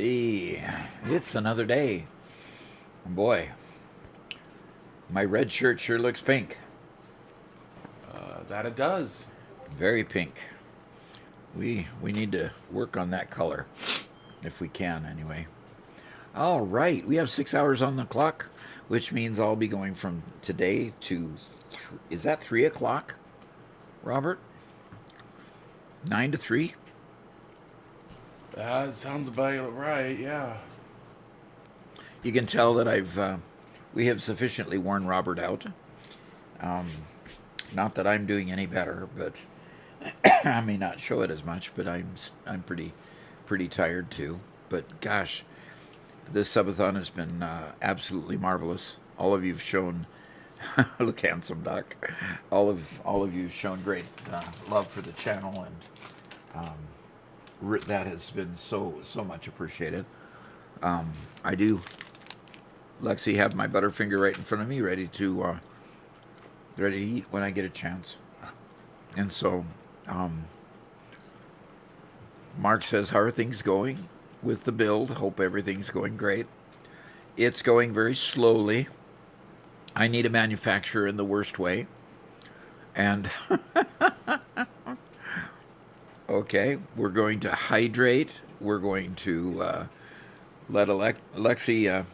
Hey, it's another day. Boy, my red shirt sure looks pink. That it does. Very pink. We need to work on that color, if we can, anyway. All right, we have 6 hours on the clock, which means I'll be going from today to. Is that 3 o'clock, Robert? 9 to 3. That sounds about right, yeah. You can tell that we have sufficiently worn Robert out. Not that I'm doing any better, but I may not show it as much. But I'm pretty tired too. But gosh, this subathon has been absolutely marvelous. All of you've shown, look handsome, Doc. All of you've shown great love for the channel, and that has been so much appreciated. I do, Lexi, have my Butterfinger right in front of me, ready to eat when I get a chance. And so, Mark says, "How are things going with the build? Hope everything's going great." It's going very slowly. I need a manufacturer in the worst way, and okay, we're going to hydrate. We're going to let Alexi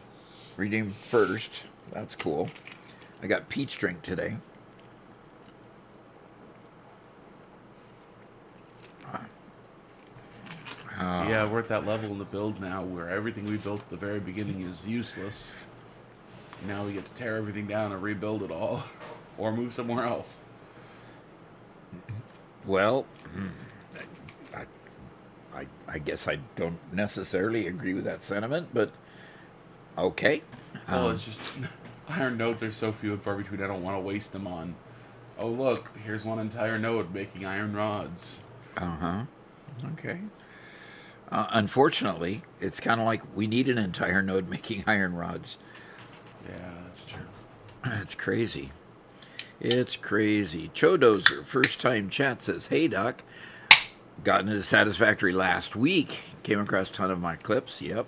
redeem first. That's cool. I got peach drink today. Yeah, we're at that level in the build now where everything we built at the very beginning is useless. Now we get to tear everything down and rebuild it all, or move somewhere else. Well, I guess I don't necessarily agree with that sentiment, but okay. Well, it's just iron nodes are so few and far between. I don't want to waste them on. Oh look, here's one entire node making iron rods. Okay. Unfortunately, it's kind of like we need an entire node making iron rods. Yeah, that's true. It's crazy. It's crazy. Chodozer, first time chat, says, "Hey, Doc. Got into Satisfactory last week. Came across a ton of my clips. Yep.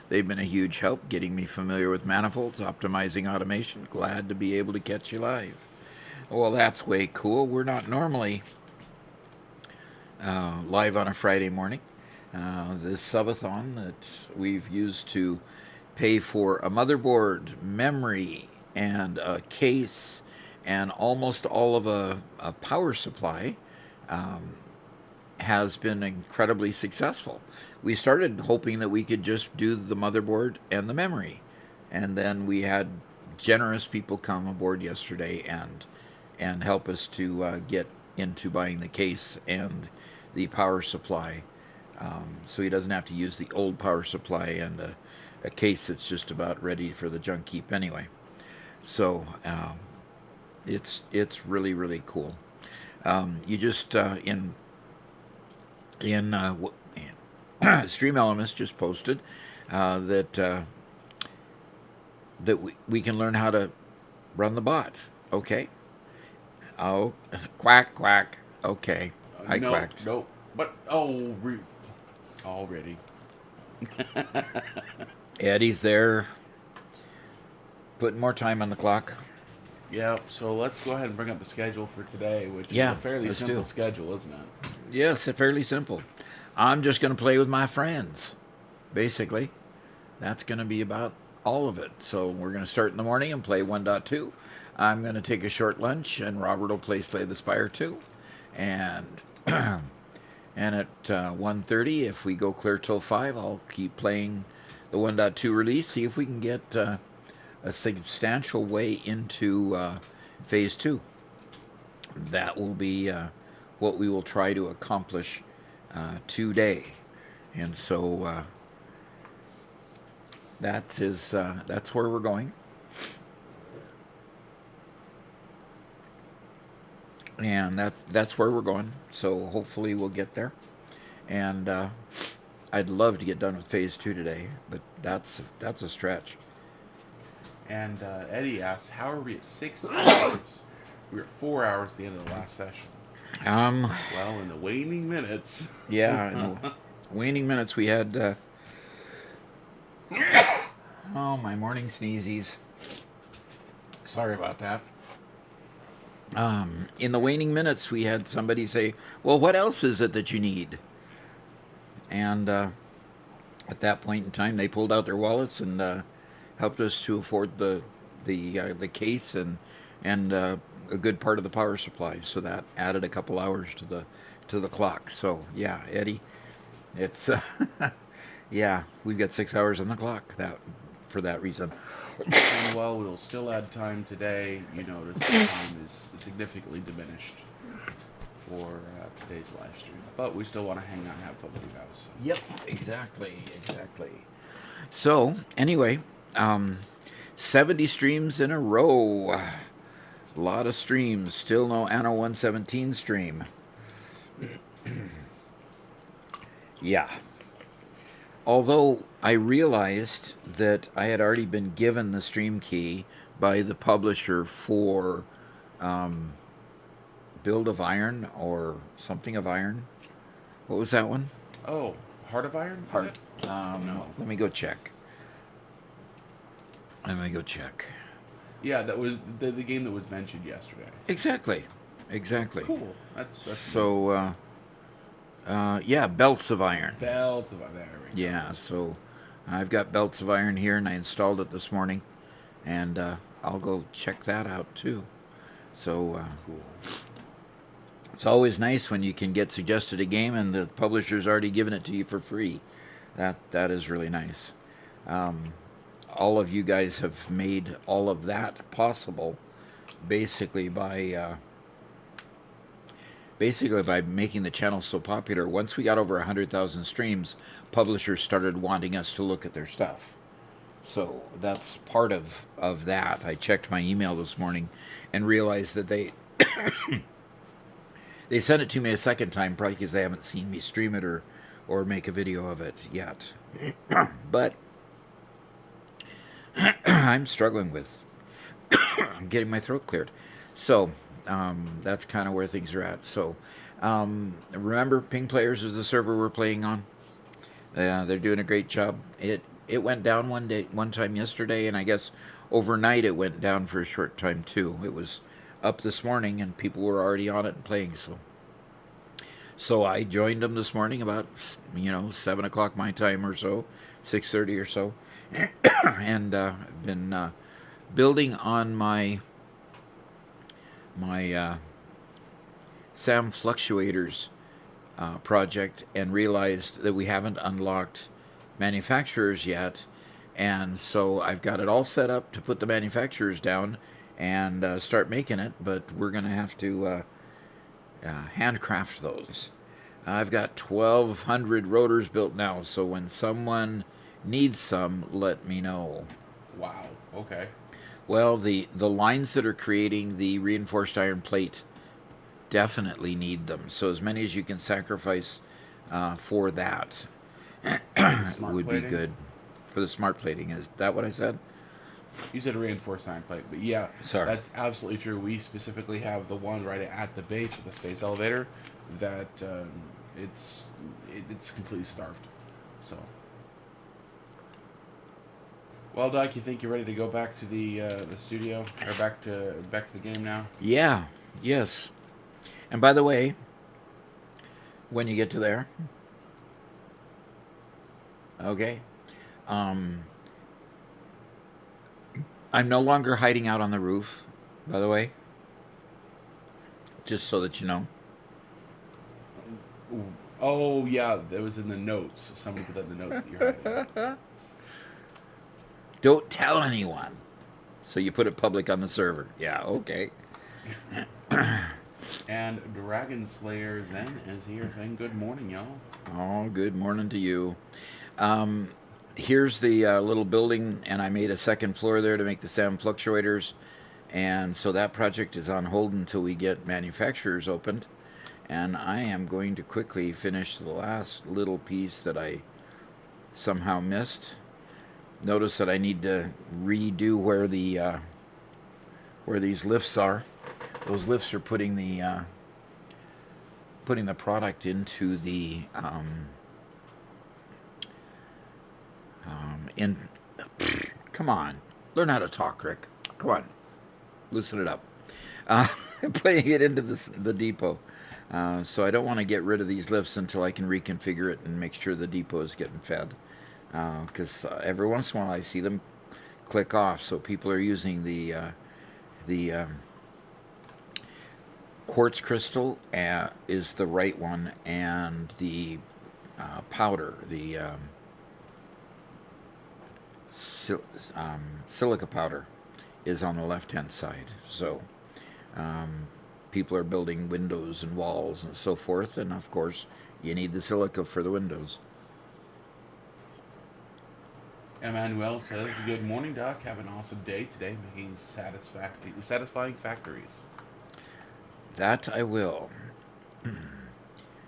They've been a huge help getting me familiar with manifolds, optimizing automation. Glad to be able to catch you live." Well, that's way cool. We're not normally live on a Friday morning. This subathon that we've used to pay for a motherboard, memory, and a case, and almost all of a power supply has been incredibly successful. We started hoping that we could just do the motherboard and the memory, and then we had generous people come aboard yesterday and help us to get into buying the case and the power supply, so he doesn't have to use the old power supply and a case that's just about ready for the junk heap anyway. So it's really, really cool. You just in Stream Elements just posted that we can learn how to run the bot. Okay. Oh, quack quack. Okay, I No, quacked. nope. But already. Eddie's there, putting more time on the clock. Yeah, so let's go ahead and bring up the schedule for today, which is Yeah, a fairly let's simple do. schedule, isn't it? Yes, it's fairly simple. I'm just going to play with my friends, basically. That's going to be about all of it. So we're going to start in the morning and play 1.2. I'm going to take a short lunch, and Robert will play Slay the Spire 2. And and at 1:30, if we go clear till 5, I'll keep playing the 1.2 release, see if we can get a substantial way into Phase 2. That will be what we will try to accomplish today. And so that's where we're going. And that's where we're going. So hopefully we'll get there. And I'd love to get done with Phase 2 today, but that's a stretch. And Eddie asks, how are we at 6 hours? We were at 4 hours at the end of the last session. Well, in the waning minutes. Yeah, in the waning minutes we had Oh, my morning sneezies. Sorry about that. In the waning minutes, we had somebody say, "Well, what else is it that you need?" And at that point in time, they pulled out their wallets and helped us to afford the case and a good part of the power supply. So that added a couple hours to the clock. So yeah, Eddie, it's yeah, we've got 6 hours on the clock that for that reason. And while we'll still add time today, you notice the time is significantly diminished for today's live stream. But we still want to hang out and have fun with you guys. Yep, exactly. So anyway, 70 streams in a row. A lot of streams. Still no Anno 117 stream. Yeah. Although I realized that I had already been given the stream key by the publisher for Build of Iron or something of Iron. What was that one? Oh, Heart of Iron? Heart. No. Let me go check. Yeah, that was the game that was mentioned yesterday. Exactly. Cool. That's So, yeah, Belts of Iron. Belts of Iron. There we go. Yeah, so I've got Belts of Iron here, and I installed it this morning, and I'll go check that out too. So Cool. it's always nice when you can get suggested a game and the publisher's already given it to you for free. That is really nice. All of you guys have made all of that possible, basically by making the channel so popular. Once we got over 100,000 streams, publishers started wanting us to look at their stuff. So that's part of that. I checked my email this morning and realized that they they sent it to me a second time, probably because they haven't seen me stream it or make a video of it yet. But I'm struggling with I'm getting my throat cleared. So that's kind of where things are at. So remember, Ping Players is the server we're playing on. They're doing a great job. It went down one time yesterday, and I guess overnight it went down for a short time too. It was up this morning, and people were already on it and playing. So I joined them this morning about 7 o'clock my time or so, 6:30 or so, and I've been building on my SAM fluctuators project, and realized that we haven't unlocked manufacturers yet, and so I've got it all set up to put the manufacturers down and start making it, but we're going to have to handcraft those. I've got 1,200 rotors built now, so when someone needs some, let me know. Wow. Okay. Well, the lines that are creating the reinforced iron plate definitely need them. So as many as you can sacrifice for that would be good. For the smart plating. Is that what I said? You said reinforced iron plate, but yeah, Sorry. That's absolutely true. We specifically have the one right at the base of the space elevator that it's completely starved. So, well, Doc, you think you're ready to go back to the studio or back to the game now? Yeah. Yes. And by the way, when you get to there, okay, I'm no longer hiding out on the roof, by the way, just so that you know. Oh, yeah, that was in the notes. Somebody put that in the notes that you're hiding. Don't tell anyone. So you put it public on the server. Yeah, okay. And Dragon Slayer Zen is here saying good morning, y'all. Oh, good morning to you. Here's the little building, and I made a second floor there to make the SAM fluctuators. And so that project is on hold until we get manufacturers opened. And I am going to quickly finish the last little piece that I somehow missed. Notice that I need to redo where these lifts are. Those lifts are putting the product into the in. Come on, learn how to talk, Rick. Come on, loosen it up. Uh, putting it into the depot. So I don't want to get rid of these lifts until I can reconfigure it and make sure the depot is getting fed. Because every once in a while I see them click off, so people are using the quartz crystal is the right one, and the powder, the silica powder, is on the left-hand side. So people are building windows and walls and so forth, and of course you need the silica for the windows. Emmanuel says, "Good morning, Doc. Have an awesome day today, making satisfying factories." That I will.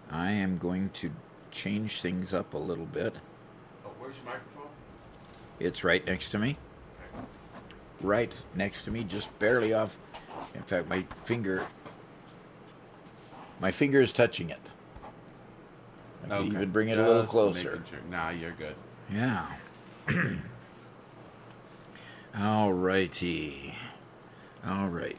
I am going to change things up a little bit. Oh, where's your microphone? It's right next to me. Okay. Right next to me, just barely off. In fact, my finger is touching it. I can even bring it a little closer. Sure. Nah, you're good. Yeah. All righty. All right.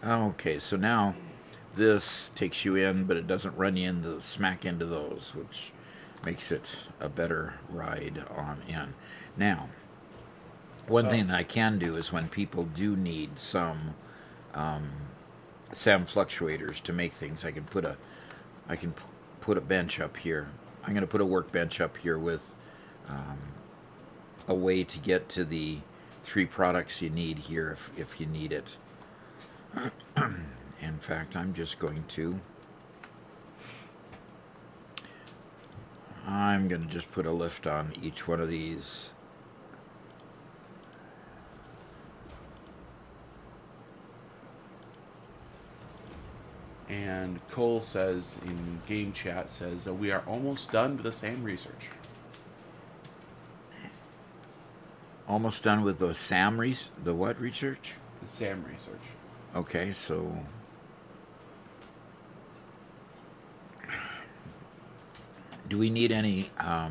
Okay, so now this takes you in, but it doesn't run you into smack into those, which makes it a better ride on in. Now, one thing I can do is when people do need some SAM fluctuators to make things, I can put a bench up here. I'm going to put a workbench up here with a way to get to the 3 products you need here if you need it. In fact, I'm just going to just put a lift on each one of these. And Cole says in game chat, says, "We are almost done with the SAM research." Almost done with the the what research? The SAM research. Okay, so do we need any? I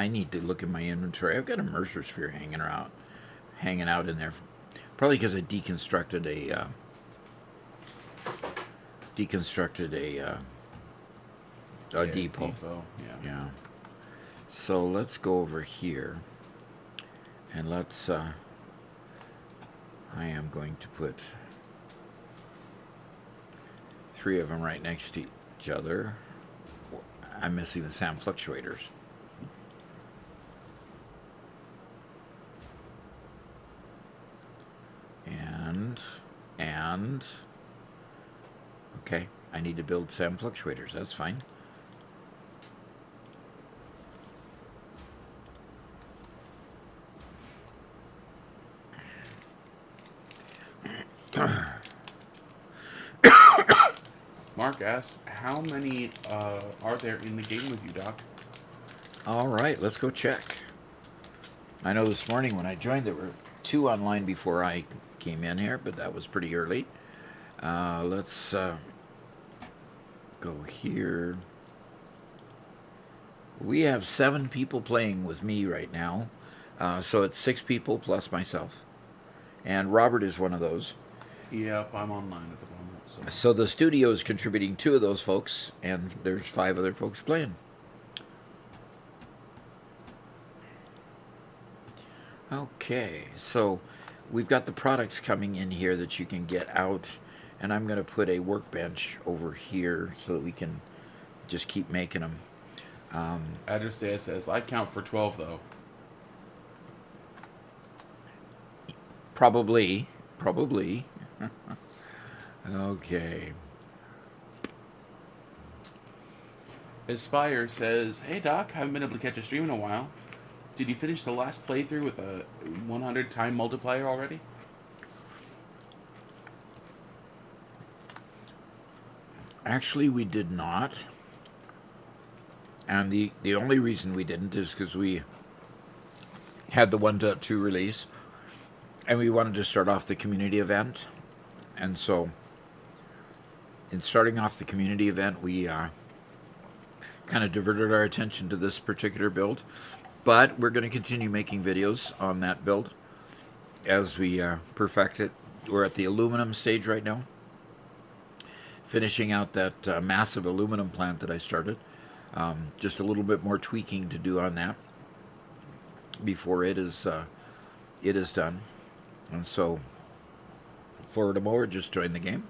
need to look at my inventory. I've got a Mercer sphere hanging out in there, probably because I deconstructed a depot. Yeah. So let's go over here, and let's. I am going to put 3 of them right next to each other. I'm missing the SAM fluctuators. And okay, I need to build SAM fluctuators. That's fine. Mark asks, "How many are there in the game with you, Doc?" All right, let's go check. I know this morning when I joined there were 2 online before I came in here, but that was pretty early. Let's go here. We have 7 people playing with me right now. So it's 6 people plus myself. And Robert is one of those. Yep, I'm online at the moment. So the studio is contributing 2 of those folks, and there's 5 other folks playing. Okay, so we've got the products coming in here that you can get out, and I'm going to put a workbench over here so that we can just keep making them. Address Data says, "I count for 12, though." Probably. Okay. Aspire says, "Hey Doc, haven't been able to catch a stream in a while. Did you finish the last playthrough with a 100 time multiplier already?" Actually, we did not. And the only reason we didn't is because we had the 1.2 release, and we wanted to start off the community event. And so, in starting off the community event, we kind of diverted our attention to this particular build. But we're going to continue making videos on that build as we perfect it. We're at the aluminum stage right now, finishing out that massive aluminum plant that I started. Just a little bit more tweaking to do on that before it is done. And so, Florida Mower just joined the game.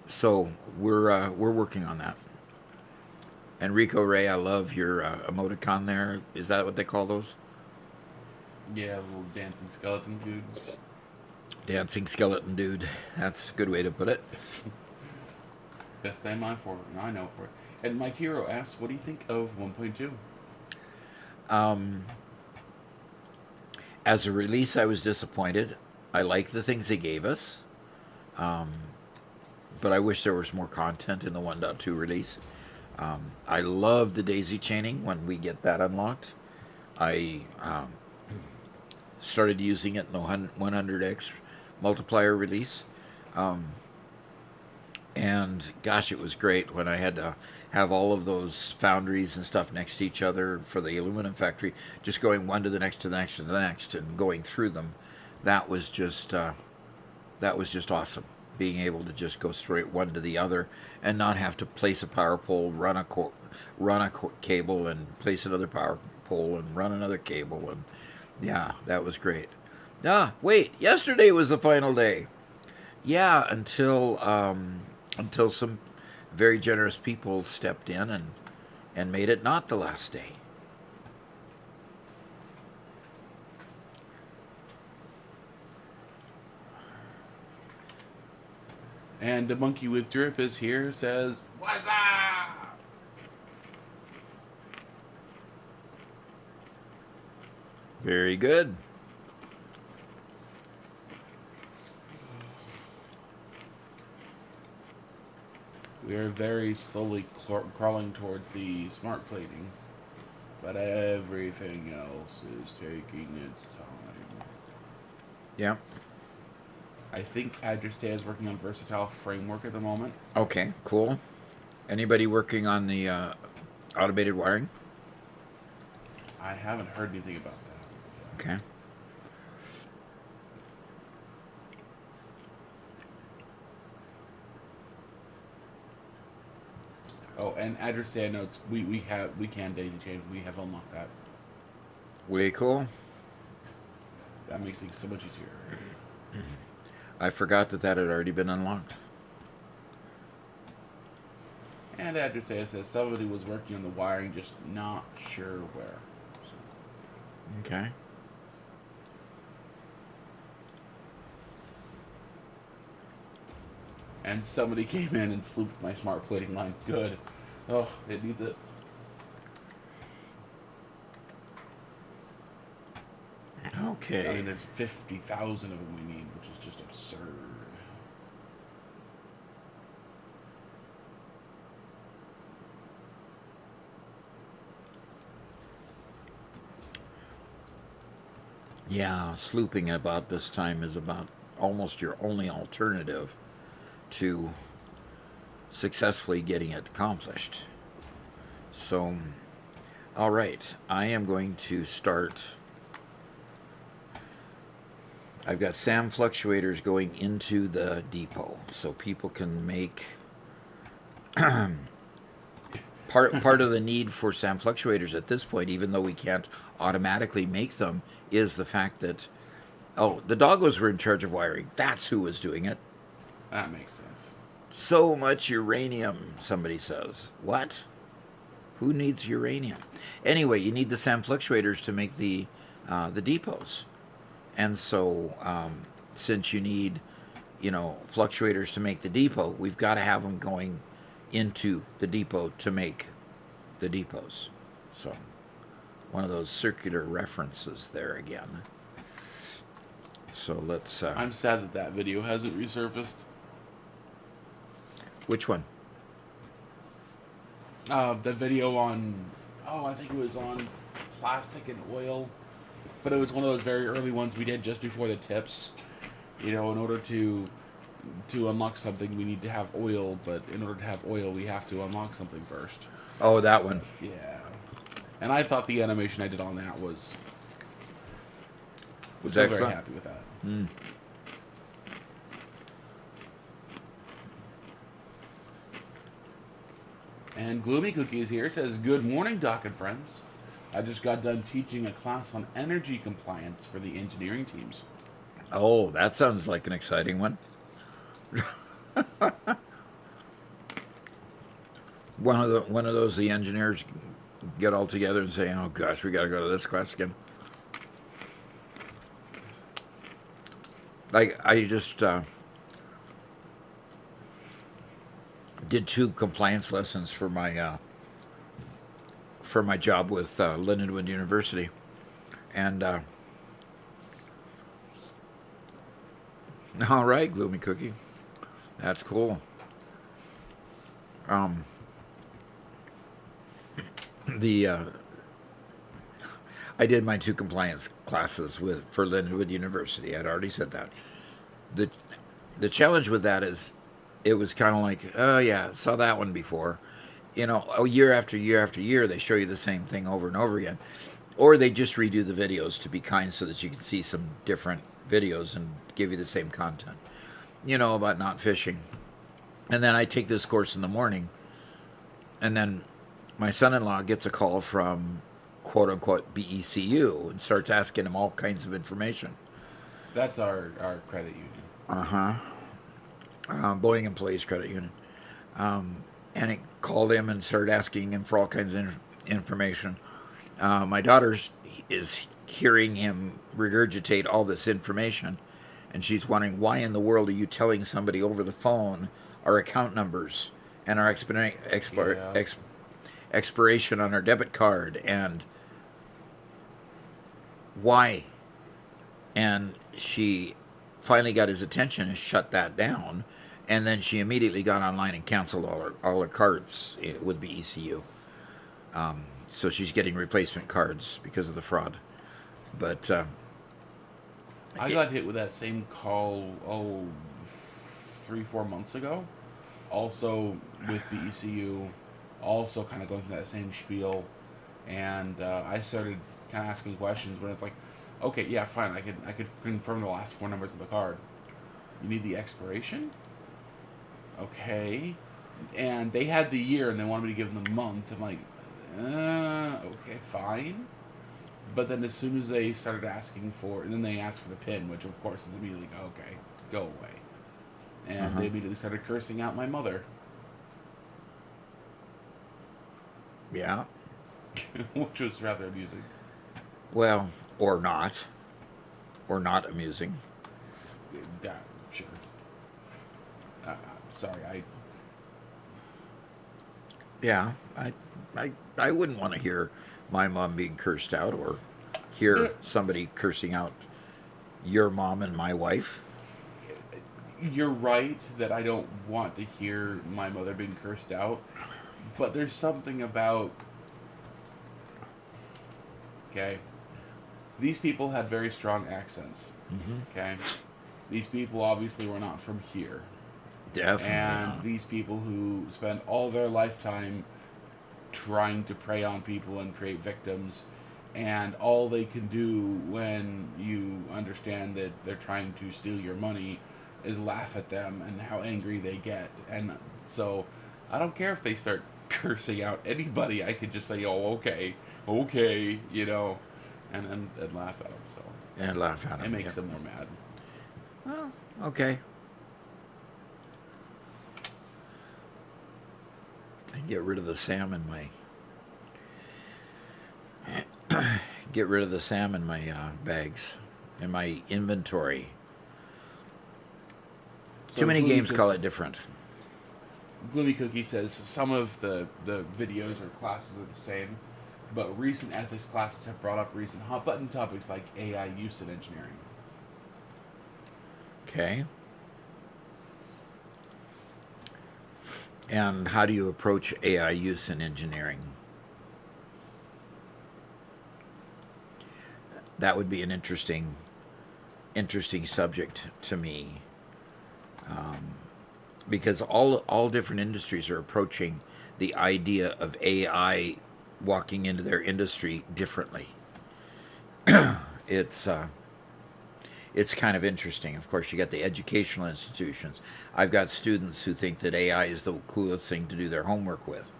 So we're working on that. Enrico Ray, I love your emoticon there. Is that what they call those? Yeah, a little dancing skeleton dude. Dancing skeleton dude. That's a good way to put it. Best name I know for it. And Mike Hero asks, what do you think of 1.2? As a release, I was disappointed. I like the things they gave us. But I wish there was more content in the 1.2 release. I love the daisy chaining when we get that unlocked. I started using it in the 100x multiplier release. And gosh, it was great when I had to have all of those foundries and stuff next to each other for the aluminum factory, just going one to the next to the next to the next and going through them. That was just awesome. Being able to just go straight one to the other and not have to place a power pole, run a cable, and place another power pole and run another cable, and yeah, that was great. Wait, yesterday was the final day. Yeah, until some very generous people stepped in and made it not the last day. And the monkey with drip is here, says, "What's up?" Very good. We are very slowly crawling towards the smart plating, but everything else is taking its time. Yeah. I think Address is working on Versatile Framework at the moment. Okay, cool. Anybody working on the automated wiring? I haven't heard anything about that. Okay. Oh, and Address notes we can daisy chain. We have unlocked that. Way cool. That makes things so much easier. I forgot that had already been unlocked. And Address says somebody was working on the wiring, just not sure where. So. Okay. And somebody came in and slooped my smart plating line. Good. Oh, it needs it. Okay. I mean, there's 50,000 of them we need, which is just absurd. Yeah, slooping about this time is about almost your only alternative to successfully getting it accomplished. So, all right, I am going to start. I've got SAM fluctuators going into the depot, so people can make part of the need for SAM fluctuators at this point, even though we can't automatically make them, is the fact that the doggos were in charge of wiring. That's who was doing it. That makes sense. So much uranium, somebody says. What? Who needs uranium? Anyway, you need the SAM fluctuators to make the depots. And so, since you need, fluctuators to make the depot, we've got to have them going into the depot to make the depots. So, one of those circular references there again. So let's... I'm sad that video hasn't resurfaced. Which one? The video on... I think it was on plastic and oil. But it was one of those very early ones we did just before the tips. In order to unlock something, we need to have oil, but in order to have oil, we have to unlock something first. Oh, that one. Yeah. And I thought the animation I did on that was Was still very excellent. happy with that. Mm. And Gloomy Cookies here says, "Good morning, Doc and friends. I just got done teaching a class on energy compliance for the engineering teams." Oh, that sounds like an exciting one. One of those the engineers get all together and say, "Oh gosh, we got to go to this class again." Like I just did 2 compliance lessons for my job with Lindenwood University, and all right, Gloomy Cookie, that's cool. The I did my 2 compliance classes for Lindenwood University. I'd already said that. The challenge with that is it was kind of like, oh yeah, saw that one before. Year after year after year, they show you the same thing over and over again. Or they just redo the videos to be kind so that you can see some different videos and give you the same content. About not fishing. And then I take this course in the morning, and then my son-in-law gets a call from quote-unquote BECU and starts asking him all kinds of information. That's our credit union. Uh-huh. Boeing Employees Credit Union. And it called him and started asking him for all kinds of information. My daughter is hearing him regurgitate all this information, and she's wondering, why in the world are you telling somebody over the phone our account numbers and our expiration on our debit card, and why? And she finally got his attention and shut that down, and then she immediately got online and canceled all her cards with BECU. So she's getting replacement cards because of the fraud. But I got hit with that same call 3-4 months ago, also with BECU, also kind of going through that same spiel, and I started kind of asking questions when it's like, okay, yeah, fine, I could confirm the last 4 numbers of the card. You need the expiration? Okay. And they had the year and they wanted me to give them the month. I'm like, okay, fine. But then as soon as they started asking for, and then they asked for the PIN, which of course is immediately, okay, go away. And they immediately started cursing out my mother. yeah, Which was rather amusing. well, or not amusing. Yeah, sure. Sorry, Yeah, I wouldn't want to hear my mom being cursed out, or hear somebody cursing out your mom and my wife. You're right that I don't want to hear my mother being cursed out, but there's something about, okay, these people had very strong accents, okay? These people obviously were not from here. Definitely And not. these people who spend all their lifetime trying to prey on people and create victims, and all they can do when you understand that they're trying to steal your money is laugh at them and how angry they get. And so I don't care if they start cursing out anybody. I could just say, oh, okay, and laugh at them. So And laugh at it him. makes them more mad. Well, okay. And get rid of the Sam in my bags, in my inventory. So Too many Gloomy games call it different. Gloomy Cookie says some of the videos or classes are the same, but recent ethics classes have brought up recent hot button topics like AI use in engineering. Okay. And how do you approach AI use in engineering? That would be an interesting interesting subject to me, because all different industries are approaching the idea of AI walking into their industry differently. It's it's kind of interesting. Of course, you got the educational institutions. I've got students who think that AI is the coolest thing to do their homework with.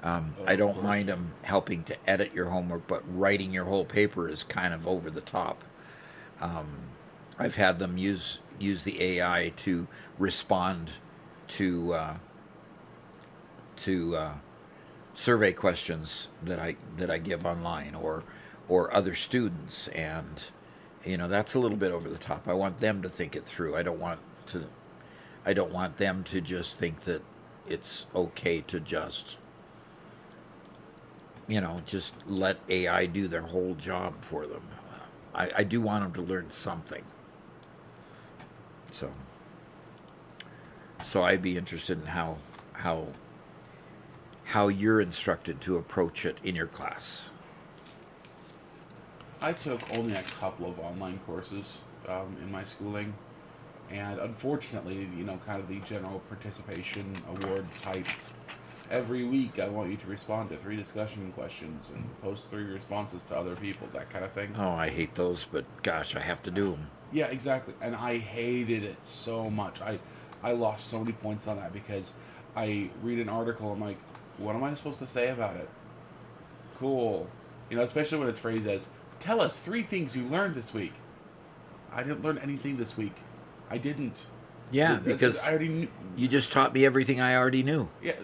I Of don't course. mind them helping to edit your homework, but writing your whole paper is kind of over the top. I've had them use the AI to respond to survey questions that I give online, or other students, and that's a little bit over the top. I want them to think it through. I don't want them to just think that it's okay to just let AI do their whole job for them. I do want them to learn something. So I'd be interested in how you're instructed to approach it in your class. I took only a couple of online courses in my schooling, and unfortunately, kind of the general participation award type. Every week, I want you to respond to 3 discussion questions and post 3 responses to other people, that kind of thing. Oh, I hate those, but gosh, I have to do them. Yeah, exactly. And I hated it so much. I lost so many points on that because I read an article, I'm like, what am I supposed to say about it? Cool. Especially when it's phrased as, tell us 3 things you learned this week. I didn't learn anything this week. I didn't. Yeah, because I already knew. you just taught me everything I already knew. Yeah,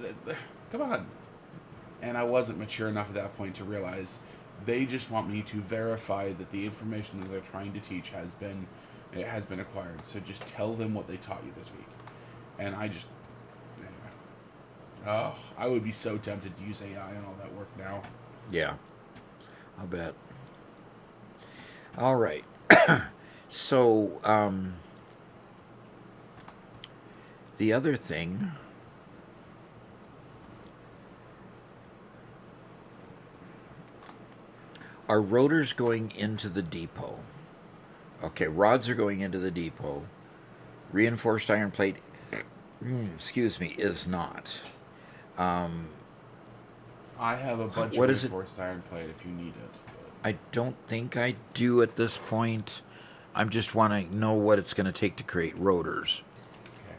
come on. And I wasn't mature enough at that point to realize they just want me to verify that the information that they're trying to teach has been acquired. So just tell them what they taught you this week. And anyway. Oh, I would be so tempted to use AI and all that work now. Yeah, I'll bet. All right. So, the other thing, are rotors going into the depot? Okay, rods are going into the depot. Reinforced iron plate, is not. I have a bunch What of is it? reinforced iron plate if you need it. I don't think I do at this point. I just want to know what it's going to take to create rotors. Okay.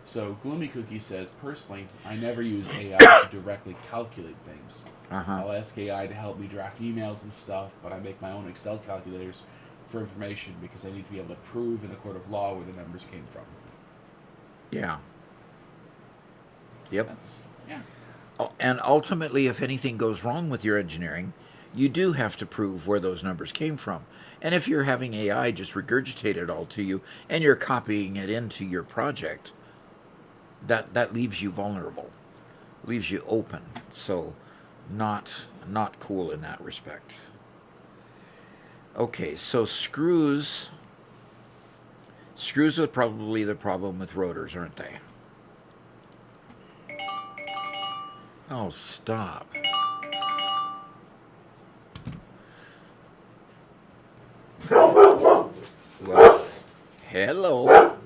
So Gloomy Cookie says, personally, I never use AI to directly calculate things. I'll ask AI to help me draft emails and stuff, but I make my own Excel calculators for information because I need to be able to prove in a court of law where the numbers came from. Yeah. Yep. Yeah. And ultimately, if anything goes wrong with your engineering, you do have to prove where those numbers came from. And if you're having AI just regurgitate it all to you and you're copying it into your project, that leaves you vulnerable, leaves you open. So not cool in that respect. Okay, so screws are probably the problem with rotors, aren't they? Oh, stop. Well, hello.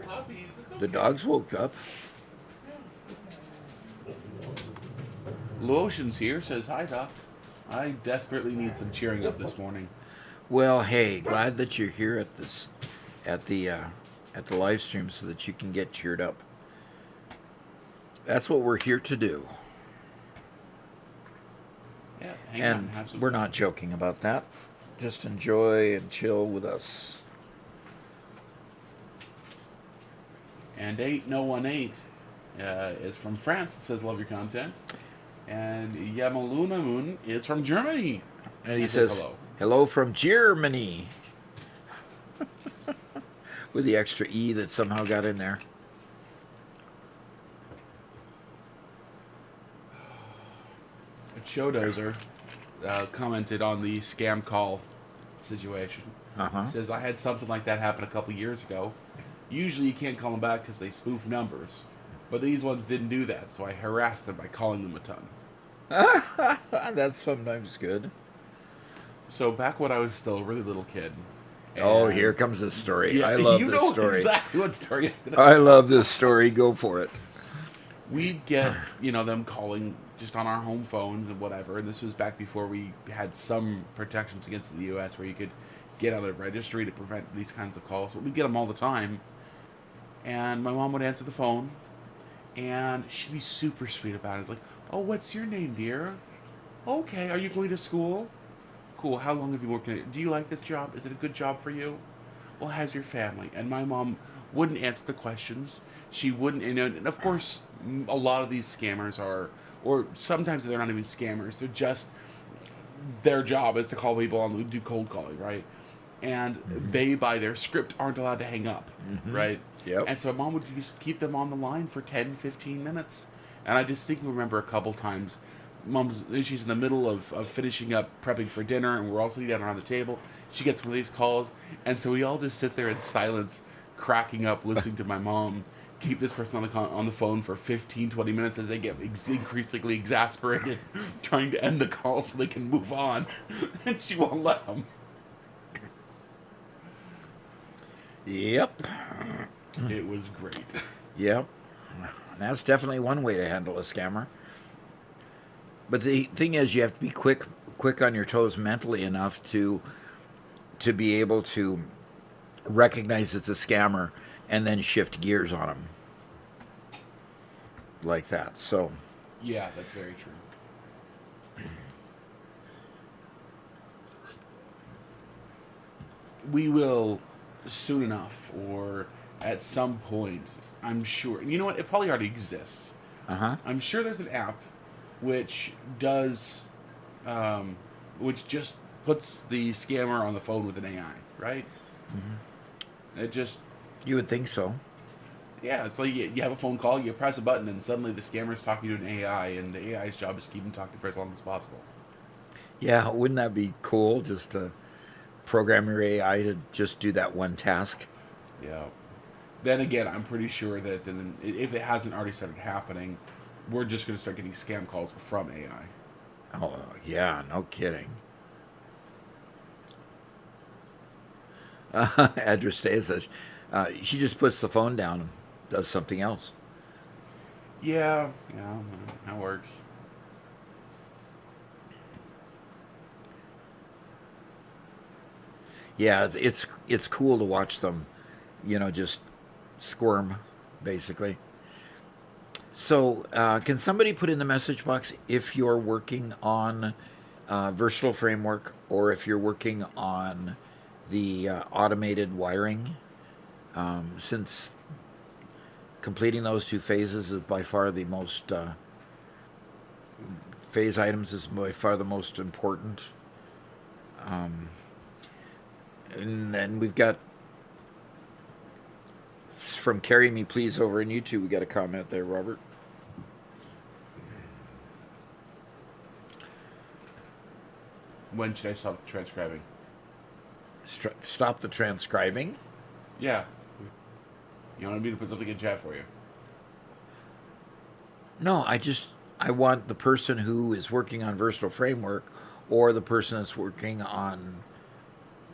Puppies, it's okay. The dogs woke up. Lotion's here, says, hi, Doc. I desperately need some cheering up this morning. Well, hey, glad that you're here at the live stream so that you can get cheered up. That's what we're here to do. Yeah, hang And on, have some we're fun. not joking about that. Just enjoy and chill with us. And 8018 is from France. It says, love your content. And Yamaluna Moon is from Germany. And he says, hello. hello from Germany. With the extra E that somehow got in there. Chodozer commented on the scam call situation. Uh-huh. He says, I had something like that happen a couple years ago. Usually you can't call them back because they spoof numbers. But these ones didn't do that, so I harassed them by calling them a ton. That's sometimes good. So back when I was still a really little kid, Oh, And here comes this story. yeah, I love you this know story. exactly what story I'm gonna I tell. love this story. Go for it. We'd get, them calling just on our home phones and whatever. And this was back before we had some protections against the U.S. where you could get out of registry to prevent these kinds of calls. But we'd get them all the time. And my mom would answer the phone, and she'd be super sweet about it. It's like, "Oh, what's your name, dear? Okay, are you going to school? Cool. How long have you worked in it? Do you like this job? Is it a good job for you? Well, how's your family?" And my mom wouldn't answer the questions. She wouldn't, and of course, a lot of these scammers are, or sometimes they're not even scammers. They're just, their job is to call people and do cold calling, right? And they, by their script, aren't allowed to hang up, right? Yep. And so mom would just keep them on the line for 10, 15 minutes. And I distinctly remember a couple times, she's in the middle of finishing up prepping for dinner, and we're all sitting down around the table. She gets one of these calls, and so we all just sit there in silence, cracking up, listening to my mom keep this person on the phone for 15, 20 minutes as they get increasingly exasperated, trying to end the call so they can move on. And she won't let them. Yep. It was great. Yep. That's definitely one way to handle a scammer. But the thing is, you have to be quick on your toes mentally enough to be able to recognize it's a scammer and then shift gears on them like that. So Yeah, that's very true. We will soon enough, or at some point, I'm sure. You know what? It probably already exists. I'm sure there's an app which does, which just puts the scammer on the phone with an AI, right? It just, you would think so. yeah, it's like you have a phone call, you press a button, and suddenly the scammer's talking to an AI, and the AI's job is to keep him talking for as long as possible. Yeah, wouldn't that be cool? Just to program your AI to just do that one task. Yeah. Then again, I'm pretty sure that if it hasn't already started happening, we're just going to start getting scam calls from AI. Oh yeah, no kidding. Address says she just puts the phone down and does something else. Yeah, that works. Yeah, it's cool to watch them, just squirm, basically. So, can somebody put in the message box if you're working on Versatile Framework or if you're working on the automated wiring? Since completing those two phases is by far the most phase items is by far the most important. And then we've got from Carry Me Please over in YouTube. We got a comment there, Robert. When should I stop transcribing? Stop the transcribing. Yeah. You want me to put something in chat for you? No, I want the person who is working on Versatile Framework or the person that's working on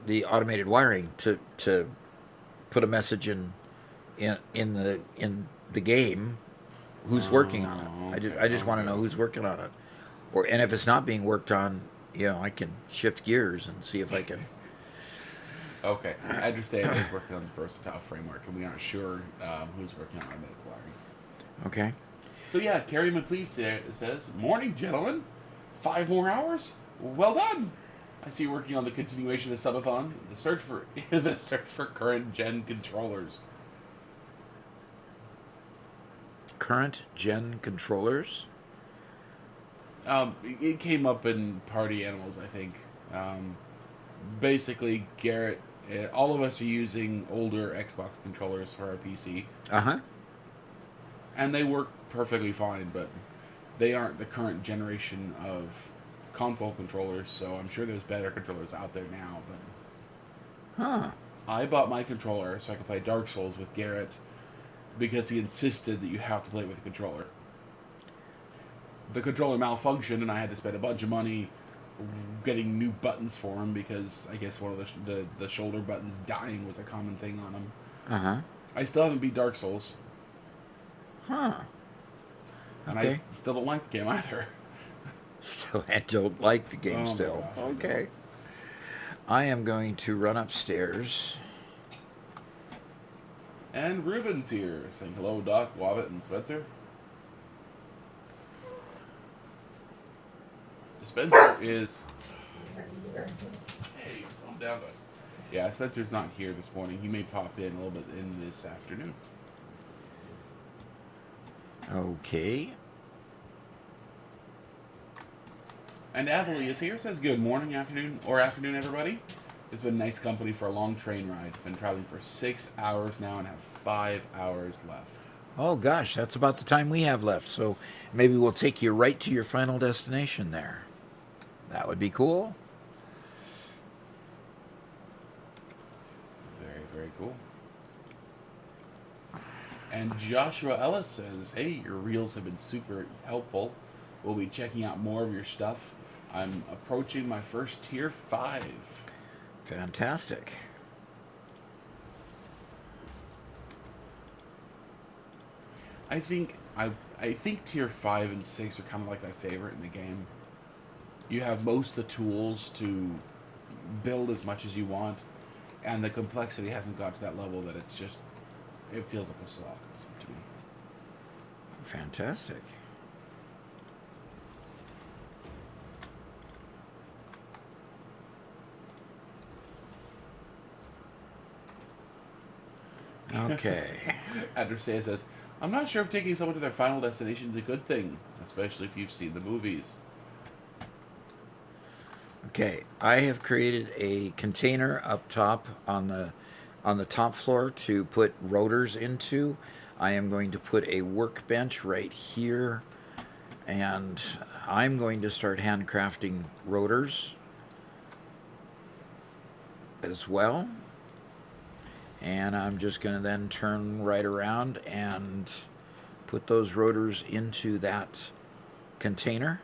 the automated wiring to put a message in the game who's working on it. I just want to know who's working on it, and if it's not being worked on, I can shift gears and see if I can. Okay, Address Day is working on the Versatile Framework, and we aren't sure who's working on automated wiring. Okay. So yeah, Carrie McLeese says, "Morning, gentlemen. 5 more hours. Well done. I see you working on the continuation of Subathon, the search for current gen controllers." Current gen controllers. It came up in Party Animals, I think. Basically, Garrett, all of us are using older Xbox controllers for our PC. And they work perfectly fine, but they aren't the current generation of console controllers, so I'm sure there's better controllers out there now. But I bought my controller so I could play Dark Souls with Garrett because he insisted that you have to play it with a controller. The controller malfunctioned, and I had to spend a bunch of money getting new buttons for him because I guess one of the shoulder buttons dying was a common thing on him. Uh-huh. I still haven't beat Dark Souls. Huh. And Okay. I still don't like the game either. So I don't like the game Oh my still. gosh, I Okay. I am going to run upstairs. And Ruben's here, saying hello, Doc, Wobbit, and Spencer. Spencer is... Hey, calm down, guys. Yeah, Spencer's not here this morning. He may pop in a little bit in this afternoon. Okay. And Avalie is here, says good morning, afternoon, everybody. It's been nice company for a long train ride. Been traveling for 6 hours now and have 5 hours left. Oh gosh, that's about the time we have left. So maybe we'll take you right to your final destination there. That would be cool. Very, very cool. And Joshua Ellis says, hey, your reels have been super helpful. We'll be checking out more of your stuff. I'm approaching my first tier 5. Fantastic. I think tier 5 and 6 are kind of like my favorite in the game. You have most of the tools to build as much as you want, and the complexity hasn't got to that level that it feels like a slog to me. Fantastic. Okay. Adversary says, I'm not sure if taking someone to their final destination is a good thing, especially if you've seen the movies. Okay, I have created a container up top on the top floor to put rotors into. I am going to put a workbench right here, and I'm going to start handcrafting rotors as well. And I'm just going to then turn right around and put those rotors into that container.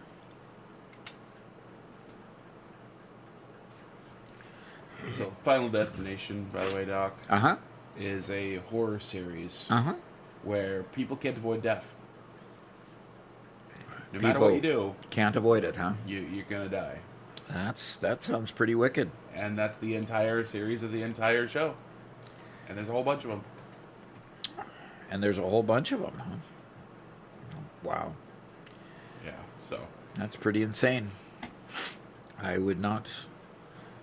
So, Final Destination, by the way, Doc, Uh-huh. is a horror series Uh-huh. where people can't avoid death. No matter what you do, can't avoid it, huh? you're gonna die. That sounds pretty wicked. And that's the entire series of the entire show. And there's a whole bunch of them. And there's a whole bunch of them, huh? Wow. Yeah, so. That's pretty insane. I would not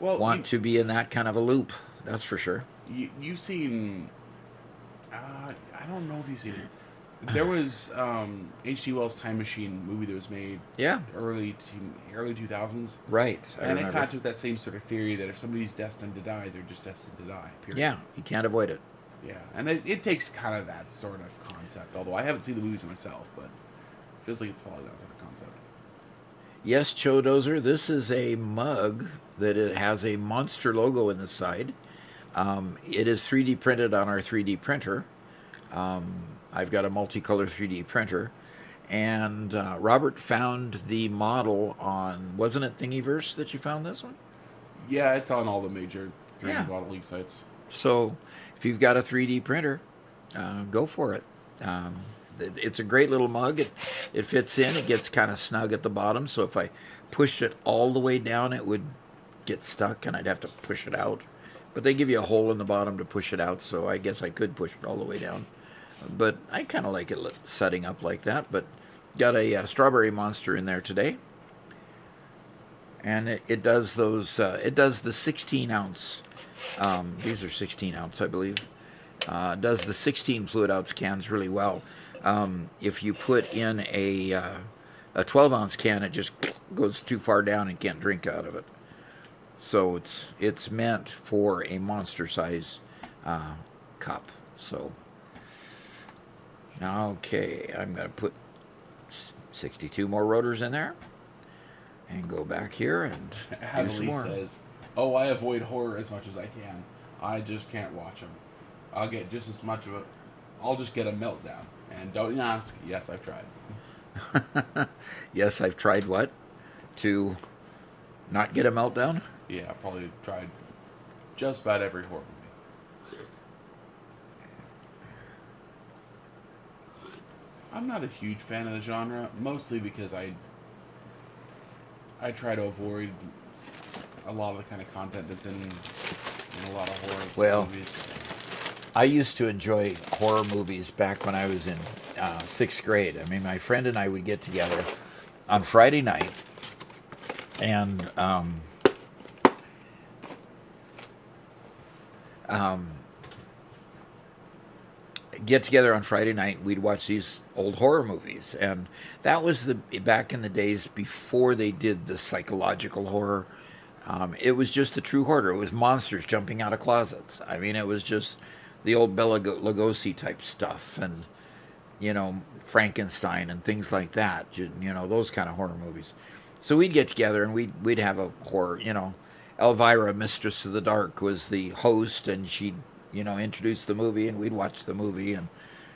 Well, to be in that kind of a loop, that's for sure. You've seen... I don't know if you've seen it. There was H.G. Wells' Time Machine movie that was made Yeah. early 2000s. Right. And it kind of took that same sort of theory that if somebody's destined to die, they're just destined to die, period. Yeah, you can't avoid it. Yeah, and it takes kind of that sort of concept, although I haven't seen the movies myself, but it feels like it's following that sort of concept. Yes, Chodozer, this is a mug that it has a monster logo in the side. It is 3D printed on our 3D printer. I've got a multicolor 3D printer. And Robert found the model on, wasn't it Thingiverse that you found this one? Yeah, it's on all the major 3D Yeah. modeling sites. So if you've got a 3D printer, go for it. It's a great little mug. It fits in. It gets kind of snug at the bottom. So if I pushed it all the way down, it would get stuck and I'd have to push it out. But they give you a hole in the bottom to push it out, so I guess I could push it all the way down. But I kind of like it setting up like that. But got a strawberry monster in there today. And it does those, it does the 16 ounce, these are 16 ounce, I believe. Does the 16 fluid ounce cans really well. If you put in a 12 ounce can, it just goes too far down and can't drink out of it. So it's meant for a monster size cup. So, okay, I'm going to put 62 more rotors in there. And go back here and do some more. Says, "Oh, I avoid horror as much as I can. I just can't watch them. I'll get just as much of it. I'll just get a meltdown. And don't ask. Yes, I've tried." Yes, I've tried what? To Not get a meltdown? Yeah, I probably tried just about every horror movie. I'm not a huge fan of the genre, mostly because I try to avoid a lot of the kind of content that's in a lot of horror Well, movies. I used to enjoy horror movies back when I was in sixth grade. I mean, my friend and I would get together on Friday night and get together on Friday night. We'd watch these old horror movies, and that was the back in the days before they did the psychological horror. It was just the true horror. It was monsters jumping out of closets. I mean, it was just the old Bela Lugosi type stuff, and Frankenstein and things like that. Those kind of horror movies. So we'd get together and we'd have a horror. Elvira, Mistress of the Dark, was the host, and she'd introduce the movie, and we'd watch the movie, and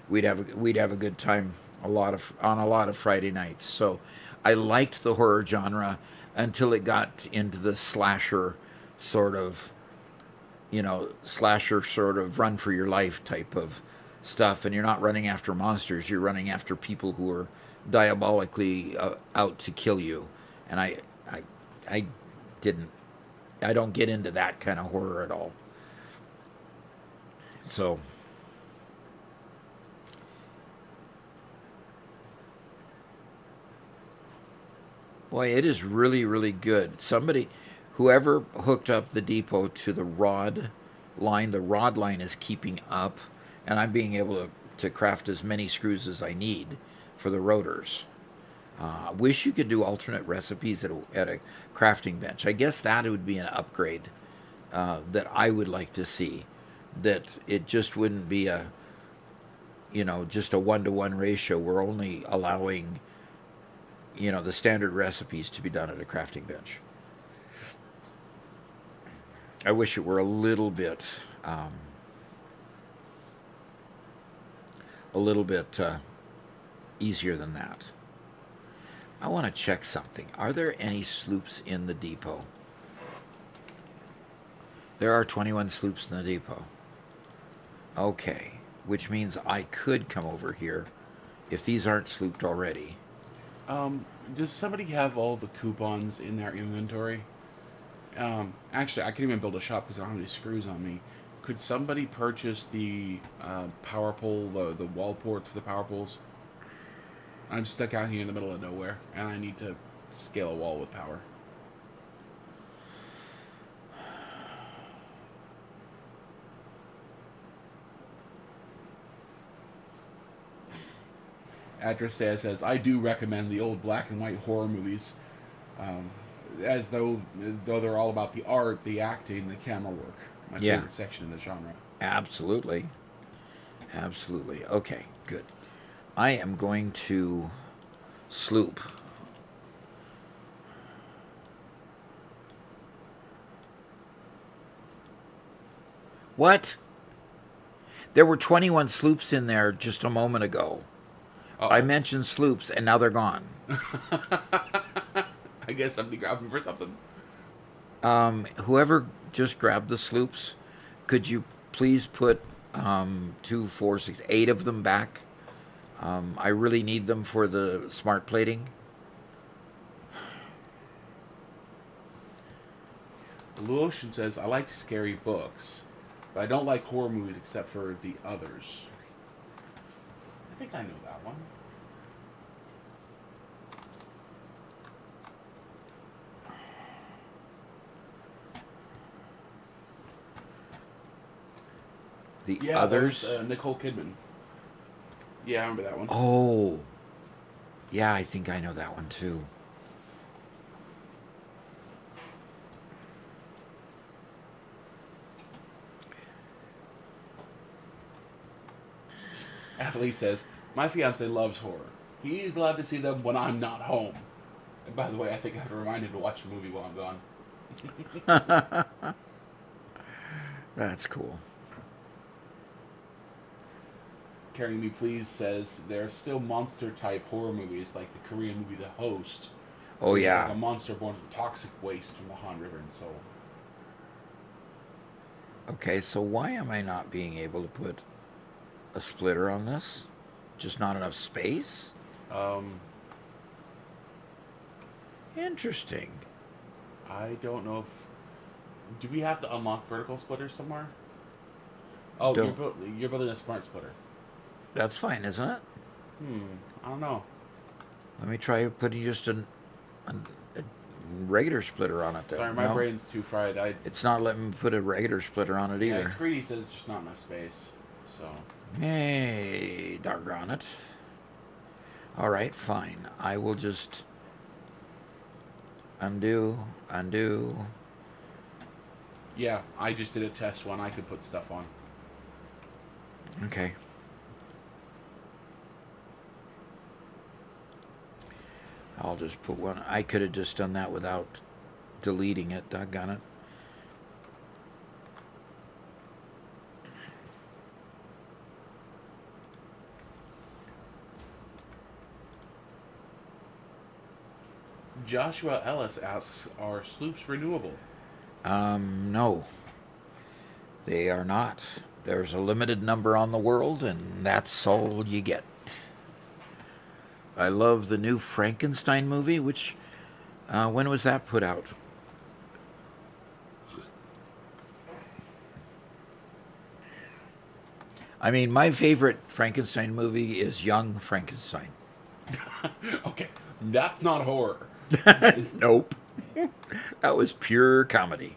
we'd have a good time on a lot of Friday nights. So I liked the horror genre until it got into the slasher sort of run for your life type of stuff, and you're not running after monsters, you're running after people who are diabolically out to kill you. And I didn't I don't get into that kind of horror at all. So boy, it is really, really good. Whoever hooked up the depot to the rod line is keeping up, and I'm being able to craft as many screws as I need for the rotors. I wish you could do alternate recipes at a crafting bench. I guess that would be an upgrade that I would like to see. That it just wouldn't be just a 1-to-1 ratio. We're only allowing the standard recipes to be done at a crafting bench. I wish it were a little bit easier than that. I want to check something. Are there any sloops in the depot? There are 21 sloops in the depot. Okay, which means I could come over here if these aren't slooped already. Does somebody have all the coupons in their inventory? Actually, I can even build a shop because I don't have any screws on me. Could somebody purchase the power pole, the wall ports for the power poles? I'm stuck out here in the middle of nowhere, and I need to scale a wall with power. Address says, I do recommend the old black and white horror movies, as though they're all about the art, the acting, the camera work. My favorite section in the genre. Absolutely. Absolutely. Okay, good. I am going to sloop. What? There were 21 sloops in there just a moment ago. Uh-oh. I mentioned sloops, and now they're gone. I guess somebody grabbed them for something. Whoever just grabbed the sloops, could you please put 2, 4, 6, 8 of them back? I really need them for the smart plating. Blue Ocean says, I like scary books, but I don't like horror movies except for the others. I think I know that one. The others? Nicole Kidman. Yeah, I remember that one. Oh. Yeah, I think I know that one too. Athlete says, my fiance loves horror. He's allowed to see them when I'm not home. And by the way, I think I have to remind him to watch a movie while I'm gone. That's cool. Carry Me Please says there are still monster type horror movies like the Korean movie The Host. Oh, It's yeah. like a monster born from toxic waste from the Han River and Seoul. Okay, so why am I not being able to put a splitter on this? Just not enough space? Um, Interesting. I don't know if... Do we have to unlock vertical splitters somewhere? Oh, Don't. you're building a smart splitter. That's fine, isn't it? I don't know. Let me try putting just a regular splitter on it. Then. Sorry, my No, brain's too fried. it's not letting me put a regular splitter on it Yeah, either. X3D says just not enough space. So, Hey, doggone it. All right, fine. I will just undo. yeah, I just did a test one. I could put stuff on. Okay. I'll just put one. I could have just done that without deleting it. Doggone it. Joshua Ellis asks, are sloops renewable? No, they are not. There's a limited number on the world, and that's all you get. I love the new Frankenstein movie, which, when was that put out? I mean, my favorite Frankenstein movie is Young Frankenstein. Okay, that's not horror. Nope. That was pure comedy.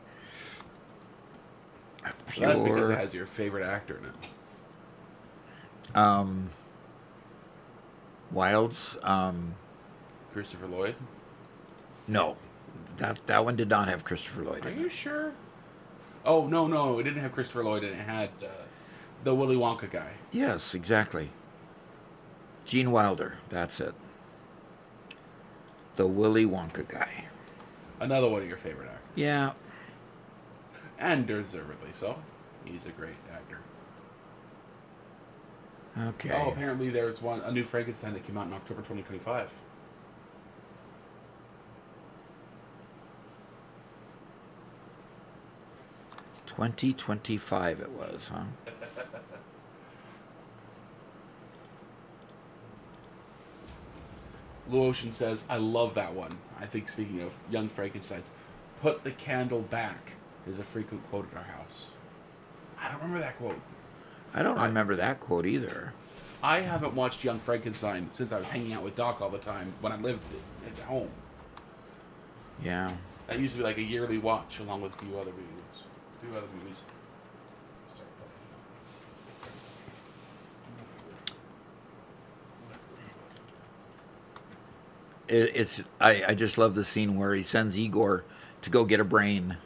So that's because it Pure. has your favorite actor in it. Wilds. Christopher Lloyd. No. That one did not have Christopher Lloyd Are in you it. sure? Oh, no, it didn't have Christopher Lloyd, and it had the Willy Wonka guy. Yes, exactly. Gene Wilder. That's it. The Willy Wonka guy. Another one of your favorite actors. Yeah. And deservedly so. He's a great actor. Okay. Oh, apparently there's a new Frankenstein that came out in October 2025. $20.25 it was, huh? Blue Ocean says, I love that one. I think, speaking of Young Frankensteins, put the candle back is a frequent quote at our house. I don't remember that quote. I don't remember that quote either. I haven't watched Young Frankenstein since I was hanging out with Doc all the time when I lived at home. Yeah. That used to be like a yearly watch along with a few other movies. Sorry. I just love the scene where he sends Igor to go get a brain,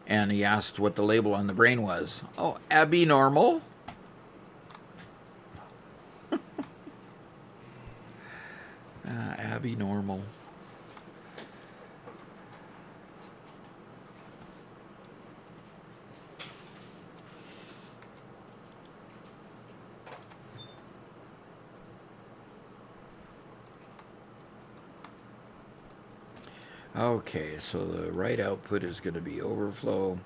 and he asked what the label on the brain was. Oh, Abby normal. Abby normal. Okay, so the right output is going to be overflow.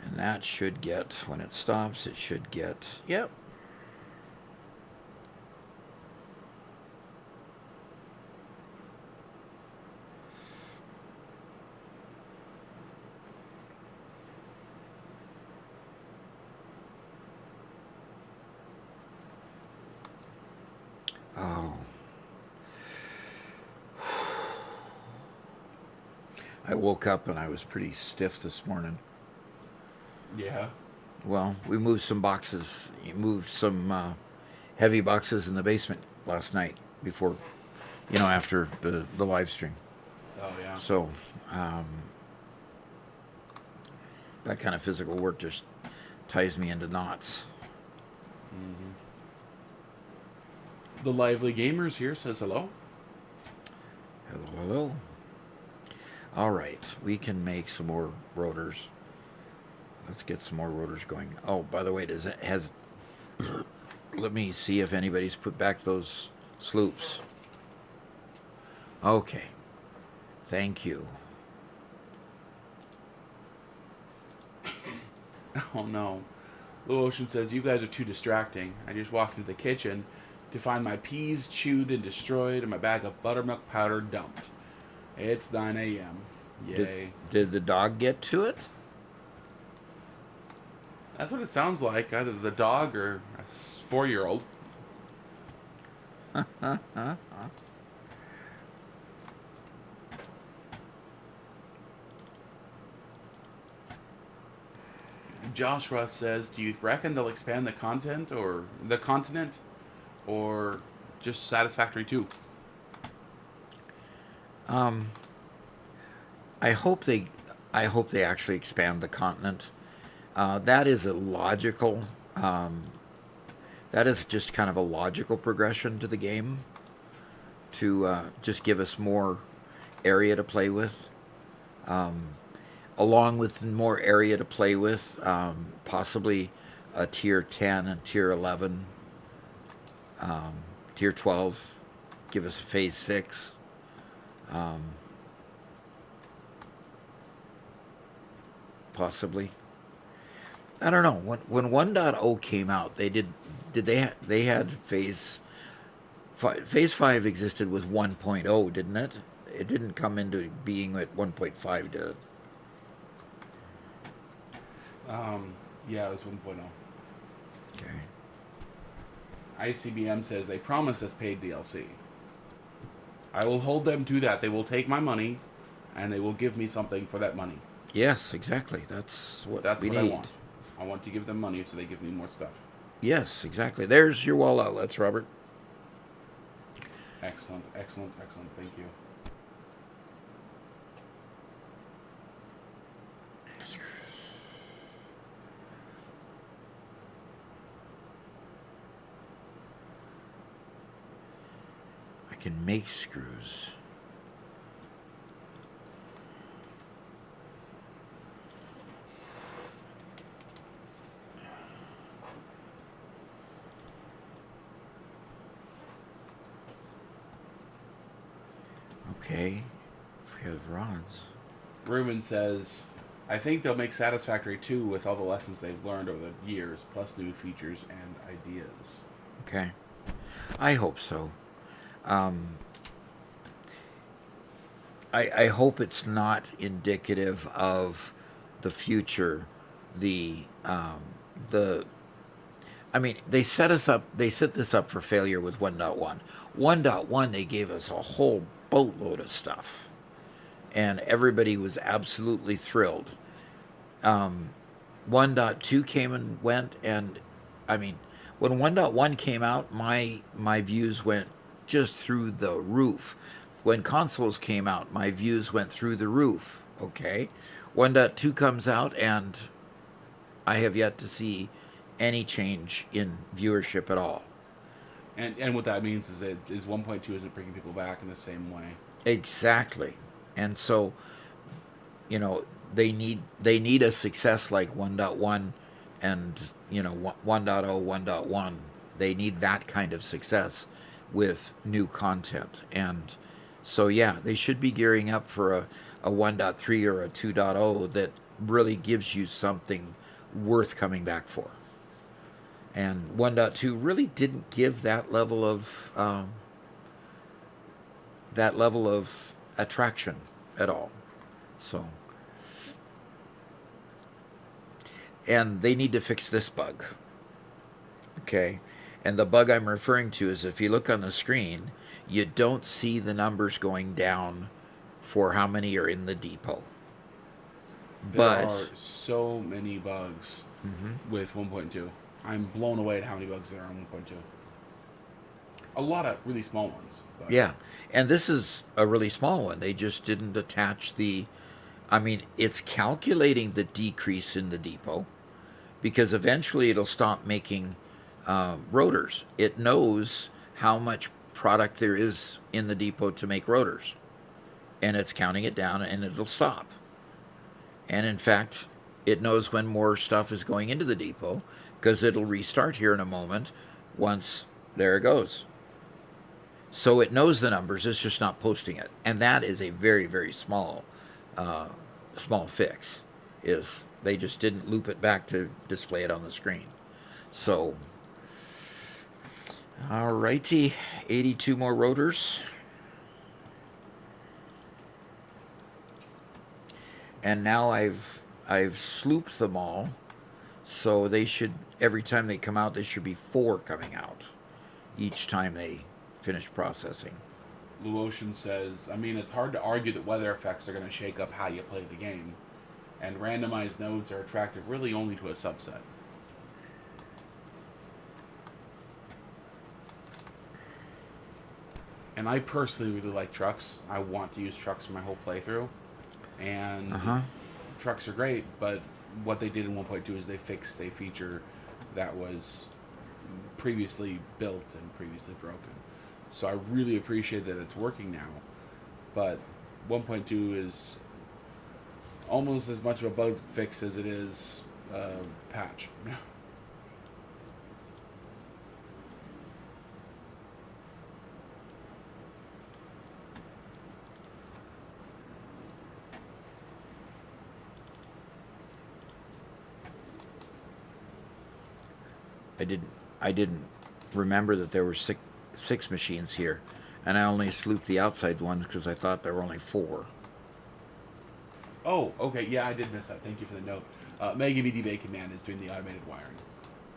And that should get, when it stops, it should get, yep. Oh. I woke up and I was pretty stiff this morning. Yeah. Well, we moved some boxes. You moved some heavy boxes in the basement last night before, after the live stream. Oh, yeah. So that kind of physical work just ties me into knots. Mm-hmm. The Lively Gamers here says hello. Hello. All right, we can make some more rotors. Let's get some more rotors going. Oh, by the way, let me see if anybody's put back those sloops. Okay. Thank you. Oh no. Blue Ocean says, "You guys are too distracting. I just walked into the kitchen to find my peas chewed and destroyed and my bag of buttermilk powder dumped. It's 9 a.m. Yay." Did the dog get to it? That's what it sounds like. Either the dog or a 4-year-old. Joshua says, "Do you reckon they'll expand the content or the continent, or just Satisfactory 2?" Um, I hope they, I hope they actually expand the continent. That is a logical. That is just kind of a logical progression to the game to just give us more area to play with. Along with more area to play with, possibly a tier 10 and tier 11, tier 12, give us a phase 6. Possibly. I don't know. When 1.0 came out, they had phase 5 existed with 1.0, didn't it? It didn't come into being at 1.5, did it? Yeah, it was 1.0. Okay. ICBM says they promised us paid DLC. I will hold them to that. They will take my money, and they will give me something for that money. Yes, exactly. That's what That's we what need. I want. I want to give them money so they give me more stuff. Yes, exactly. There's your wall outlets, Robert. Excellent, excellent, excellent. Thank you. I can make screws. Okay, if we have rods. Ruben says, "I think they'll make Satisfactory 2 with all the lessons they've learned over the years, plus new features and ideas." Okay, I hope so. I hope it's not indicative of the future. The I mean, they set us up. They set this up for failure with 1.1. 1.1, they gave us a whole boatload of stuff, and everybody was absolutely thrilled. 1.2 came and went, and I mean, when 1.1 came out, my views went just through the roof. When consoles came out, my views went through the roof. Okay, 1.2 comes out, and I have yet to see any change in viewership at all. And what that means is that 1.2 isn't bringing people back in the same way. Exactly, and so they need a success like 1.1 and 1.0, 1.1. They need that kind of success with new content, and so yeah, they should be gearing up for a 1.3 or a 2.0 that really gives you something worth coming back for. And 1.2 really didn't give that level of attraction at all. So, and they need to fix this bug. Okay, and the bug I'm referring to is if you look on the screen, you don't see the numbers going down for how many are in the depot. There are so many bugs with 1.2. I'm blown away at how many bugs there are on 1.2. A lot of really small ones. But. Yeah, and this is a really small one. They just didn't attach I mean, it's calculating the decrease in the depot because eventually it'll stop making rotors. It knows how much product there is in the depot to make rotors, and it's counting it down, and it'll stop. And in fact, it knows when more stuff is going into the depot because it'll restart here in a moment once there it goes. So it knows the numbers, it's just not posting it. And that is a very, very small fix. Is they just didn't loop it back to display it on the screen. So, alrighty, 82 more rotors. And now I've slooped them all, so they should, every time they come out, there should be 4 coming out each time they finish processing. Blue Ocean says, I mean, it's hard to argue that weather effects are going to shake up how you play the game, and randomized nodes are attractive really only to a subset. And I personally really like trucks. I want to use trucks for my whole playthrough. And trucks are great, but what they did in 1.2 is they fixed a feature that was previously built and previously broken. So I really appreciate that it's working now. But 1.2 is almost as much of a bug fix as it is a patch. I didn't remember that there were six machines here, and I only slooped the outside ones because I thought there were only 4. Oh, okay, yeah, I did miss that. Thank you for the note. Mega BD Bacon Man is doing the automated wiring.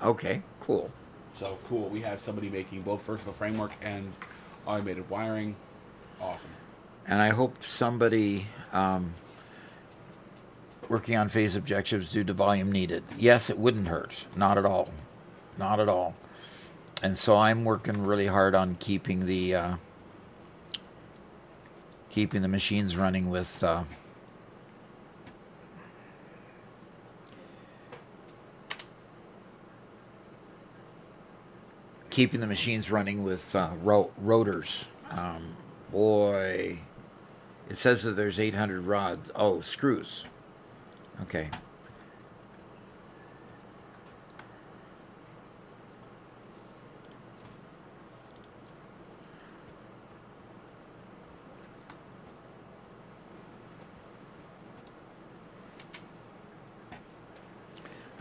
Okay, cool. So cool. We have somebody making both versatile framework and automated wiring. Awesome. And I hope somebody working on phase objectives due to volume needed. Yes, it wouldn't hurt. Not at all. Not at all. And so I'm working really hard on keeping the machines running with rotors. Boy, it says that there's 800 rods. Oh, screws. Okay.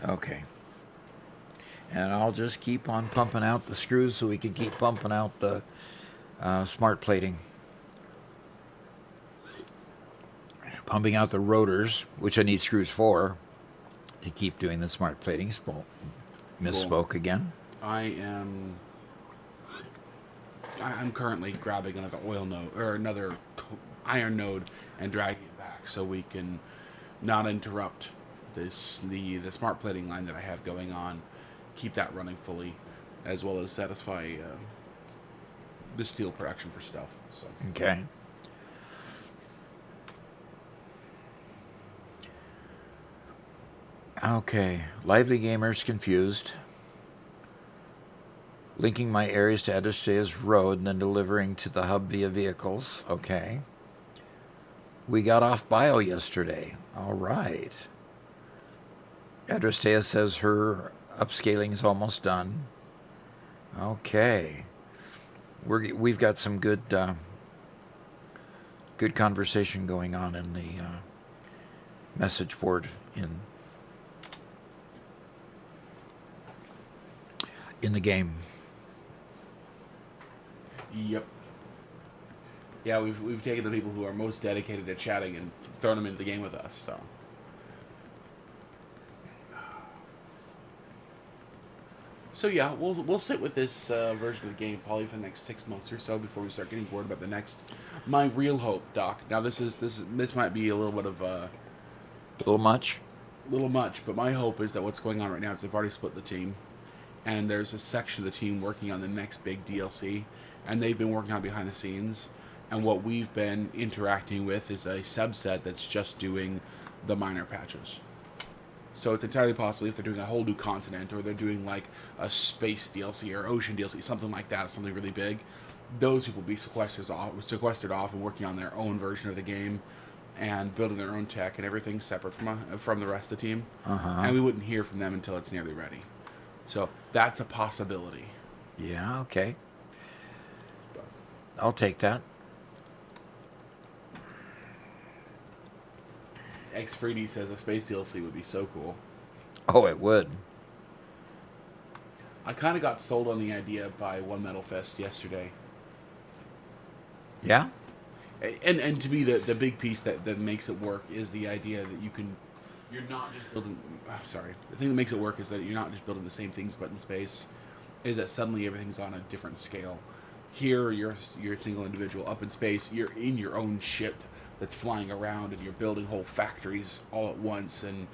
Okay. And I'll just keep on pumping out the screws so we can keep pumping out the smart plating. Pumping out the rotors, which I need screws for, to keep doing the smart plating. Misspoke again. I'm currently grabbing another oil node, or another iron node, and dragging it back so we can not interrupt the smart plating line that I have going on. Keep that running fully, as well as satisfy the steel production for stuff. So Okay. Okay. Lively Gamers confused. Linking my areas to Adrestea's road and then delivering to the hub via vehicles. Okay. We got off bio yesterday. All right. Adrestea says her upscaling is almost done. Okay. We've got some good conversation going on in the message board in the game. Yep. Yeah, we've taken the people who are most dedicated to chatting and thrown them into the game with us. So yeah, we'll sit with this version of the game probably for the next 6 months or so before we start getting bored about the next. My real hope, Doc. Now this might be a little bit of a little much, but my hope is that what's going on right now is they've already split the team, and there's a section of the team working on the next big DLC, and they've been working on behind the scenes, and what we've been interacting with is a subset that's just doing the minor patches. So it's entirely possible if they're doing a whole new continent, or they're doing like a space DLC or ocean DLC, something like that, something really big, those people will be sequestered off and working on their own version of the game and building their own tech and everything separate from the rest of the team. And we wouldn't hear from them until it's nearly ready. So that's a possibility. Yeah, okay. I'll take that. X3D says a space DLC would be so cool. Oh, it would. I kind of got sold on the idea by One Metal Fest yesterday. Yeah? And to me, the big piece that makes it work is the idea that you're not just building. Sorry, the thing that makes it work is that you're not just building the same things but in space. Is that suddenly everything's on a different scale. Here, you're a single individual up in space. You're in your own ship that's flying around, and you're building whole factories all at once, and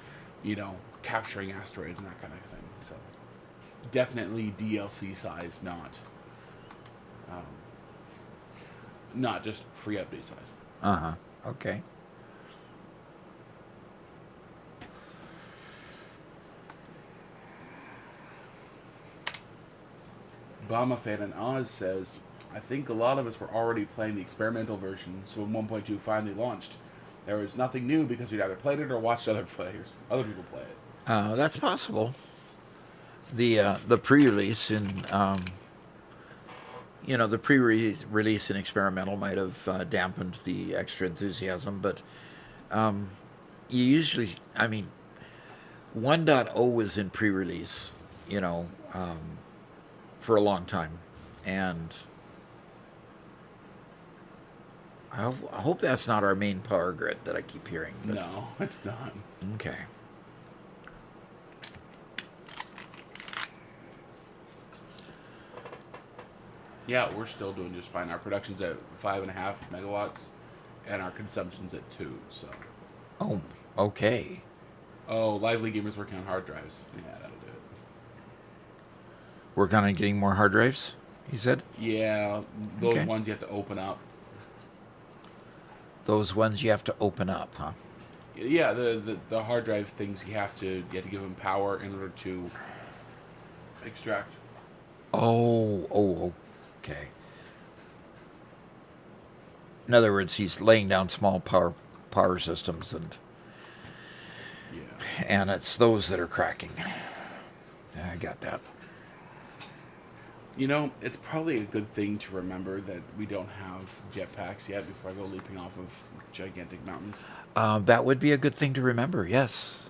capturing asteroids and that kind of thing. So, definitely DLC size, not just free update size. Uh-huh. Okay. Bama Fan and Oz says, I think a lot of us were already playing the experimental version, so when 1.2 finally launched, there was nothing new because we'd either played it or watched other people play it. That's possible. The pre-release in the pre-release in experimental might have dampened the extra enthusiasm, but you usually, 1.0 was in pre-release, for a long time, and I hope that's not our main power grid that I keep hearing. But... No, it's not. Okay. Yeah, we're still doing just fine. Our production's at 5.5 megawatts, and our consumption's at 2. So. Oh, okay. Oh, Lively Gamer's working on hard drives. Yeah, that'll do it. Work on getting more hard drives, he said? Yeah, those ones you have to open up. Those ones you have to open up, huh? Yeah, the hard drive things you have to give them power in order to extract. Oh, okay. In other words, he's laying down small power systems, and it's those that are cracking. I got that. It's probably a good thing to remember that we don't have jetpacks yet before I go leaping off of gigantic mountains. That would be a good thing to remember, yes.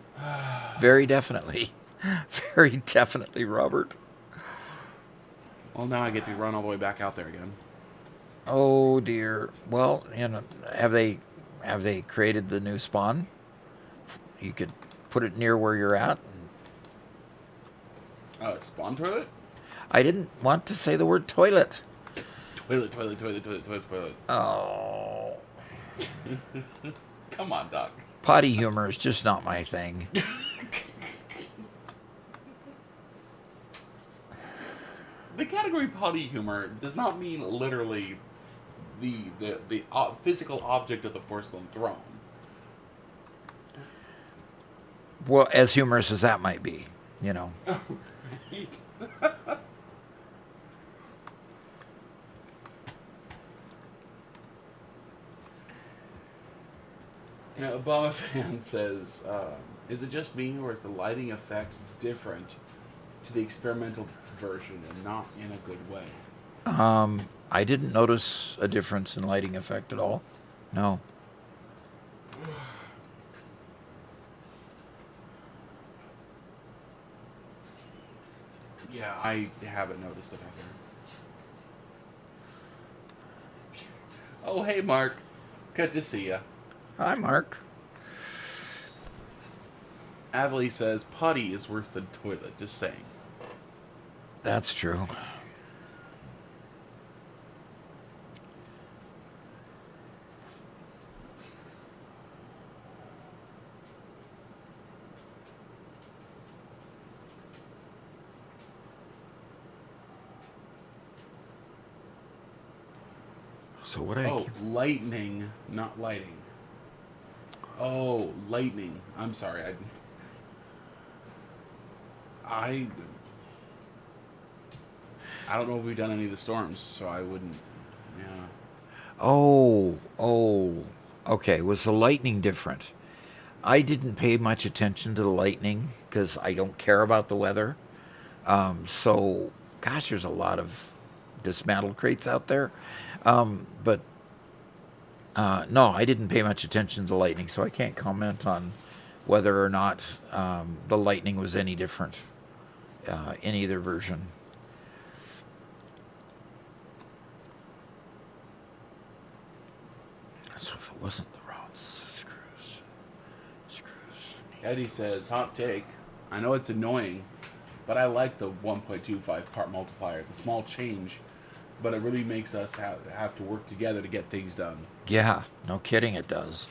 Very definitely. Very definitely, Robert. Well, now I get to run all the way back out there again. Oh, dear. Well, have they created the new spawn? You could put it near where you're at. Spawn toilet? I didn't want to say the word toilet. Toilet. Oh. Come on, Doc. Potty humor is just not my thing. The category potty humor does not mean literally the physical object of the porcelain throne. Well, as humorous as that might be, Now, Obama fan says, is it just me, or is the lighting effect different to the experimental version and not in a good way? I didn't notice a difference in lighting effect at all. No. Yeah, I haven't noticed it either. Oh, hey, Mark. Good to see ya. Hi, Mark. Avely says, potty is worse than toilet, just saying. That's true. So what lightning, not lighting. Oh, lightning. I'm sorry. I don't know if we've done any of the storms, so I wouldn't. Yeah. Oh. Okay, was the lightning different? I didn't pay much attention to the lightning because I don't care about the weather. So, gosh, there's a lot of dismantled crates out there. But no, I didn't pay much attention to the lightning, so I can't comment on whether or not the lightning was any different in either version. So if it wasn't the rods, it's the screws. Eddie says, hot take. I know it's annoying, but I like the 1.25 part multiplier. It's a small change, but it really makes us have to work together to get things done. Yeah, no kidding, it does.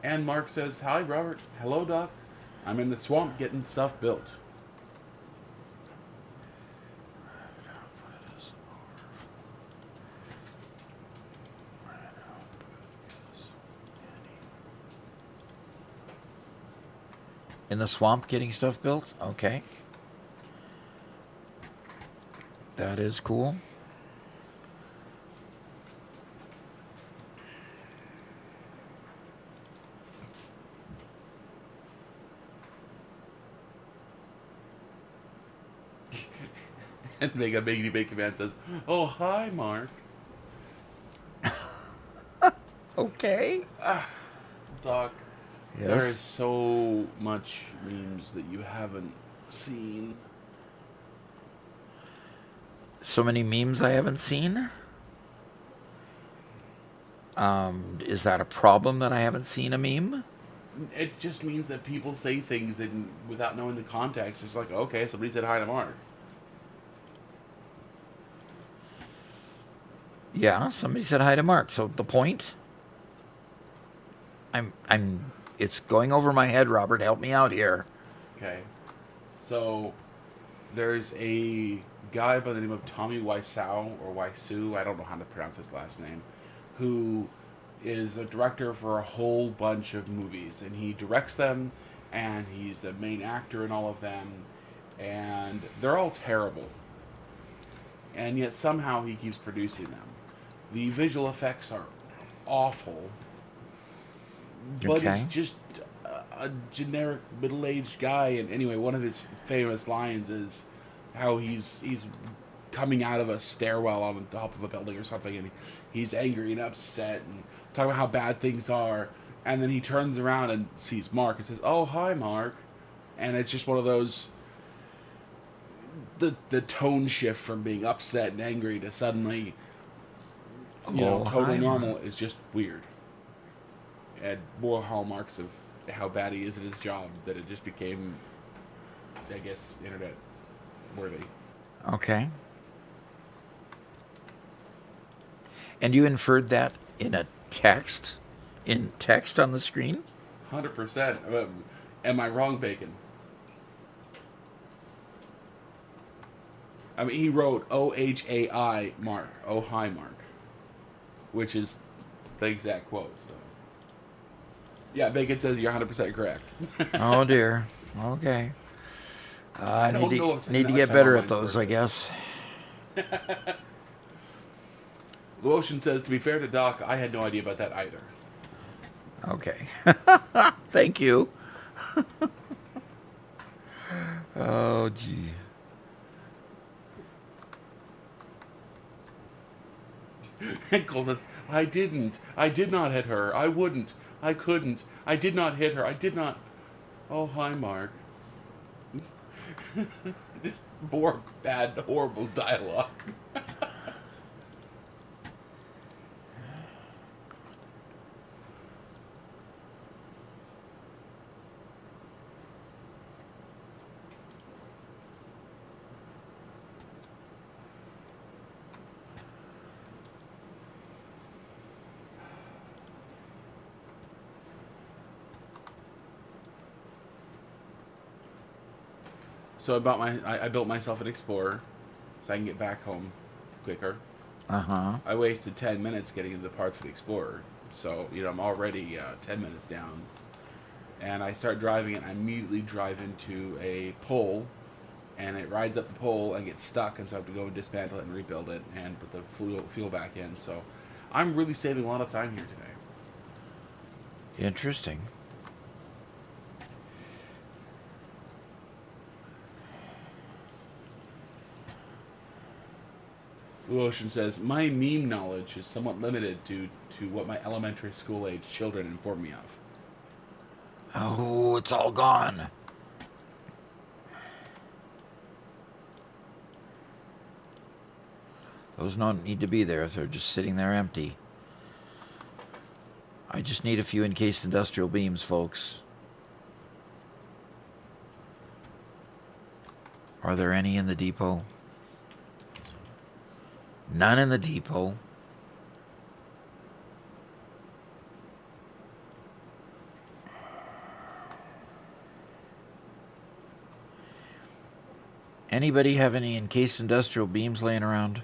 And Mark says, hi, Robert. Hello, Doc. I'm in the swamp getting stuff built. In the swamp getting stuff built? Okay. That is cool. And Mega Bacon Man says, oh, hi, Mark. Okay. Doc, Yes. there is so much memes that you haven't seen. So many memes I haven't seen? Is that a problem that I haven't seen a meme? It just means that people say things and without knowing the context. It's like, okay, somebody said hi to Mark. Yeah, somebody said hi to Mark. So the point? It's going over my head, Robert. Help me out here. Okay. So, there's a guy by the name of Tommy Wiseau, or Wiseau, I don't know how to pronounce his last name, who is a director for a whole bunch of movies. And he directs them, and he's the main actor in all of them. And they're all terrible. And yet somehow he keeps producing them. The visual effects are awful. But Okay. it's just a generic middle-aged guy. And anyway, one of his famous lines is how he's coming out of a stairwell on the top of a building or something, and he's angry and upset and talking about how bad things are. And then he turns around and sees Mark and says, "Oh, hi, Mark." And it's just one of those, the tone shift from being upset and angry to suddenly, totally hi, normal is just weird. And more hallmarks of how bad he is at his job that it just became, I guess, internet worthy. Okay. And you inferred that in a text? In text on the screen? 100%. Am I wrong, Bacon? I mean, he wrote OHAI Mark. Oh, hi, Mark. Which is the exact quote, so. Yeah, Bacon says you're 100% correct. Oh, dear. Okay. I don't know if need to that get much better time at those, on I guess. Lotion says, to be fair to Doc, I had no idea about that either. Okay. Thank you. Oh, gee. And Cole says, I didn't. I did not hit her. I wouldn't. I couldn't. I did not hit her. I did not. Oh, hi, Mark. Just more bad, horrible dialogue. So I built myself an Explorer so I can get back home quicker. Uh-huh. I wasted 10 minutes getting into the parts for the Explorer. So, I'm already 10 minutes down. And I start driving it, and I immediately drive into a pole, and it rides up the pole and gets stuck, and so I have to go and dismantle it and rebuild it and put the fuel back in. So I'm really saving a lot of time here today. Interesting. Blue Ocean says, my meme knowledge is somewhat limited to what my elementary school age children inform me of. Oh, it's all gone. Those don't need to be there. They're just sitting there empty. I just need a few encased industrial beams, folks. Are there any in the depot? None in the depot. Anybody have any encased industrial beams laying around?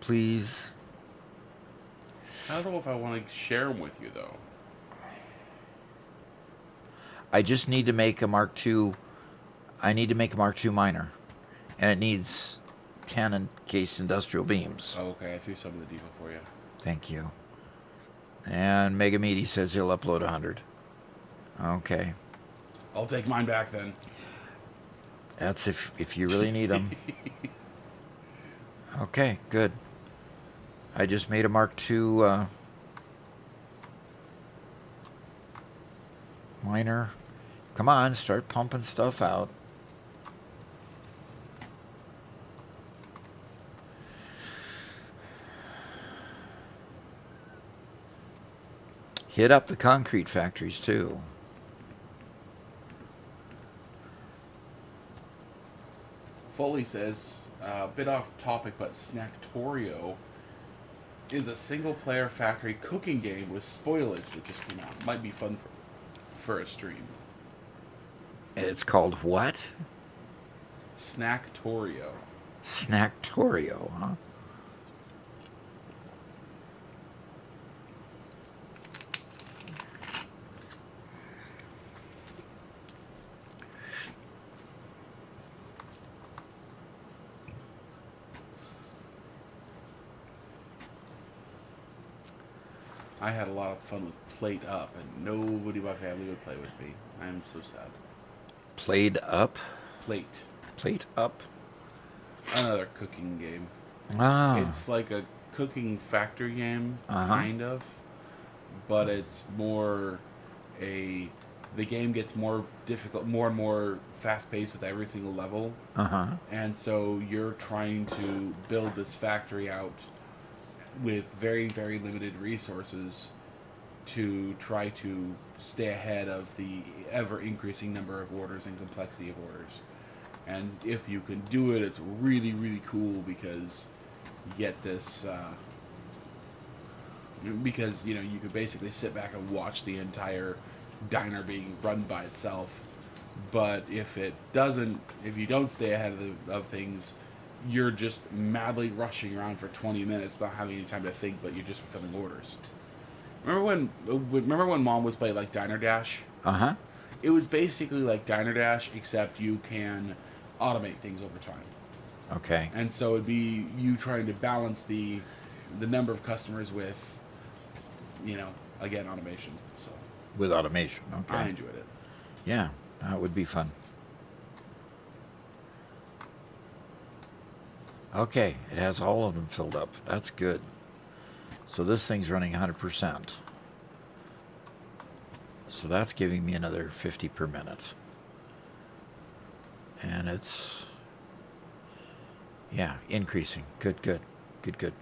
Please. I don't know if I want to share them with you, though. I just need to make a Mark II. I need to make a Mark II miner. And it needs 10 encased industrial beams. Oh, okay, I threw some in the depot for you. Thank you. And Mega Meaty says he'll upload 100. Okay. I'll take mine back then. That's if you really need them. Okay, good. I just made a Mark II miner. Come on, start pumping stuff out. Hit up the concrete factories too. Foley says, a bit off topic, but Snacktorio is a single-player factory cooking game with spoilage that just came out. Might be fun for a stream. It's called what? Snacktorio. Snacktorio, huh? I had a lot of fun with Plate Up, and nobody in my family would play with me. I am so sad. Played up? Plate. Plate up? Another cooking game. Ah. It's like a cooking factory game, Uh-huh. kind of, but it's more a... The game gets more difficult, more and more fast-paced with every single level. Uh-huh. And so you're trying to build this factory out with very, very limited resources to try to stay ahead of the ever-increasing number of orders and complexity of orders. And if you can do it, it's really, really cool because you get this... because, you know, you could basically sit back and watch the entire diner being run by itself. But if it doesn't... If you don't stay ahead of things... You're just madly rushing around for 20 minutes, not having any time to think, but you're just fulfilling orders. Remember when Mom was playing like Diner Dash? Uh-huh. It was basically like Diner Dash, except you can automate things over time. Okay. And so it'd be you trying to balance the number of customers with, you know, again, automation. So With automation, okay. I enjoyed it. Yeah, that would be fun. Okay, it has all of them filled up. That's good. So this thing's running 100%. So that's giving me another 50 per minute. And it's, yeah, increasing. Good, good, good, good.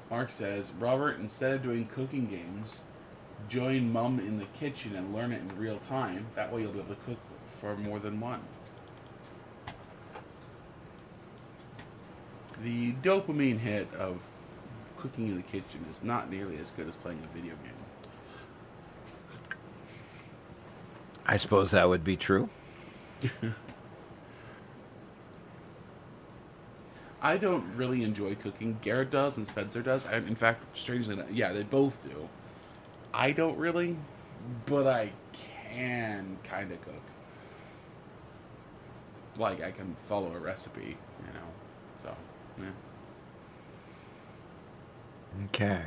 Mark says, Robert, instead of doing cooking games, join Mum in the kitchen and learn it in real time. That way you'll be able to cook for more than one. The dopamine hit of cooking in the kitchen is not nearly as good as playing a video game. I suppose that would be true. I don't really enjoy cooking. Garrett does and Spencer does. In fact, strangely enough, yeah, they both do. I don't really, but I can kind of cook. Like, I can follow a recipe, you know. So, yeah. Okay.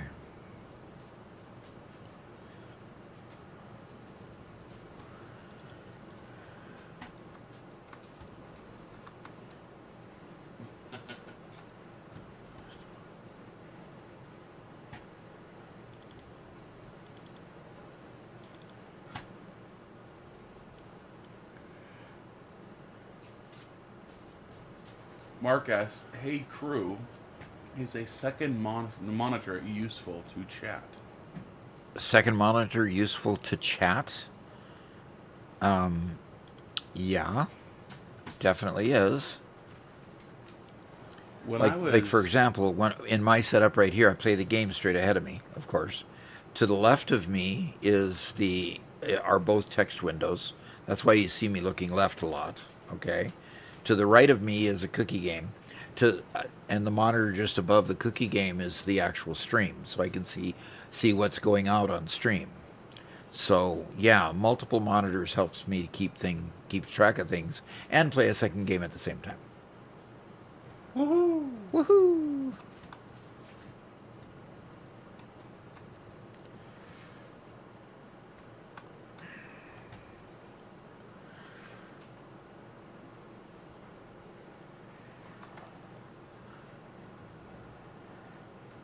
Mark asks, "Hey crew, is a second monitor useful to chat?" Second monitor useful to chat? Yeah, definitely is. When I Like for was example, when in my setup right here, I play the game straight ahead of me, of course. To the left of me is the are both text windows. That's why you see me looking left a lot. Okay. To the right of me is a cookie game. And the monitor just above the cookie game is the actual stream, so I can see what's going out on stream. So yeah, multiple monitors helps me to keep track of things and play a second game at the same time. Woohoo! Woohoo!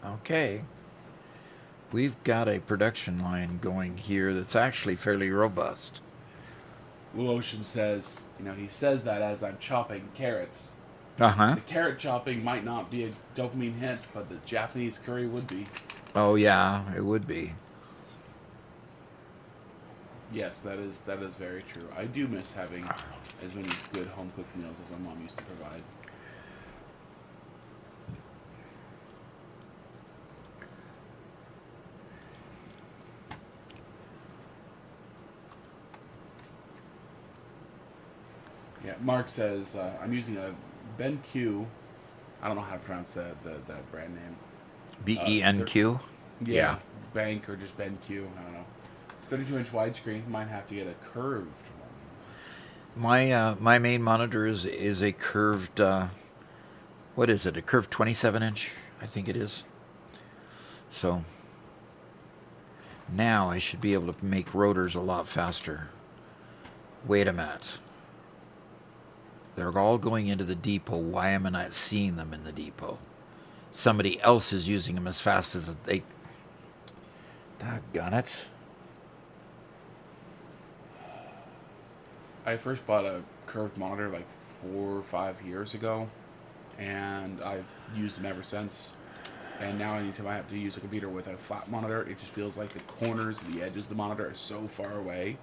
Okay. We've got a production line going here that's actually fairly robust. Blue Ocean says, he says that as I'm chopping carrots. Uh huh. The carrot chopping might not be a dopamine hit, but the Japanese curry would be. Oh, yeah, it would be. Yes, that is very true. I do miss having as many good home cooked meals as my mom used to provide. Yeah, Mark says I'm using a BenQ. I don't know how to pronounce that brand name. BENQ? Yeah, Yeah. Bank or just BenQ. I don't know. 32-inch widescreen. Might have to get a curved one. My main monitor is a curved what is it? A curved 27-inch, I think it is. So now I should be able to make rotors a lot faster. Wait a minute. They're all going into the depot. Why am I not seeing them in the depot? Somebody else is using them as fast as they... Doggone it. I first bought a curved monitor like 4 or 5 years ago, and I've used them ever since. And now anytime I have to use a computer with a flat monitor, it just feels like the corners and the edges of the monitor are so far away.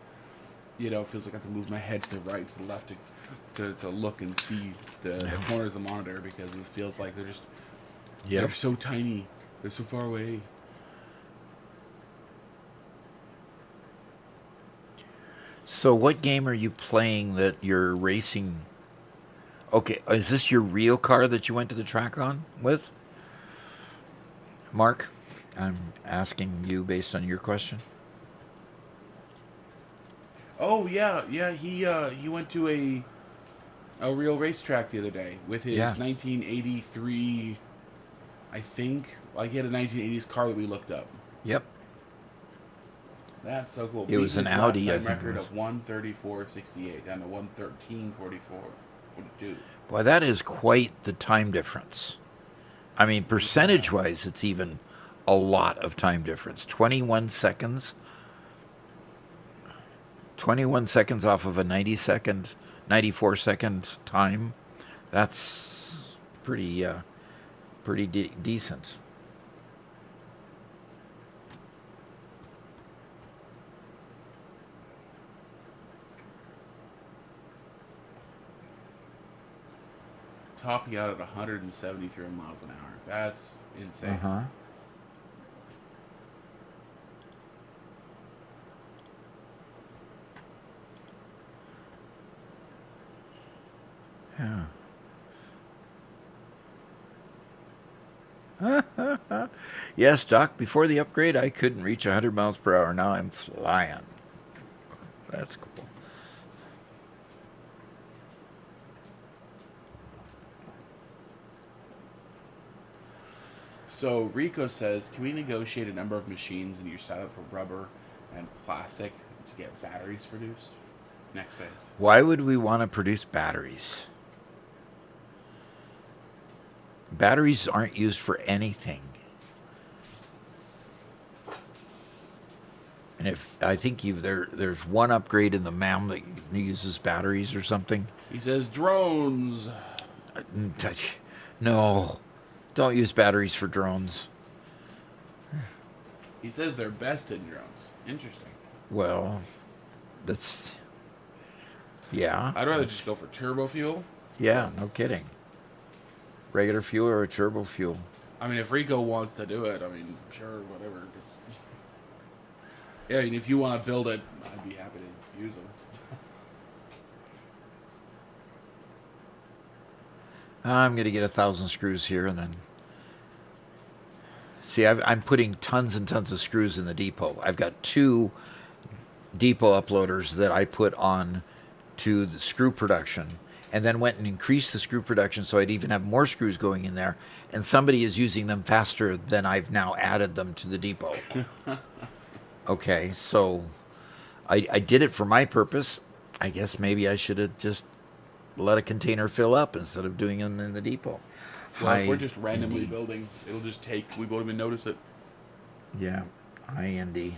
It feels like I have to move my head to the right, to the left to look and see the corners of the monitor, because it feels like they're so tiny. They're so far away. So what game are you playing that you're racing? Okay, is this your real car that you went to the track on with? Mark, I'm asking you based on your question. Oh yeah. He went to a real racetrack the other day with his Yeah. 1983. I think like he had a 1980s car that we looked up. Yep. That's so cool. It was an Beat his Audi, I lifetime think it record was. of 134.68 down to 113.42. Boy, that is quite the time difference. I mean, percentage-wise, it's even a lot of time difference. 21 seconds. 21 seconds off of a 90-second, 94-second time. That's pretty decent. Topping out at 173 miles an hour. That's insane. Uh-huh. Yeah. Yes, Doc, before the upgrade, I couldn't reach 100 miles per hour. Now I'm flying. That's cool. So Rico says, can we negotiate a number of machines in your setup for rubber and plastic to get batteries produced? Next phase. Why would we want to produce batteries? Batteries aren't used for anything. And if I think there's one upgrade in the MAM that uses batteries or something. He says drones. No, don't use batteries for drones. He says they're best in drones. Interesting. Well, yeah. I'd rather just go for turbo fuel. Yeah, no kidding. Regular fuel or a turbo fuel. I mean, if Rico wants to do it, I mean, sure, whatever. Yeah, and if you want to build it, I'd be happy to use them. I'm going to get 1,000 screws here and then... See, I'm putting tons and tons of screws in the depot. I've got 2 depot uploaders that I put on to the screw production and then went and increased the screw production so I'd even have more screws going in there. And somebody is using them faster than I've now added them to the depot. Okay, so I did it for my purpose. I guess maybe I should have just let a container fill up instead of doing them in the depot. Well, if we're just randomly building, it'll just take, we won't even notice it. Yeah. Hi, Indy.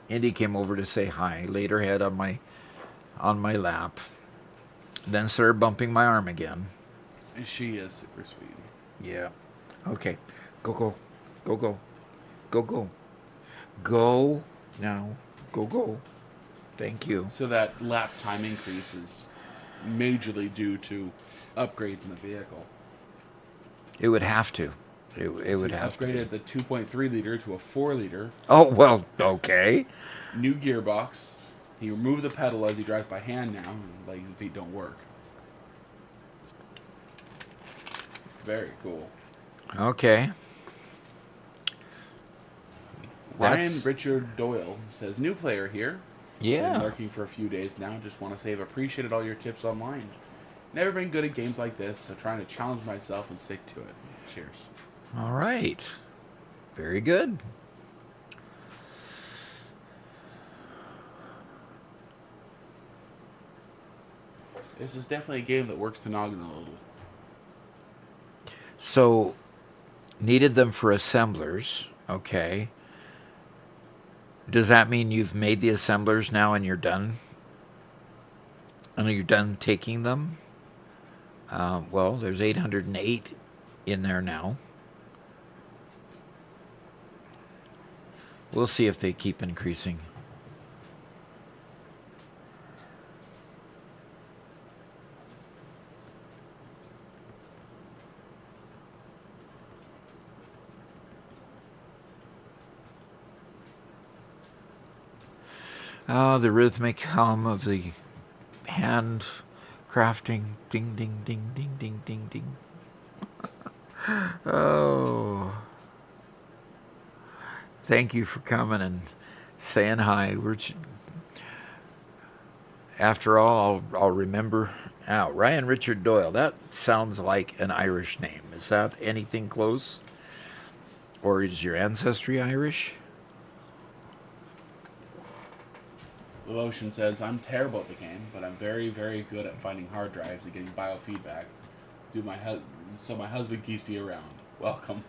Indy came over to say hi, laid her head on my lap, then started bumping my arm again. And she is super sweet. Yeah. Okay. Go. Go now. Go. Thank you. So that lap time increase is majorly due to upgrades in the vehicle. It would have to. It would have to. Upgraded the 2.3 liter to a 4 liter. Oh, well, okay. New gearbox. He removed the pedal as he drives by hand now. And legs and feet don't work. Very cool. Okay. Ryan Richard Doyle says, new player here. Yeah. Been lurking for a few days now. Just want to say I've appreciated all your tips online. Never been good at games like this, so trying to challenge myself and stick to it. Cheers. All right. Very good. This is definitely a game that works the noggin a little. So, needed them for assemblers. Okay. Does that mean you've made the assemblers now and you're done? And you're done taking them? Well, there's 808 in there now. We'll see if they keep increasing. The rhythmic hum of the hand crafting. Ding, ding, ding, ding, ding, ding, ding. Oh. Thank you for coming and saying hi. After all, I'll remember. Now, Ryan Richard Doyle. That sounds like an Irish name. Is that anything close? Or is your ancestry Irish? Devotion says, I'm terrible at the game, but I'm very, very good at finding hard drives and getting biofeedback. So my husband keeps me around. Welcome.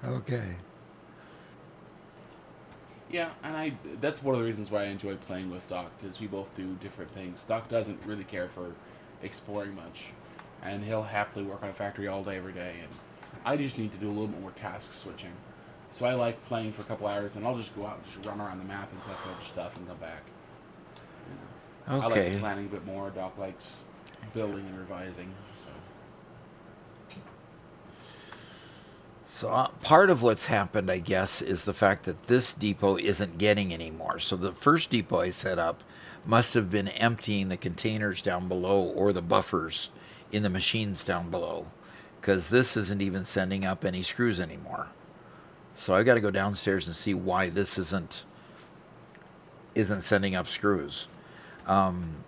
Okay. Yeah, and that's one of the reasons why I enjoy playing with Doc, because we both do different things. Doc doesn't really care for exploring much, and he'll happily work on a factory all day, every day, and I just need to do a little bit more task switching. So I like playing for a couple hours, and I'll just go out and just run around the map and collect other stuff and come back. You know. Okay. I like planning a bit more. Doc likes building and revising. So part of what's happened, I guess, is the fact that this depot isn't getting any more. So the first depot I set up must have been emptying the containers down below or the buffers in the machines down below, because this isn't even sending up any screws anymore. So I got to go downstairs and see why this isn't sending up screws. And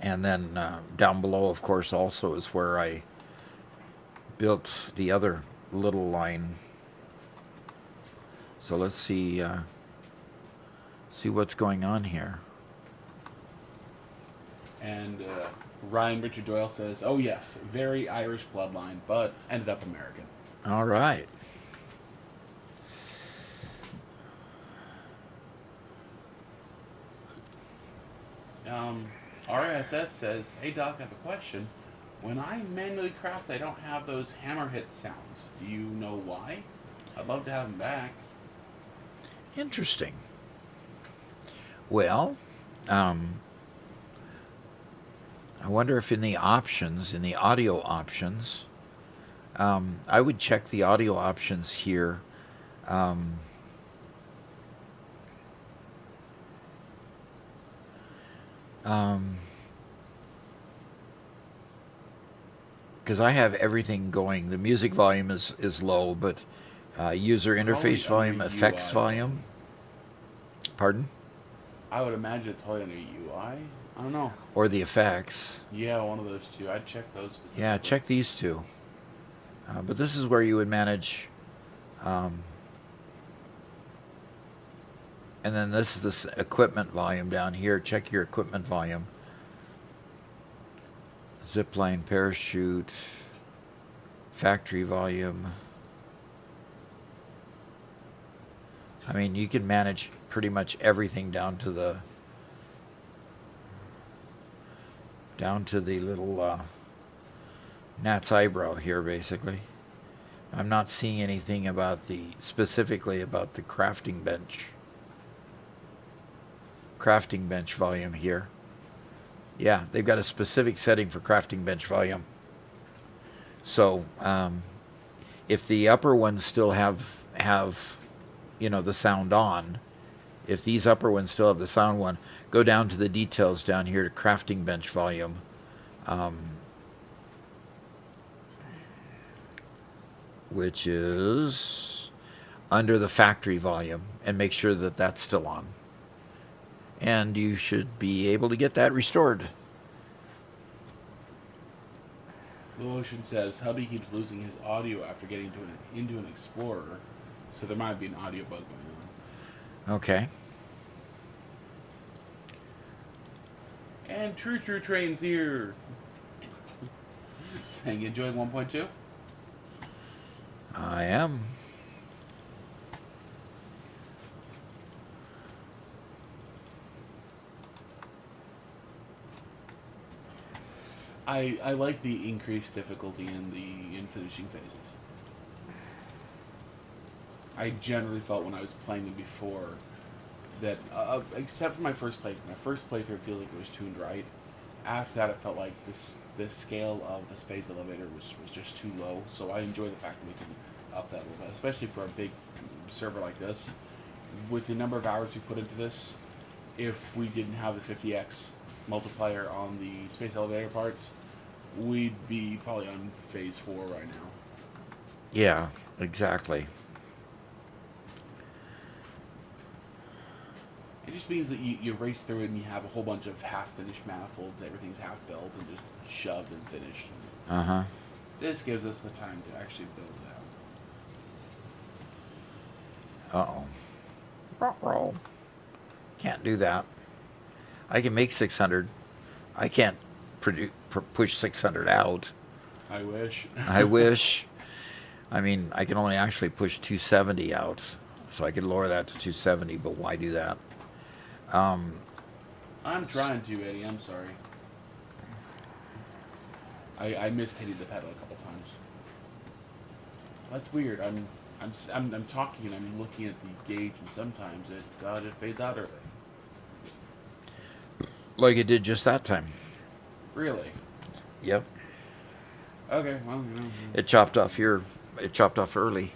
And then down below, of course, also is where I built the other little line. So let's see what's going on here. And Ryan Richard Doyle says, "Oh yes, very Irish bloodline, but ended up American." All right. RSS says, "Hey Doc, I have a question. When I manually craft, I don't have those hammer hit sounds. Do you know why? I'd love to have them back." Interesting. Well, I wonder if in the options, in the audio options, I would check the audio options here. Because I have everything going. The music volume is low, but user interface volume, effects volume. Pardon? I would imagine it's probably on your UI. I don't know. Or the effects. Yeah, one of those two. I'd check those specifically. Yeah, check these two. But this is where you would manage. And then this is this equipment volume down here. Check your equipment volume. Zipline, parachute, factory volume. I mean, you can manage pretty much everything down to the little gnat's eyebrow here, basically. I'm not seeing anything about specifically about the crafting bench volume here. Yeah, they've got a specific setting for crafting bench volume. So if the upper ones still have the sound on, if these upper ones still have the sound on, go down to the details down here to crafting bench volume. Which is under the factory volume, and make sure that that's still on. And you should be able to get that restored. Blue Ocean says, "Hubby keeps losing his audio after getting into an Explorer, so there might be an audio bug going on." Okay. And True Train's here. Saying, "Enjoying 1.2?" I am. I like the increased difficulty in finishing phases. I generally felt when I was playing them before that, except for my first playthrough feels like it was tuned right. After that, it felt like this scale of the space elevator was just too low. So I enjoy the fact that we can up that a little bit, especially for a big server like this. With the number of hours we put into this, if we didn't have the 50x multiplier on the space elevator parts, we'd be probably on phase 4 right now. Yeah, exactly. It just means that you race through it and you have a whole bunch of half-finished manifolds. Everything's half-built and just shoved and finished. Uh-huh. This gives us the time to actually build it out. Uh-oh. Roll. Can't do that. I can make 600. I can't push 600 out. I wish. I wish. I mean, I can only actually push 270 out. So I could lower that to 270, but why do that? I'm trying to, Eddie. I'm sorry. I missed hitting the pedal a couple times. That's weird. I'm talking and I'm looking at the gauge, and sometimes it fades out early. Like it did just that time. Really? Yep. Okay. Well, It chopped off here. It chopped off early.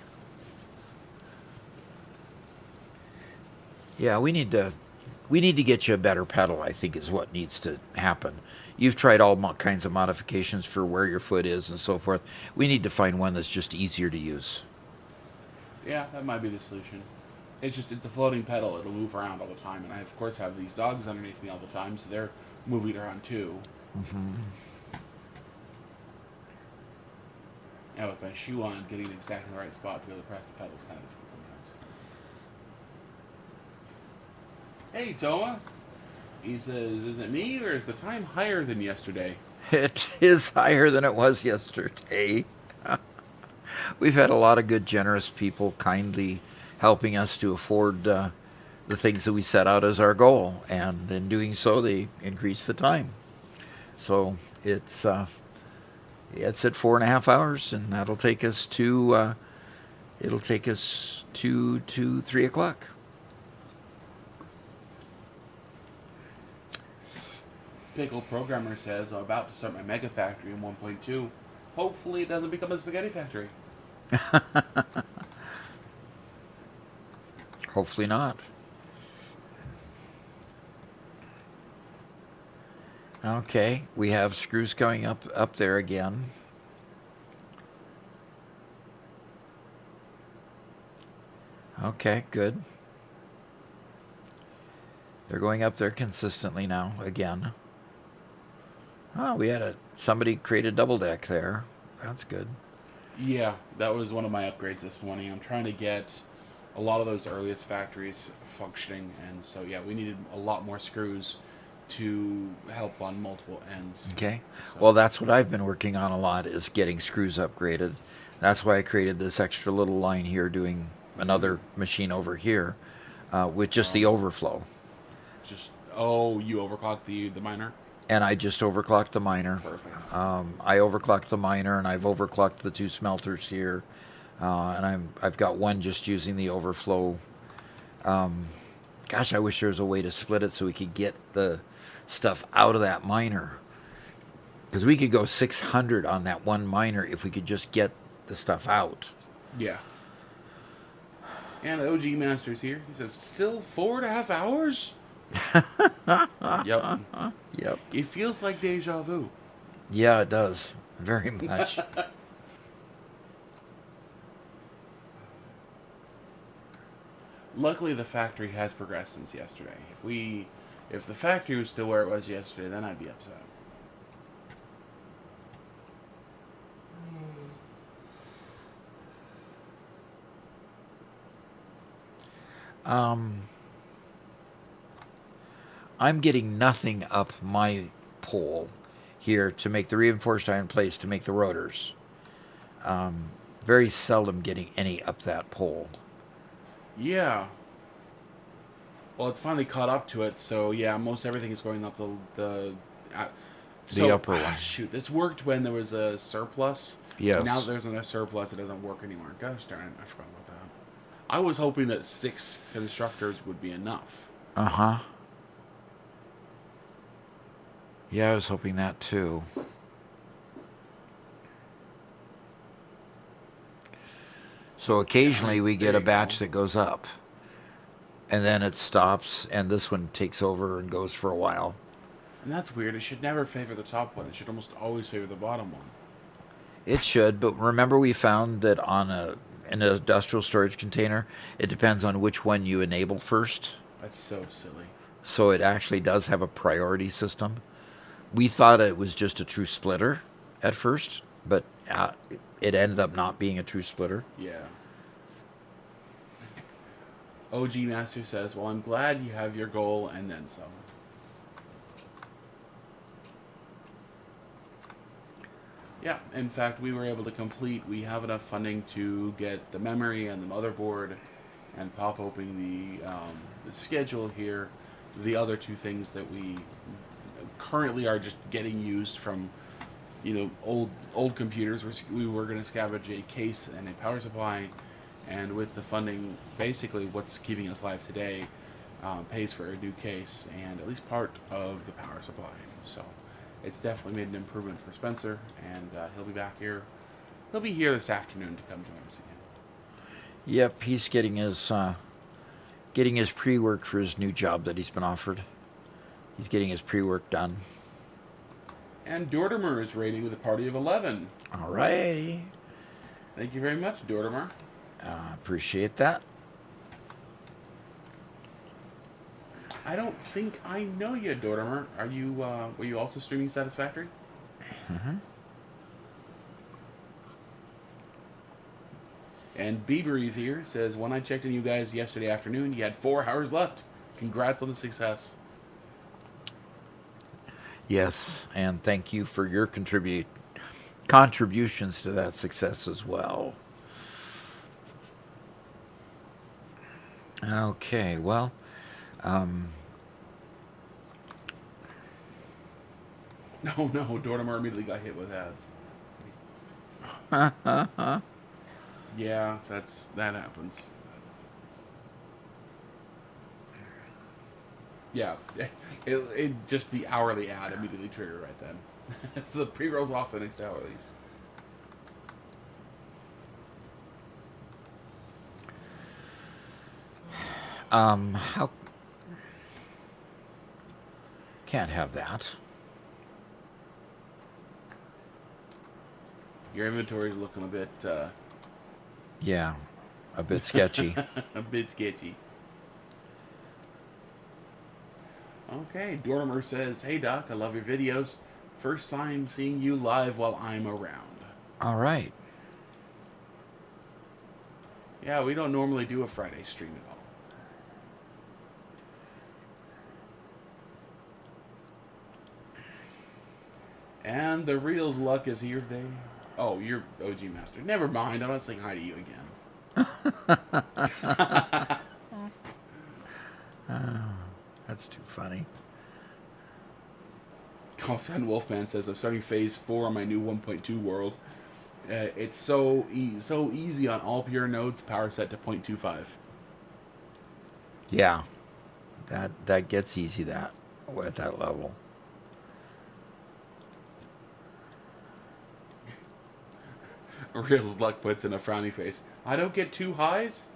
Yeah, we need to get you a better pedal, I think, is what needs to happen. You've tried all kinds of modifications for where your foot is and so forth. We need to find one that's just easier to use. Yeah, that might be the solution. It's a floating pedal. It'll move around all the time, and I of course have these dogs underneath me all the time, so they're moving around too. And with my shoe on, getting exactly the right spot to be able to press the pedals kind of difficult sometimes. Hey, Toa. He says, is it me or is the time higher than yesterday? It is higher than it was yesterday. We've had a lot of good, generous people kindly helping us to afford the things that we set out as our goal, and in doing so, they increase the time. So it's at 4.5 hours, and that'll take us to 3 o'clock. Pickle Programmer says, I'm about to start my Mega Factory in 1.2. Hopefully it doesn't become a spaghetti factory. Hopefully not. Okay, we have screws going up there again. Okay, good. They're going up there consistently now again. Oh, we had somebody create a double deck there. That's good. Yeah, that was one of my upgrades this morning. I'm trying to get a lot of those earliest factories functioning, and so yeah, we needed a lot more screws to help on multiple ends. Okay. So, Well, that's what I've been working on a lot, is getting screws upgraded. That's why I created this extra little line here, doing another machine over here with just the overflow. You overclocked the miner? And I just overclocked the miner. Perfect. I overclocked the miner, and I've overclocked the 2 smelters here, and I've got one just using the overflow. Gosh, I wish there was a way to split it so we could get the stuff out of that miner, because we could go 600 on that one miner if we could just get the stuff out. Yeah. And OG Master's here. He says, still 4.5 hours? Yep. Yep. It feels like deja vu. Yeah, it does. Very much. Luckily, the factory has progressed since yesterday. If the factory was still where it was yesterday, then I'd be upset. I'm getting nothing up my pole here to make the reinforced iron plates to make the rotors. Very seldom getting any up that pole. Yeah. Well, it's finally caught up to it, so yeah, most everything is going up the upper one. Shoot, this worked when there was a surplus. Yes. Now that there's a surplus, it doesn't work anymore. Gosh darn it, I forgot about that. I was hoping that 6 constructors would be enough. Uh-huh. Yeah, I was hoping that too. So occasionally we get a batch that goes up, and then it stops, and this one takes over and goes for a while. And that's weird. It should never favor the top one. It should almost always favor the bottom one. It should, but remember we found that on an industrial storage container, it depends on which one you enable first. That's so silly. So it actually does have a priority system. We thought it was just a true splitter at first, but it ended up not being a true splitter. Yeah. OG Master says, well, I'm glad you have your goal and then some. Yeah, in fact, we were able to complete, we have enough funding to get the memory and the motherboard and pop open the schedule here. The other 2 things that we currently are just getting used from, old computers. We were going to scavenge a case and a power supply, and with the funding, basically what's keeping us alive today pays for a new case and at least part of the power supply. So it's definitely made an improvement for Spencer, and he'll be back here. He'll be here this afternoon to come join us again. Yep, he's getting his pre-work for his new job that he's been offered. He's getting his pre-work done. And Dortimer is raiding with a party of 11. All right. Thank you very much, Dortimer. Appreciate that. I don't think I know you, Dortimer. Are you? Were you also streaming Satisfactory? Mm-hmm. And Biebery's here says, when I checked in you guys yesterday afternoon, you had 4 hours left. Congrats on the success. Yes, and thank you for your contributions to that success as well. Okay, well, No, Dortimer immediately got hit with ads. Yeah, that happens. Yeah, it just the hourly ad immediately triggered right then. So the pre-rolls off the next hourly. how can't have that. Your inventory is looking a bit Yeah, a bit sketchy. a bit sketchy. Okay, Dortimer says, "Hey Doc, I love your videos. First time seeing you live while I'm around." All right. Yeah, we don't normally do a Friday stream at all. And the Reels Luck is here today. Oh, you're OG Master. Never mind, I'm not saying hi to you again. That's too funny. Son Wolfman says, I'm starting phase 4 on my new 1.2 world. It's so easy on all pure nodes, power set to 0.25. Yeah, that gets easy at that level. Reels Luck puts in a frowny face. I don't get 2 highs?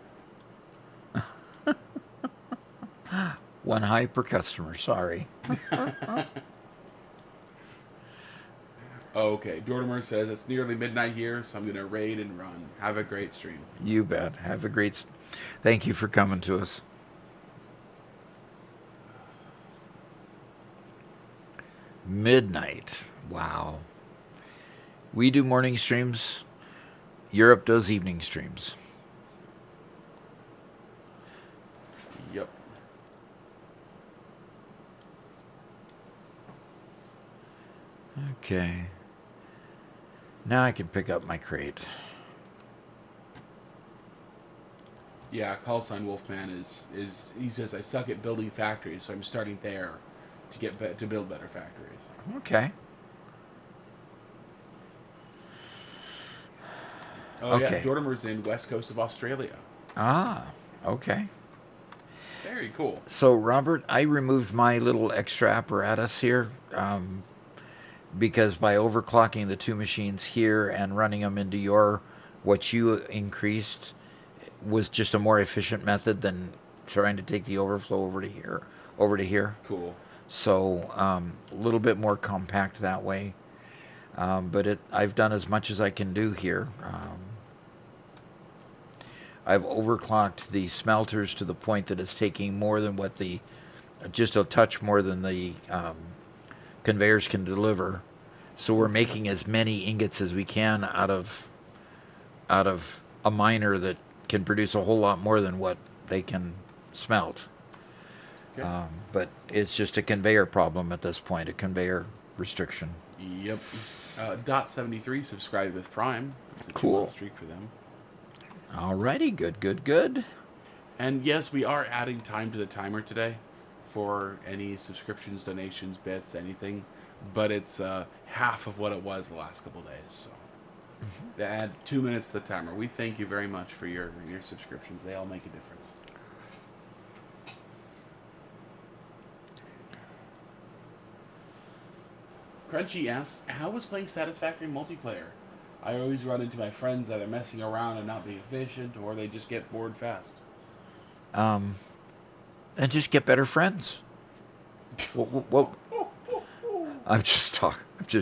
One high per customer, sorry. Okay, Dortimer says, it's nearly midnight here, so I'm going to raid and run. Have a great stream. You bet. Have a great... Thank you for coming to us. Midnight. Wow. We do morning streams. Europe does evening streams. Yep. Okay. Now I can pick up my crate. Yeah, call sign Wolfman is he says I suck at building factories, so I'm starting there to build better factories. Okay. Oh Okay. yeah, Dortimer's in west coast of Australia. Ah, okay. Very cool. So, Robert, I removed my little extra apparatus here because by overclocking the 2 machines here and running them into what you increased was just a more efficient method than trying to take the overflow over to here. Cool. So, a little bit more compact that way. But I've done as much as I can do here. I've overclocked the smelters to the point that it's taking more than just a touch more than the conveyors can deliver. So we're making as many ingots as we can out of a miner that can produce a whole lot more than what they can smelt. Okay. But it's just a conveyor problem at this point, a conveyor restriction. Yep. Dot 73 subscribed with Prime. It's a Cool. 2-month streak for them. Alrighty, good. And yes, we are adding time to the timer today for any subscriptions, donations, bits, anything. But it's half of what it was the last couple of days. So to add 2 minutes to the timer. We thank you very much for your subscriptions. They all make a difference. Crunchy asks, how was playing Satisfactory multiplayer? I always run into my friends that are messing around and not being efficient, or they just get bored fast. And just get better friends. What? I'm just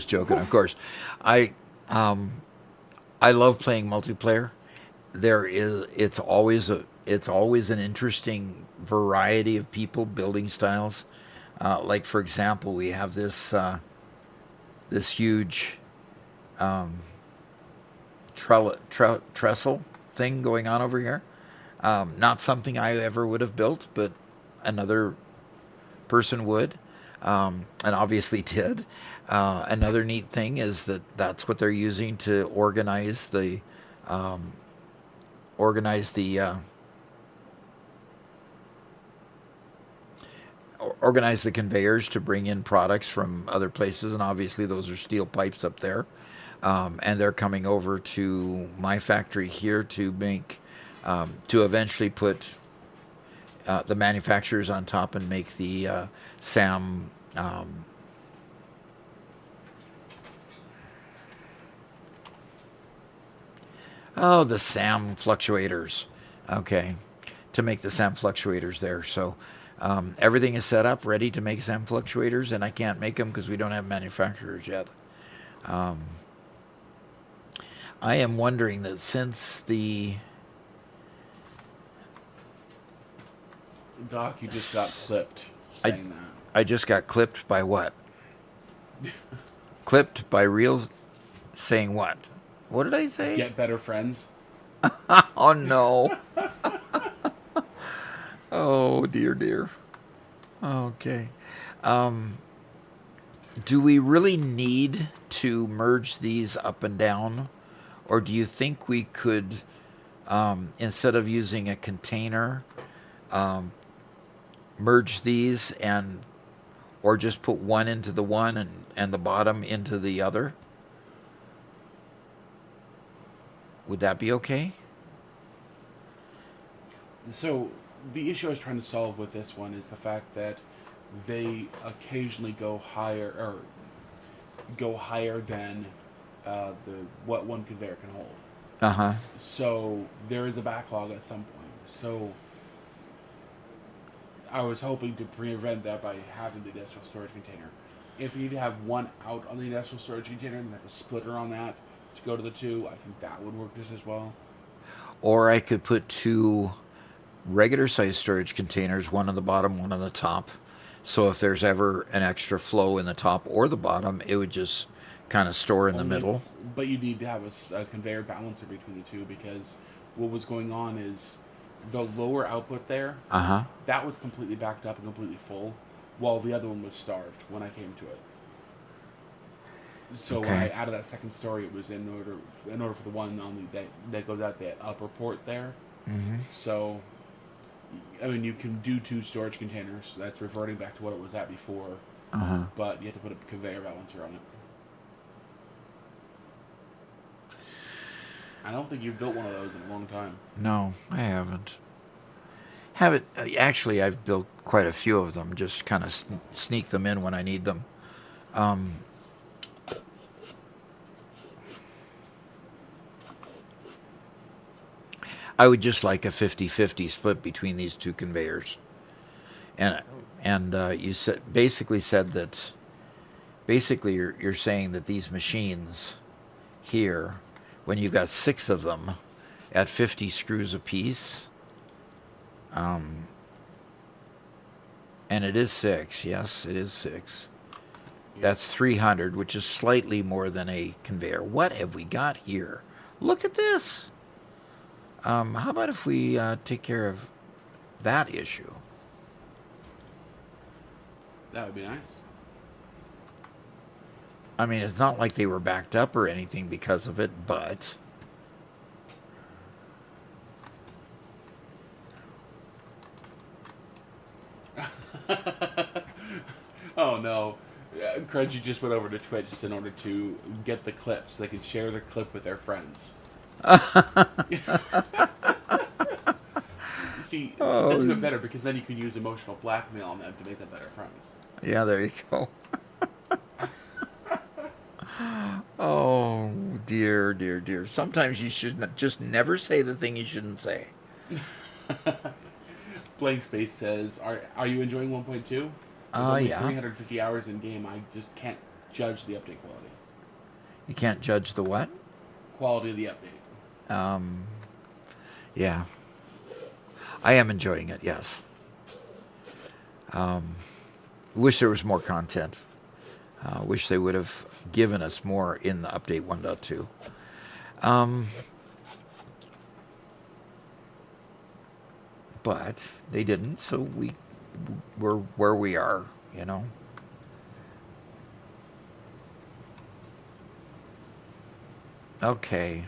joking, of course. I love playing multiplayer. It's always it's always an interesting variety of people, building styles. Like for example, we have this huge trestle thing going on over here. Not something I ever would have built, but another person would, and obviously did. Another neat thing is that that's what they're using to organize the organize the conveyors to bring in products from other places, and obviously those are steel pipes up there, and they're coming over to my factory here to make to eventually put the manufacturers on top and make the SAM the SAM fluctuators. Okay, to make the SAM fluctuators there. So everything is set up, ready to make SAM fluctuators, and I can't make them because we don't have manufacturers yet. I am wondering that since the Doc, you just got clipped saying that. I just got clipped by what? Clipped by reels saying what? What did I say? Get better friends. Oh no. Oh dear, dear. Okay. Do we really need to merge these up and down? Or do you think we could, instead of using a container, merge these or just put one into the one and the bottom into the other? Would that be okay? So the issue I was trying to solve with this one is the fact that they occasionally go higher than what one conveyor can hold. Uh-huh. So there is a backlog at some point. So I was hoping to prevent that by having the industrial storage container. If you need to have one out on the industrial storage container and have a splitter on that to go to the two, I think that would work just as well. Or I could put two regular sized storage containers, one on the bottom, one on the top. So if there's ever an extra flow in the top or the bottom, it would just kind of store in the middle. But you need to have a conveyor balancer between the two, because what was going on is the lower output there, that was completely backed up and completely full, while the other one was starved when I came to it. So when I added that second story, it was in order for the one on that goes out the upper port there. Mm-hmm. So, I mean, you can do two storage containers. So that's reverting back to what it was at before. But you have to put a conveyor balancer on it. I don't think you've built one of those in a long time. No, I haven't. Actually, I've built quite a few of them. Just kind of sneak them in when I need them. I would just like a 50-50 split between these two conveyors. And you basically said that you're saying that these machines here, when you've got 6 of them at 50 screws apiece, and it is 6, yes, it is 6. Yeah. That's 300, which is slightly more than a conveyor. What have we got here? Look at this. How about if we take care of that issue? That would be nice. I mean, it's not like they were backed up or anything because of it, but... Oh no. Crunchy just went over to Twitch in order to get the clips. They can share the clip with their friends. See, that's even better, because then you can use emotional blackmail on them to make them better friends. Yeah, there you go. Oh, dear, dear, dear. Sometimes you should just never say the thing you shouldn't say. Blank Space says, are you enjoying 1.2? Yeah. 350 hours in game. I just can't judge the update quality. You can't judge the what? Quality of the update. Yeah. I am enjoying it, yes. Wish there was more content. Wish they would have given us more in the update 1.2. But they didn't, so we're where we are, you know. Okay.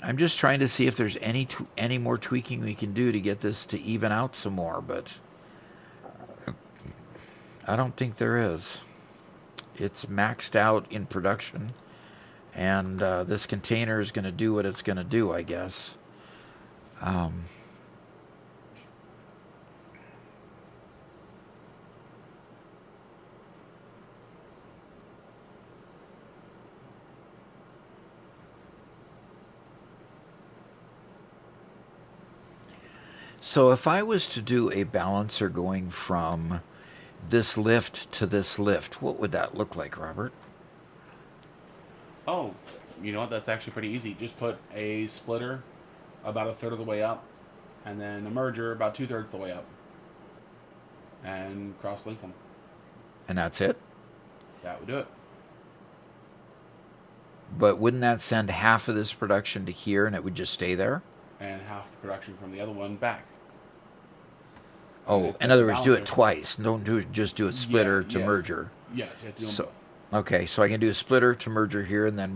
I'm just trying to see if there's any more tweaking we can do to get this to even out some more, but I don't think there is. It's maxed out in production, and this container is going to do what it's going to do, I guess. So if I was to do a balancer going from this lift to this lift, what would that look like, Robert? Oh, you know what? That's actually pretty easy. Just put a splitter about a third of the way up, and then a merger about 2/3 of the way up, and cross-link them. And that's it? That would do it. But wouldn't that send half of this production to here and it would just stay there? And half the production from the other one back. Oh, in other words, do it twice. Don't just do a splitter to yeah. merger. Yes, you have to do them So, both. okay, so I can do a splitter to merger here and then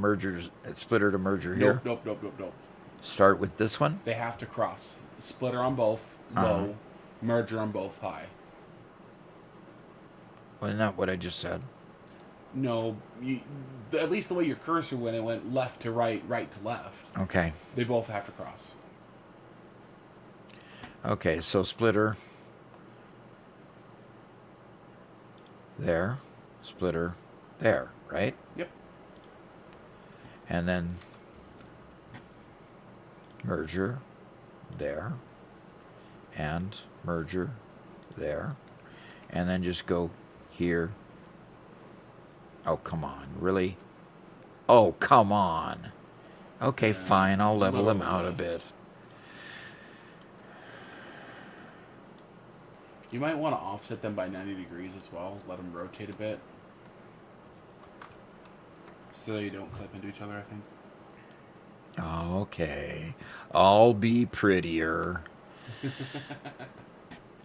splitter to merger here. Nope. Start with this one. They have to cross. Splitter on both, low. Merger on both, high. Well, not what I just said. No, at least the way your cursor went, it went left to right, right to left. Okay. They both have to cross. Okay, so splitter there, splitter there, right? Yep. And then merger there, and merger there, and then just go here. Oh, come on, really? Oh, come on. Okay, fine, I'll level them out a bit. You might want to offset them by 90 degrees as well. Let them rotate a bit. So you don't clip into each other, I think. Okay. I'll be prettier.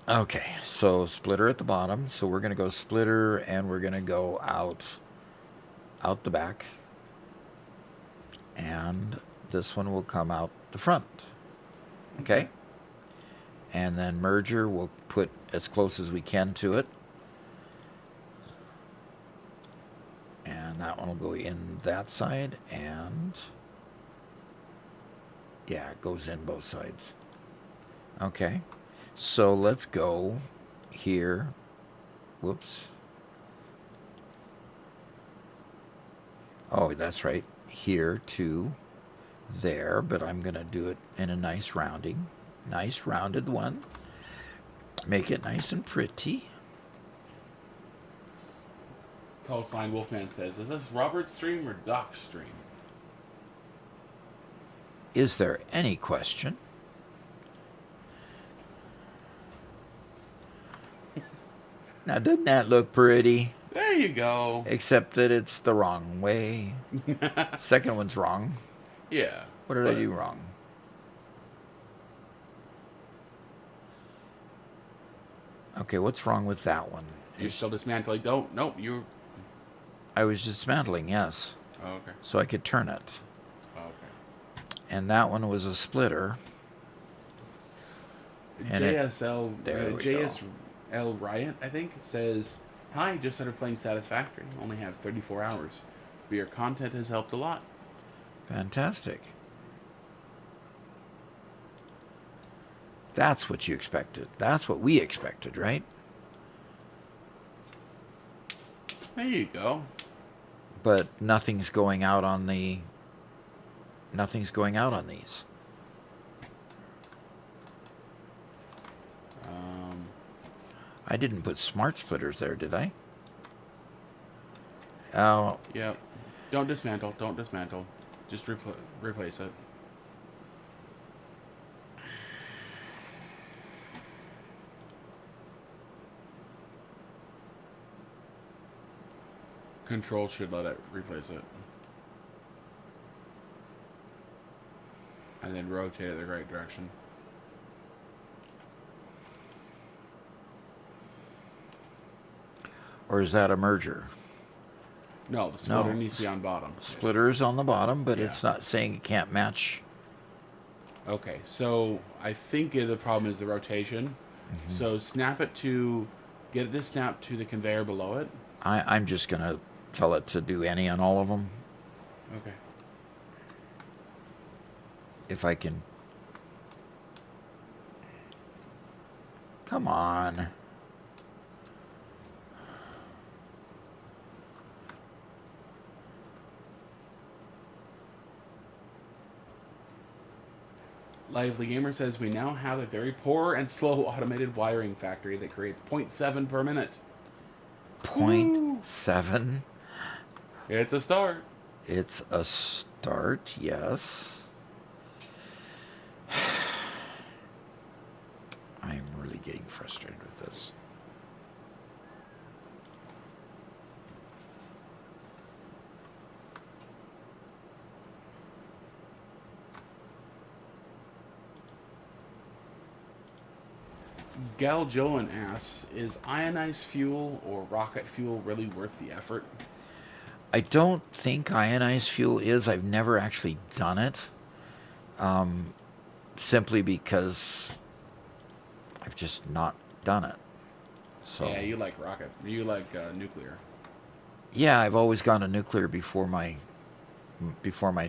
Okay, so splitter at the bottom. So we're going to go splitter and we're going to go out the back. And this one will come out the front. Okay? And then merger, we'll put as close as we can to it. And that one will go in that side. And yeah, it goes in both sides. Okay. So let's go here. Whoops. Oh, that's right. Here to there. But I'm going to do it in a nice rounding. Nice rounded one. Make it nice and pretty. Call sign Wolfman says, is this Robert's stream or Doc's stream? Is there any question? Now, doesn't that look pretty? There you go. Except that it's the wrong way. Second one's wrong. Yeah. What did I do wrong? Okay, what's wrong with that one? You're still dismantling. Nope, you... I was dismantling, yes. Oh, okay. So I could turn it. Oh, okay. And that one was a splitter. And JSL Riot, I think, says, hi, just started playing Satisfactory. Only have 34 hours. But your content has helped a lot. Fantastic. That's what you expected. That's what we expected, right? There you go. But nothing's going out on these. I didn't put smart splitters there, did I? Oh. Yep. Don't dismantle. Just replace it. Control should let it replace it. And then rotate it the right direction. Or is that a merger? No, the splitter needs to be on bottom. Splitter's on the bottom, but Yeah. it's not saying it can't match. Okay, so I think the problem is the rotation. Mm-hmm. So get it to snap to the conveyor below it. I'm just going to tell it to do any on all of them. Okay. If I can. Come on. Lively Gamer says we now have a very poor and slow automated wiring factory that creates 0.7 per minute. 0.7. It's a start. It's a start, yes. I'm really getting frustrated with this. Gal Jolin asks, is ionized fuel or rocket fuel really worth the effort? I don't think ionized fuel is. I've never actually done it. Simply because I've just not done it. So Yeah, you like rocket. You like nuclear. yeah, I've always gone to nuclear before my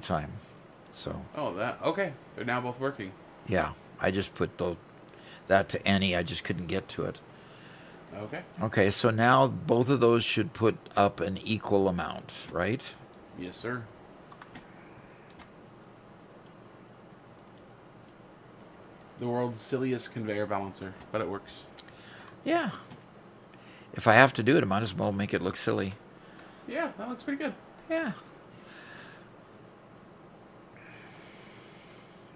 time. So Oh, okay. They're now both working. yeah, I just put that to any. I just couldn't get to it. Okay. Okay, so now both of those should put up an equal amount, right? Yes, sir. The world's silliest conveyor balancer, but it works. Yeah. If I have to do it, I might as well make it look silly. Yeah, that looks pretty good. Yeah.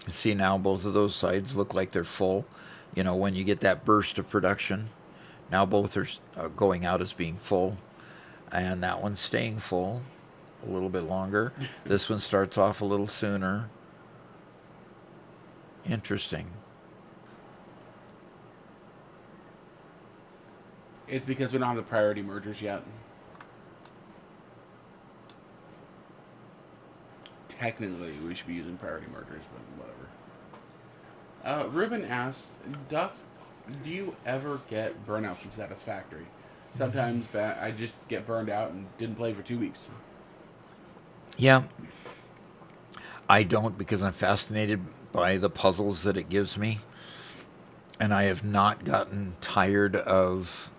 See, now both of those sides look like they're full. You know, when you get that burst of production, now both are going out as being full. And that one's staying full a little bit longer. This one starts off a little sooner. Interesting. It's because we don't have the priority mergers yet. Technically, we should be using priority mergers, but whatever. Ruben asks, Duck, do you ever get burnout from Satisfactory? Sometimes I just get burned out and didn't play for 2 weeks. Yeah. I don't, because I'm fascinated by the puzzles that it gives me. And I have not gotten tired of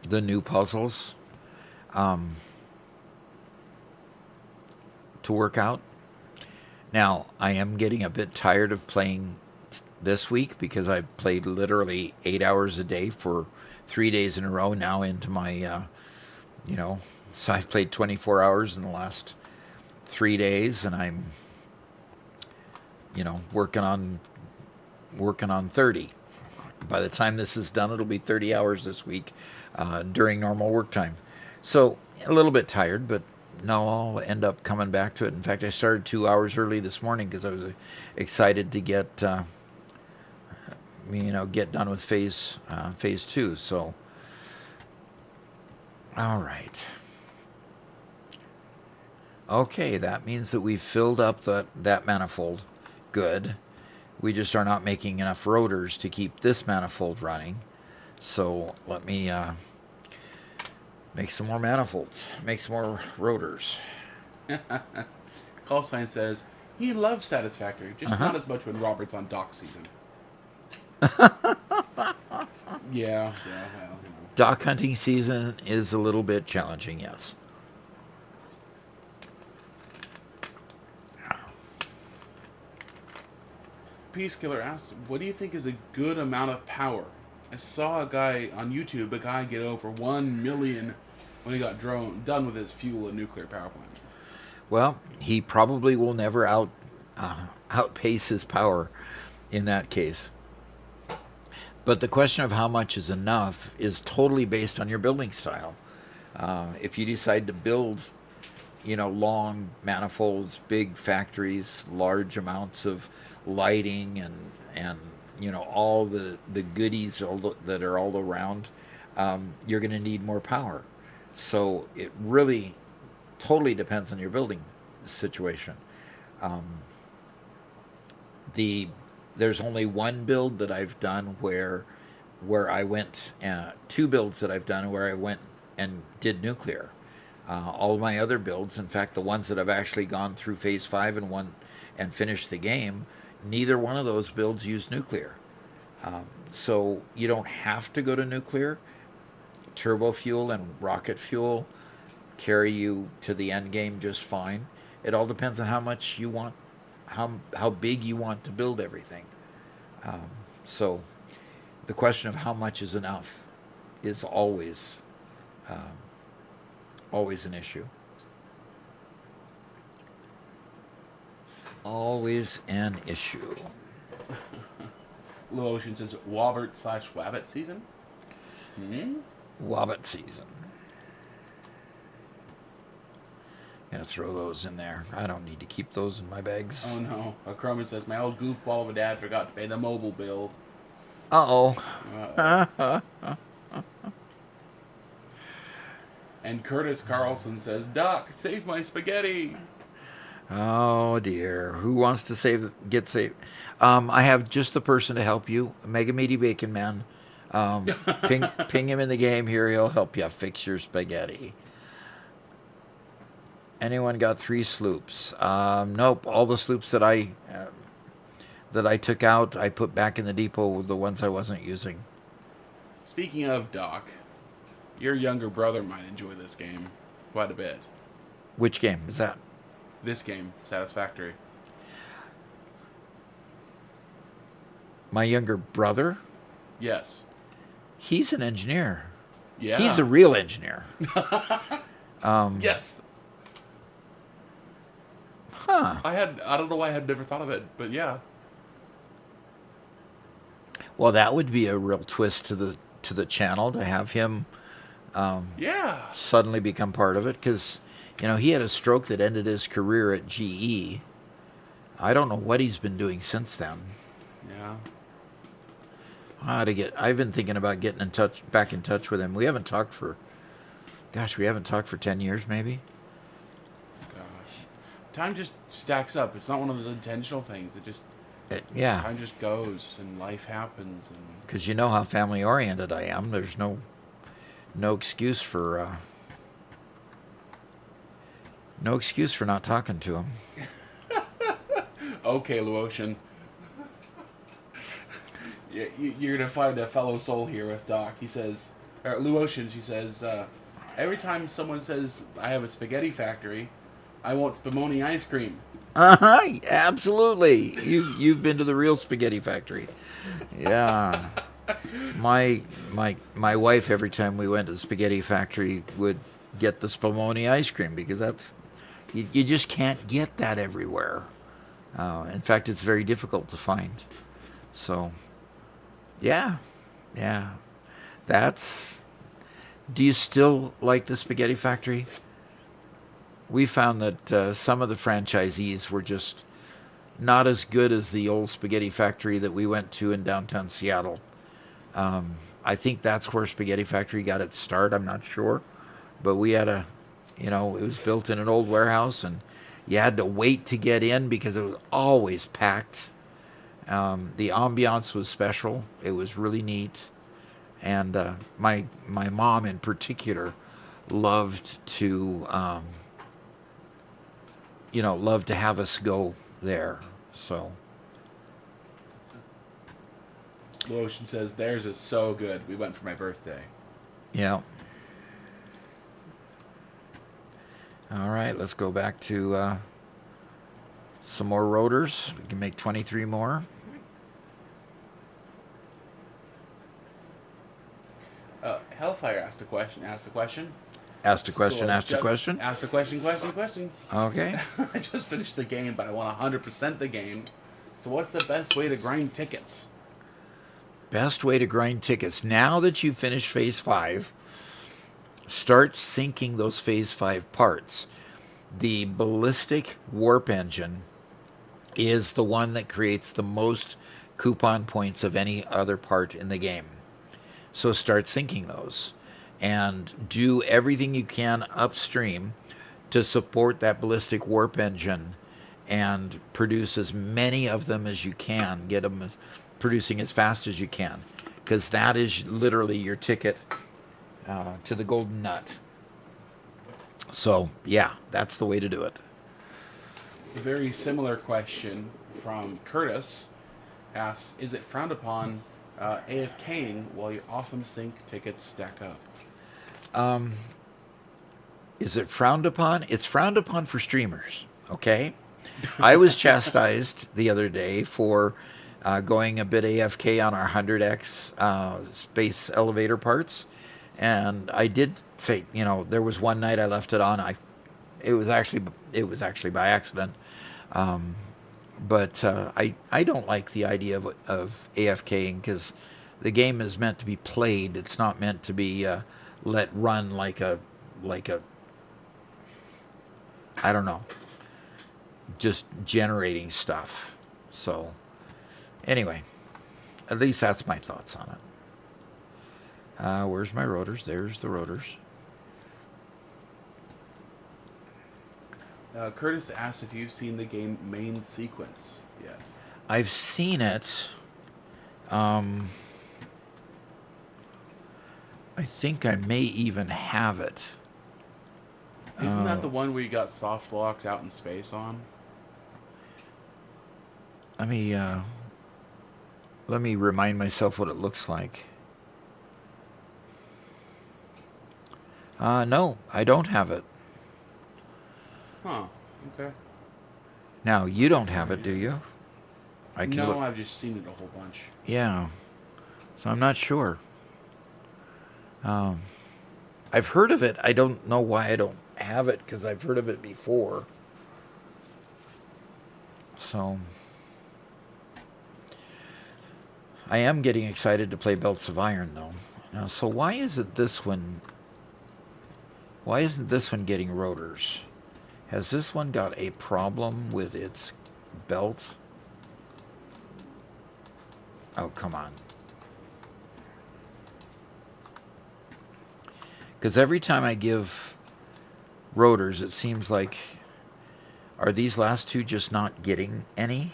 the new puzzles to work out. Now, I am getting a bit tired of playing this week because I've played literally 8 hours a day for 3 days in a row now into my, so I've played 24 hours in the last 3 days, and I'm, working on 30. By the time this is done, it'll be 30 hours this week during normal work time. So a little bit tired, but no, I'll end up coming back to it. In fact, I started 2 hours early this morning because I was excited to get done with phase 2. So, all right. Okay, that means that we've filled up that manifold. Good. We just are not making enough rotors to keep this manifold running. So let me make some more manifolds. Make some more rotors. Call sign says he loves Satisfactory, just not as much when Robert's on dock season. Yeah, well, Dock hunting season is a little bit challenging, yes. Peace Killer asks, what do you think is a good amount of power? I saw a guy on YouTube, get over 1 million when he got done with his fuel and nuclear power plant. Well, he probably will never outpace his power in that case. But the question of how much is enough is totally based on your building style. If you decide to build, long manifolds, big factories, large amounts of lighting, and all the goodies that are all around, you're going to need more power. So it really totally depends on your building situation. There's only one build that I've done where I went, two builds that I've done where I went and did nuclear. All of my other builds, in fact, the ones that I've actually gone through phase 5 and finished the game, neither one of those builds used nuclear. So you don't have to go to nuclear. Turbo fuel and rocket fuel carry you to the end game just fine. It all depends on how much you want, how big you want to build everything. So the question of how much is enough is always an issue. Always an issue. Blue Ocean says Wobbert/Wabbit season. Wobbit season. Gonna throw those in there. I don't need to keep those in my bags. Oh no. Acroman says my old goofball of a dad forgot to pay the mobile bill. Uh-oh. And Curtis Carlson says, Doc, save my spaghetti. Oh dear. Who wants to get saved? I have just the person to help you. Mega Meaty Bacon Man. Ping him in the game here. He'll help you fix your spaghetti. Anyone got 3 sloops? Nope. All the sloops that I took out, I put back in the depot. The ones I wasn't using. Speaking of Doc, your younger brother might enjoy this game quite a bit. Which game is that? This game, Satisfactory. My younger brother? Yes. He's an engineer. Yeah. He's a real engineer. Yes. Huh. I don't know why I had never thought of it, but yeah. Well, that would be a real twist to the channel to have him suddenly become part of it, because he had a stroke that ended his career at GE. I don't know what he's been doing since then. Yeah. I've been thinking about getting back in touch with him. We haven't talked for 10 years maybe. Gosh. Time just stacks up. It's not one of those intentional things. Time just goes and life happens. Because you know how family oriented I am. There's no excuse for not talking to him. Okay, Luotian. You're gonna find a fellow soul here with Doc. He says, or Luotian, she says, every time someone says I have a spaghetti factory, I want spumoni ice cream. Absolutely. You've been to the real spaghetti factory. Yeah. My wife, every time we went to the spaghetti factory, would get the spumoni ice cream, because that's you just can't get that everywhere. In fact, it's very difficult to find. So, yeah. Do you still like the spaghetti factory? We found that some of the franchisees were just not as good as the old spaghetti factory that we went to in downtown Seattle. I think that's where Spaghetti Factory got its start. I'm not sure. But we had it was built in an old warehouse, and you had to wait to get in because it was always packed. The ambiance was special. It was really neat. And my mom in particular loved to have us go there. So Lotion says theirs is so good. We went for my birthday. Yeah. All right, let's go back to some more rotors. We can make 23 more. Hellfire asked a question. Asked a question. Okay. I just finished the game, but I want 100% the game. So what's the best way to grind tickets? Best way to grind tickets. Now that you've finished Phase 5, start sinking those Phase 5 parts. The ballistic warp engine is the one that creates the most coupon points of any other part in the game. So start sinking those and do everything you can upstream to support that ballistic warp engine and produce as many of them as you can. Get them producing as fast as you can, because that is literally your ticket to the golden nut. So, yeah, that's the way to do it. A very similar question from Curtis asks, is it frowned upon AFKing while your Awesome Sync tickets stack up? Is it frowned upon? It's frowned upon for streamers, okay? I was chastised the other day for going a bit AFK on our 100X space elevator parts. And I did say, there was one night I left it on. It was actually by accident. But I don't like the idea of AFKing, because the game is meant to be played. It's not meant to be let run like a I don't know, just generating stuff. So anyway, at least that's my thoughts on it. Where's my rotors? There's the rotors. Curtis asks if you've seen the game main sequence yet. I've seen it. I think I may even have it. Isn't that the one where you got soft locked out in space on? Let me remind myself what it looks like. No, I don't have it. Huh. Okay. Now, you don't have it, do you? No, I've just seen it a whole bunch. Yeah. So I'm not sure. I've heard of it. I don't know why I don't have it, because I've heard of it before. So I am getting excited to play Belts of Iron, though. Now, so why isn't this one getting rotors? Has this one got a problem with its belt? Oh, come on. Because every time I give rotors, it seems like, are these last two just not getting any?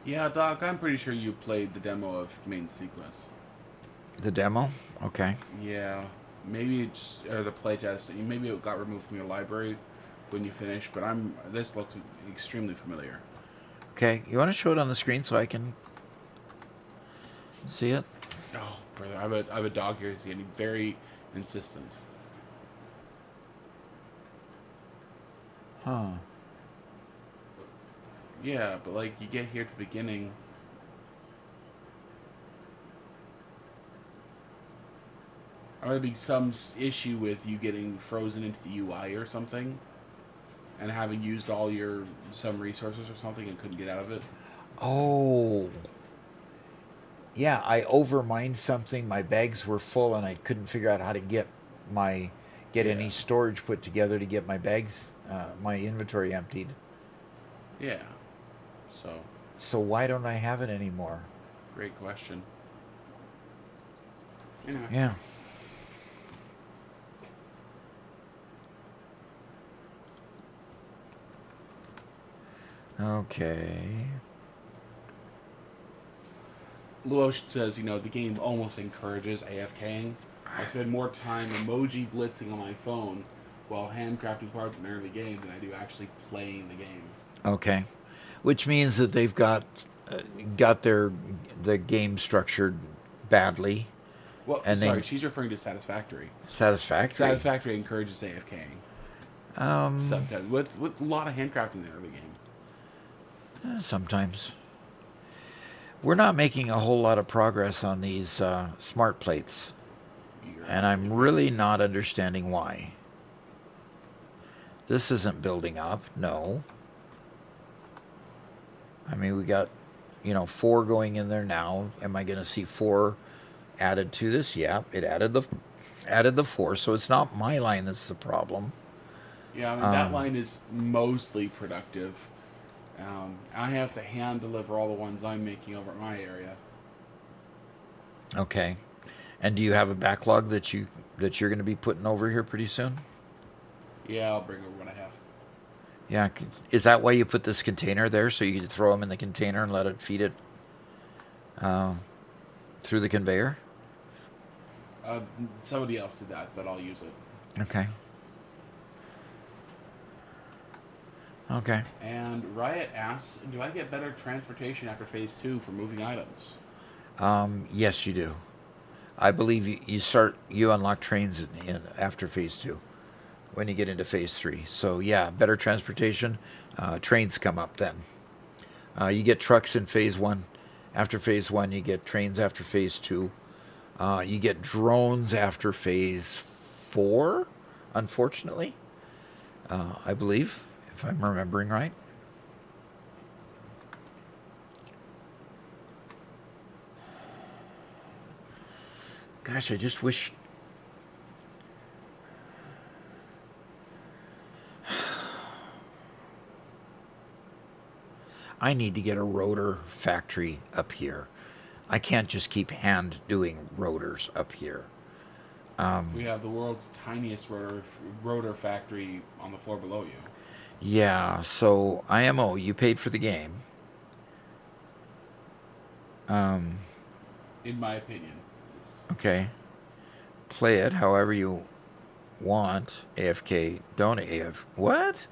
Yeah, Doc, I'm pretty sure you played the demo of main sequence. The demo? Okay. Yeah. Maybe it's, or the playtest. Maybe it got removed from your library when you finished, but this looks extremely familiar. Okay, you want to show it on the screen so I can see it? Oh, brother, I have a dog here. He's getting very insistent. Huh. Yeah, but like you get here to the beginning. Or there'd be some issue with you getting frozen into the UI or something, and having used all some resources or something and couldn't get out of it. Oh. Yeah, I overmined something. My bags were full, and I couldn't figure out how to get any storage put together to get my bags, my inventory emptied. Yeah. So why don't I have it anymore? Great question. Anyway. Yeah. Okay. Luosh says, the game almost encourages AFKing. I spend more time emoji blitzing on my phone while handcrafting parts in early game than I do actually playing the game. Okay. Which means that they've got the game structured badly. Well, and sorry, she's referring to Satisfactory. Satisfactory? Satisfactory encourages AFKing. Sometimes. With a lot of handcrafting in the early game. Sometimes. We're not making a whole lot of progress on these smart plates. And I'm really not understanding why. This isn't building up. No. I mean, we got, 4 going in there now. Am I going to see 4 added to this. Yeah, it added the 4, so it's not my line that's the problem. Yeah, I mean, that line is mostly productive. I have to hand deliver all the ones I'm making over at my area. Okay. And do you have a backlog that you're going to be putting over here pretty soon? Yeah, I'll bring over what I have. Yeah, is that why you put this container there, so you can throw them in the container and let it feed it through the conveyor? Somebody else did that, but I'll use it. Okay. Okay. And Riot asks, do I get better transportation after phase 2 for moving items? Yes, you do. I believe you unlock trains after phase 2 when you get into phase 3. So yeah, better transportation. Trains come up then. You get trucks in phase 1. After phase 1, you get trains after phase 2. You get drones after phase 4, unfortunately. I believe, if I'm remembering right. Gosh, I just wish... I need to get a rotor factory up here. I can't just keep hand doing rotors up here. We have the world's tiniest rotor factory on the floor below you. Yeah, so IMO, you paid for the game. In my opinion. Okay. Play it however you want. AFK, don't AF. What?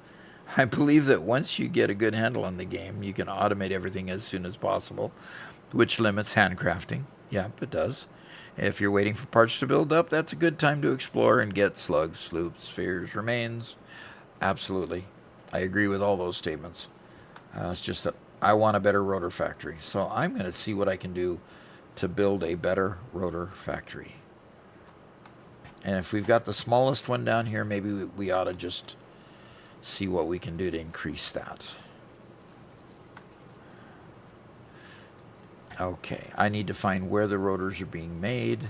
I believe that once you get a good handle on the game, you can automate everything as soon as possible, which limits handcrafting. Yep, it does. If you're waiting for parts to build up, that's a good time to explore and get slugs, sloops, spheres, remains. Absolutely. I agree with all those statements. It's just that I want a better rotor factory. So I'm going to see what I can do to build a better rotor factory. And if we've got the smallest one down here, maybe we ought to just see what we can do to increase that. Okay, I need to find where the rotors are being made.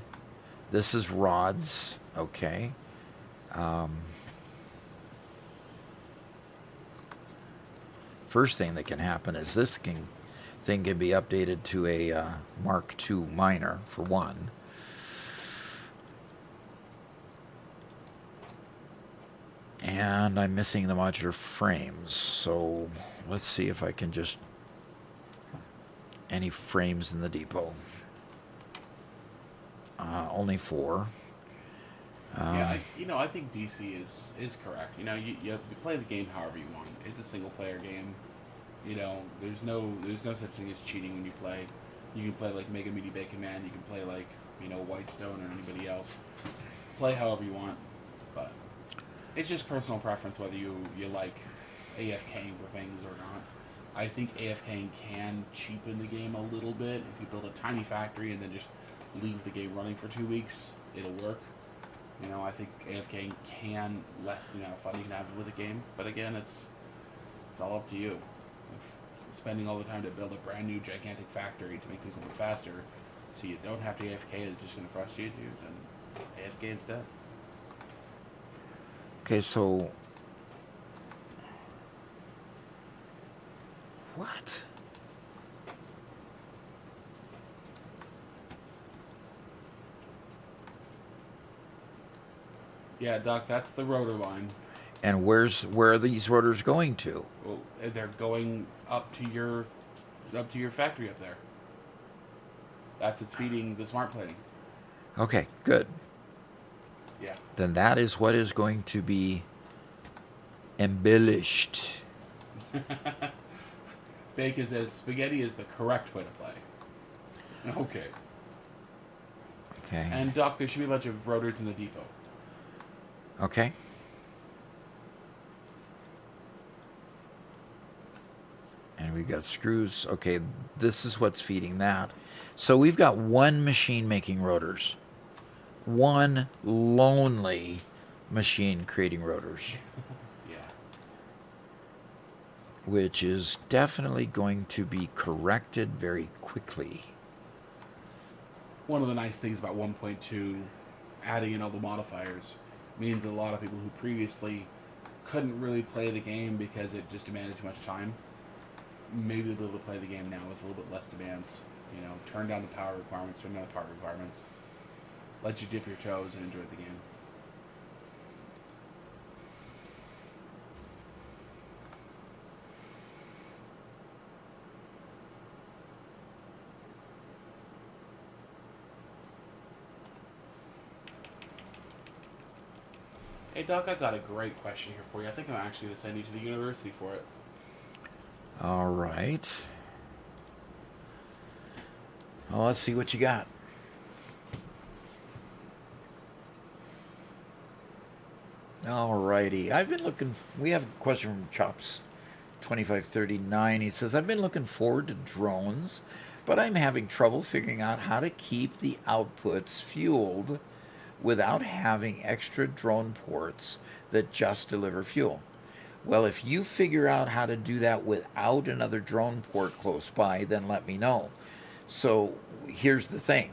This is rods. Okay. First thing that can happen is this thing can be updated to a Mark II miner, for one. And I'm missing the modular frames, so let's see if I can just... Any frames in the depot? Only 4. Yeah, I think DC is correct. You play the game however you want. It's a single player game. There's no such thing as cheating when you play. You can play like Mega Meaty Bacon Man. You can play like Whitestone or anybody else. Play however you want, but it's just personal preference whether you like AFKing for things or not. I think AFKing can cheapen the game a little bit. If you build a tiny factory and then just leave the game running for 2 weeks, it'll work. I think AFKing can lessen the amount of fun you can have with a game. But again, it's all up to you. If spending all the time to build a brand new gigantic factory to make things a little faster, so you don't have to AFK, is just going to frustrate you, then AFK instead. Okay, so... What? Yeah, Doc, that's the rotor line. And where are these rotors going to? Well, they're going up to your factory up there. That's it's feeding the smart plating. Okay, good. Yeah. Then that is what is going to be embellished. Bacon says spaghetti is the correct way to play. Okay. Okay. And Doc, there should be a bunch of rotors in the depot. Okay. And we've got screws. Okay, this is what's feeding that. So we've got one machine making rotors. One lonely machine creating rotors. Yeah. Which is definitely going to be corrected very quickly. one of the nice things about 1.2, adding in all the modifiers, means that a lot of people who previously couldn't really play the game because it just demanded too much time, maybe they'll be able to play the game now with a little bit less demands. You know, turn down the power requirements, turn down the power requirements, let you dip your toes and enjoy the game. Hey Doc, I got a great question here for you. I think I'm actually going to send you to the university for it. All right. Well, let's see what you got. All righty. I've been looking. We have a question from Chops 2539. He says, I've been looking forward to drones, but I'm having trouble figuring out how to keep the outputs fueled without having extra drone ports that just deliver fuel. Well, if you figure out how to do that without another drone port close by, then let me know. So here's the thing.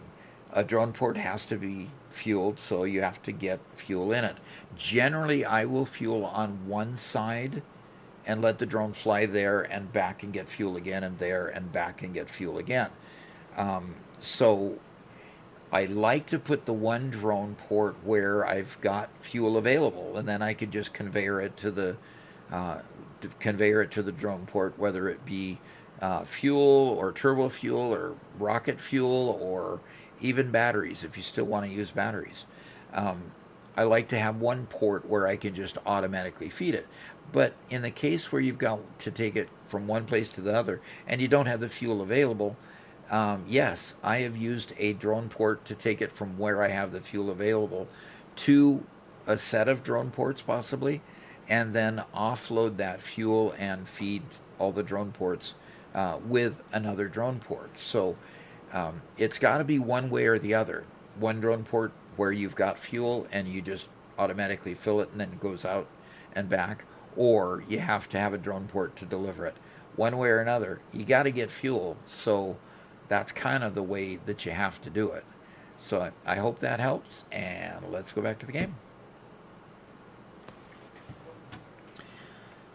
A drone port has to be fueled, so you have to get fuel in it. Generally, I will fuel on one side and let the drone fly there and back and get fuel again, and there and back and get fuel again. So I like to put the one drone port where I've got fuel available, and then I could just conveyor it to the drone port, whether it be fuel or turbo fuel or rocket fuel or even batteries, if you still want to use batteries. I like to have one port where I can just automatically feed it. But in the case where you've got to take it from one place to the other and you don't have the fuel available, yes, I have used a drone port to take it from where I have the fuel available to a set of drone ports possibly, and then offload that fuel and feed all the drone ports with another drone port. So it's got to be one way or the other. One drone port where you've got fuel and you just automatically fill it and then it goes out and back, or you have to have a drone port to deliver it. One way or another, you got to get fuel. So that's kind of the way that you have to do it. So I hope that helps, and let's go back to the game.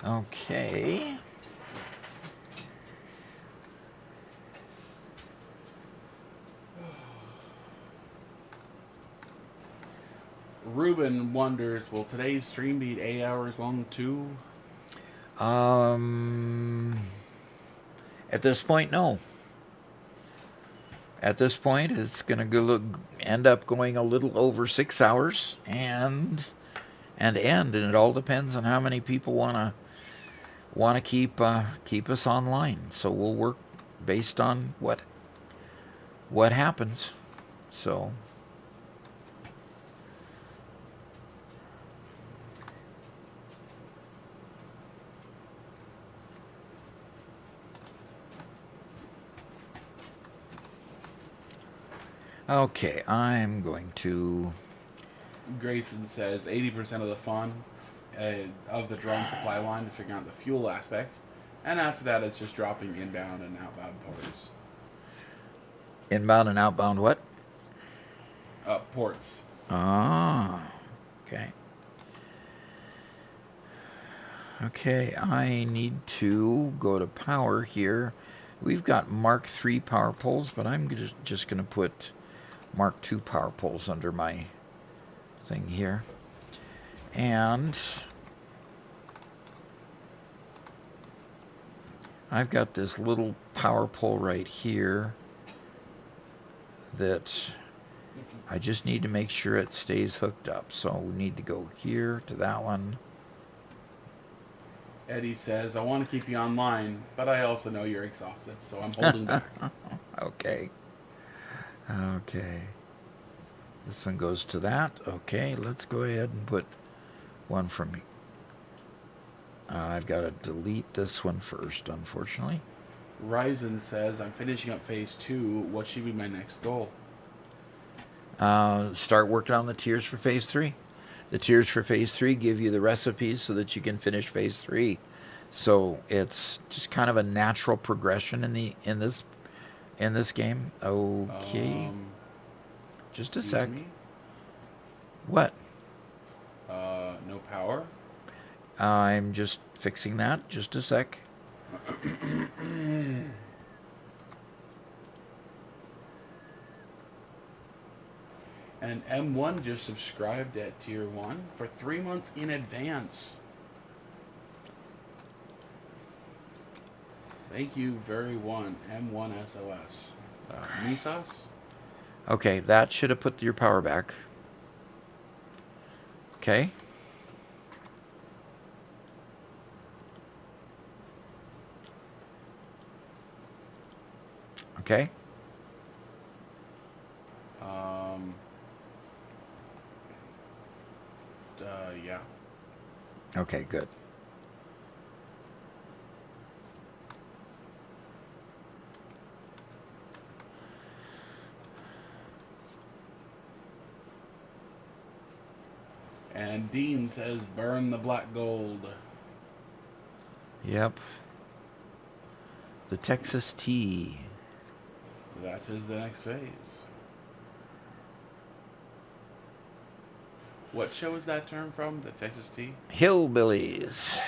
Okay. Ruben wonders, will today's stream be 8 hours long too? At this point, no. At this point, it's going to end up going a little over 6 hours and end, and it all depends on how many people want to keep us online. So we'll work based on what happens. So. Okay, I'm going to... Grayson says 80% of the fun of the drone supply line is figuring out the fuel aspect, and after that it's just dropping inbound and outbound ports. Inbound and outbound what? Ports. Ah, okay. Okay, I need to go to power here. We've got Mark III power poles, but I'm just going to put Mark II power poles under my thing here. And I've got this little power pole right here that I just need to make sure it stays hooked up. So we need to go here to that one. Eddie says, I want to keep you online, but I also know you're exhausted, so I'm holding back. Okay. Okay. This one goes to that. Okay, let's go ahead and put one from me. I've got to delete this one first, unfortunately. Ryzen says, I'm finishing up phase 2. What should be my next goal? Start working on the tiers for phase 3. The tiers for phase 3 give you the recipes so that you can finish phase 3. So it's just kind of a natural progression in this game. Okay. Just a Excuse sec. me? What? No power? I'm just fixing that. Just a sec. And M1 just subscribed at Tier 1 for 3 months in advance. Thank you, very one, M1 SOS. Misas? Okay, that should have put your power back. Okay. Okay. Yeah. Okay, good. And Dean says, burn the black gold. Yep. The Texas tea. That is the next phase. What show is that term from? The Texas Tea? Hillbillies.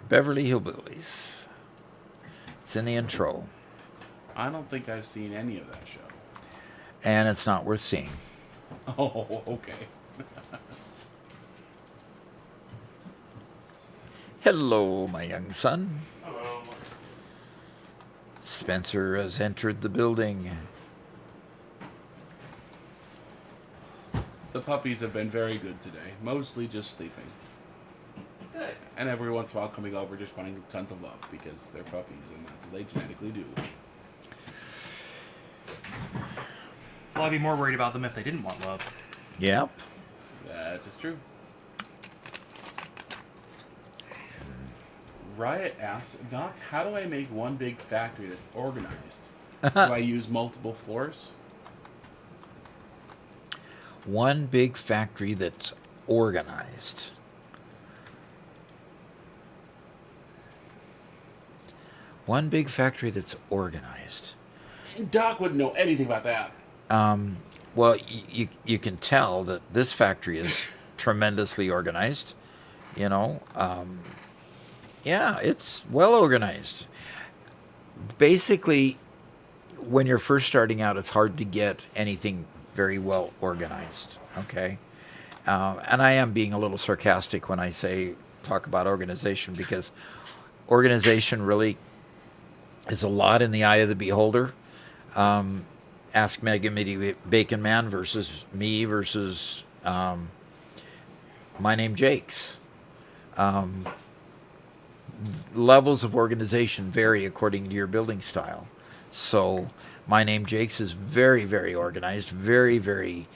Beverly Hillbillies. It's in the intro. I don't think I've seen any of that show. And it's not worth seeing. Oh, okay. Hello, my young son. Hello. Spencer has entered the building. The puppies have been very good today. Mostly just sleeping. Good. And every once in a while coming over just wanting tons of love because they're puppies and that's what they genetically do. Well, I'd be more worried about them if they didn't want love. Yep. That is true. Riot asks, Doc, how do I make one big factory that's organized? Do I use multiple floors? One big factory that's organized. One big factory that's organized. Doc wouldn't know anything about that. Well, you can tell that this factory is tremendously organized. You know, yeah, it's well organized. Basically, when you're first starting out, it's hard to get anything very well organized. Okay, and I am being a little sarcastic when I talk about organization, because organization really is a lot in the eye of the beholder. Ask Mega Midi Bacon Man versus me versus My Name Jakes. Levels of organization vary according to your building style. So My Name Jakes is very, very organized, very, very,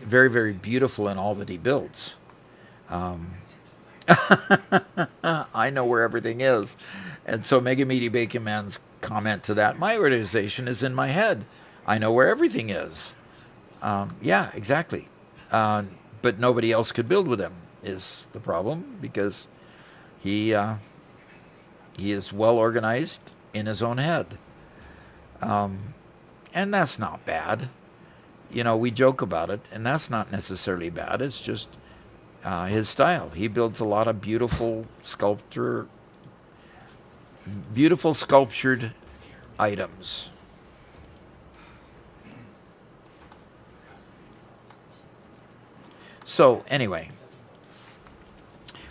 very, very beautiful in all that he builds. I know where everything is. And so Mega Meaty Bacon Man's comment to that, my organization is in my head. I know where everything is. Yeah, exactly. But nobody else could build with him is the problem, because he is well organized in his own head. And that's not bad. You know, we joke about it, and that's not necessarily bad. It's just his style. He builds a lot of beautiful sculptured items. So anyway,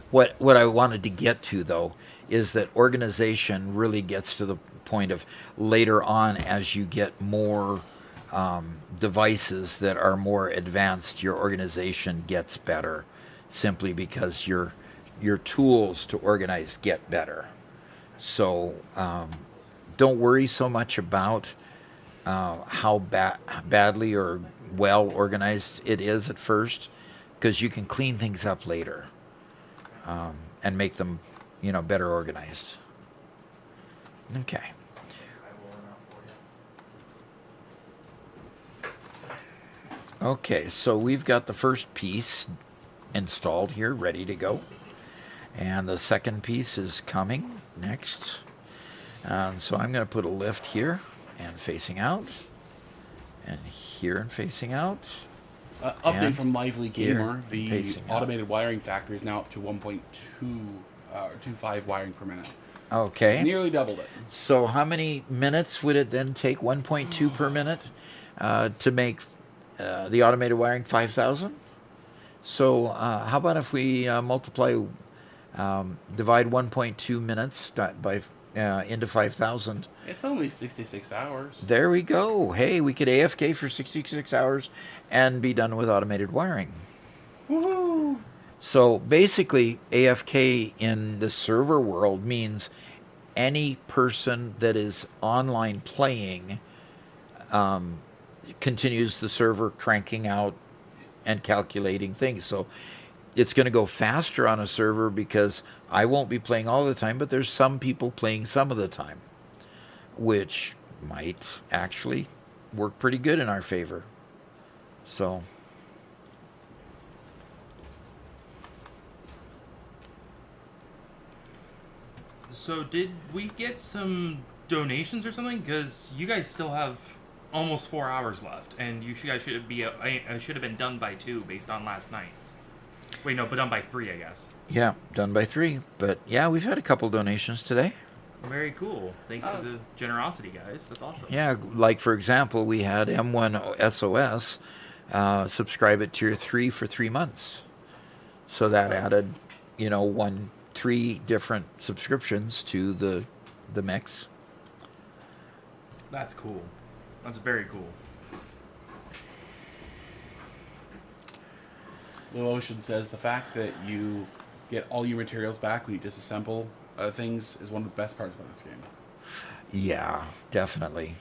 what I wanted to get to, though, is that organization really gets to the point of later on, as you get more devices that are more advanced, your organization gets better, simply because your tools to organize get better. So don't worry so much about how badly or well organized it is at first, because you can clean things up later and make them, better organized. Okay. Okay, so we've got the first piece installed here, ready to go. And the second piece is coming next. And so I'm going to put a lift here and facing out. And here and facing out. Update And from Lively here, Gamer. and The pacing out. automated wiring factor is now up to 1.25 wiring per minute. Okay. Nearly doubled it. So how many minutes would it then take? 1.2 per minute to make the automated wiring 5,000? So how about if we divide 1.2 minutes by into 5,000? It's only 66 hours. There we go. Hey, we could AFK for 66 hours and be done with automated wiring. Woohoo! So basically, AFK in the server world means any person that is online playing continues the server cranking out and calculating things. So it's going to go faster on a server because I won't be playing all the time, but there's some people playing some of the time, which might actually work pretty good in our favor. So So did we get some donations or something? Because you guys still have almost 4 hours left, and you guys should have been done by 2 based on last night's. Wait, no, but done by 3, I guess. yeah, done by 3. But yeah, we've had a couple donations today. Very cool. Thanks for the generosity, guys. That's awesome. Yeah, like for example, we had M1SOS subscribe at tier 3 for 3 months. So that added, 3 different subscriptions to the mix. That's cool. That's very cool. Blue Ocean says the fact that you get all your materials back when you disassemble things is one of the best parts about this game. Yeah, definitely.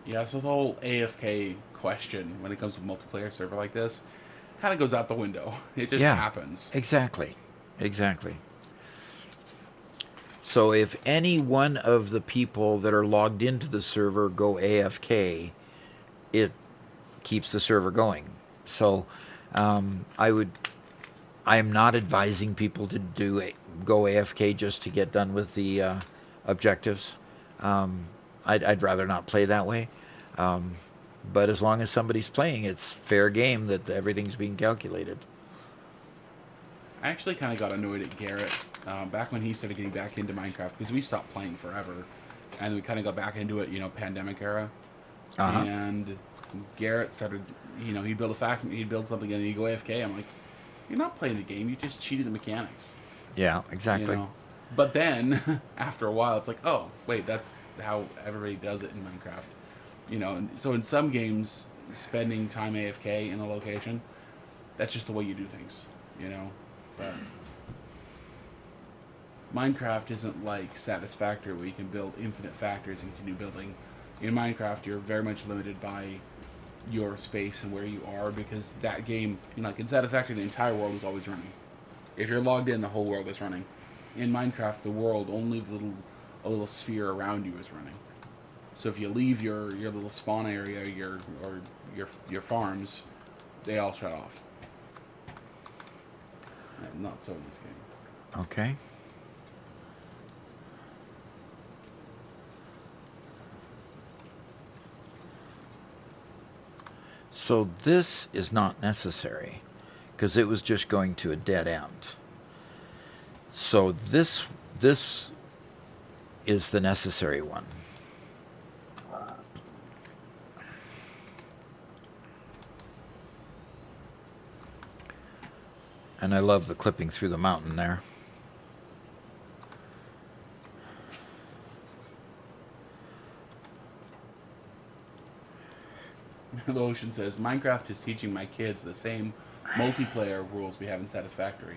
Yeah, so the whole AFK question when it comes to a multiplayer server like this kind of goes out the window. It just happens. Exactly. So if any one of the people that are logged into the server go AFK, it keeps the server going. So I am not advising people to go AFK just to get done with the objectives. I'd rather not play that way. But as long as somebody's playing, it's fair game that everything's being calculated. I actually kind of got annoyed at Garrett back when he started getting back into Minecraft because we stopped playing forever, and we kind of got back into it, pandemic era. And Garrett started, he'd build a factory, he'd build something, and then he'd go AFK. I'm like, you're not playing the game, you just cheated the mechanics. Yeah, exactly. But then after a while, it's like, oh wait, that's how everybody does it in Minecraft. And so in some games, spending time AFK in a location, that's just the way you do things, But Minecraft isn't like Satisfactory where you can build infinite factories and continue building. In Minecraft, you're very much limited by your space and where you are because that game, like in Satisfactory, the entire world is always running. If you're logged in, the whole world is running. In Minecraft, the world, only a little sphere around you is running. So if you leave your little spawn area, your farms, they all shut off. Not so in this game. Okay. So this is not necessary because it was just going to a dead end. So this is the necessary one. And I love the clipping through the mountain there. The Ocean says, Minecraft is teaching my kids the same multiplayer rules we have in Satisfactory.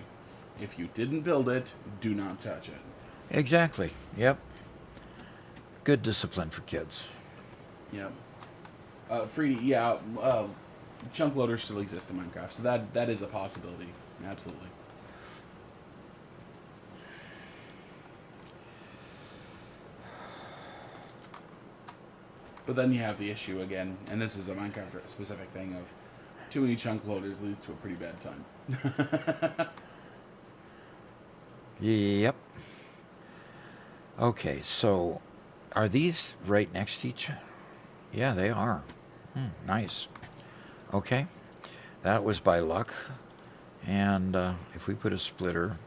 If you didn't build it, do not touch it. Exactly. Yep. Good discipline for kids. Yep. Freedy, chunk loaders still exist in Minecraft, so that is a possibility. Absolutely. But then you have the issue again, and this is a Minecraft specific thing of too many chunk loaders leads to a pretty bad time. Yep. Okay, so Are these right next to each other? Yeah, they are. Nice. Okay. That was by luck. And if we put a splitter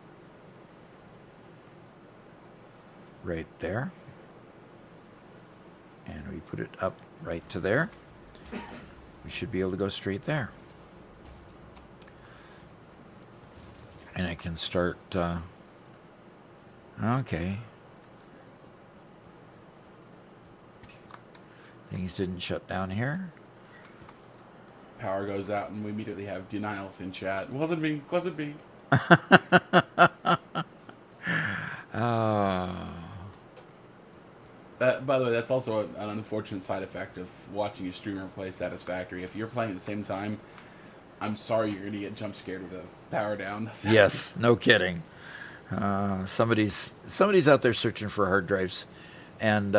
right there, and we put it up right to there, we should be able to go straight there. And I can start, okay. Things didn't shut down here. Power goes out and we immediately have denials in chat. Wasn't me. Wasn't me. That, by the way, that's also an unfortunate side effect of watching a streamer play Satisfactory. If you're playing at the same time, I'm sorry you're going to get jump scared with the power down. Yes, no kidding. Somebody's out there searching for hard drives, and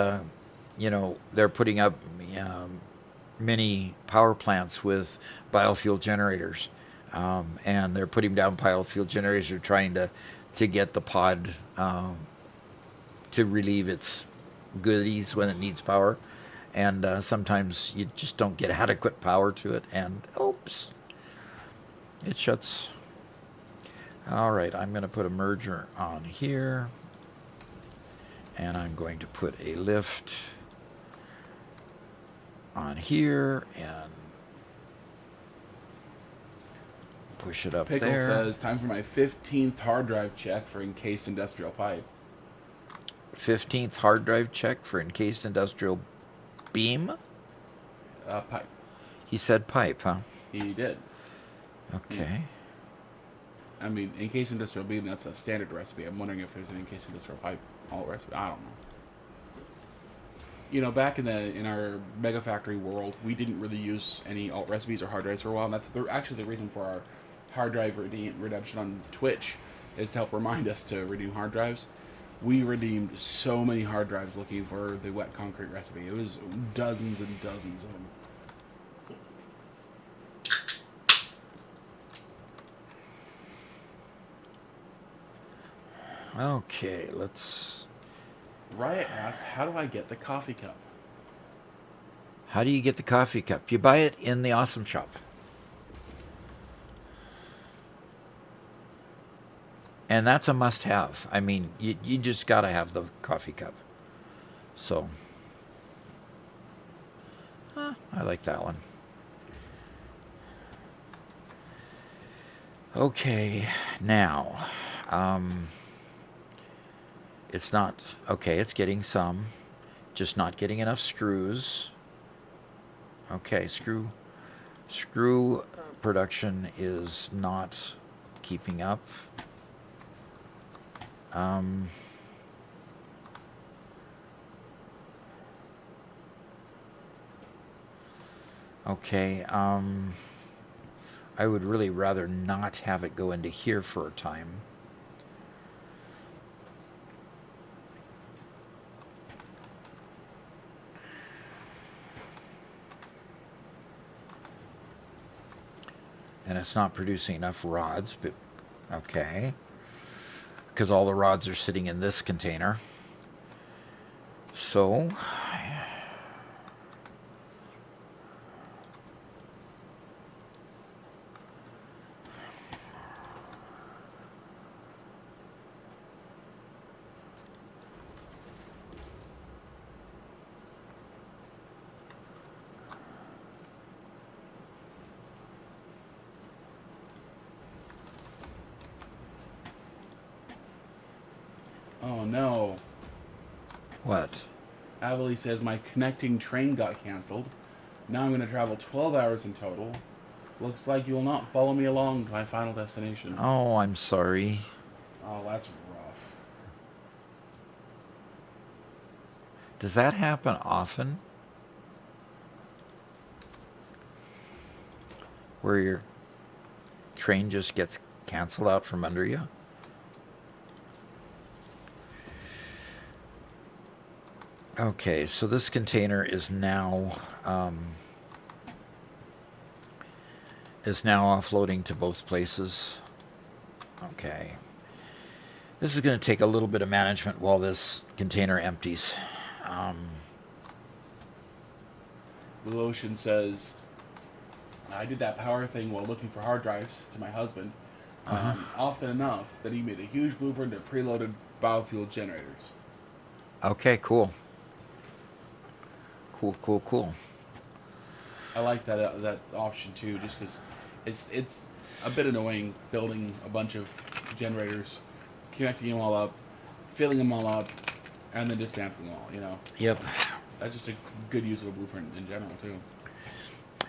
you know, they're putting up mini power plants with biofuel generators, and they're putting down biofuel generators. They're trying to get the pod to relieve its goodies when it needs power, and sometimes you just don't get adequate power to it, and oops, it shuts. All right, I'm going to put a merger on here, and I'm going to put a lift on here and push it up Pickle there. says, time for my 15th hard drive check for encased industrial pipe. 15th hard drive check for encased industrial beam? Pipe. He said pipe, huh? He did. Okay. I mean, encased industrial beam, that's a standard recipe. I'm wondering if there's an encased industrial pipe alt recipe. I don't know. You know, back in our Mega Factory world, we didn't really use any alt recipes or hard drives for a while, and that's actually the reason for our hard drive redemption on Twitch, is to help remind us to redeem hard drives. We redeemed so many hard drives looking for the wet concrete recipe. It was dozens and dozens of them. Okay, let's... Riot asks, how do I get the coffee cup? How do you get the coffee cup? You buy it in the Awesome Shop. And that's a must-have. I mean, you just got to have the coffee cup. So, I like that one. Okay, now, it's not, okay, it's getting some, just not getting enough screws. Okay, screw production is not keeping up. Okay, I would really rather not have it go into here for a time. And it's not producing enough rods, but okay. Because all the rods are sitting in this container. So, Oh no. what? Avali says my connecting train got cancelled. Now I'm going to travel 12 hours in total. Looks like you will not follow me along to my final destination. Oh, I'm sorry. Oh, that's rough. Does that happen often? Where your train just gets canceled out from under you? Okay, so this container is now offloading to both places. Okay. This is going to take a little bit of management while this container empties. Blue Ocean says, I did that power thing while looking for hard drives to my husband, often enough that he made a huge blueprint of preloaded biofuel generators. Okay, cool. Cool. I like that option too, just because it's a bit annoying building a bunch of generators, connecting them all up, filling them all up, and then dismantling them all. You know. Yep. That's just a good use of a blueprint in general too.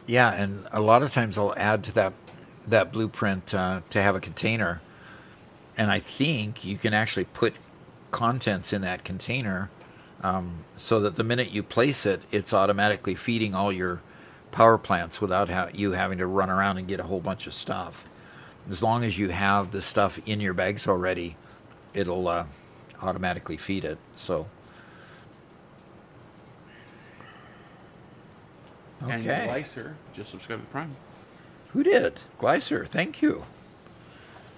Yeah, and a lot of times I'll add to that blueprint to have a container, and I think you can actually put contents in that container so that the minute you place it, it's automatically feeding all your power plants without you having to run around and get a whole bunch of stuff. As long as you have the stuff in your bags already, it'll automatically feed it. So. And Okay. Glycer just subscribed to Prime. Who did? Glycer, thank you.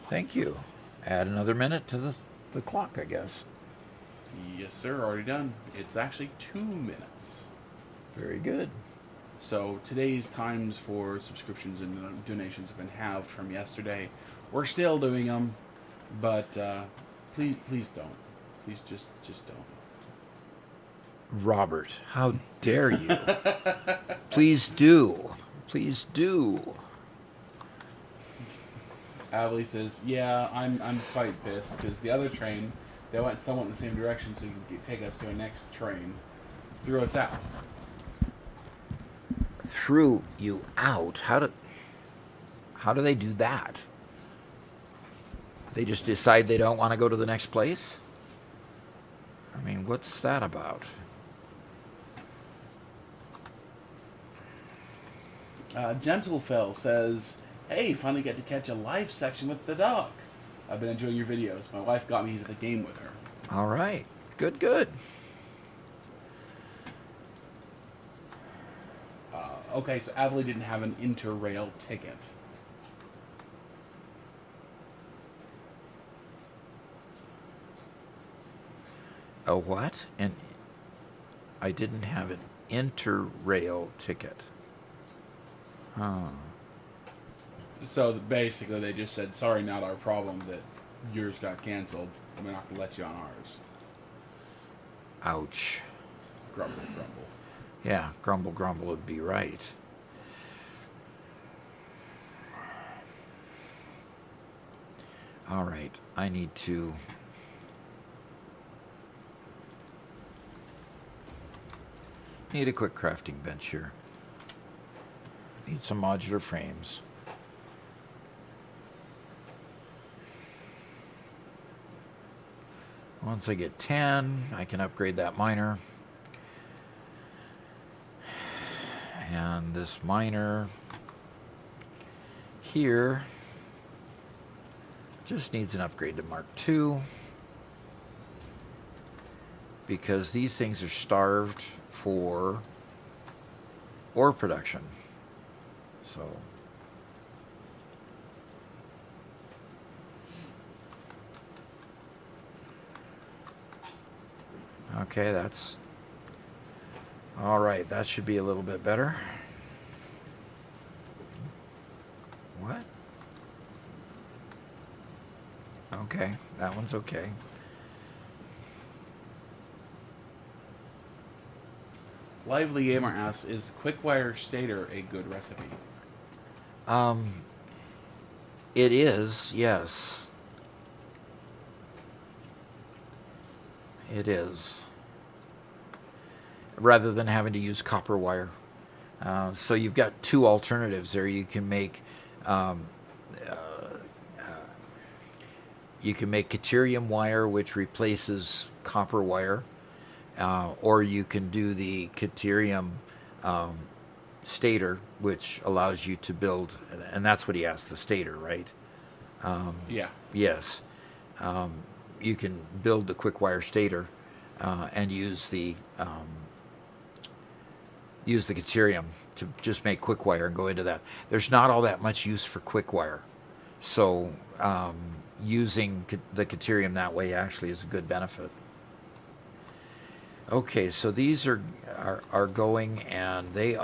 Thank you. Add another minute to the clock, I guess. Yes, sir. Already done. It's actually 2 minutes. Very good. So today's times for subscriptions and donations have been halved from yesterday. We're still doing them, but please don't. Please just don't. Robert, how dare you? Please do. Please do. Avely says, "Yeah, I'm quite pissed because the other train, they went somewhat in the same direction, so you can take us to a next train, threw us out." Threw you out? How do they do that? They just decide they don't want to go to the next place? I mean, what's that about? Gentlefell says, "Hey, finally get to catch a live section with the dog. I've been enjoying your videos. My wife got me into the game with her." All right. Good. Okay, so Avely didn't have an Interrail ticket. A what? And I didn't have an Interrail ticket. Huh. So basically, they just said, "Sorry, not our problem that yours got canceled. We're not gonna let you on ours." Ouch. Grumble. Yeah, grumble would be right. All right, I need a quick crafting bench here. Need some modular frames. Once I get 10, I can upgrade that miner. And this miner here just needs an upgrade to Mark II because these things are starved for ore production. So okay, that's all right. That should be a little bit better. What? Okay, that one's okay. Lively Gamer asks, "Is Quickwire Stator a good recipe?" It is, yes. It is. Rather than having to use copper wire. So you've got two alternatives there. You can make deuterium wire, which replaces copper wire, or you can do the deuterium stator, which allows you to build, and that's what he asked, the stator, right? Yeah. Yes. You can build the quickwire stator and use the deuterium to just make quickwire and go into that. There's not all that much use for quickwire, so using the deuterium that way actually is a good benefit. Okay, so these are going, and they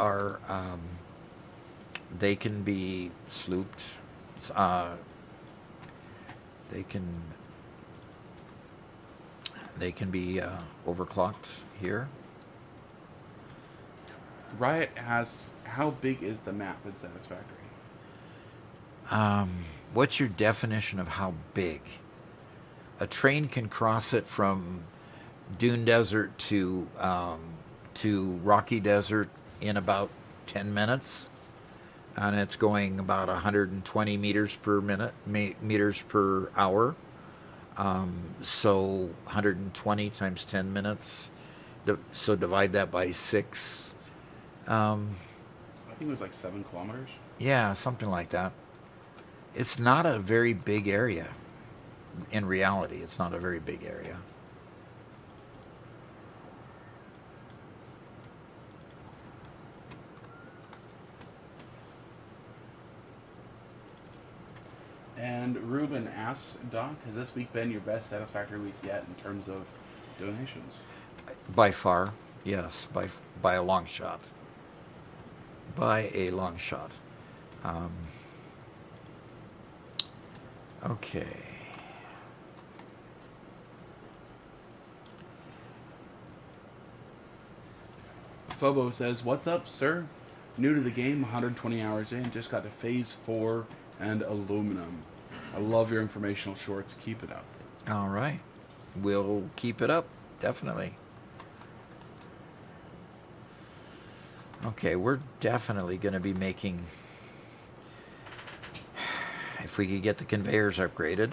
can be slooped. Uh, they can they can be overclocked here. Riot asks, how big is the map in Satisfactory? What's your definition of how big? A train can cross it from Dune Desert to Rocky Desert in about 10 minutes, and it's going about 120 meters per minute, meters per hour. So 120 times 10 minutes. So divide that by 6. I think it was like 7 kilometers. Yeah, something like that. It's not a very big area. In reality, it's not a very big area. And Ruben asks, Doc, has this week been your best Satisfactory week yet in terms of donations? By far, yes, by a long shot. By a long shot. Okay. Phobo says, what's up, sir? New to the game, 120 hours in, just got to phase 4 and aluminum. I love your informational shorts. Keep it up. All right. We'll keep it up, definitely. Okay, we're definitely going to be making, if we could get the conveyors upgraded,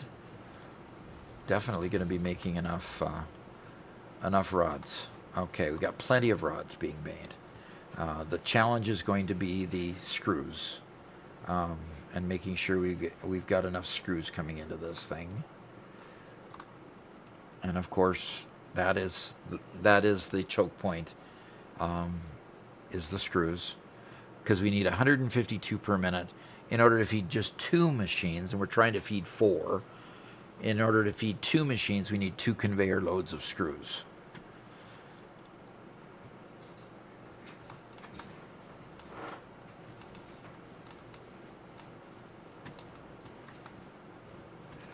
definitely going to be making enough rods. Okay, we've got plenty of rods being made. The challenge is going to be the screws, and making sure we've got enough screws coming into this thing. And of course, that is the choke point. Is the screws, because we need 152 per minute in order to feed just 2 machines, and we're trying to feed 4. In order to feed 2 machines, we need 2 conveyor loads of screws.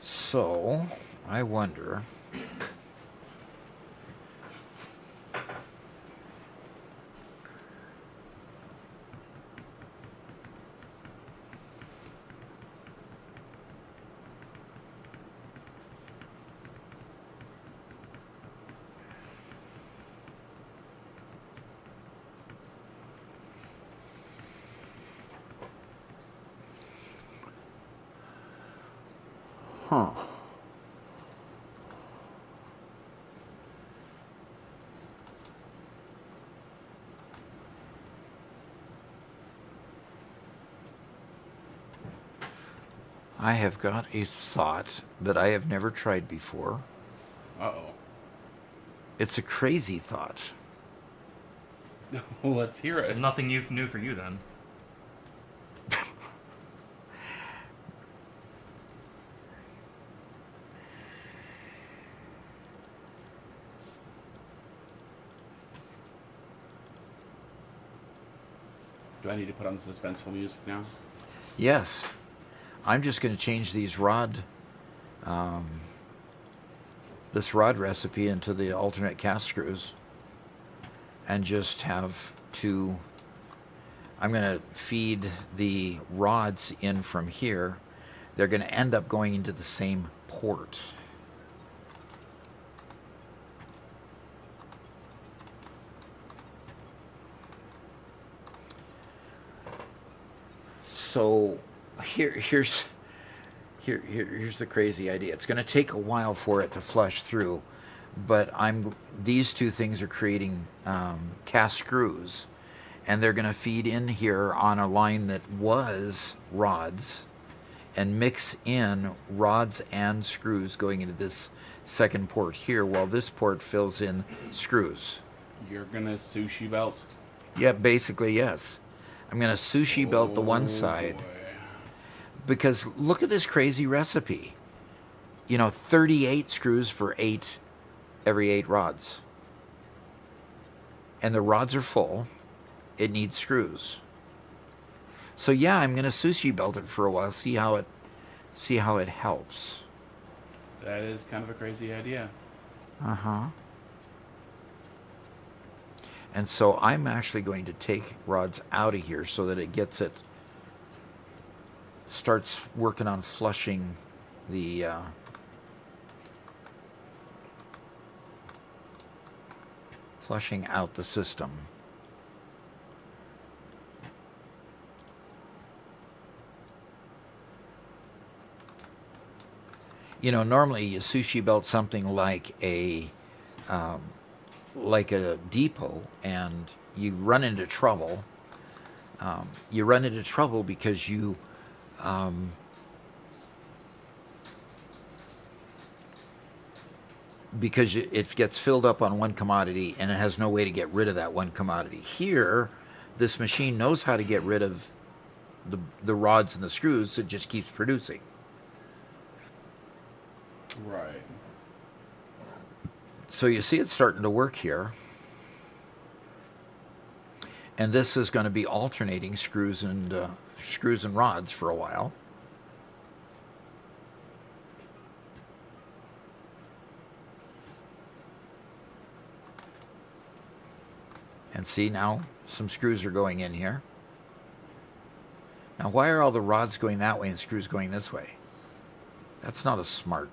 So, I wonder... Huh. I have got a thought that I have never tried before. Uh-oh. It's a crazy thought. Well, let's hear it. Nothing new for you then. Do I need to put on suspenseful music now? Yes. I'm just going to change these this rod recipe into the alternate cast screws, and just have 2. I'm going to feed the rods in from here. They're going to end up going into the same port. So here's the crazy idea. It's going to take a while for it to flush through, but these 2 things are creating cast screws, and they're going to feed in here on a line that was rods, and mix in rods and screws going into this second port here, while this port fills in screws. You're gonna sushi belt? Yeah, basically, yes. I'm going to sushi belt the one side. Boy. Because look at this crazy recipe. 38 screws for every 8 rods. and the rods are full, it needs screws. So yeah, I'm going to sushi belt it for a while, see how it helps. That is kind of a crazy idea. Uh-huh. And so I'm actually going to take rods out of here so that it starts working on flushing the flushing out the system. You know, normally you sushi belt something like a depot, and you run into trouble. You run into trouble because it gets filled up on one commodity and it has no way to get rid of that one commodity. Here, this machine knows how to get rid of the rods and the screws. It just keeps producing. Right. So you see it's starting to work here. And this is going to be alternating screws and rods for a while. And see, now some screws are going in here. Now, why are all the rods going that way and screws going this way? That's not as smart.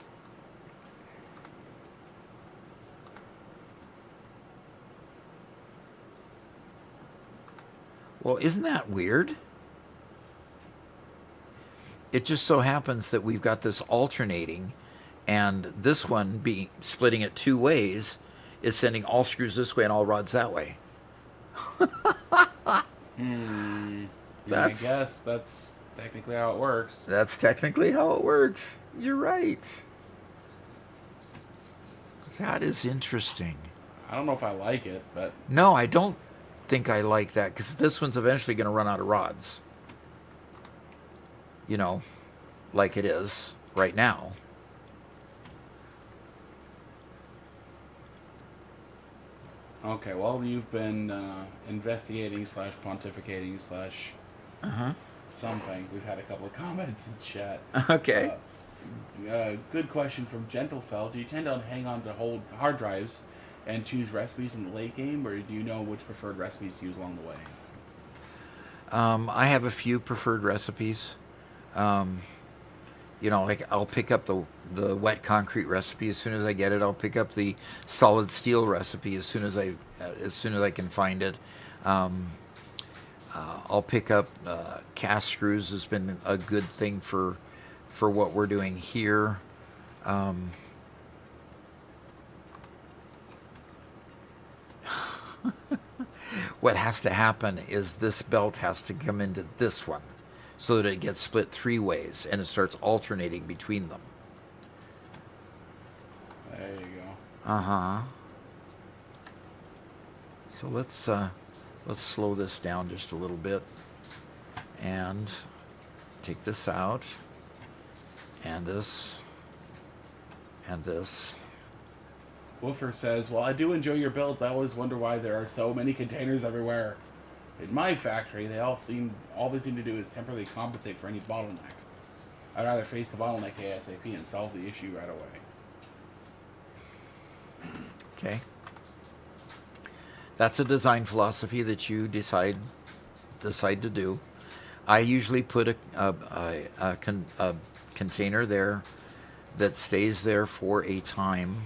Well, isn't that weird? It just so happens that we've got this alternating, and this one being splitting it two ways is sending all screws this way and all rods that way. I guess that's technically how it works. That's technically how it works. You're right. That is interesting. I don't know if I like it, but No, I don't think I like that, because this one's eventually going to run out of rods. You know, like it is right now. okay. Well, you've been investigating / pontificating / something. We've had a couple of comments in chat. Okay. Good question from Gentlefell. Do you tend to hang on to hold hard drives and choose recipes in the late game, or do you know which preferred recipes to use along the way? I have a few preferred recipes. You know, like I'll pick up the wet concrete recipe as soon as I get it. I'll pick up the solid steel recipe as soon as I can find it. I'll pick up cast screws. Has been a good thing for what we're doing here. What has to happen is this belt has to come into this one so that it gets split three ways and it starts alternating between them. There you go. Uh-huh. So let's slow this down just a little bit and take this out, and this, and this. Woofer says, "Well, I do enjoy your builds. I always wonder why there are so many containers everywhere. In my factory, they seem to do is temporarily compensate for any bottleneck. I'd rather face the bottleneck ASAP and solve the issue right away." Okay. That's a design philosophy that you decide to do. I usually put a container there that stays there for a time,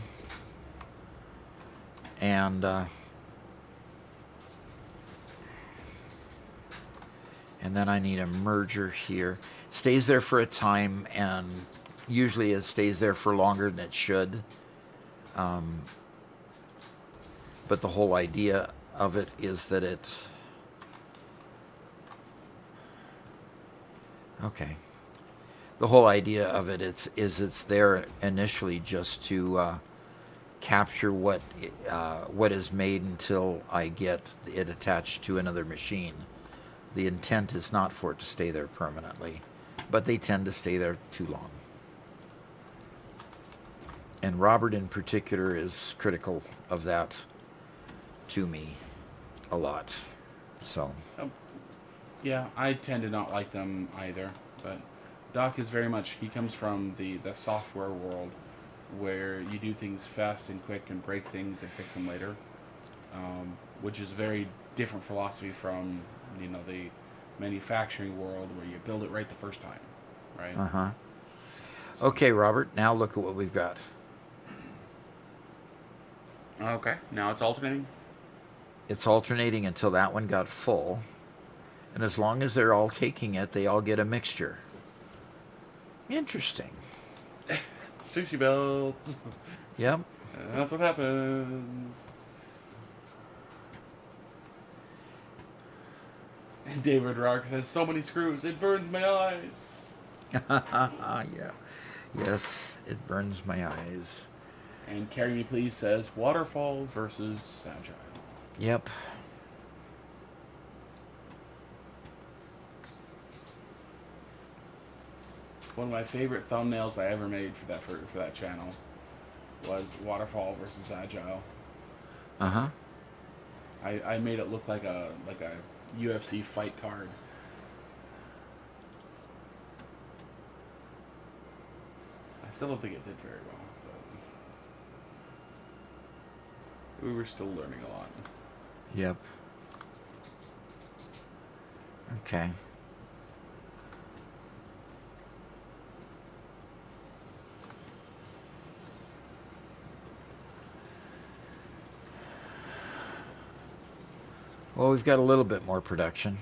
and then I need a merger here. Stays there for a time, and usually it stays there for longer than it should. But the whole idea of it is that it's... Okay. The whole idea of it is it's there initially just to capture what is made until I get it attached to another machine. The intent is not for it to stay there permanently, but they tend to stay there too long. And Robert in particular is critical of that to me. a lot. So, Yeah, I tend to not like them either. But Doc is very much, he comes from the software world where you do things fast and quick and break things and fix them later, which is very different philosophy from, the manufacturing world where you build it right the first time, right? uh-huh. Okay, Robert, now look at what we've got. Okay, now it's alternating. It's alternating until that one got full. And as long as they're all taking it, they all get a mixture. Interesting. Sushi belts. Yep. That's what happens. And David Rock says, so many screws, it burns my eyes. Yeah. Yes, it burns my eyes. And Carry Me Please says, Waterfall versus Agile. Yep. One of my favorite thumbnails I ever made for that channel was Waterfall versus Agile. Uh-huh. I made it look like a UFC fight card. I still don't think it did very well, but we were still learning a lot. Yep. Okay. Well, we've got a little bit more production.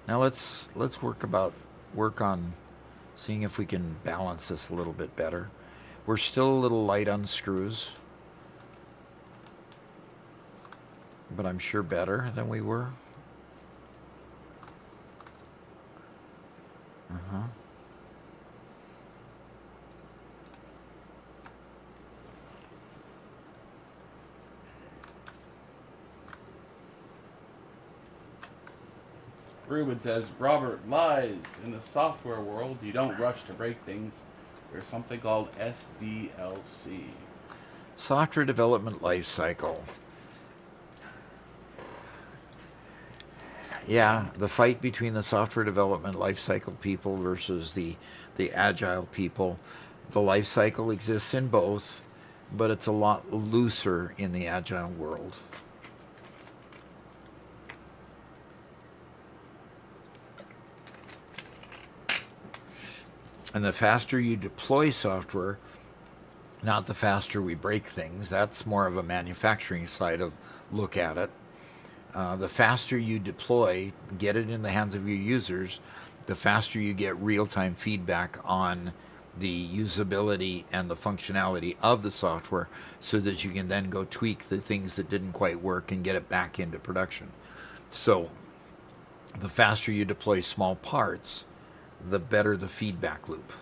Now let's work on seeing if we can balance this a little bit better. We're still a little light on screws, but I'm sure better than we were. Uh-huh. Ruben says, Robert, lies. In the software world, you don't rush to break things. There's something called SDLC. Software development life cycle. Yeah, the fight between the software development life cycle people versus the agile people. The life cycle exists in both, but it's a lot looser in the agile world. And the faster you deploy software, not the faster we break things. That's more of a manufacturing side of look at it. The faster you deploy, get it in the hands of your users, the faster you get real-time feedback on the usability and the functionality of the software so that you can then go tweak the things that didn't quite work and get it back into production. So the faster you deploy small parts, the better the feedback loop.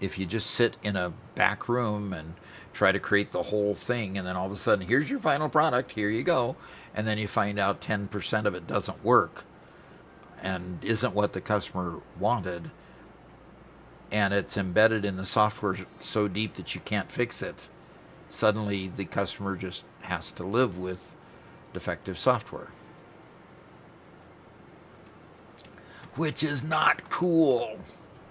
If you just sit in a back room and try to create the whole thing, and then all of a sudden, here's your final product, here you go, and then you find out 10% of it doesn't work and isn't what the customer wanted, and it's embedded in the software so deep that you can't fix it, suddenly the customer just has to live with defective software. Which is not cool.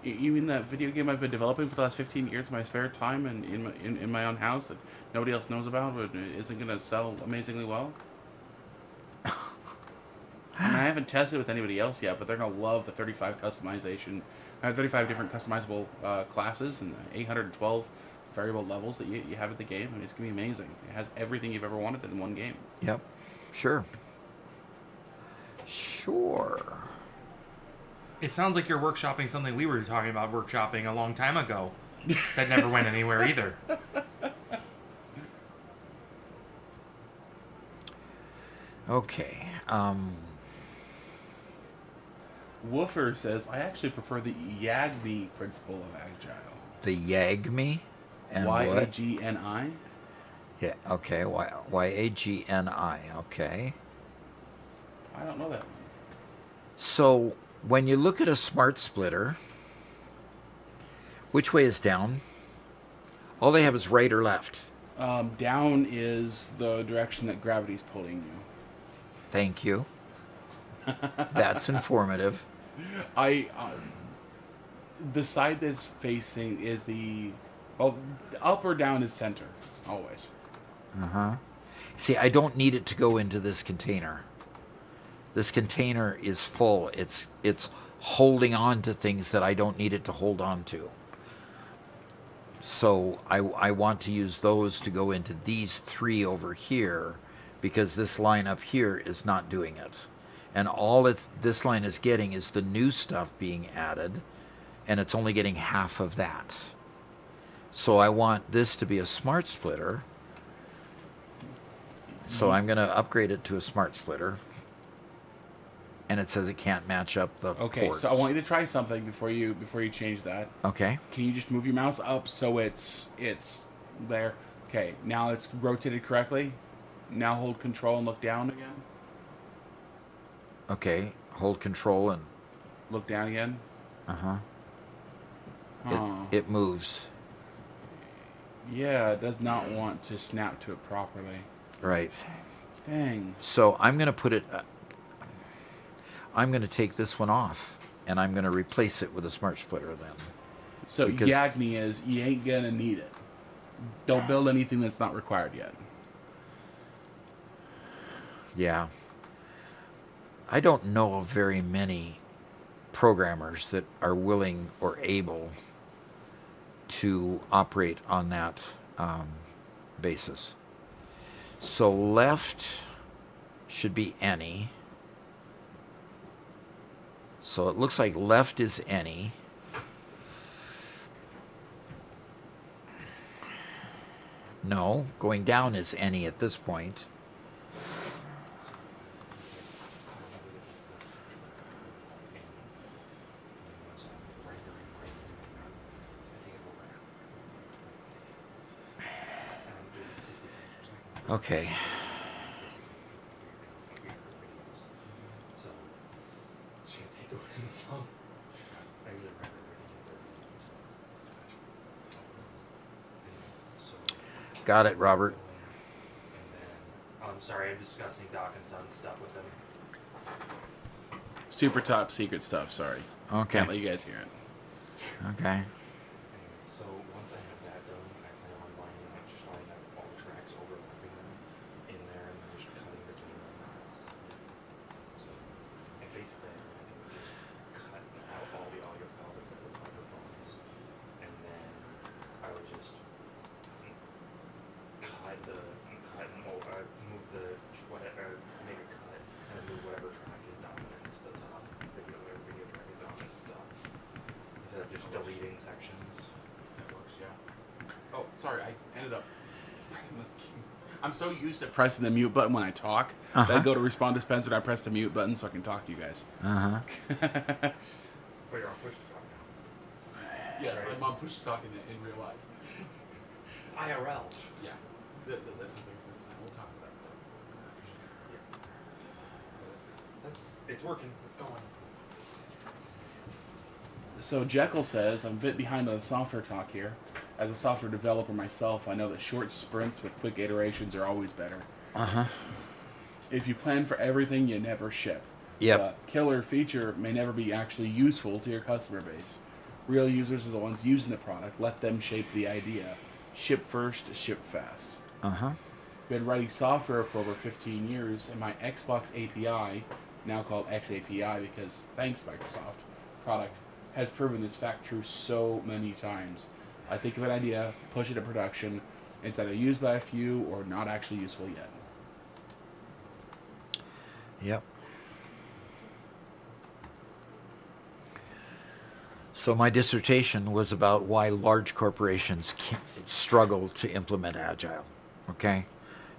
You mean that video game I've been developing for the last 15 years in my spare time and in my own house that nobody else knows about, but isn't going to sell amazingly well? I mean, I haven't tested it with anybody else yet, but they're going to love the 35 different customizable classes and the 812 variable levels that you have at the game. I mean, it's going to be amazing. It has everything you've ever wanted in one game. Yep. Sure. It sounds like you're workshopping something we were talking about workshopping a long time ago that never went anywhere either. Okay. Woofer says, I actually prefer the YAGMI principle of Agile. The YAGMI? And YAGNI? Yeah, okay. YAGNI, okay. I don't know that one. So, when you look at a smart splitter, which way is down? All they have is right or left. Down is the direction that gravity's pulling you. Thank you. That's informative. The side that's facing is well, up or down is center, always. See, I don't need it to go into this container. This container is full. It's holding on to things that I don't need it to hold on to. So I want to use those to go into these 3 over here, because this line up here is not doing it. And all this line is getting is the new stuff being added, and it's only getting half of that. So I want this to be a smart splitter. So I'm going to upgrade it to a smart splitter. And it says it can't match up the ports. So I want you to try something before you change that. Okay. Can you just move your mouse up so it's there? Okay, now it's rotated correctly. Now hold control and look down again. Okay, hold control and look down again. It moves. Yeah, it does not want to snap to it properly. Right. Dang. So I'm going to put it... I'm going to take this one off, and I'm going to replace it with a smart splitter then. So Yagni is, you ain't going to need it. Don't build anything that's not required yet. Yeah. I don't know of very many programmers that are willing or able to operate on that basis. So left should be any. So it looks like left is any. No, going down is any at this point. Okay. Got it, Robert. I'm sorry, I'm discussing Doc and Son stuff with him. Super top secret stuff, sorry. Okay. Can't let you guys hear it. Okay. So once I have that done, I plan on just lining up all the tracks, overlapping them in there, and then just cutting between them. So, and basically, I'm just cut out all the audio files except for the microphones, and then I would just move the make a cut and move whatever track is dominant to the top. Whatever video track is dominant to the top. Instead of just deleting sections. That works, yeah. Oh, sorry, I ended up pressing the key. I'm so used to pressing the mute button when I talk that I go to respond to Spencer and I press the mute button so I can talk to you guys. But you're on push to talk now. Yes, right. I'm on push to talk in real life. IRL. Yeah. That's the thing. We'll talk about that. It's working. It's going. So Jekyll says, I'm a bit behind on the software talk here. As a software developer myself, I know that short sprints with quick iterations are always better. If you plan for everything, you never ship. Yep. The killer feature may never be actually useful to your customer base. Real users are the ones using the product. Let them shape the idea. Ship first, ship fast. Been writing software for over 15 years, and my Xbox API, now called XAPI because thanks Microsoft, product has proven this fact true so many times. I think of an idea, push it to production, it's either used by a few or not actually useful yet. Yep. So my dissertation was about why large corporations struggle to implement Agile. Okay?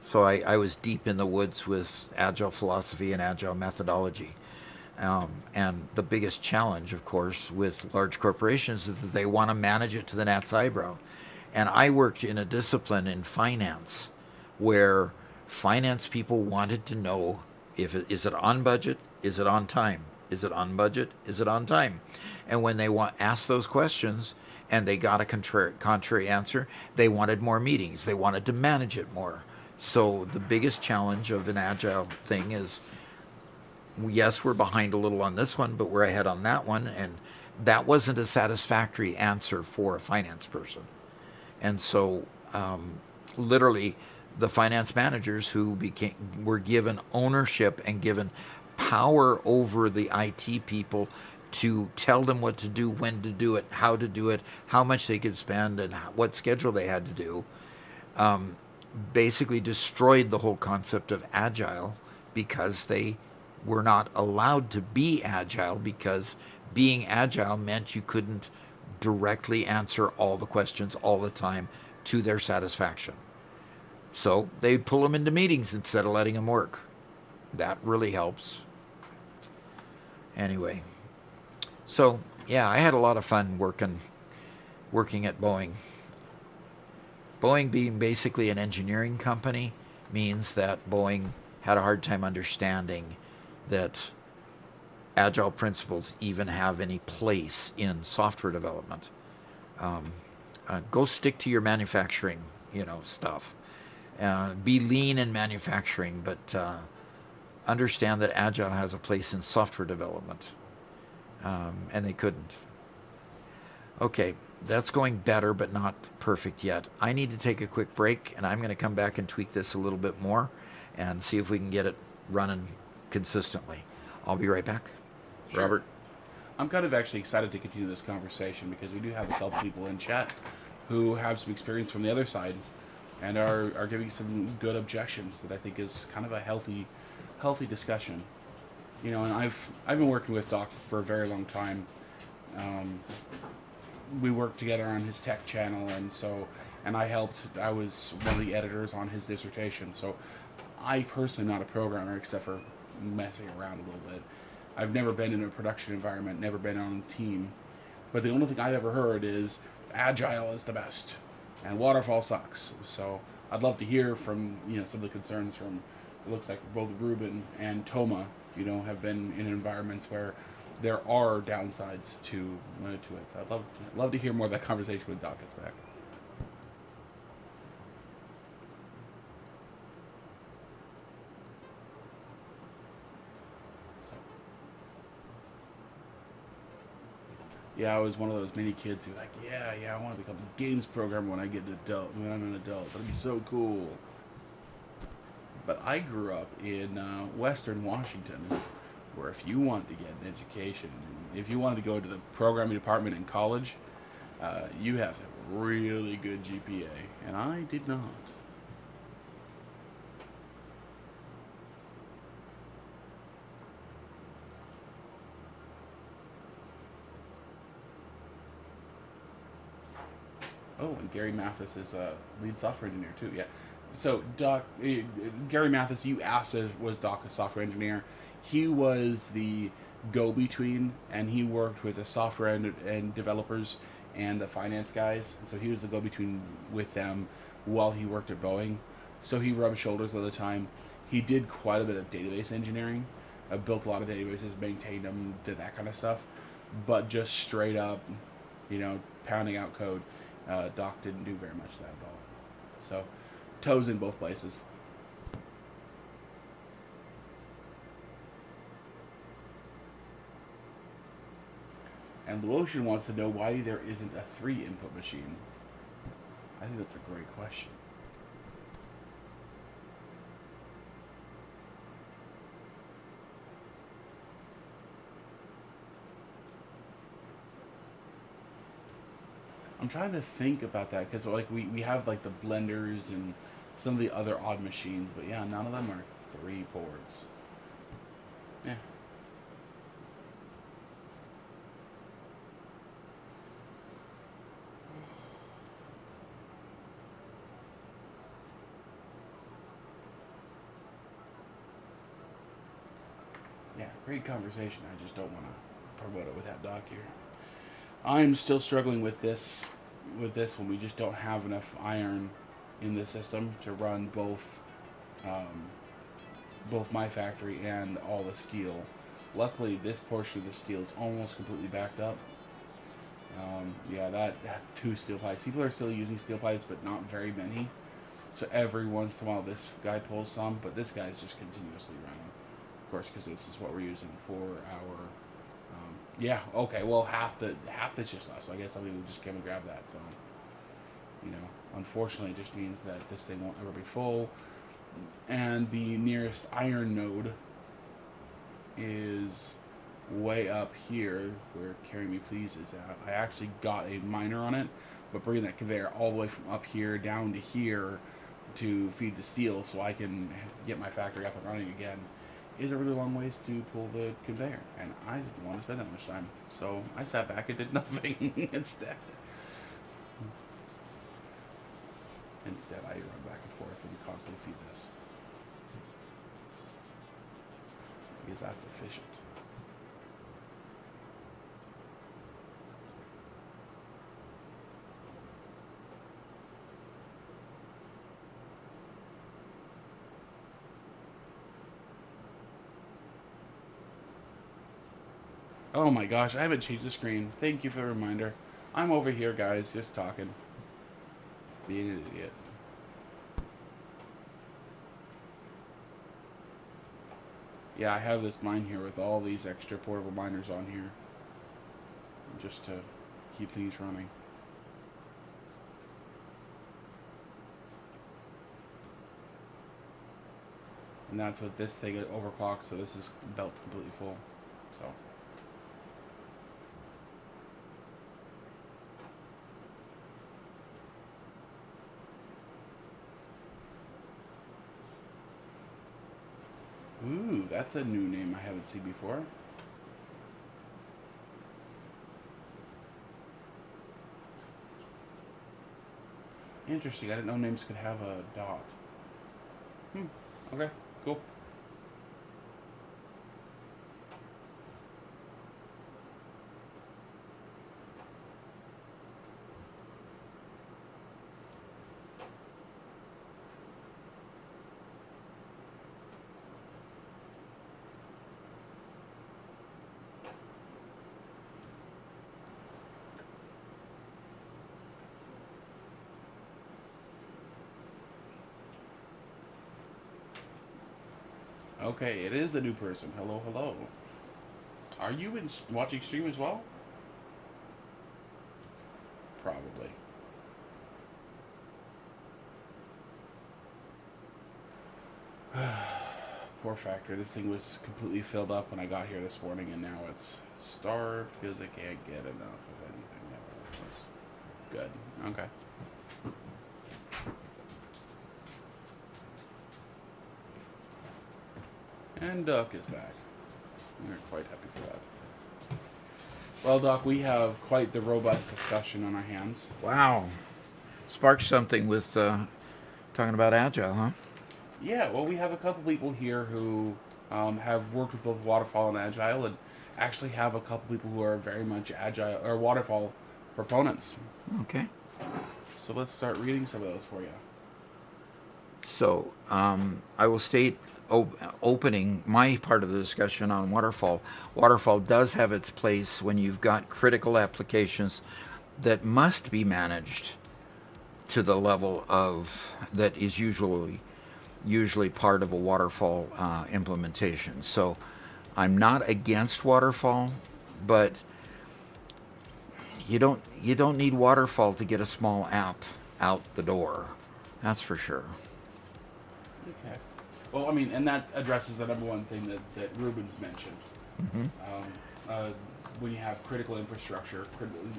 So I was deep in the woods with Agile philosophy and Agile methodology. And the biggest challenge, of course, with large corporations is that they want to manage it to the gnat's eyebrow. And I worked in a discipline in finance where finance people wanted to know is it on budget, is it on time? Is it on budget? Is it on time? And when they ask those questions, and they got a contrary answer. They wanted more meetings. They wanted to manage it more. So the biggest challenge of an agile thing is, yes, we're behind a little on this one, but we're ahead on that one. And that wasn't a satisfactory answer for a finance person. And so literally the finance managers who were given ownership and given power over the IT people to tell them what to do, when to do it, how much they could spend, and what schedule they had to do, basically destroyed the whole concept of agile, because they were not allowed to be agile, because being agile meant you couldn't directly answer all the questions all the time to their satisfaction. So they pull them into meetings instead of letting them work. That really helps. Anyway, so yeah, I had a lot of fun working at Boeing. Boeing being basically an engineering company means that Boeing had a hard time understanding that agile principles even have any place in software development. Go stick to your manufacturing, stuff. Be lean in manufacturing, but understand that agile has a place in software development, and they couldn't. Okay, that's going better, but not perfect yet. I need to take a quick break, and I'm going to come back and tweak this a little bit more and see if we can get it running consistently. I'll be right back. Sure. Robert? I'm kind of actually excited to continue this conversation, because we do have a couple people in chat who have some experience from the other side and are giving some good objections that I think is kind of a healthy discussion. And I've been working with Doc for a very long time. We worked together on his tech channel, and I was one of the editors on his dissertation. So I personally am not a programmer, except for messing around a little bit. I've never been in a production environment, never been on a team. But the only thing I've ever heard is agile is the best and waterfall sucks. So I'd love to hear from some of the concerns from, it looks like both Ruben and Toma, have been in environments where there are downsides to it. So I'd love to hear more of that conversation when Doc gets back. Yeah, I was one of those many kids who like, yeah, I want to become a games programmer when I'm an adult. That'd be so cool. But I grew up in Western Washington, where if you wanted to get an education, if you wanted to go to the programming department in college, you have to have a really good GPA, and I did not. Oh, and Gary Mathis is a lead software engineer too. Yeah. So Doc, Gary Mathis, you asked, was Doc a software engineer? He was the go-between, and he worked with the software and developers and the finance guys. And so he was the go-between with them while he worked at Boeing. So he rubbed shoulders all the time. He did quite a bit of database engineering. Built a lot of databases, maintained them, did that kind of stuff. But just straight up, pounding out code. Doc didn't do very much of that at all. So, toes in both places. And Blue Ocean wants to know why there isn't a 3-input machine. I think that's a great question. I'm trying to think about that, because we have the blenders and some of the other odd machines, but yeah, none of them are 3 ports. Yeah. Yeah, great conversation. I just don't want to promote it without Doc here. I'm still struggling with this when we just don't have enough iron in the system to run both my factory and all the steel. Luckily, this portion of the steel is almost completely backed up. Yeah, that 2 steel pipes. People are still using steel pipes, but not very many. So every once in a while, this guy pulls some, but this guy's just continuously running. Of course, because this is what we're using for our. Yeah. Okay. Well, half that's just left. So I guess somebody would just come and grab that. So, unfortunately, it just means that this thing won't ever be full, and the nearest iron node is way up here where Carry Me Please is at. I actually got a miner on it, but bringing that conveyor all the way from up here down to here to feed the steel so I can get my factory up and running again is a really long ways to pull the conveyor, and I didn't want to spend that much time, so I sat back and did nothing instead. Instead, I run back and forth and constantly feed this because that's efficient. Oh my gosh, I haven't changed the screen. Thank you for the reminder. I'm over here, guys, just talking. Being an idiot. Yeah, I have this mine here with all these extra portable miners on here. Just to keep things running. And that's what this thing overclocked, so this is belt's completely full. So. Ooh, that's a new name I haven't seen before. Interesting. I didn't know names could have a dot. Okay, cool. Okay, it is a new person. Hello, hello. Are you watching stream as well? Probably. Poor factory. This thing was completely filled up when I got here this morning, and now it's starved because it can't get enough of anything. Good. Okay. And Duck is back. We're quite happy for that. Well, Doc, we have quite the robust discussion on our hands. Wow. Sparked something with talking about Agile, huh? Yeah, well, we have a couple people here who have worked with both Waterfall and Agile, and actually have a couple people who are very much Agile or Waterfall proponents. Okay. So let's start reading some of those for you. So I will state opening my part of the discussion on Waterfall. Waterfall does have its place when you've got critical applications that must be managed to the level of that is usually part of a Waterfall implementation. So I'm not against Waterfall, but you don't need Waterfall to get a small app out the door. That's for sure. Okay. Well, I mean, and that addresses the number one thing that Ruben's mentioned. Mm-hmm. When you have critical infrastructure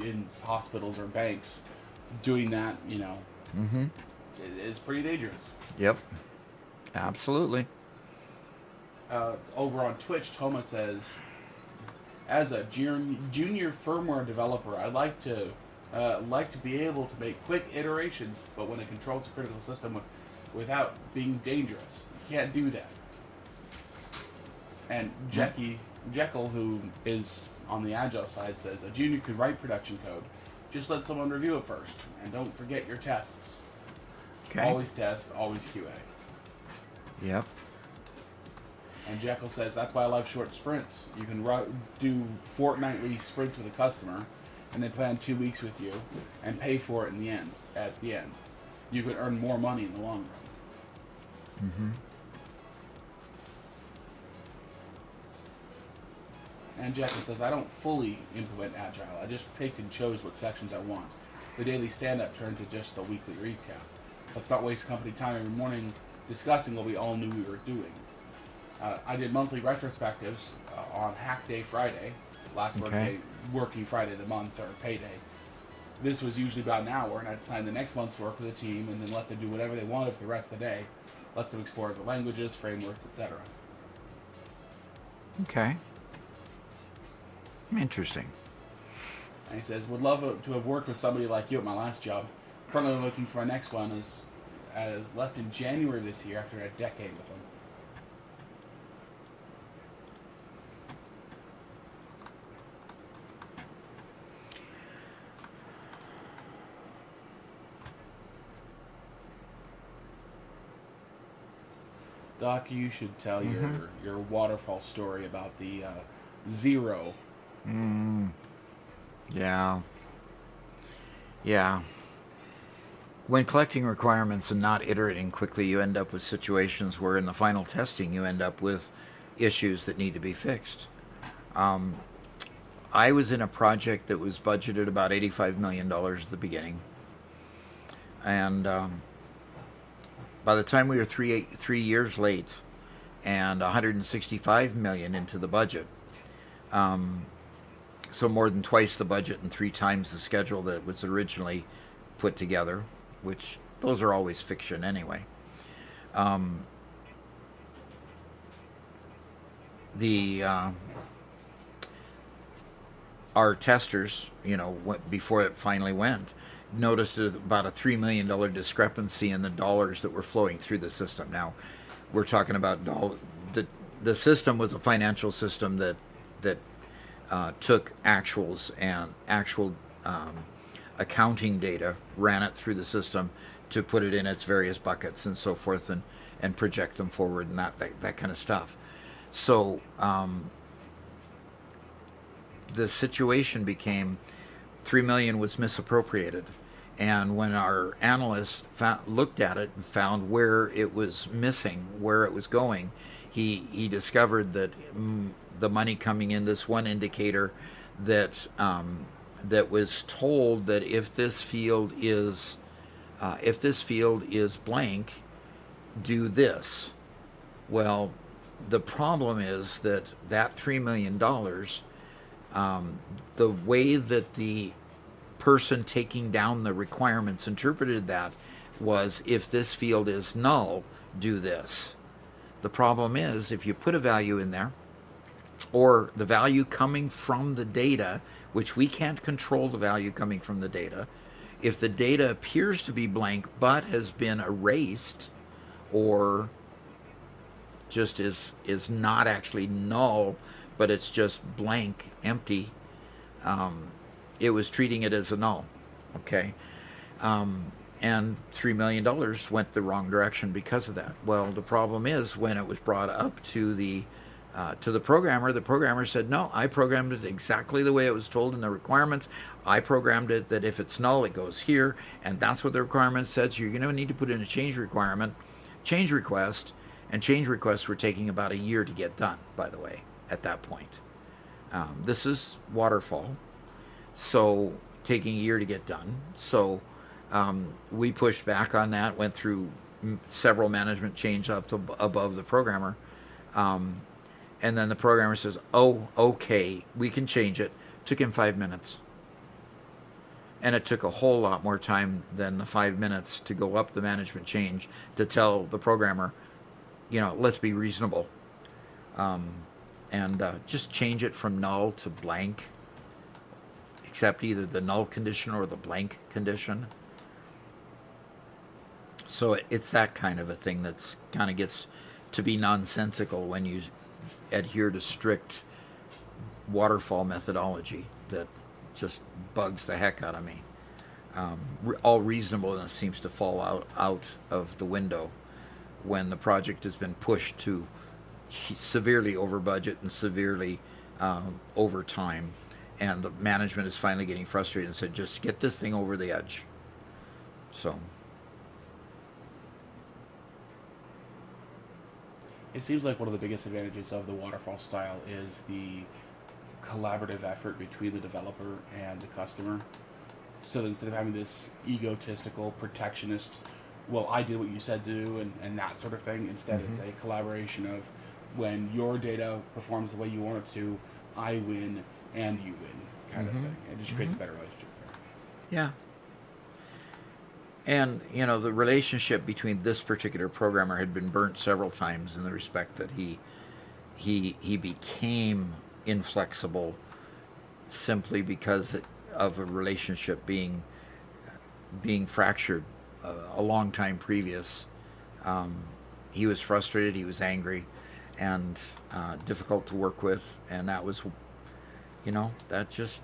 in hospitals or banks, doing that, Mm-hmm. is pretty dangerous. Yep. Absolutely. Over on Twitch, Toma says, as a junior firmware developer, I'd like to be able to make quick iterations, but when it controls a critical system without being dangerous. You can't do that. And Jekyll, who is on the Agile side, says, a junior could write production code. Just let someone review it first. And don't forget your tests. Okay. Always test, always QA. Yep. And Jekyll says, that's why I love short sprints. You can do fortnightly sprints with a customer, and they plan 2 weeks with you and pay for it in the end. At the end, you could earn more money in the long run. Mm-hmm. And Jackie says, I don't fully implement Agile. I just picked and chose what sections I want. The daily stand-up turned to just a weekly recap. Let's not waste company time every morning discussing what we all knew we were doing. I did monthly retrospectives on Hack Day Friday, last working Friday of the month, or payday. This was usually about an hour, and I'd plan the next month's work with the team and then let them do whatever they wanted for the rest of the day. Let them explore the languages, frameworks, etc. Okay. Interesting. And he says, would love to have worked with somebody like you at my last job. Currently looking for my next one, as left in January this year after a decade with them. Doc, you should tell your waterfall story about the zero. Yeah. Yeah. When collecting requirements and not iterating quickly, you end up with situations where in the final testing you end up with issues that need to be fixed. I was in a project that was budgeted about $85 million at the beginning. And by the time we were 3 years late and $165 million into the budget, so more than twice the budget and 3 times the schedule that was originally put together, which those are always fiction anyway. Our testers, before it finally went, noticed about a $3 million discrepancy in the dollars that were flowing through the system. Now, we're talking about the system was a financial system that took actuals and actual accounting data, ran it through the system to put it in its various buckets and so forth, and project them forward and that kind of stuff. So the situation became $3 million was misappropriated, and when our analyst looked at it and found where it was missing, where it was going, he discovered that the money coming in, this one indicator that was told that if this field is blank, do this. Well, the problem is that $3 million, the way that the person taking down the requirements interpreted that was, if this field is null, do this. The problem is, if you put a value in there, or the value coming from the data, which we can't control the value coming from the data, if the data appears to be blank but has been erased, or just is not actually null, but it's just blank, empty, it was treating it as a null, okay? And $3 million went the wrong direction because of that. Well, the problem is, when it was brought up to the programmer said, no, I programmed it exactly the way it was told in the requirements. I programmed it that if it's null, it goes here, and that's what the requirement said. So you're going to need to put in a change request, and change requests were taking about a year to get done, by the way, at that point. This is waterfall, so taking a year to get done. So we pushed back on that, went through several management changes up to above the programmer. And then the programmer says, oh, okay, we can change it. Took him 5 minutes. And it took a whole lot more time than the 5 minutes to go up the management change to tell the programmer, let's be reasonable. And just change it from null to blank. Accept either the null condition or the blank condition. So it's that kind of a thing that's kind of gets to be nonsensical when you adhere to strict waterfall methodology that just bugs the heck out of me. All reasonableness seems to fall out of the window when the project has been pushed to severely over budget and severely over time, and the management is finally getting frustrated and said, just get this thing over the edge. So It seems like one of the biggest advantages of the waterfall style is the collaborative effort between the developer and the customer. So that instead of having this egotistical, protectionist, well, I did what you said to do, and that sort of thing, instead it's a collaboration of when your data performs the way you want it to, I win and you win, kind of thing. It just creates a better relationship there. yeah. And, you know, the relationship between this particular programmer had been burnt several times in the respect that he became inflexible simply because of a relationship being fractured a long time previous. He was frustrated, he was angry, and difficult to work with, and that was, you know, that just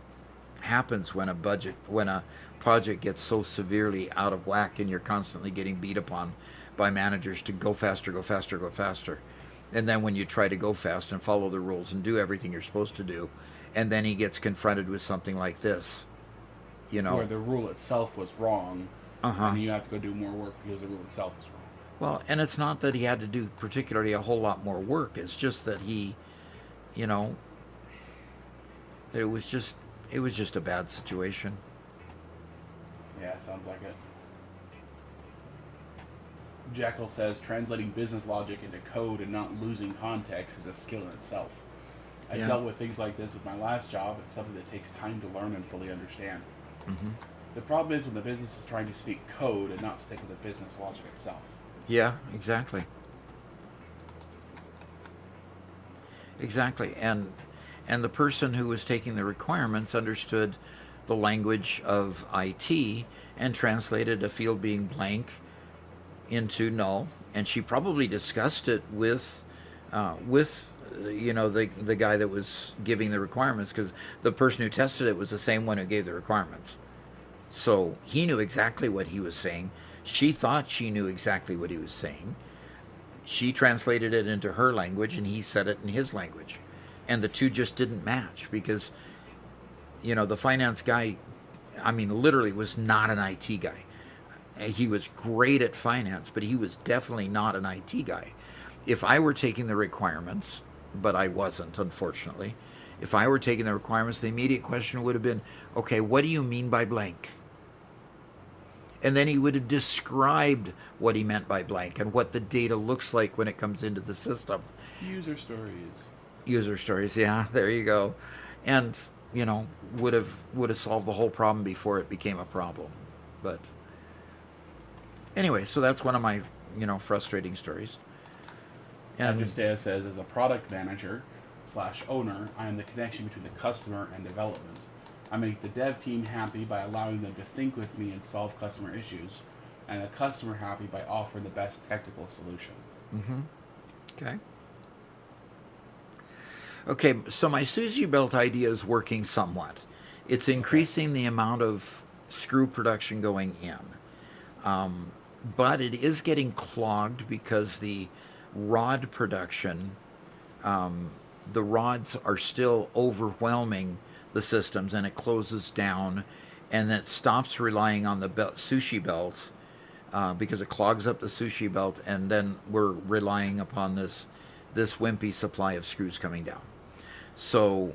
happens when a project gets so severely out of whack and you're constantly getting beat upon by managers to go faster, go faster, go faster. And then when you try to go fast and follow the rules and do everything you're supposed to do, and then he gets confronted with something like this, you know. Where the rule itself was wrong, Uh-huh. and you have to go do more work because the rule itself is wrong. Well, and it's not that he had to do particularly a whole lot more work. It's just that he, you know, it was just a bad situation. Yeah, sounds like it. Jekyll says translating business logic into code and not losing context is a skill in itself. I Yeah. dealt with things like this with my last job. It's something that takes time to learn and fully understand. The problem is when the business is trying to speak code and not stick with the business logic itself. Yeah, exactly. Exactly. And the person who was taking the requirements understood the language of IT and translated a field being blank into null, and she probably discussed it with you know, the guy that was giving the requirements, because the person who tested it was the same one who gave the requirements. So he knew exactly what he was saying. She thought she knew exactly what he was saying. She translated it into her language, and he said it in his language. And the two just didn't match because, you know, the finance guy, I mean, literally was not an IT guy. He was great at finance, but he was definitely not an IT guy. If I were taking the requirements, but I wasn't, unfortunately, if I were taking the requirements, the immediate question would have been, okay, what do you mean by blank? And then he would have described what he meant by blank and what the data looks like when it comes into the system. User stories. User stories, yeah, there you go. And, you know, would have solved the whole problem before it became a problem. But anyway, so that's one of my, you know, frustrating stories. And Justea says, as a product manager / owner, I am the connection between the customer and development. I make the dev team happy by allowing them to think with me and solve customer issues, and the customer happy by offering the best technical solution. okay. Okay, so my Sushi belt idea is working somewhat. It's increasing the amount of screw production going in. But it is getting clogged because the rod production, the rods are still overwhelming the systems, and it closes down, and it stops relying on the sushi belt because it clogs up the sushi belt, and then we're relying upon this wimpy supply of screws coming down. So,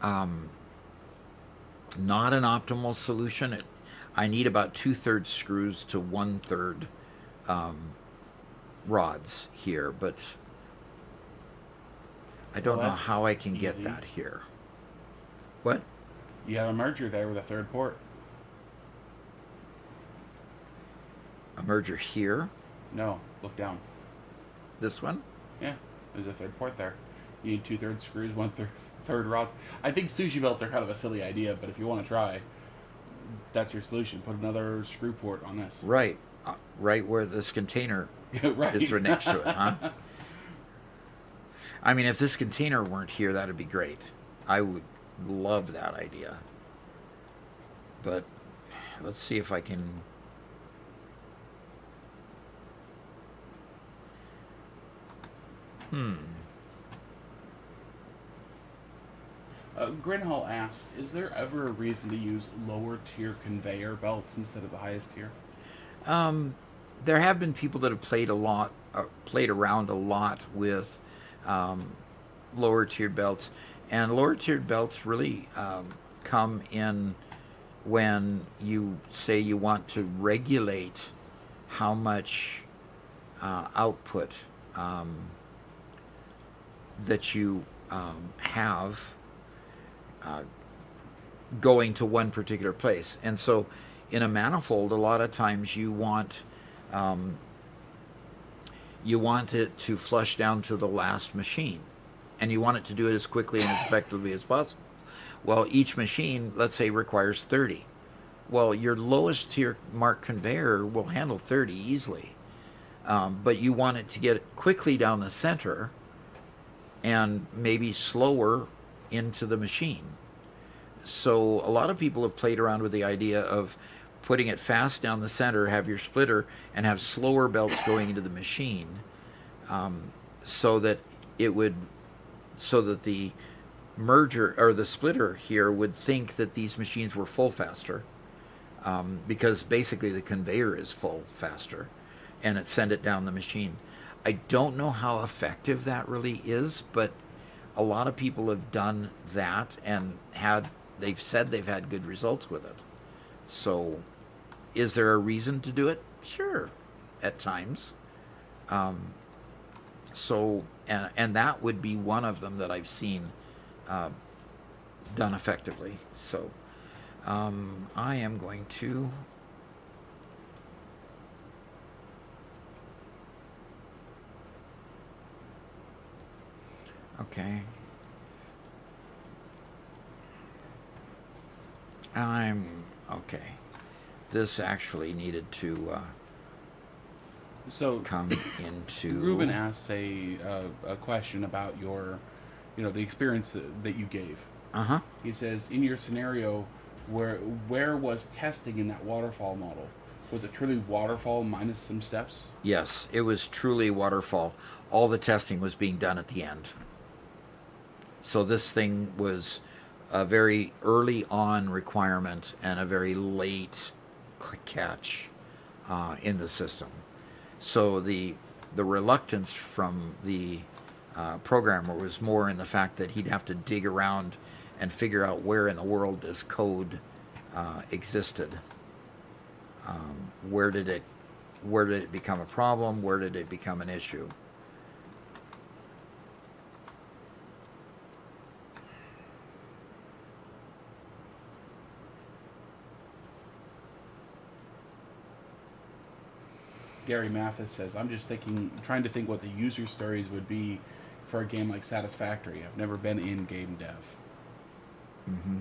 not an optimal solution. I need about 2/3 screws to 1/3 rods here, but I don't know how I can get that here. What? You have a merger there with a third port. A merger here? No, look down. This one? Yeah, there's a third port there. You need 2/3 screws, 1/3 rods. I think sushi belts are kind of a silly idea, but if you want to try, that's your solution. Put another screw port on this. Right. Right where this container Right. is right next to it, huh? I mean, if this container weren't here, that'd be great. I would love that idea. But let's see if I can... Grinhall asked, is there ever a reason to use lower tier conveyor belts instead of the highest tier? There have been people that have played around a lot with lower tiered belts, and lower tiered belts really come in when you say you want to regulate how much output that you have going to one particular place. And so in a manifold, a lot of times you want it to flush down to the last machine, and you want it to do it as quickly and as effectively as possible. Well, each machine, let's say, requires 30. Well, your lowest tier mark conveyor will handle 30 easily, but you want it to get quickly down the center and maybe slower into the machine. So a lot of people have played around with the idea of putting it fast down the center, have your splitter, and have slower belts going into the machine, so that the merger or the splitter here would think that these machines were full faster, because basically the conveyor is full faster, and it send it down the machine. I don't know how effective that really is, but a lot of people have done that and they've said they've had good results with it. So is there a reason to do it? Sure, at times. And that would be one of them that I've seen done effectively. So I am going to okay. Okay. This actually needed to So come into. Ruben asks a question about your, the experience that you gave. He says, in your scenario, where was testing in that waterfall model? Was it truly waterfall minus some steps? Yes, it was truly waterfall. All the testing was being done at the end. So this thing was a very early on requirement and a very late catch in the system. So the reluctance from the programmer was more in the fact that he'd have to dig around and figure out where in the world this code existed. Where did it become a problem? Where did it become an issue? Gary Mathis says, I'm just trying to think what the user stories would be for a game like Satisfactory. I've never been in game dev. Mm-hmm.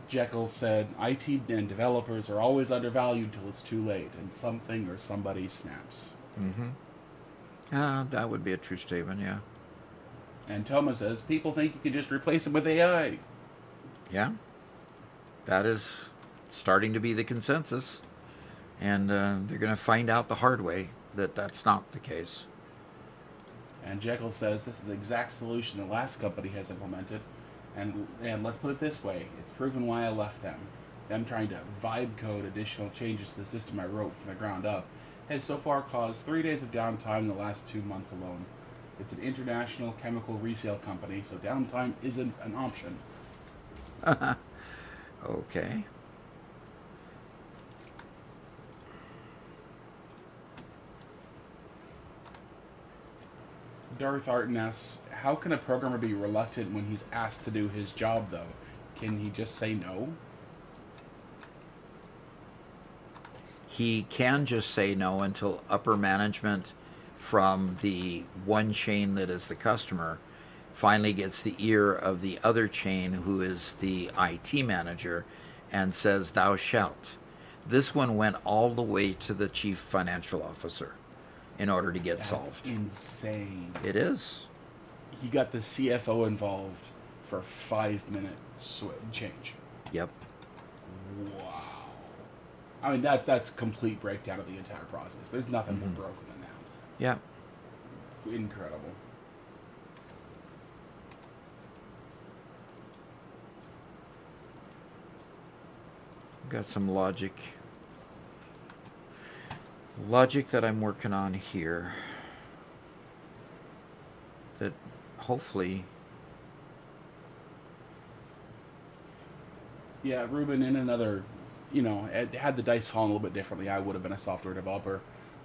Jekyll said, IT and developers are always undervalued till it's too late and something or somebody snaps. Mm-hmm. That would be a true statement, yeah. And Thomas says, people think you can just replace them with AI. Yeah. That is starting to be the consensus. And they're going to find out the hard way that that's not the case. And Jekyll says, this is the exact solution the last company has implemented. And let's put it this way, it's proven why I left them. Them trying to vibe code additional changes to the system I wrote from the ground up has so far caused 3 days of downtime in the last 2 months alone. It's an international chemical resale company, so downtime isn't an option. Okay. Darth Arton asks, how can a programmer be reluctant when he's asked to do his job, though? Can he just say no? He can just say no until upper management from the one chain that is the customer finally gets the ear of the other chain, who is the IT manager, and says, thou shalt. This one went all the way to the chief financial officer in order to get solved. Insane. It is. He got the CFO involved for 5 minute change. Yep. Wow. I mean, that's complete breakdown of the entire process. There's nothing more broken than that. Yeah. Incredible. Got some logic. Logic that I'm working on here. That hopefully. Yeah, Ruben, in another, had the dice fallen a little bit differently, I would have been a software developer.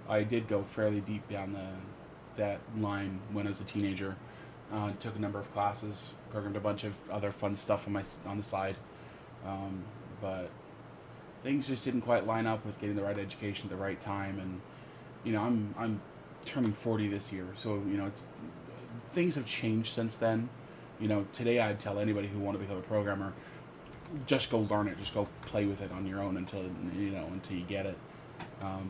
I did go fairly deep down that line when I was a teenager. Took a number of classes, programmed a bunch of other fun stuff on the side, but things just didn't quite line up with getting the right education at the right time. And I'm turning 40 this year, so things have changed since then. Today I'd tell anybody who wanted to become a programmer, just go learn it, just go play with it on your own until you get it.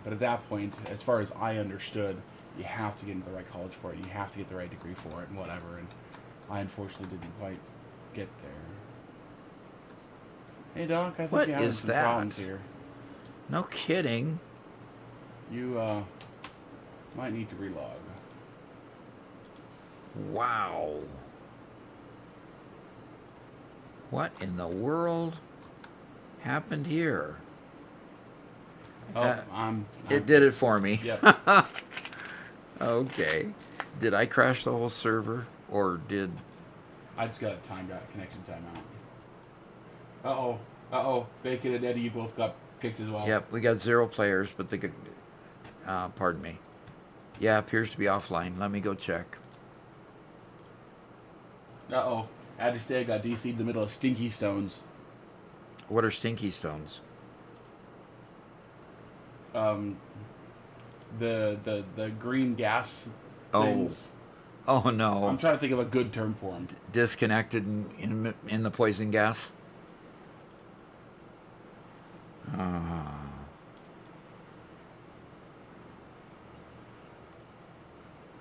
But at that point, as far as I understood, you have to get into the right college for it, you have to get the right degree for it, and whatever. And I unfortunately didn't quite get there. Hey Doc, I think What you're having is some that? problems here. No kidding. You might need to relog. Wow. What in the world happened here? Oh, It did it for me. Yep. Okay. Did I crash the whole server, or did... I just got a connection timeout. Uh-oh. Bacon and Eddie, you both got picked as well. Yep, we got 0 players, but they could... pardon me. Yeah, appears to be offline. Let me go check. Uh-oh. Adistay got DC'd in the middle of Stinky Stones. What are stinky stones? The green gas Oh. things. Oh, no. I'm trying to think of a good term for them. Disconnected in the poison gas?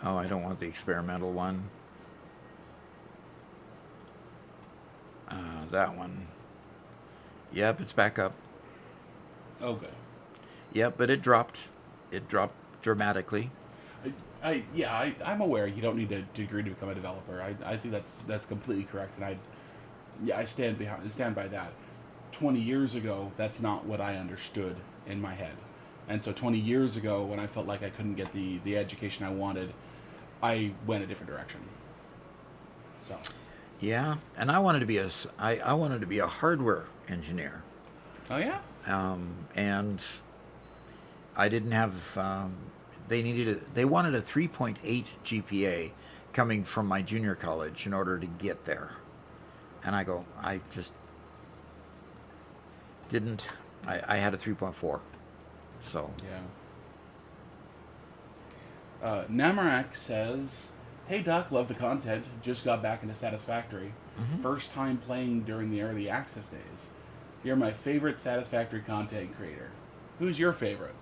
Oh, I don't want the experimental one. That one. Yep, it's back up. Okay. Yep, but it dropped. It dropped dramatically. I'm aware you don't need a degree to become a developer. I think that's completely correct, and I stand by that. 20 years ago, that's not what I understood in my head, and so 20 years ago, when I felt like I couldn't get the education I wanted, I went a different direction. So. Yeah, and I wanted to be I wanted to be a hardware engineer. Oh yeah. And I didn't have. They wanted a 3.8 GPA coming from my junior college in order to get there, and I just didn't. I had a 3.4, so. Yeah. Namarak says, "Hey Doc, love the content. Just got back into Satisfactory. First time playing during the early access days. You're my favorite Satisfactory content creator. Who's your favorite?"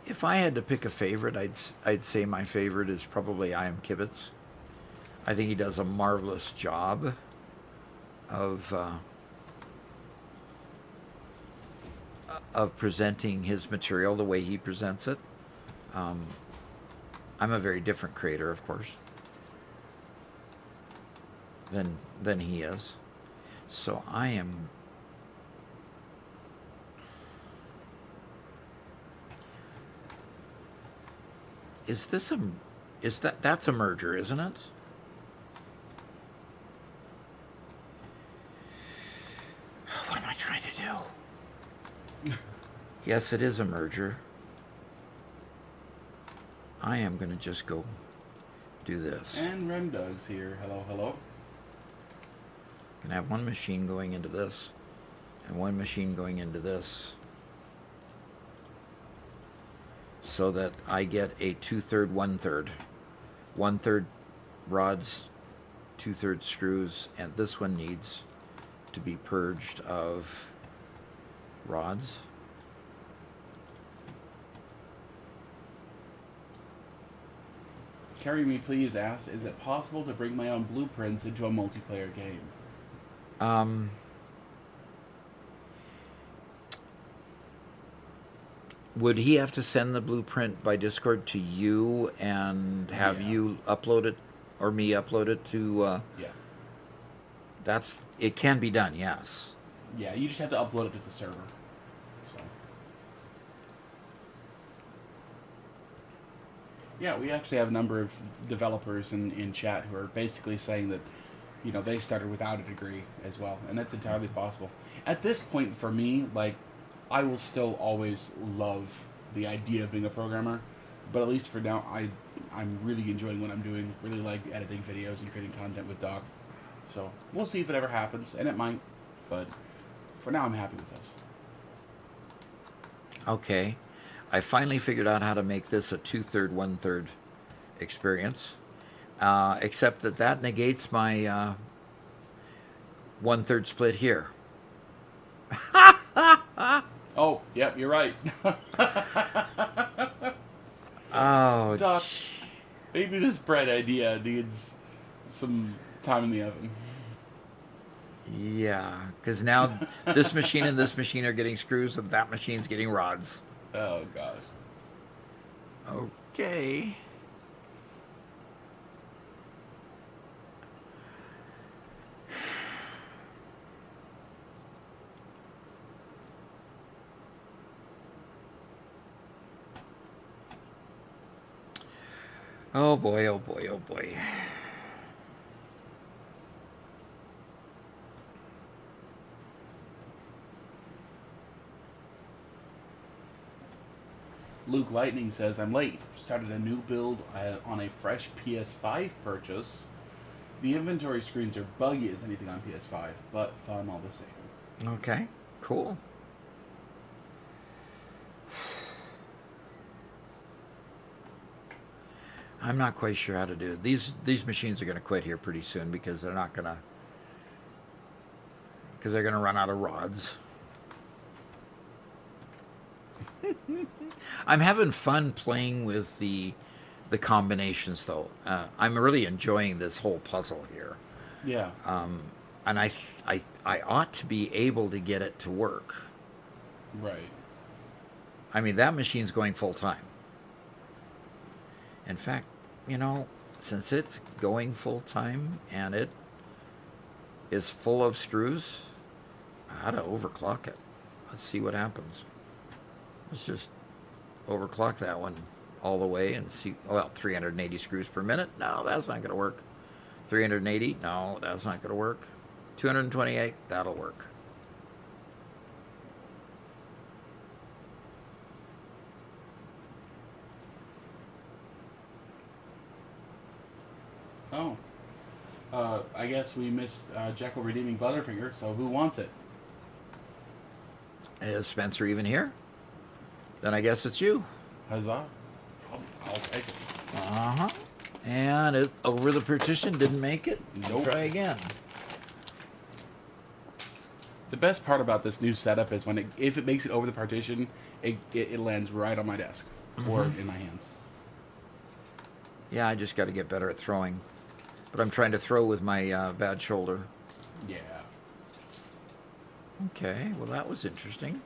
If I had to pick a favorite, I'd say my favorite is probably I Am Kibitz. I think he does a marvelous job of presenting his material the way he presents it. I'm a very different creator, of course, than he is. So I am. That's a merger, isn't it? What am I trying to do? Yes, it is a merger. I am going to just go do this. And Rendug's here. Hello, hello. Can have one machine going into this, and one machine going into this, so that I get a 2/3, 1/3. 1/3 rods, 2/3 screws, and this one needs to be purged of rods. Carry Me Please asks, is it possible to bring my own blueprints into a multiplayer game? Would he have to send the blueprint by Discord to you and have Yeah. you upload it, or me upload it to? Yeah. It can be done. Yes. Yeah, you just have to upload it to the server. So. Yeah, we actually have a number of developers in chat who are basically saying that, they started without a degree as well, and that's entirely possible. At this point, for me, like, I will still always love the idea of being a programmer, but at least for now, I'm really enjoying what I'm doing. Really like editing videos and creating content with Doc. So we'll see if it ever happens, and it might, but for now, I'm happy with this. Okay. I finally figured out how to make this a 2/3, 1/3 experience. Except that negates my 1/3 split here. Oh, yep, you're right. Oh, Doc, maybe this bread idea needs some time in the oven. yeah. Because now this machine and this machine are getting screws, and that machine's getting rods. Oh, gosh. Okay. Oh boy, oh boy, oh boy. Luke Lightning says, I'm late. Started a new build on a fresh PS5 purchase. The inventory screens are buggy as anything on PS5, but fun all the same. Okay, cool. I'm not quite sure how to do it. These machines are going to quit here pretty soon because they're going to run out of rods. I'm having fun playing with the combinations though. I'm really enjoying this whole puzzle here. Yeah. And I ought to be able to get it to work. Right. I mean, that machine's going full time. In fact, since it's going full time and it is full of screws, I ought to overclock it. Let's see what happens. Let's just overclock that one all the way and see. Well, 380 screws per minute. No, that's not going to work. 380. No, that's not going to work. 228. That'll work. Oh. I guess we missed Jekyll redeeming Butterfinger, so who wants it? Is Spencer even here? Then I guess it's you. Huzzah. I'll take it. Uh-huh. And it over the partition didn't make it. Nope. Try again. The best part about this new setup is if it makes it over the partition, it lands right on my desk or in my hands. Yeah, I just got to get better at throwing. But I'm trying to throw with my bad shoulder. Yeah. Okay, well that was interesting.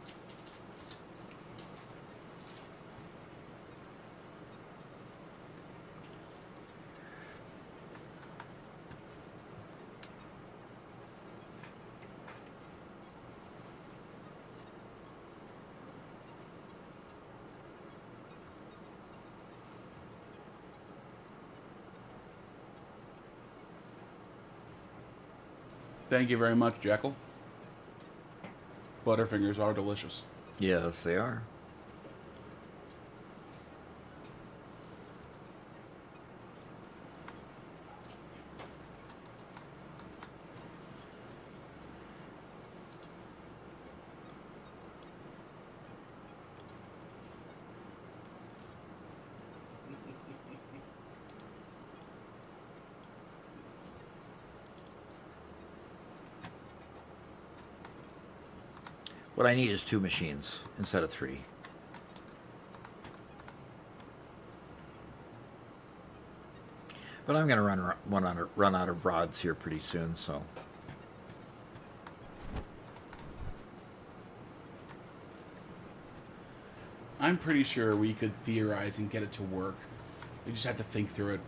Thank you very much, Jekyll. Butterfingers are delicious. Yes, they are. What I need is 2 machines instead of 3. But I'm going to run out of rods here pretty soon, so. I'm pretty sure we could theorize and get it to work. We just have to think through it.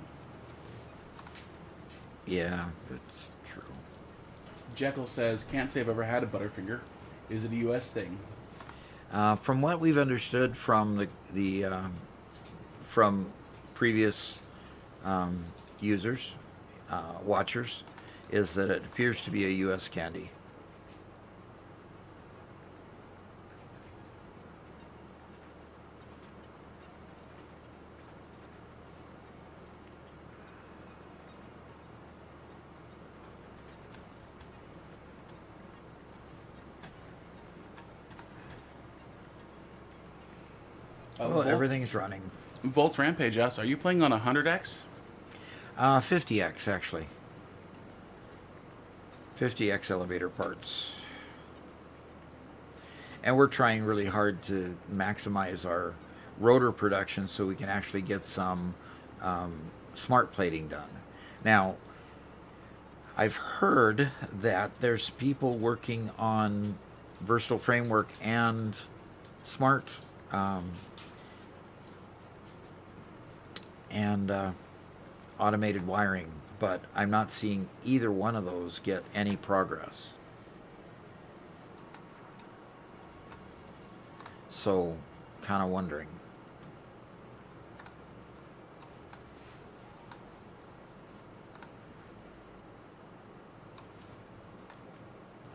Yeah, it's true. Jekyll says, can't say I've ever had a Butterfinger. Is it a U.S. thing? From what we've understood from the from previous users, watchers, is that it appears to be a U.S. candy. Well, everything's running. Volt's Rampage asks, are you playing on 100X? 50X, actually. 50X elevator parts. And we're trying really hard to maximize our rotor production so we can actually get some smart plating done. Now, I've heard that there's people working on versatile framework and smart and automated wiring, but I'm not seeing either one of those get any progress. So, kind of wondering.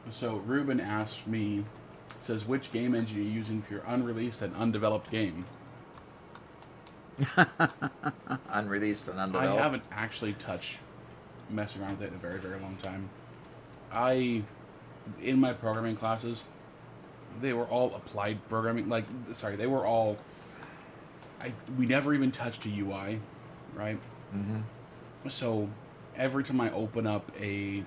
So Ruben asked me, says, which game engine are you using for your unreleased and undeveloped game? Unreleased and undeveloped. I haven't actually messed around with it in a very, very long time. In my programming classes, they were all applied programming. They were all. We never even touched a UI, right? Mm-hmm. So every time I open up a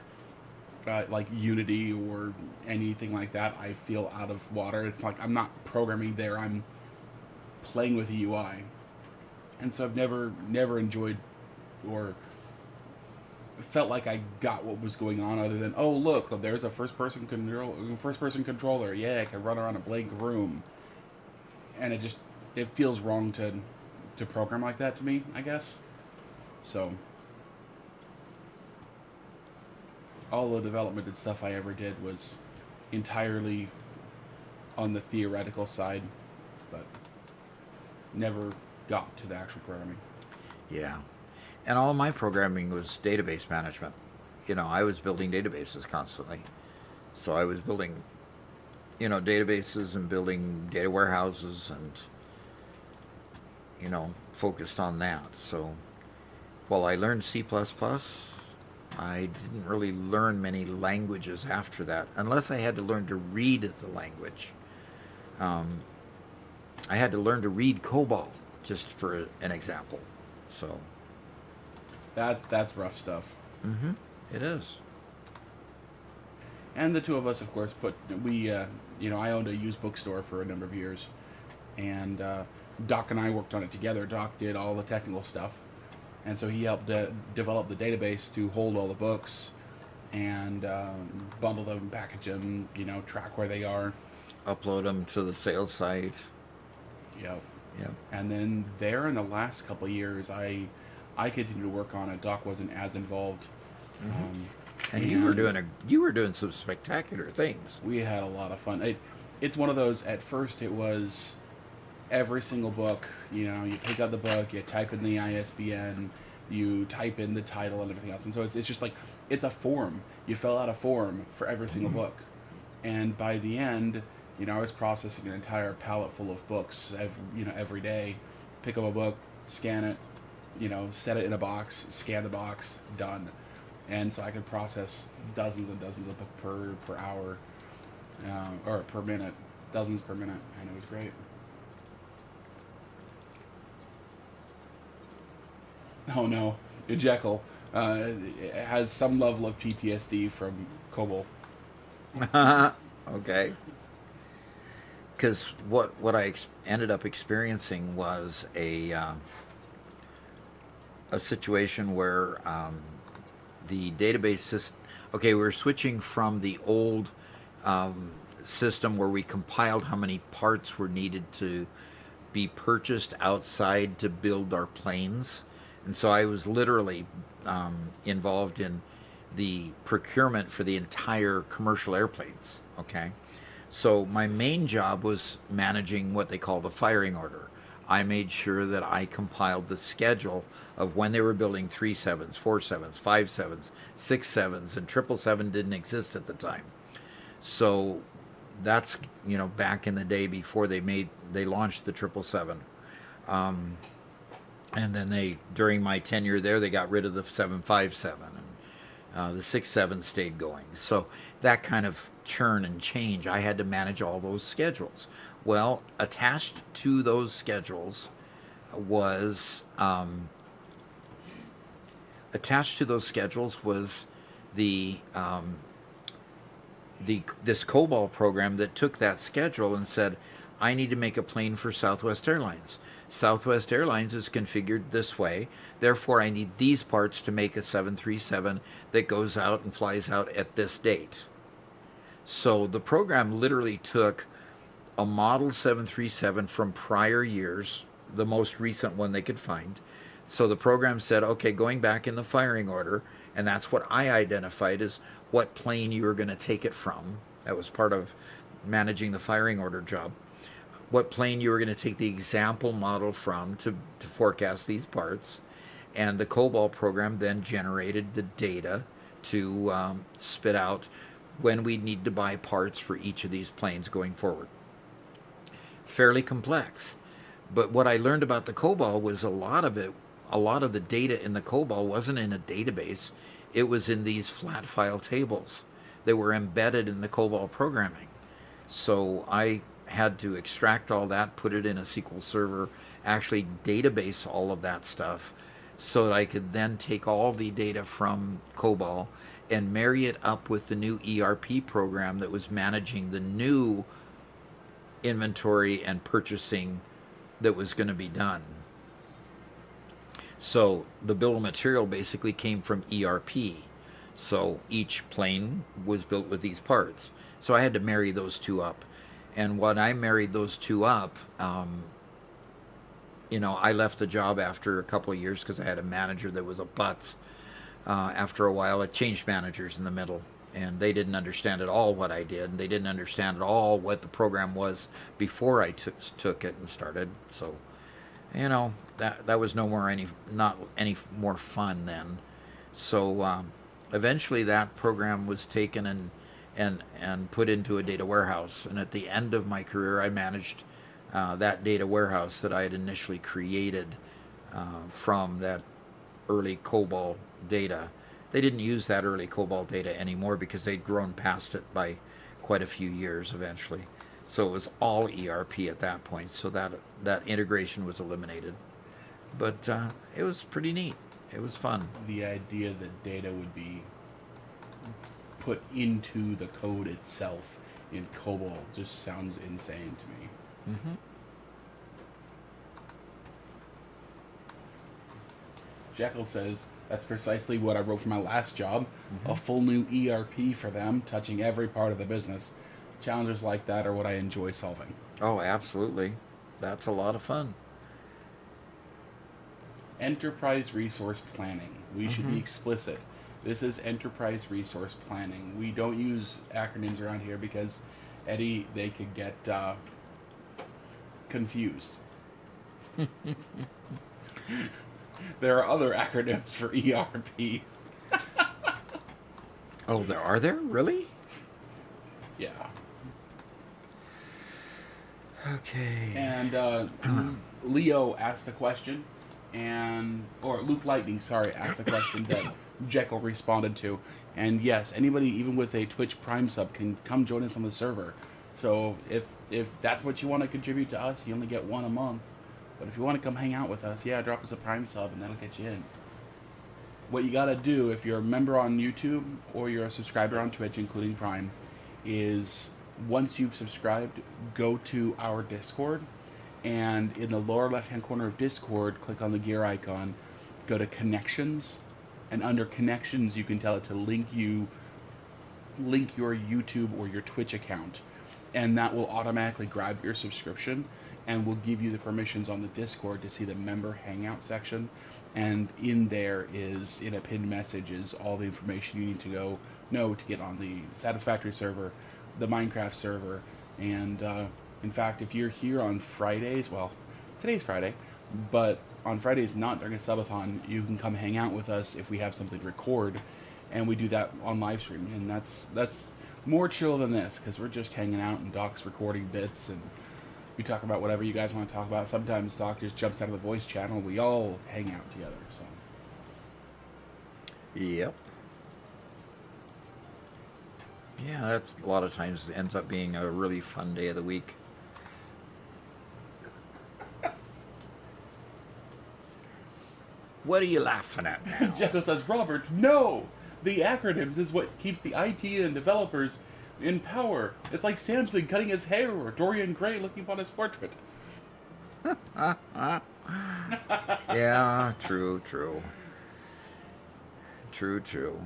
like Unity or anything like that, I feel out of water. It's like I'm not programming there. I'm playing with a UI. And so I've never enjoyed or felt like I got what was going on, other than, oh look, there's a first person controller. Yeah, I can run around a blank room. And it feels wrong to program like that to me, I guess. So all the development and stuff I ever did was entirely on the theoretical side, but never got to the actual programming. Yeah. And all of my programming was database management. I was building databases constantly. So I was building, databases and building data warehouses and, focused on that. So while I learned C++, I didn't really learn many languages after that, unless I had to learn to read the language. I had to learn to read COBOL, just for an example. So that's rough stuff. Mm-hmm. It is. And the two of us, of course, I owned a used bookstore for a number of years, and Doc and I worked on it together. Doc did all the technical stuff, and so he helped develop the database to hold all the books and bundle them, package them, track where they are. Upload them to the sales site. Yep. Yep. And then in the last couple of years, I continued to work on it. Doc wasn't as involved. Mm-hmm. And you were doing some spectacular things. We had a lot of fun. It's one of those. At first, it was every single book. You pick up the book, you type in the ISBN, you type in the title and everything else. And so it's just like it's a form. You fill out a form for every single book, and by the end, I was processing an entire pallet full of books every day. Pick up a book, scan it, set it in a box, scan the box, done. And so I could process dozens and dozens of books per hour, or per minute, dozens per minute, and it was great. Oh no, Jekyll has some level of PTSD from COBOL. Okay. Because what I ended up experiencing was a situation where the database system. Okay, we were switching from the old system where we compiled how many parts were needed to be purchased outside to build our planes. And so I was literally involved in the procurement for the entire commercial airplanes. Okay. So my main job was managing what they call the firing order. I made sure that I compiled the schedule of when they were building 37s, 47s, 57s, 67s, and 777 didn't exist at the time. So that's, back in the day before they launched the 777. And then during my tenure there, they got rid of the 757, and the 67 stayed going. So that kind of churn and change, I had to manage all those schedules. Well, attached to those schedules was the this COBOL program that took that schedule and said, I need to make a plane for Southwest Airlines. Southwest Airlines is configured this way, therefore I need these parts to make a 737 that goes out and flies out at this date. So the program literally took a model 737 from prior years, the most recent one they could find. So the program said, okay, going back in the firing order, and that's what I identified as what plane you were going to take it from. That was part of managing the firing order job. What plane you were going to take the example model from to forecast these parts. And the COBOL program then generated the data to spit out when we'd need to buy parts for each of these planes going forward. Fairly complex. But what I learned about the COBOL was a lot of the data in the COBOL wasn't in a database. It was in these flat file tables that were embedded in the COBOL programming. So I had to extract all that, put it in a SQL server, actually database all of that stuff so that I could then take all the data from COBOL and marry it up with the new ERP program that was managing the new inventory and purchasing that was going to be done. So the bill of material basically came from ERP. So each plane was built with these parts. So I had to marry those two up. And when I married those two up, I left the job after a couple of years because I had a manager that was a butts. After a while, it changed managers in the middle. And they didn't understand at all what I did. And they didn't understand at all what the program was before I took it and started. So, that was not any more fun then. So eventually that program was taken and put into a data warehouse. And at the end of my career, I managed that data warehouse that I had initially created from that early COBOL data. They didn't use that early COBOL data anymore because they'd grown past it by quite a few years eventually. So it was all ERP at that point. So that integration was eliminated. But it was pretty neat. It was fun. The idea that data would be put into the code itself in COBOL just sounds insane to me. Mm-hmm. Jekyll says, that's precisely what I wrote for my last job. Mm-hmm. A full new ERP for them, touching every part of the business. Challenges like that are what I enjoy solving. Oh, absolutely. That's a lot of fun. Enterprise resource planning. We should be explicit. This is enterprise resource planning. We don't use acronyms around here because, Eddie, they could get confused. There are other acronyms for ERP. Oh, are there? Really? Yeah. Okay. And Leo asked the question, or Luke Lightning, asked the question that Jekyll responded to. And yes, anybody, even with a Twitch Prime sub, can come join us on the server. So if that's what you want to contribute to us, you only get one a month. But if you want to come hang out with us, drop us a Prime sub and that'll get you in. What you gotta do if you're a member on YouTube or you're a subscriber on Twitch, including Prime, is once you've subscribed, go to our Discord, and in the lower left-hand corner of Discord, click on the gear icon, go to Connections, and under Connections, you can tell it to link your YouTube or your Twitch account, and that will automatically grab your subscription. and we'll give you the permissions on the Discord to see the member hangout section. And in there is, in a pinned message, is all the information you need to know to get on the Satisfactory server, the Minecraft server, and in fact, if you're here on Fridays, well, today's Friday, but on Fridays not during a subathon, you can come hang out with us if we have something to record, and we do that on live stream, and that's more chill than this, because we're just hanging out and Doc's recording bits, and we talk about whatever you guys want to talk about. Sometimes Doc just jumps out of the voice channel, we all hang out together, so. Yep. Yeah, that's a lot of times ends up being a really fun day of the week. What are you laughing at now? Jekyll says, Robert, no! The acronyms is what keeps the IT and developers in power. It's like Samson cutting his hair or Dorian Gray looking upon his portrait. Yeah, true. True.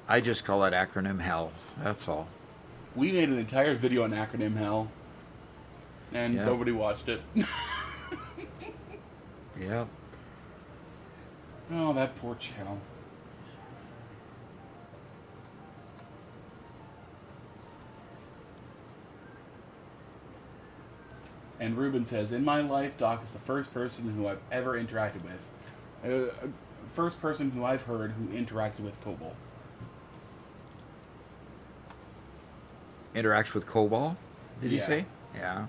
I just call it acronym hell. That's all. We made an entire video on acronym hell, and Yeah. nobody watched it. Yep. Oh, that poor channel. And Ruben says, in my life, Doc is the first person who I've ever interacted with. First person who I've heard who interacted with COBOL. Interacts with COBOL, did he Yeah. say? Yeah.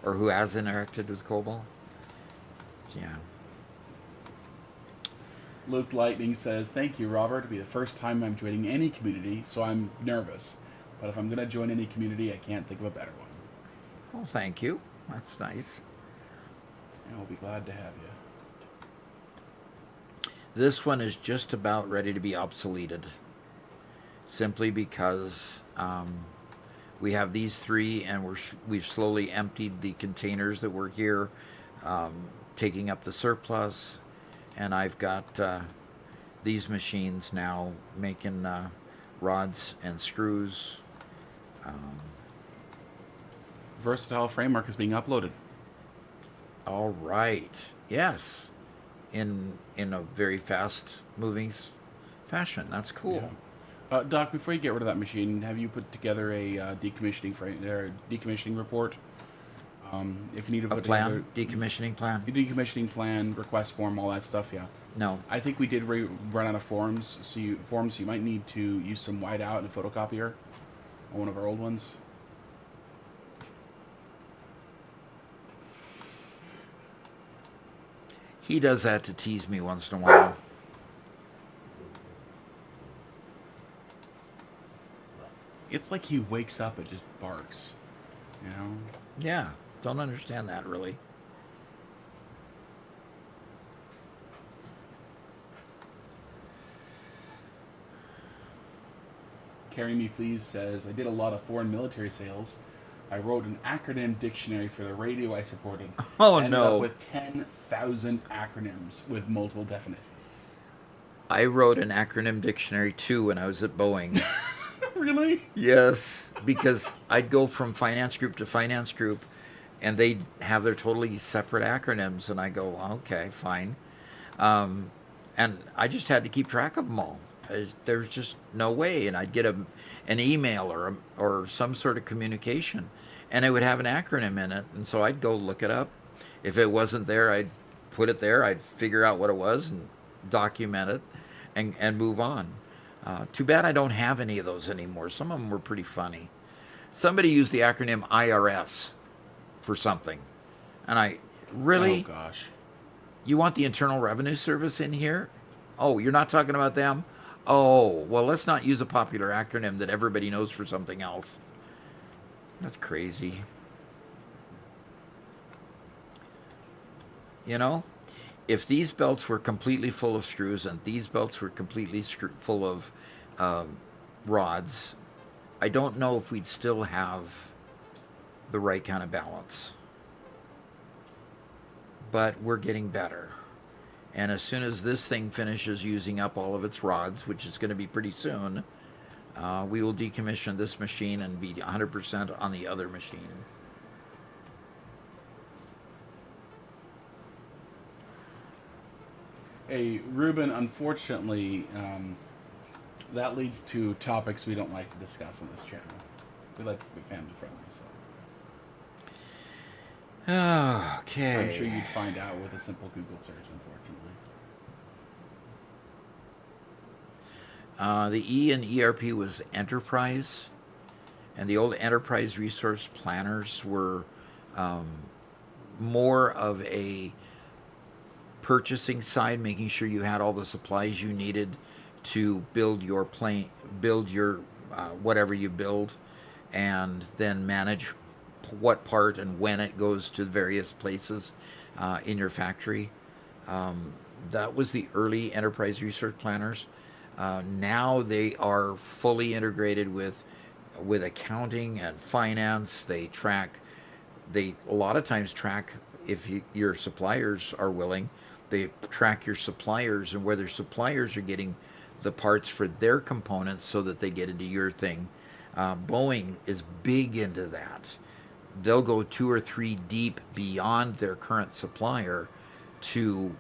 Or who has interacted with COBOL? Yeah. Luke Lightning says, thank you, Robert. It'll be the first time I'm joining any community, so I'm nervous. But if I'm going to join any community, I can't think of a better one. Well, thank you. That's nice. And we'll be glad to have you. This one is just about ready to be obsoleted. Simply because we have these three, and we've slowly emptied the containers that were here, taking up the surplus. And I've got these machines now making rods and screws. Versatile Framework is being uploaded. All right. Yes. In a very fast moving fashion. That's cool. Yeah. Doc, before you get rid of that machine, have you put together a decommissioning report? If you need to A put plan? together Decommissioning plan? decommissioning plan, request form, all that stuff. Yeah. No. I think we did run out of forms. So you might need to use some whiteout and a photocopier on one of our old ones. He does that to tease me once in a while. It's like he wakes up and just barks, you know? Yeah. Don't understand that, really. Carry Me Please says, I did a lot of foreign military sales. I wrote an acronym dictionary for the radio I supported. Oh, Ended no. up with 10,000 acronyms with multiple definitions. I wrote an acronym dictionary too when I was at Boeing. Really? Yes, because I'd go from finance group to finance group, and they'd have their totally separate acronyms, and I go, okay, fine. And I just had to keep track of them all. There's just no way, and I'd get an email or some sort of communication, and it would have an acronym in it, and so I'd go look it up. If it wasn't there, I'd put it there. I'd figure out what it was and document it, and move on. Too bad I don't have any of those anymore. Some of them were pretty funny. Somebody used the acronym IRS for something, and I really. Oh gosh. You want the Internal Revenue Service in here? Oh, you're not talking about them? Oh, well, let's not use a popular acronym that everybody knows for something else. That's crazy. You know, if these belts were completely full of screws and these belts were completely full of rods, I don't know if we'd still have the right kind of balance. But we're getting better. And as soon as this thing finishes using up all of its rods, which is going to be pretty soon, we will decommission this machine and be 100% on the other machine. Hey, Ruben, unfortunately, that leads to topics we don't like to discuss on this channel. We like to be family friendly, so Okay. I'm sure you'd find out with a simple Google search, unfortunately. The E in ERP was enterprise, and the old enterprise resource planners were more of a purchasing side, making sure you had all the supplies you needed to build your plane, build your whatever you build, and then manage what part and when it goes to various places in your factory. That was the early enterprise resource planners. Now they are fully integrated with accounting and finance. They track. They a lot of times track if your suppliers are willing. They track your suppliers and whether suppliers are getting the parts for their components so that they get into your thing. Boeing is big into that. They'll go 2 or 3 deep beyond their current supplier to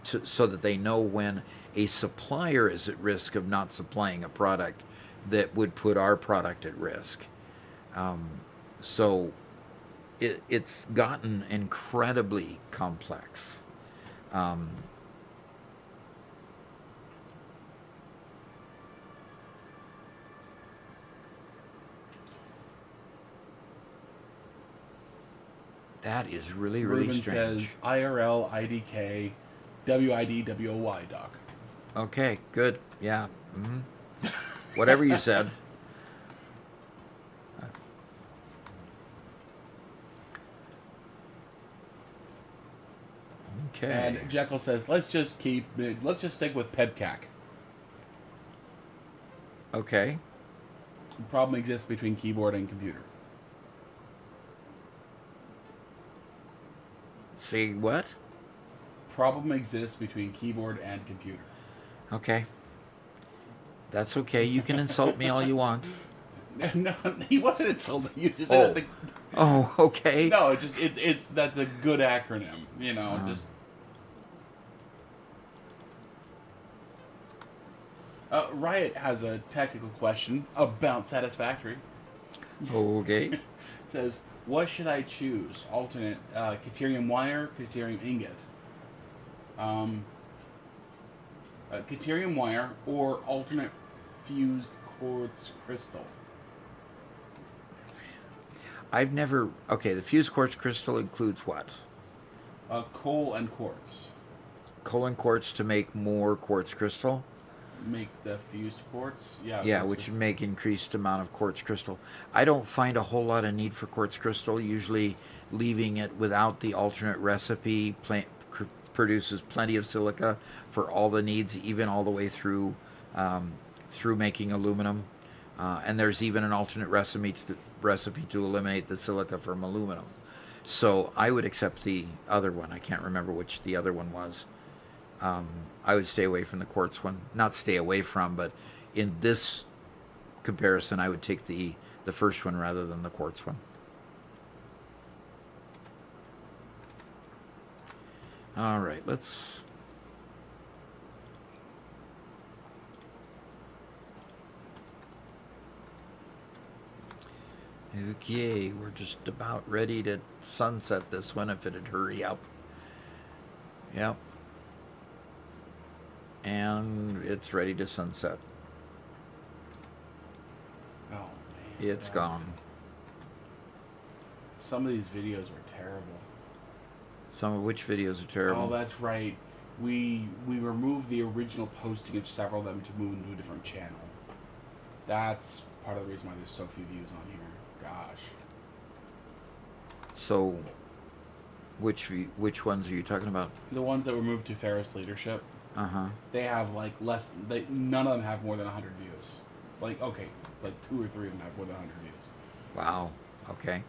so that they know when a supplier is at risk of not supplying a product that would put our product at risk. So it's gotten incredibly complex. That is really, really Ruben strange. says IRL IDK WIDWOY doc. Okay, good. Yeah. Whatever you said. Okay. And Jekyll says, let's just stick with PEBCAC. Okay. The problem exists between keyboard and computer. See what? Problem exists between keyboard and computer. Okay. That's okay. You can insult me all you want. No, he wasn't insulting you. Just said that's Oh, okay. no, it's that's a good acronym. You know, just. Riot has a technical question about Satisfactory. Okay. Says, what should I choose? Alternate Caterium wire, Caterium ingot. Caterium wire or alternate fused quartz crystal. I've never. Okay, the fused quartz crystal includes what? Coal and quartz. Coal and quartz to make more quartz crystal. Make the fused quartz. Yeah. Yeah, which would make increased amount of quartz crystal. I don't find a whole lot of need for quartz crystal. Usually, leaving it without the alternate recipe produces plenty of silica for all the needs, even all the way through making aluminum. And there's even an alternate recipe to eliminate the silica from aluminum. So I would accept the other one. I can't remember which the other one was. I would stay away from the quartz one. Not stay away from, but in this comparison, I would take the first one rather than the quartz one. All right, let's... Okay, we're just about ready to sunset this one if it'd hurry up. Yep. And it's ready to sunset. Oh man. It's gone. Some of these videos were terrible. Some of which videos are terrible? Oh, that's right. We removed the original posting of several of them to move into a different channel. That's part of the reason why there's so few views on here. Gosh. So, which ones are you talking about? The ones that were moved to Ferris leadership. They have like none of them have more than 100 views. Like 2 or 3 of them have more than 100 views. Wow. Okay.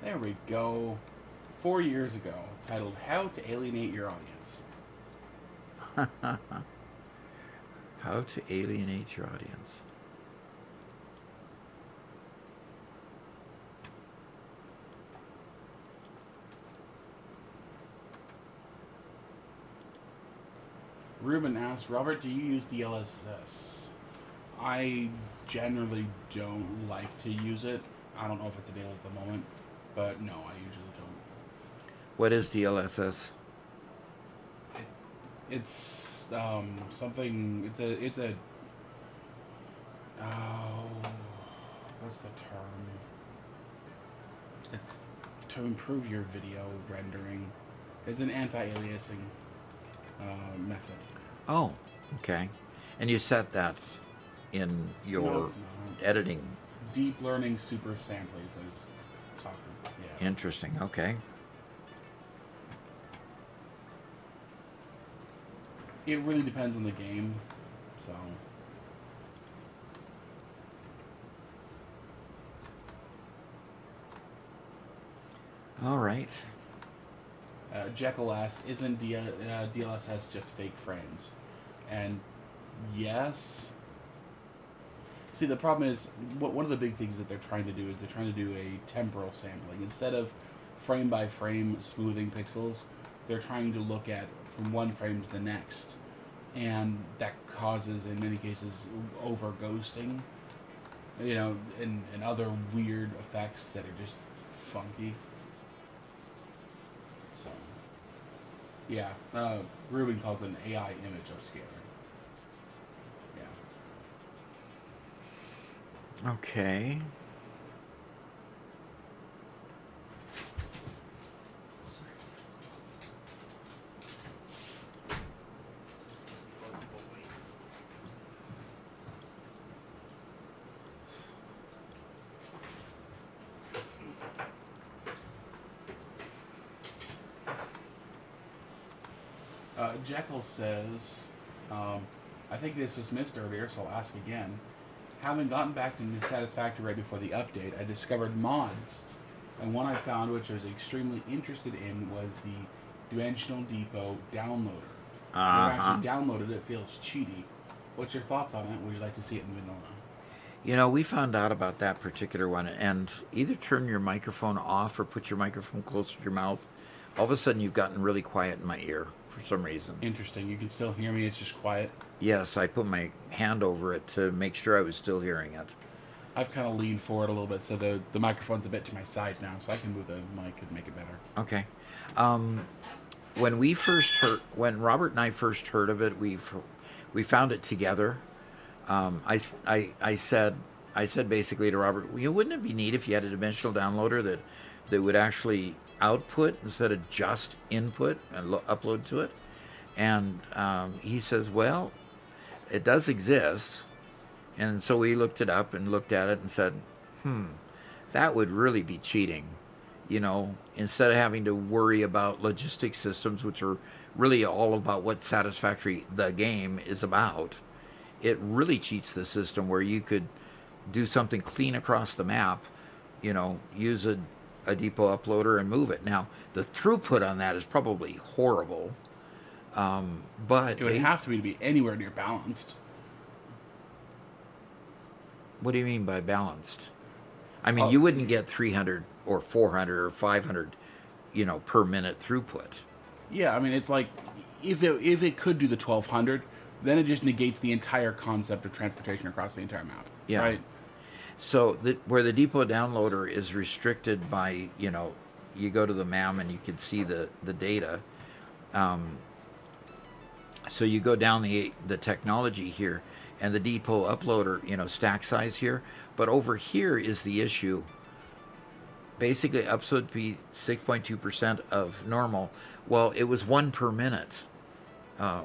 There we go. 4 years ago, titled "How to Alienate Your Audience." How to alienate your audience. Ruben asked, Robert, do you use DLSS? I generally don't like to use it. I don't know if it's available at the moment, but no, I usually don't. What is DLSS? It's something. It's a. Oh, what's the term? It's to improve your video rendering. It's an anti-aliasing method. Oh, okay. And you set that in your No, it's not. editing. Deep learning super samplers. I was talking. Yeah. Interesting. Okay. It really depends on the game, so. All right. Jekyll asks, isn't DLSS just fake frames? And yes. See, the problem is, one of the big things that they're trying to do is they're trying to do a temporal sampling. Instead of frame by frame smoothing pixels, they're trying to look at from one frame to the next. And that causes, in many cases, over ghosting, and other weird effects that are just funky. So, yeah, Ruben calls it an AI image upscaler. Yeah. Okay. Jekyll says, I think this was missed earlier, so I'll ask again. Having gotten back to Satisfactory right before the update, I discovered mods. And one I found, which I was extremely interested in, was the Dimensional Depot downloader. I've actually downloaded it. It feels cheaty. What's your thoughts on it? Would you like to see it in vanilla? You know, we found out about that particular one, and either turn your microphone off or put your microphone closer to your mouth. All of a sudden, you've gotten really quiet in my ear for some reason. Interesting. You can still hear me. It's just quiet. Yes, I put my hand over it to make sure I was still hearing it. I've kind of leaned forward a little bit, so the microphone's a bit to my side now, so I can move the mic and make it better. Okay. When Robert and I first heard of it, we found it together. I said basically to Robert, wouldn't it be neat if you had a dimensional downloader that would actually output instead of just input and upload to it? And he says, well, it does exist. And so we looked it up and looked at it and said, that would really be cheating. Instead of having to worry about logistic systems, which are really all about what Satisfactory, the game, is about, it really cheats the system where you could do something clean across the map, use a depot uploader and move it. Now, the throughput on that is probably horrible, but it would have to be anywhere near balanced. What do you mean by balanced? I mean, you wouldn't get 300 or 400 or 500, per minute throughput. Yeah, I mean, it's like, if it could do the 1200, then it just negates the entire concept of transportation across the entire map. Yeah. Right? So where the depot downloader is restricted by, you go to the MAM and you can see the data. So you go down the technology here, and the depot uploader, stack size here. But over here is the issue. Basically, upload be 6.2% of normal. Well, it was 1 per minute.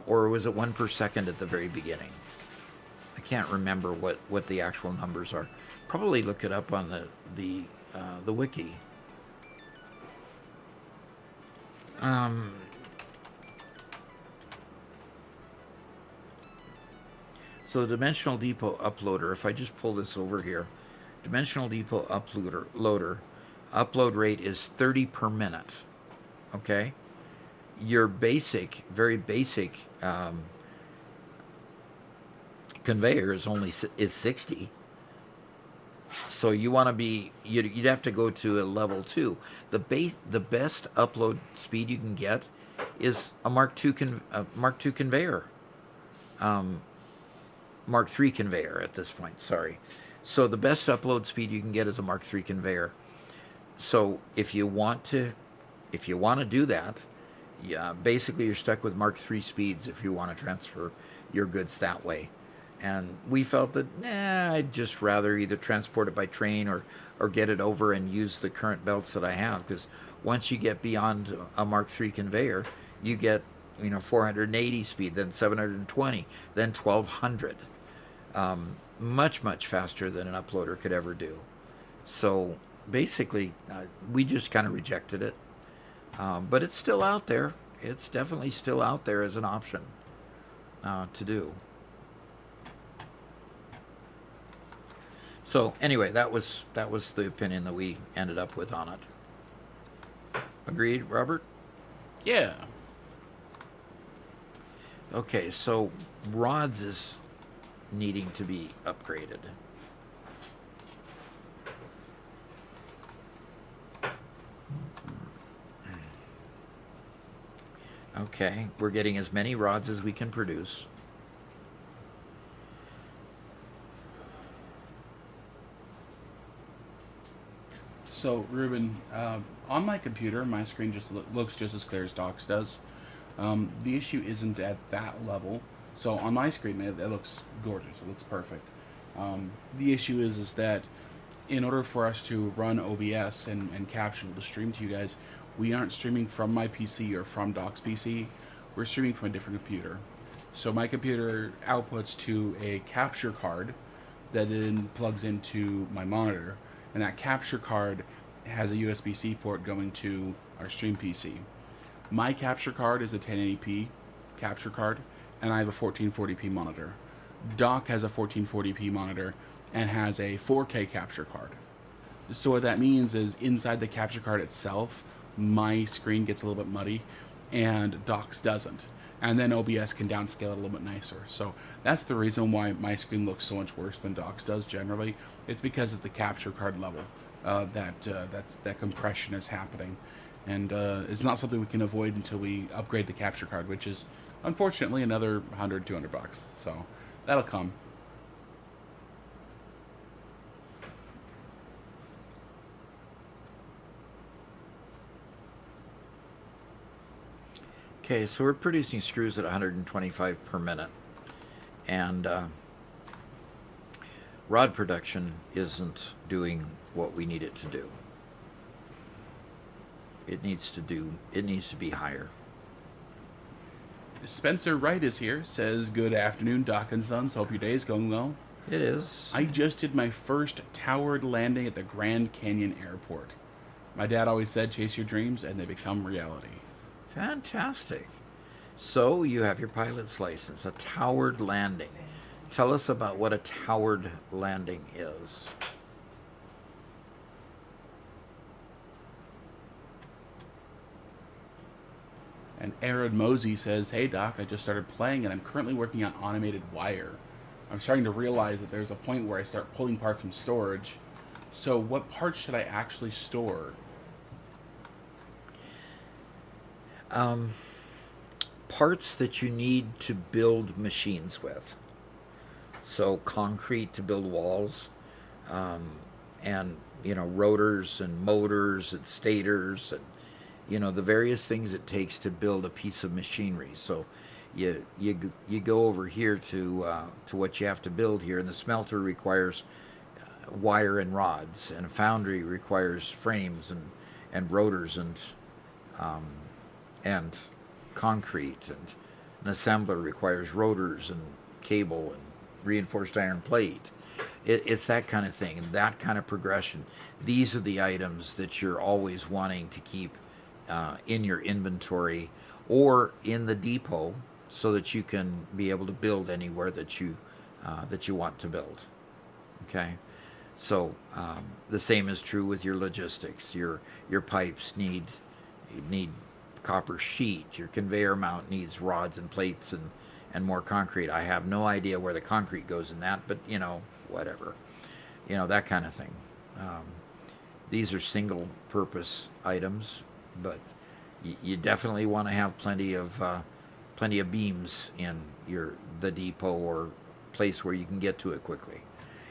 Or was it 1 per second at the very beginning? I can't remember what the actual numbers are. Probably look it up on the wiki. So the Dimensional Depot uploader, if I just pull this over here, Dimensional Depot uploader, upload rate is 30 per minute. Okay? Your very basic conveyor is 60. So you want to be, you'd have to go to a level 2. The best upload speed you can get is a Mark II conveyor. Mark III conveyor at this point. Sorry. So the best upload speed you can get is a Mark III conveyor. So if you want to do that, yeah, basically you're stuck with Mark III speeds if you want to transfer your goods that way. And we felt that, I'd just rather either transport it by train or get it over and use the current belts that I have. Because once you get beyond a Mark III conveyor, you get 480 speed, then 720, then 1200. Much, much faster than an uploader could ever do. So basically, we just kind of rejected it. But it's still out there. It's definitely still out there as an option to do. So anyway, that was the opinion that we ended up with on it. Agreed, Robert? Yeah. Okay, so rods is needing to be upgraded. Okay, we're getting as many rods as we can produce. So, Ruben, on my computer, my screen just looks just as clear as Doc's does. The issue isn't at that level. So on my screen, it looks gorgeous. It looks perfect. The issue is that in order for us to run OBS and capture the stream to you guys, we aren't streaming from my PC or from Doc's PC. We're streaming from a different computer. So my computer outputs to a capture card that then plugs into my monitor, and that capture card has a USB-C port going to our stream PC. My capture card is a 1080p capture card, and I have a 1440p monitor. Doc has a 1440p monitor and has a 4K capture card. So what that means is inside the capture card itself, my screen gets a little bit muddy, and Doc's doesn't. And then OBS can downscale it a little bit nicer. So that's the reason why my screen looks so much worse than Doc's does generally. It's because of the capture card level that compression is happening. And it's not something we can avoid until we upgrade the capture card, which is unfortunately another $100-200. So that'll come. Okay, so we're producing screws at 125 per minute, and rod production isn't doing what we need it to do. It needs to be higher. Spencer Wright is here, says, "Good afternoon, Doc and Sons. Hope your day is going well. It is. I just did my first towered landing at the Grand Canyon Airport. My dad always said, chase your dreams, and they become reality." Fantastic. So you have your pilot's license, a towered landing. Tell us about what a towered landing is. And Aaron Mosey says, "Hey Doc, I just started playing and I'm currently working on automated wire. I'm starting to realize that there's a point where I start pulling parts from storage. So what parts should I actually store?" Parts that you need to build machines with. So concrete to build walls, and rotors and motors and stators and the various things it takes to build a piece of machinery. So you go over here to what you have to build here, and the smelter requires wire and rods, and a foundry requires frames and rotors and concrete, and an assembler requires rotors and cable and reinforced iron plate. It's that kind of thing, and that kind of progression. These are the items that you're always wanting to keep in your inventory or in the depot, so that you can be able to build anywhere that you want to build. Okay, so the same is true with your logistics. Your pipes need copper sheet. Your conveyor mount needs rods and plates and more concrete. I have no idea where the concrete goes in that, but whatever, that kind of thing. These are single purpose items, but you definitely want to have plenty of plenty of beams in the depot or place where you can get to it quickly.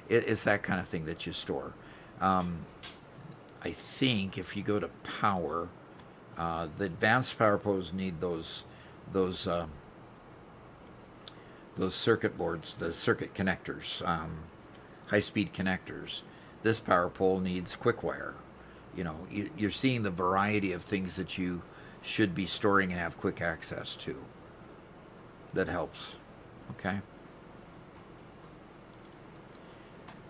It's that kind of thing that you store. I think if you go to power, the advanced power poles need those circuit boards, the circuit connectors, high-speed connectors. This power pole needs quick wire. You know, you're seeing the variety of things that you should be storing and have quick access to. That helps. Okay.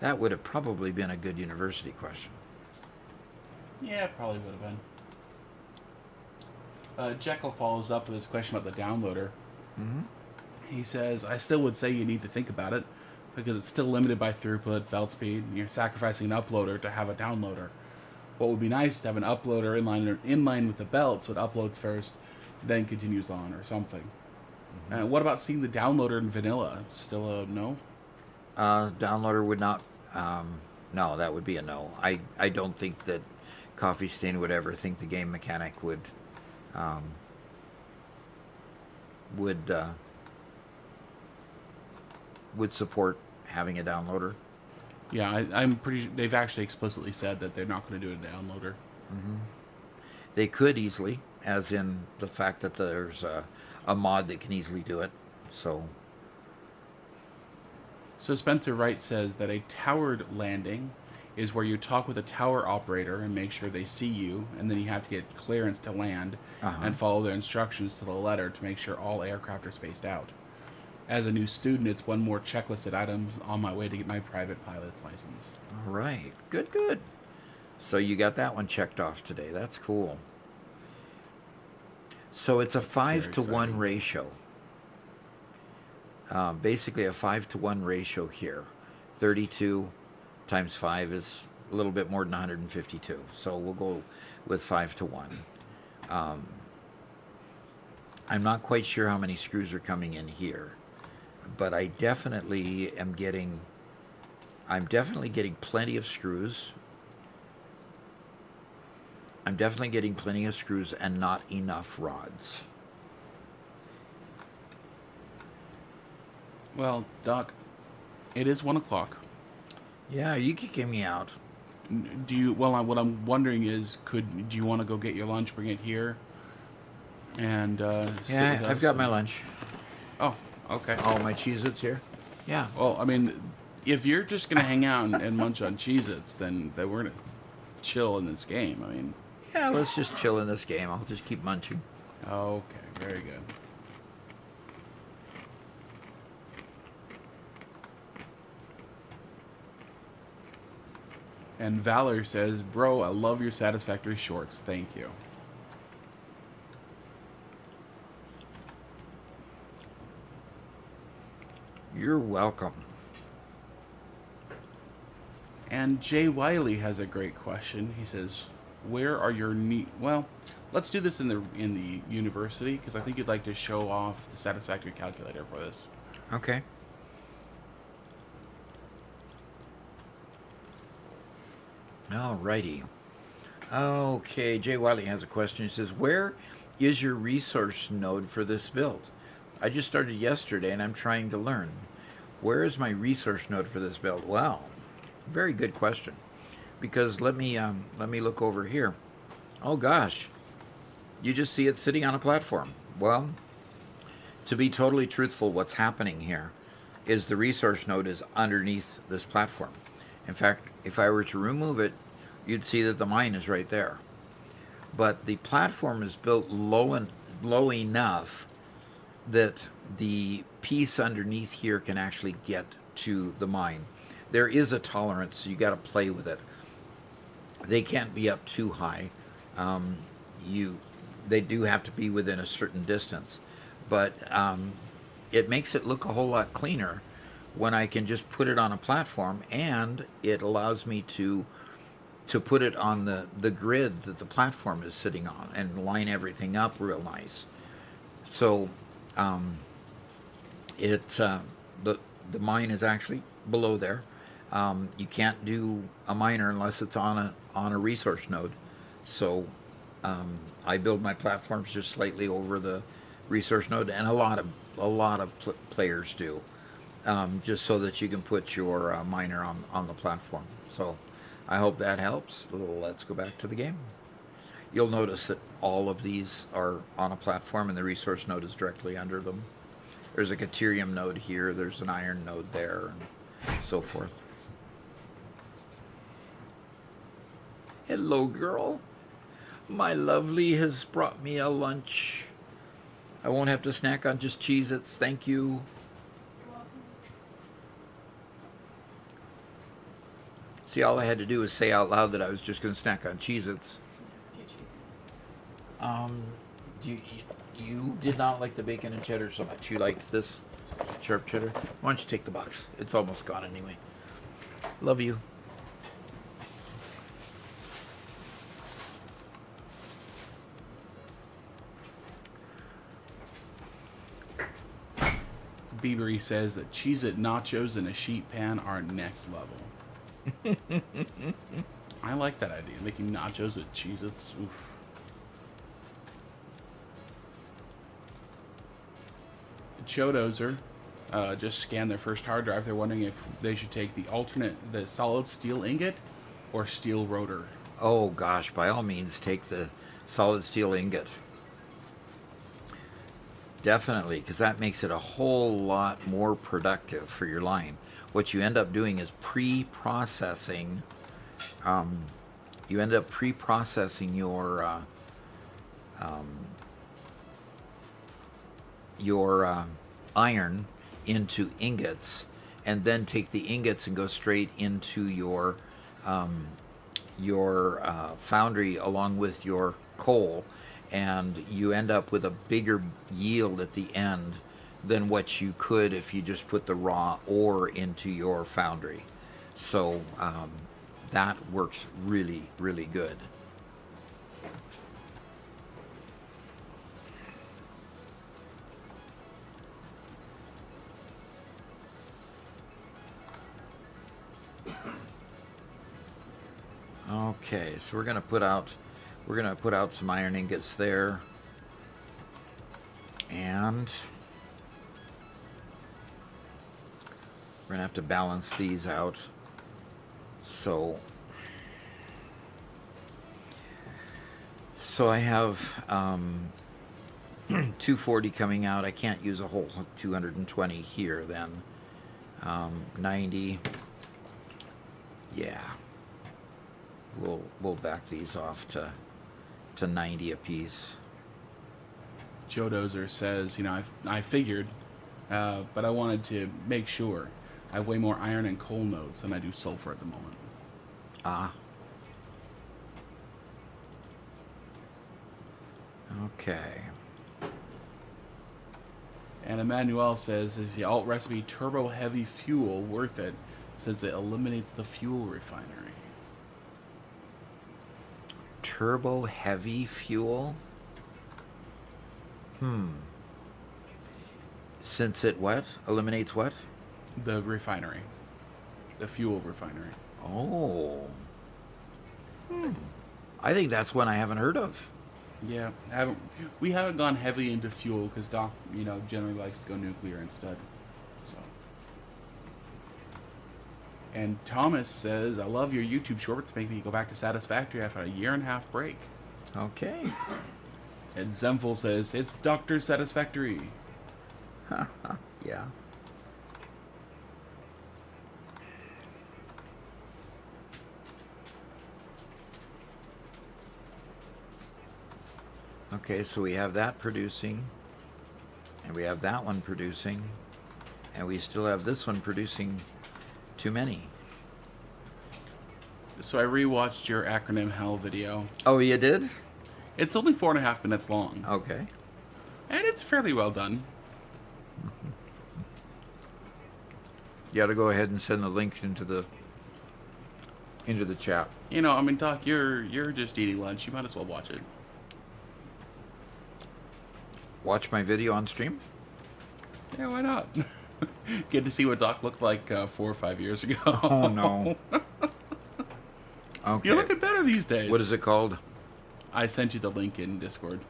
That would have probably been a good university question. Yeah, it probably would have been. Jekyll follows up with his question about the downloader. Mm-hmm. He says, I still would say you need to think about it because it's still limited by throughput, belt speed, and you're sacrificing an uploader to have a downloader. What would be nice is to have an uploader in line with the belt so it uploads first, then continues on or something. Mm-hmm. What about seeing the downloader in vanilla? Still a no? Downloader would not. No, that would be a no. I don't think that Coffee Stain would ever think the game mechanic would support having a downloader. Yeah, I'm pretty. They've actually explicitly said that they're not going to do a downloader. Mm-hmm. They could easily, as in the fact that there's a mod that can easily do it. So Spencer Wright says that a towered landing is where you talk with a tower operator and make sure they see you, and then you have to get clearance to land and follow their instructions to the letter to make sure all aircraft are spaced out. As a new student, it's one more checklisted items on my way to get my private pilot's license. all right, good. So you got that one checked off today. That's cool. So it's a 5-to-1 ratio. Basically a 5-to-1 ratio here. 32 times 5 is a little bit more than 152. So we'll go with 5-to-1. I'm not quite sure how many screws are coming in here, but I definitely am getting. I'm definitely getting plenty of screws. I'm definitely getting plenty of screws and not enough rods. Well, Doc, it is 1 o'clock. Yeah, you kicking me out. Do you? Well, what I'm wondering is, do you want to go get your lunch, bring it here, and sit Yeah, with I've us got and- my lunch. Oh, okay. All my Cheez-Its here. Yeah. Well, I mean, if you're just gonna hang out and munch on Cheez-Its, then we're gonna chill in this game. I mean, Yeah, let's just chill in this game. I'll just keep munching. okay, very good. And Valor says, "Bro, I love your Satisfactory shorts. Thank you." You're welcome. And Jay Wiley has a great question. He says, "Where are your Well, let's do this in the university because I think you'd like to show off the Satisfactory calculator for this." Okay. Alrighty. Okay, Jay Wiley has a question. He says, where is your resource node for this build? I just started yesterday and I'm trying to learn. Where is my resource node for this build? Well, very good question. Because let me look over here. Oh gosh. You just see it sitting on a platform. Well, to be totally truthful, what's happening here is the resource node is underneath this platform. In fact, if I were to remove it, you'd see that the mine is right there. But the platform is built low enough that the piece underneath here can actually get to the mine. There is a tolerance, so you got to play with it. They can't be up too high. They do have to be within a certain distance, but it makes it look a whole lot cleaner when I can just put it on a platform, and it allows me to put it on the grid that the platform is sitting on and line everything up real nice. So the mine is actually below there. You can't do a miner unless it's on a resource node. So I build my platforms just slightly over the resource node, and a lot of players do, just so that you can put your miner on the platform. So I hope that helps. Let's go back to the game. You'll notice that all of these are on a platform, and the resource node is directly under them. There's a Caterium node here, there's an iron node there, and so forth. Hello, girl. My lovely has brought me a lunch. I won't have to snack on just Cheez-Its, thank you. See, all I had to do was say out loud that I was just going to snack on Cheez-Its. You did not like the bacon and cheddar so much. You liked this sharp cheddar. Why don't you take the box? It's almost gone anyway. Love you. Biebery says that Cheez-It nachos in a sheet pan are next level. I like that idea, making nachos with Cheez-Its. Oof. Chodozer just scanned their first hard drive. They're wondering if they should take the solid steel ingot or steel rotor. Oh gosh, by all means take the solid steel ingot. Definitely, because that makes it a whole lot more productive for your line. What you end up doing is pre-processing. You end up pre-processing your iron into ingots, and then take the ingots and go straight into your foundry along with your coal, and you end up with a bigger yield at the end than what you could if you just put the raw ore into your foundry. So that works really, really good. Okay, so we're gonna put out some iron ingots there, and we're gonna have to balance these out. So I have 240 coming out. I can't use a whole 220 here then. 90. Yeah. We'll back these off to 90 apiece. Chodozer says, I figured, but I wanted to make sure. I have way more iron and coal nodes than I do sulfur at the moment. Ah. Okay. And Emmanuel says, is the alt recipe turbo heavy fuel worth it since it eliminates the fuel refinery? Turbo heavy fuel? Since it what? Eliminates what? The refinery. The fuel refinery. Oh. I think that's one I haven't heard of. Yeah, we haven't gone heavy into fuel because Doc, generally likes to go nuclear instead. So. And Thomas says, I love your YouTube shorts. Make me go back to Satisfactory after a 1.5-year break. Okay. And Zemful says, it's Dr. Satisfactory. Yeah. Okay, so we have that producing, and we have that one producing, and we still have this one producing too many. So I rewatched your acronym hell video. Oh, you did? It's only 4.5 minutes long. Okay. And it's fairly well done. You got to go ahead and send the link into the chat. Doc, you're just eating lunch. You might as well watch it. Watch my video on stream? Yeah, why not? Get to see what Doc looked like 4 or 5 years ago. Oh, no. Okay. You're looking better these days. What is it called? I sent you the link in Discord.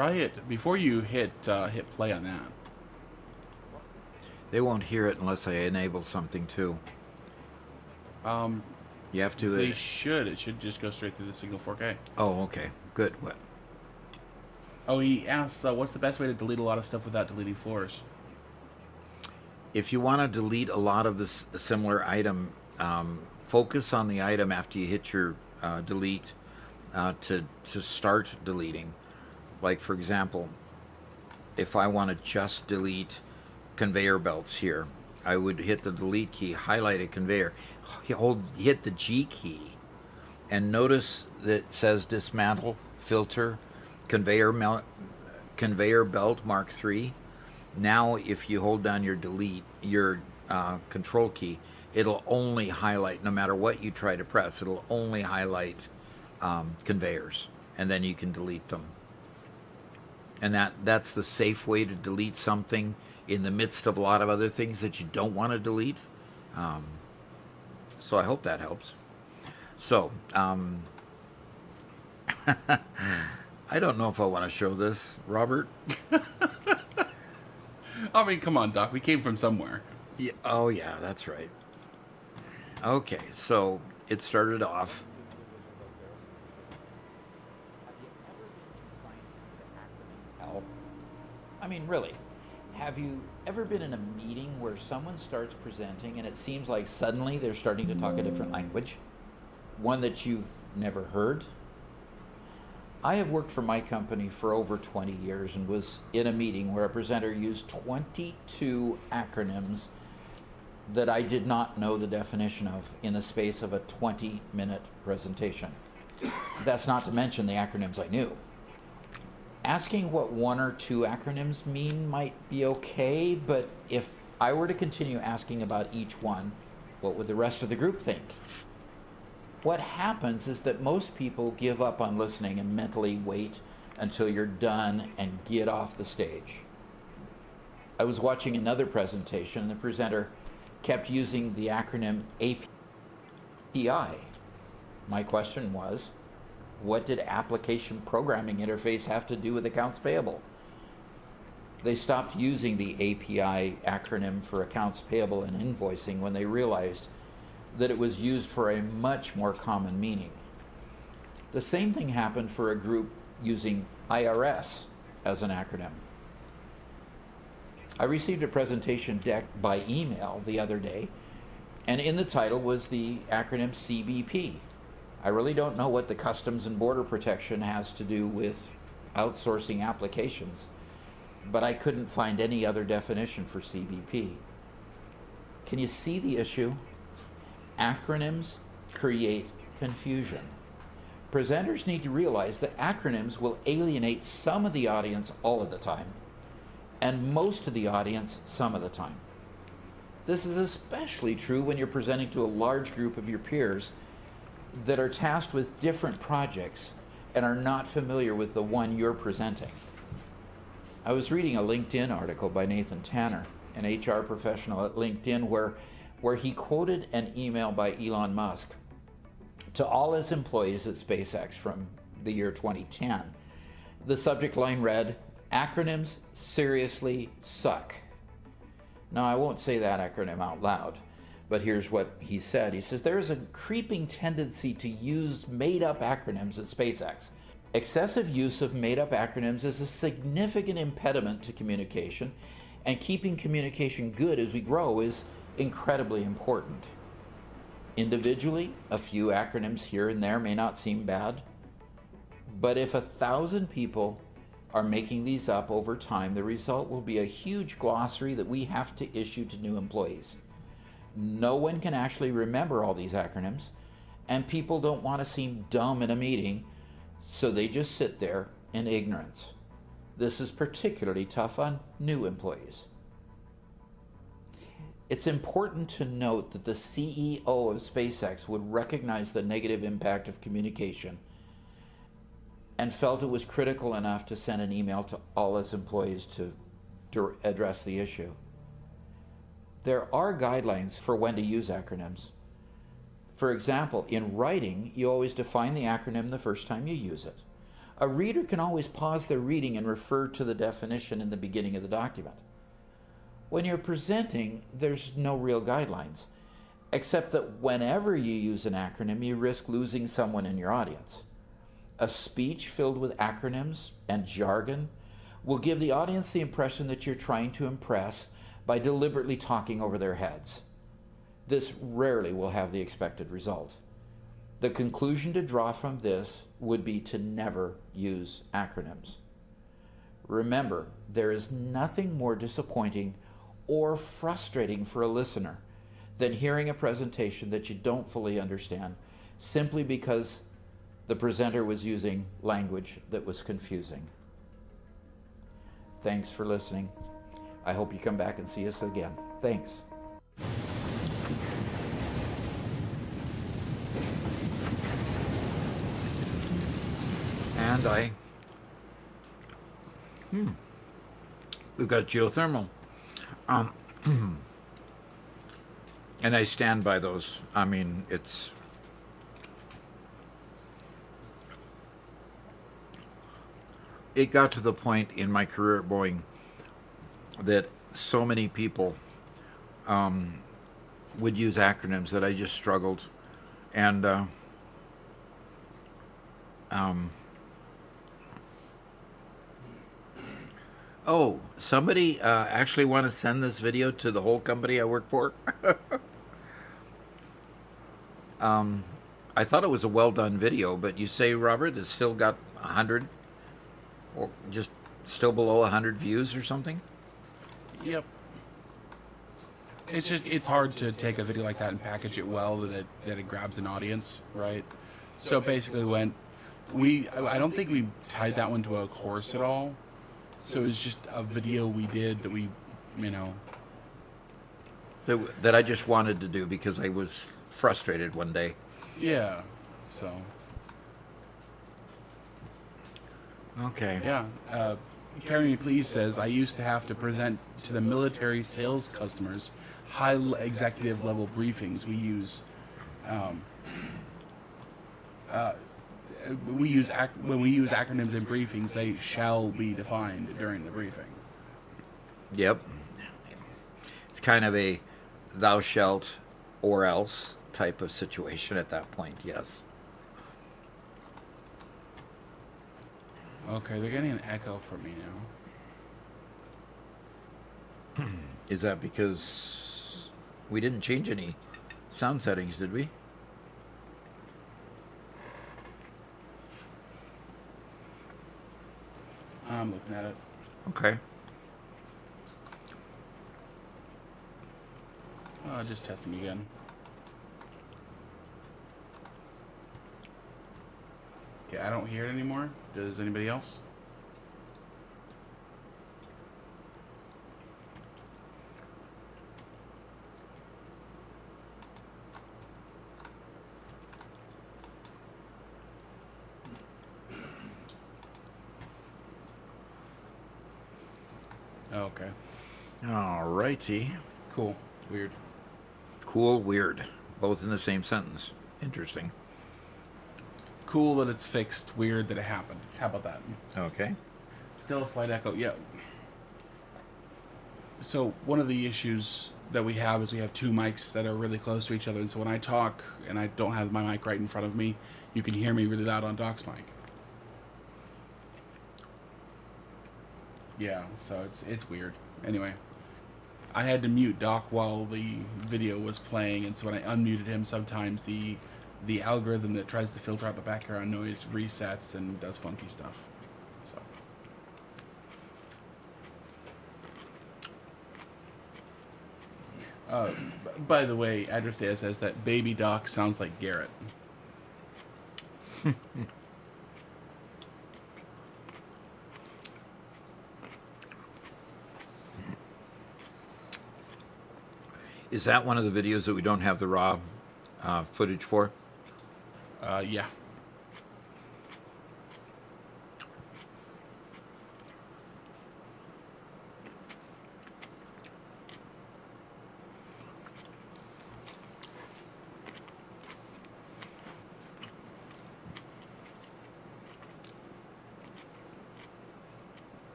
try it before you hit play on that. They won't hear it unless I enable something too. You have to. They should. It should just go straight through the signal 4K. Oh, okay. Good. What? Oh, he asks, what's the best way to delete a lot of stuff without deleting floors? If you want to delete a lot of this similar item, focus on the item after you hit your delete to start deleting. Like, for example, if I want to just delete conveyor belts here, I would hit the delete key, highlight a conveyor, hit the G key, and notice that it says dismantle, filter, conveyor belt Mark III. Now, if you hold down your delete, your control key, it'll only highlight, no matter what you try to press, it'll only highlight conveyors, and then you can delete them. And that's the safe way to delete something in the midst of a lot of other things that you don't want to delete. So I hope that helps. So, I don't know if I want to show this, Robert. I mean, come on, Doc. We came from somewhere. Yeah, oh, yeah, that's right. Okay, so it started off. I mean, really, have you ever been in a meeting where someone starts presenting and it seems like suddenly they're starting to talk a different language? One that you've never heard? I have worked for my company for over 20 years and was in a meeting where a presenter used 22 acronyms that I did not know the definition of in the space of a 20-minute presentation. That's not to mention the acronyms I knew. Asking what one or two acronyms mean might be okay, but if I were to continue asking about each one, what would the rest of the group think? What happens is that most people give up on listening and mentally wait until you're done and get off the stage. I was watching another presentation and the presenter kept using the acronym API. My question was, what did application programming interface have to do with accounts payable? They stopped using the API acronym for accounts payable and invoicing when they realized that it was used for a much more common meaning. The same thing happened for a group using IRS as an acronym. I received a presentation deck by email the other day, and in the title was the acronym CBP. I really don't know what the Customs and Border Protection has to do with outsourcing applications, but I couldn't find any other definition for CBP. Can you see the issue? Acronyms create confusion. Presenters need to realize that acronyms will alienate some of the audience all of the time, and most of the audience some of the time. This is especially true when you're presenting to a large group of your peers that are tasked with different projects and are not familiar with the one you're presenting. I was reading a LinkedIn article by Nathan Tanner, an HR professional at LinkedIn, where he quoted an email by Elon Musk to all his employees at SpaceX from the year 2010. The subject line read, "Acronyms seriously suck." Now, I won't say that acronym out loud, but here's what he said. He says, "There is a creeping tendency to use made-up acronyms at SpaceX. Excessive use of made-up acronyms is a significant impediment to communication, and keeping communication good as we grow is incredibly important. Individually, a few acronyms here and there may not seem bad, but if 1,000 people are making these up over time, the result will be a huge glossary that we have to issue to new employees. No one can actually remember all these acronyms, and people don't want to seem dumb in a meeting, so they just sit there in ignorance. This is particularly tough on new employees." It's important to note that the CEO of SpaceX would recognize the negative impact of communication and felt it was critical enough to send an email to all his employees to address the issue. There are guidelines for when to use acronyms. For example, in writing, you always define the acronym the first time you use it. A reader can always pause their reading and refer to the definition in the beginning of the document. When you're presenting, there's no real guidelines, except that whenever you use an acronym, you risk losing someone in your audience. A speech filled with acronyms and jargon will give the audience the impression that you're trying to impress by deliberately talking over their heads. This rarely will have the expected result. The conclusion to draw from this would be to never use acronyms. Remember, there is nothing more disappointing or frustrating for a listener than hearing a presentation that you don't fully understand simply because the presenter was using language that was confusing. Thanks for listening. I hope you come back and see us again. Thanks. And we've got geothermal. And I stand by those. I mean, it got to the point in my career at Boeing that so many people would use acronyms that I just struggled. And oh, somebody actually want to send this video to the whole company I work for? I thought it was a well done video, but you say, Robert, it's still got 100 or just still below 100 views or something? Yep. It's hard to take a video like that and package it well that it grabs an audience, right? So basically I don't think we tied that one to a course at all. So it was just a video we did that we, that I just wanted to do because I was frustrated one day. Yeah. So. Okay. Yeah. Carry Me Please says, I used to have to present to the military sales customers high executive level briefings. We use when we use acronyms in briefings, they shall be defined during the briefing. Yep. It's kind of a thou shalt or else type of situation at that point, yes. Okay, they're getting an echo from me now. Is that because we didn't change any sound settings, did we? I'm looking at it. Okay. Just testing again. Okay, I don't hear it anymore. Does anybody else? Oh, okay. All righty. Cool. Weird. Cool, weird. Both in the same sentence. Interesting. Cool that it's fixed. Weird that it happened. How about that? Okay. Still a slight echo. Yeah. So one of the issues that we have is we have two mics that are really close to each other. And so when I talk and I don't have my mic right in front of me, you can hear me really loud on Doc's mic. Yeah, so it's weird. Anyway, I had to mute Doc while the video was playing, and so when I unmuted him, sometimes the algorithm that tries to filter out the background noise resets and does funky stuff. So. By the way, Address Data says that Baby Doc sounds like Garrett. Is that one of the videos that we don't have the raw footage for? Yeah.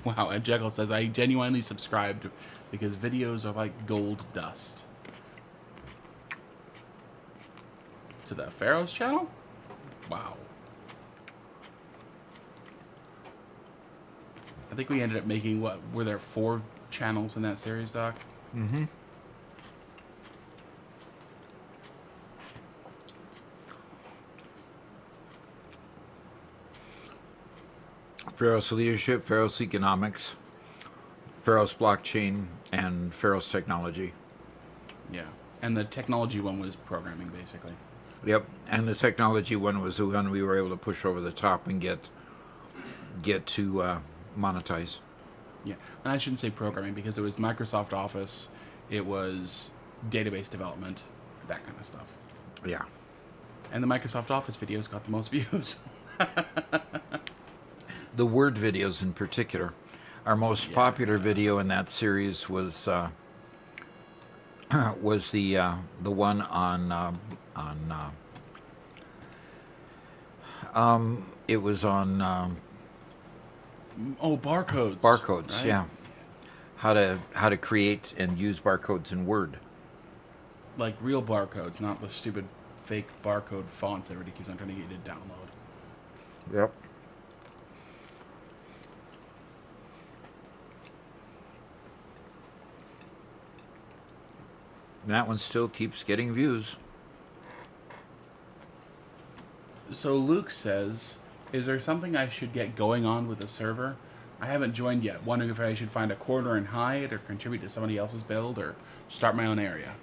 Wow, and Jekyll says, I genuinely subscribed because videos are like gold dust. To the Pharaoh's channel? Wow. I think we ended up making, what, were there 4 channels in that series, Doc? Mm-hmm. Pharos Leadership, Pharos Economics, Pharos Blockchain, and Pharos Technology. Yeah. And the technology one was programming, basically. Yep, and the technology one was the one we were able to push over the top and get to monetize. Yeah. And I shouldn't say programming because it was Microsoft Office, it was database development, that kind of stuff. Yeah. And the Microsoft Office videos got the most views. The Word videos in particular. Our most popular video in that series was the one it was on Oh, barcodes. barcodes, right? yeah. How to create and use barcodes in Word. Like real barcodes, not the stupid fake barcode fonts everybody keeps on trying to get you to download. Yep. That one still keeps getting views. So Luke says, is there something I should get going on with the server? I haven't joined yet. Wondering if I should find a corridor and hide, or contribute to somebody else's build, or start my own area.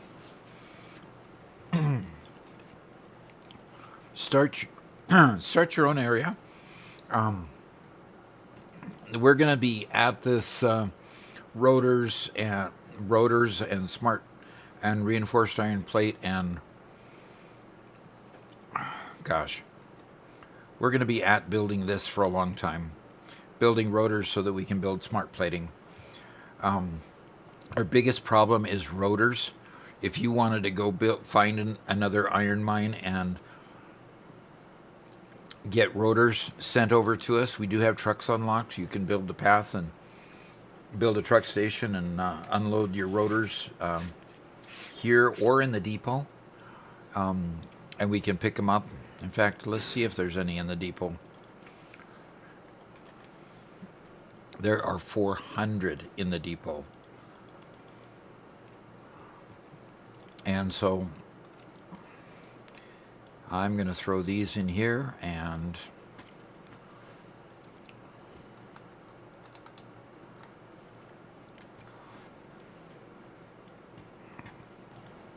Start your own area. We're going to be at this rotors and smart and reinforced iron plate and gosh, we're going to be at building this for a long time. Building rotors so that we can build smart plating. Our biggest problem is rotors. If you wanted to go find another iron mine and get rotors sent over to us, we do have trucks unlocked. You can build the path and build a truck station and unload your rotors here or in the depot. And we can pick them up. In fact, let's see if there's any in the depot. There are 400 in the depot. And so I'm going to throw these in here and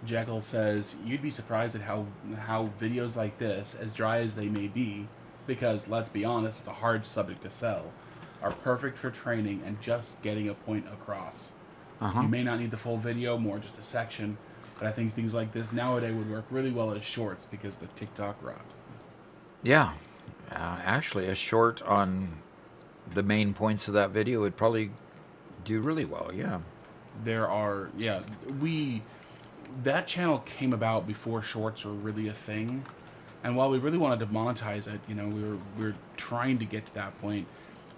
Jekyll says, you'd be surprised at how videos like this, as dry as they may be, because let's be honest, it's a hard subject to sell, are perfect for training and just getting a point across. You may not need the full video, more just a section, but I think things like this nowadays would work really well as shorts because the TikTok rot. yeah, actually a short on the main points of that video would probably do really well. Yeah. That channel came about before shorts were really a thing, and while we really wanted to monetize it, we were trying to get to that point.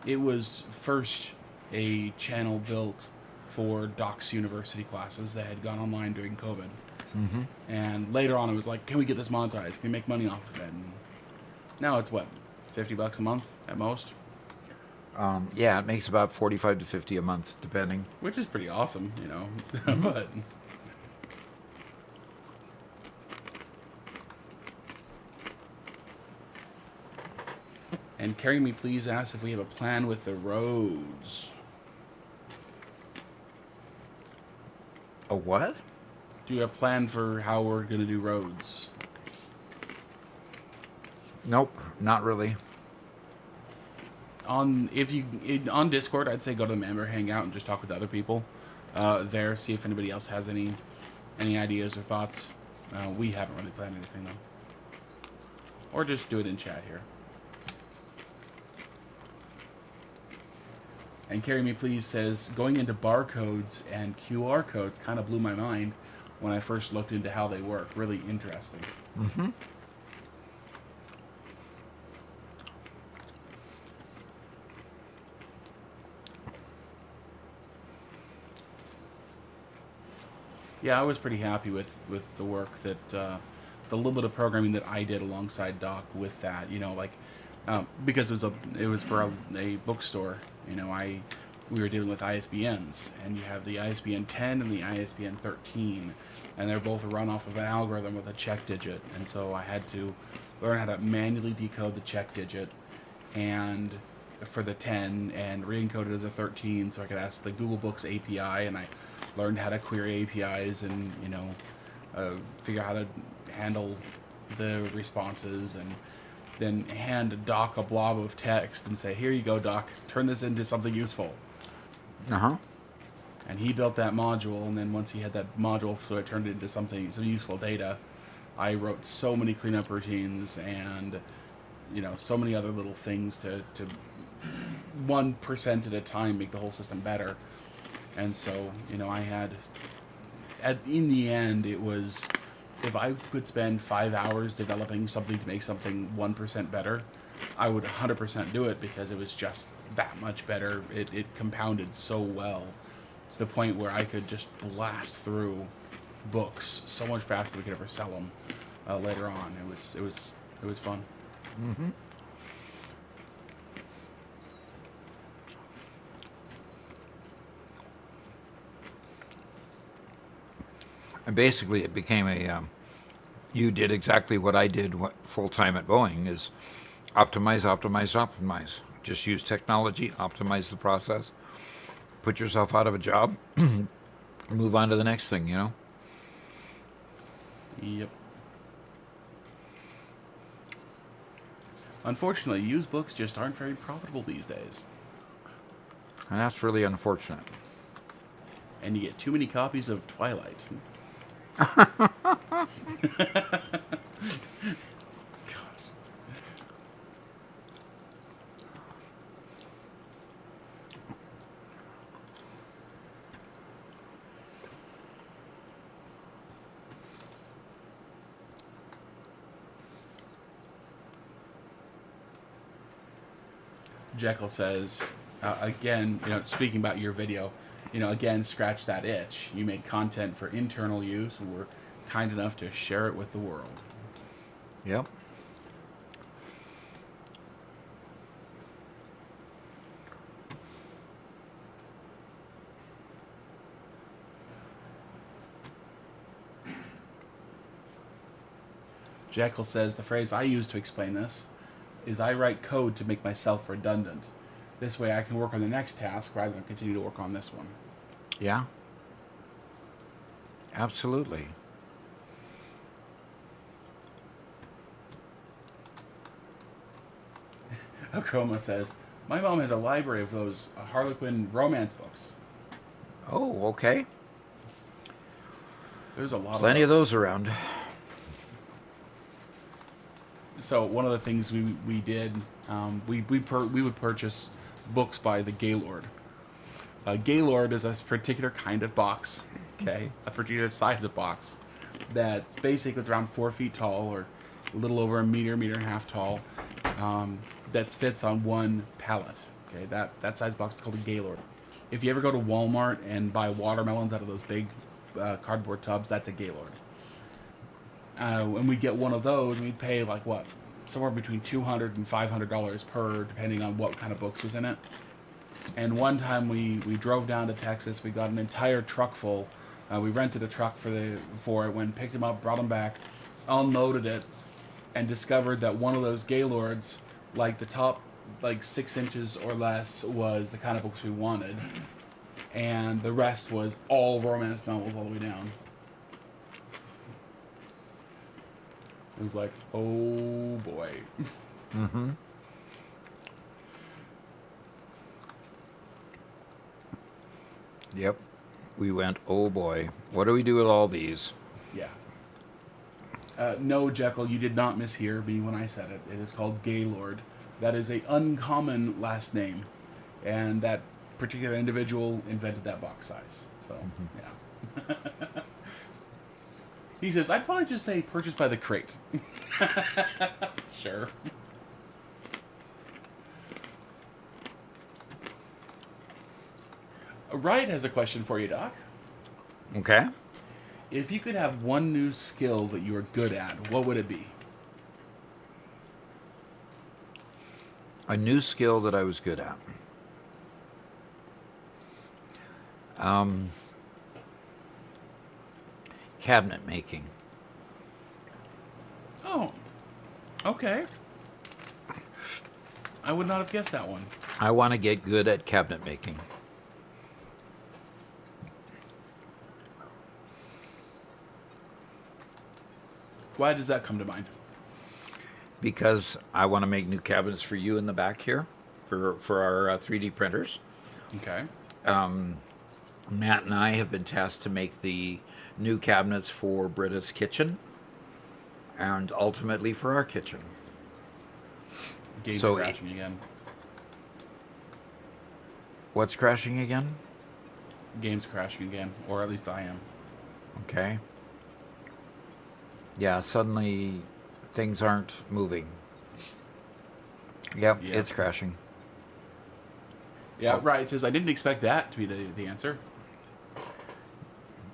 It was first a channel built for Doc's university classes that had gone online during COVID, and later on it was like, can we get this monetized? Can we make money off of it? And now it's what, $50 a month at most, Yeah, it makes about 45 to 50 a month, depending. which is pretty awesome, but. And Carry Me Please asks if we have a plan with the roads. A what? Do you have a plan for how we're going to do roads? Nope, not really. On Discord, I'd say go to the member hangout and just talk with other people there. See if anybody else has any ideas or thoughts. We haven't really planned anything though. Or just do it in chat here. And Carry Me Please says, going into barcodes and QR codes kind of blew my mind when I first looked into how they work. Really interesting. Yeah, I was pretty happy with the work that the little bit of programming that I did alongside Doc with that. Like because it was for a bookstore. We were dealing with ISBNs, and you have the ISBN 10 and the ISBN 13, and they're both run off of an algorithm with a check digit, and so I had to learn how to manually decode the check digit, and for the 10 and re-encode it as a 13, so I could ask the Google Books API, and I learned how to query APIs and figure out how to handle the responses, and then hand Doc a blob of text and say, "Here you go, Doc. Turn this into something useful." Uh-huh. And he built that module, and then once he had that module, so it turned it into some useful data. I wrote so many cleanup routines and so many other little things to 1% at a time make the whole system better. And so I had in the end, it was, if I could spend 5 hours developing something to make something 1% better, I would 100% do it, because it was just that much better. It compounded so well to the point where I could just blast through books so much faster than we could ever sell them later on. It was fun. Mm-hmm. And basically, it became you did exactly what I did full time at Boeing, is optimize, optimize, optimize. Just use technology, optimize the process, put yourself out of a job, move on to the next thing, Yep. Unfortunately, used books just aren't very profitable these days. And that's really unfortunate. And you get too many copies of Twilight. Jekyll says, again, speaking about your video, again, scratch that itch. You made content for internal use and were kind enough to share it with the world. Yep. Jekyll says, the phrase I use to explain this is, I write code to make myself redundant. This way I can work on the next task rather than continue to work on this one. Yeah. Absolutely. Acroma says, my mom has a library of those Harlequin romance books. Oh, okay. There's a lot Plenty of those around. So one of the things we did, we would purchase books by the Gaylord. Gaylord is a particular kind of box, okay, a particular size of box that's basically around 4 feet tall, or a little over a meter and a half tall, that fits on one pallet. Okay, that size box is called a Gaylord. If you ever go to Walmart and buy watermelons out of those big cardboard tubs, that's a Gaylord. And we get one of those, and we pay like what, somewhere between $200 and $500 per, depending on what kind of books was in it. And one time we drove down to Texas, we got an entire truck full. We rented a truck for it, went, picked them up, brought them back, unloaded it, and discovered that one of those Gaylords, like the top 6 inches or less, was the kind of books we wanted, and the rest was all romance novels all the way down. It was like, oh boy. Mm-hmm. Yep. We went, oh boy, what do we do with all these? Yeah. No, Jekyll, you did not mishear me when I said it. It is called Gaylord. That is an uncommon last name, and that particular individual invented that box size. So, yeah. He says, I'd probably just say purchased by the crate. Sure. Wright has a question for you, Doc. Okay. If you could have one new skill that you are good at, what would it be? A new skill that I was good at. Cabinet making. Oh, okay. I would not have guessed that one. I want to get good at cabinet making. Why does that come to mind? Because I want to make new cabinets for you in the back here for our 3D printers. Okay. Matt and I have been tasked to make the new cabinets for Britta's kitchen and ultimately for our kitchen. Game's So crashing again. What's crashing again? Game's crashing again, or at least I am. Okay. Yeah, suddenly things aren't moving. Yep, Yeah. it's crashing. Yeah, right. It says I didn't expect that to be the answer.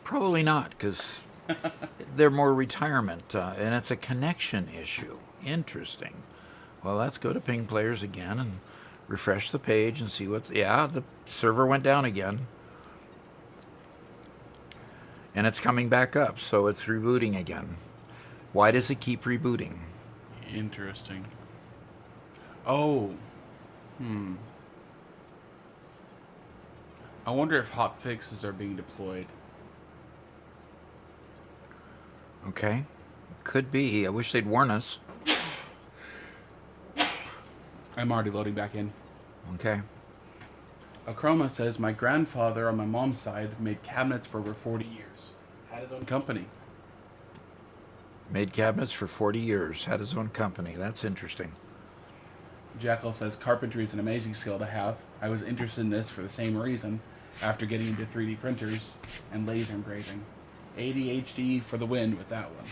Probably not, because they're more retirement, and it's a connection issue. Interesting. Well, let's go to ping players again and refresh the page and see what's... Yeah, the server went down again. And it's coming back up, so it's rebooting again. Why does it keep rebooting? Interesting. Oh. I wonder if hot fixes are being deployed. Okay. Could be. I wish they'd warn us. I'm already loading back in. Okay. Achroma says, my grandfather on my mom's side made cabinets for over 40 years. Had his own company. Made cabinets for 40 years. Had his own company. That's interesting. Jackal says, carpentry is an amazing skill to have. I was interested in this for the same reason after getting into 3D printers and laser engraving. ADHD for the win with that one.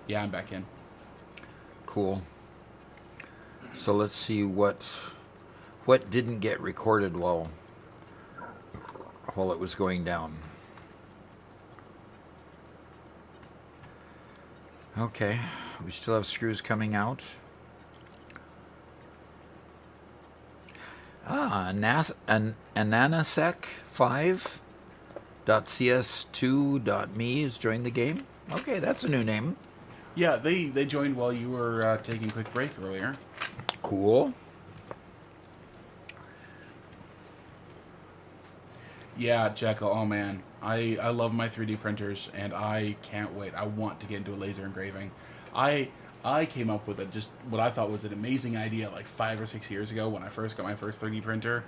Yeah, I'm back in. Cool. So let's see what didn't get recorded while it was going down. Okay, we still have screws coming out. Ananasec5.cs2.me has joined the game. Okay, that's a new name. Yeah, they joined while you were taking a quick break earlier. Cool. Yeah, Jekyll, oh man. I love my 3D printers, and I can't wait. I want to get into a laser engraving. I came up with just what I thought was an amazing idea like 5 or 6 years ago when I first got my first 3D printer,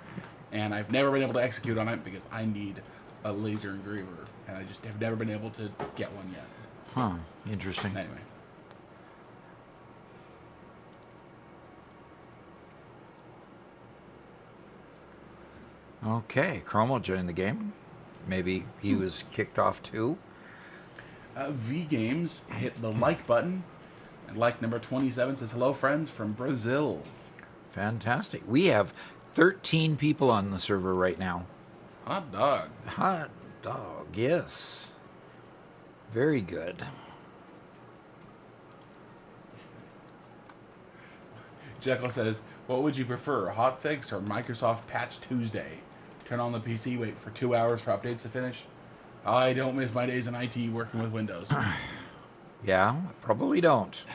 and I've never been able to execute on it because I need a laser engraver, and I just have never been able to get one yet. Huh, interesting. Anyway. Okay, Chromo joined the game. Maybe he was kicked off too. V Games hit the like button, and like number 27 says, hello friends from Brazil. Fantastic. We have 13 people on the server right now. Hot dog. Hot dog, yes. Very good. Jekyll says, what would you prefer, a hotfix or Microsoft Patch Tuesday? Turn on the PC, wait for 2 hours for updates to finish? I don't miss my days in IT working with Windows. Yeah, probably don't.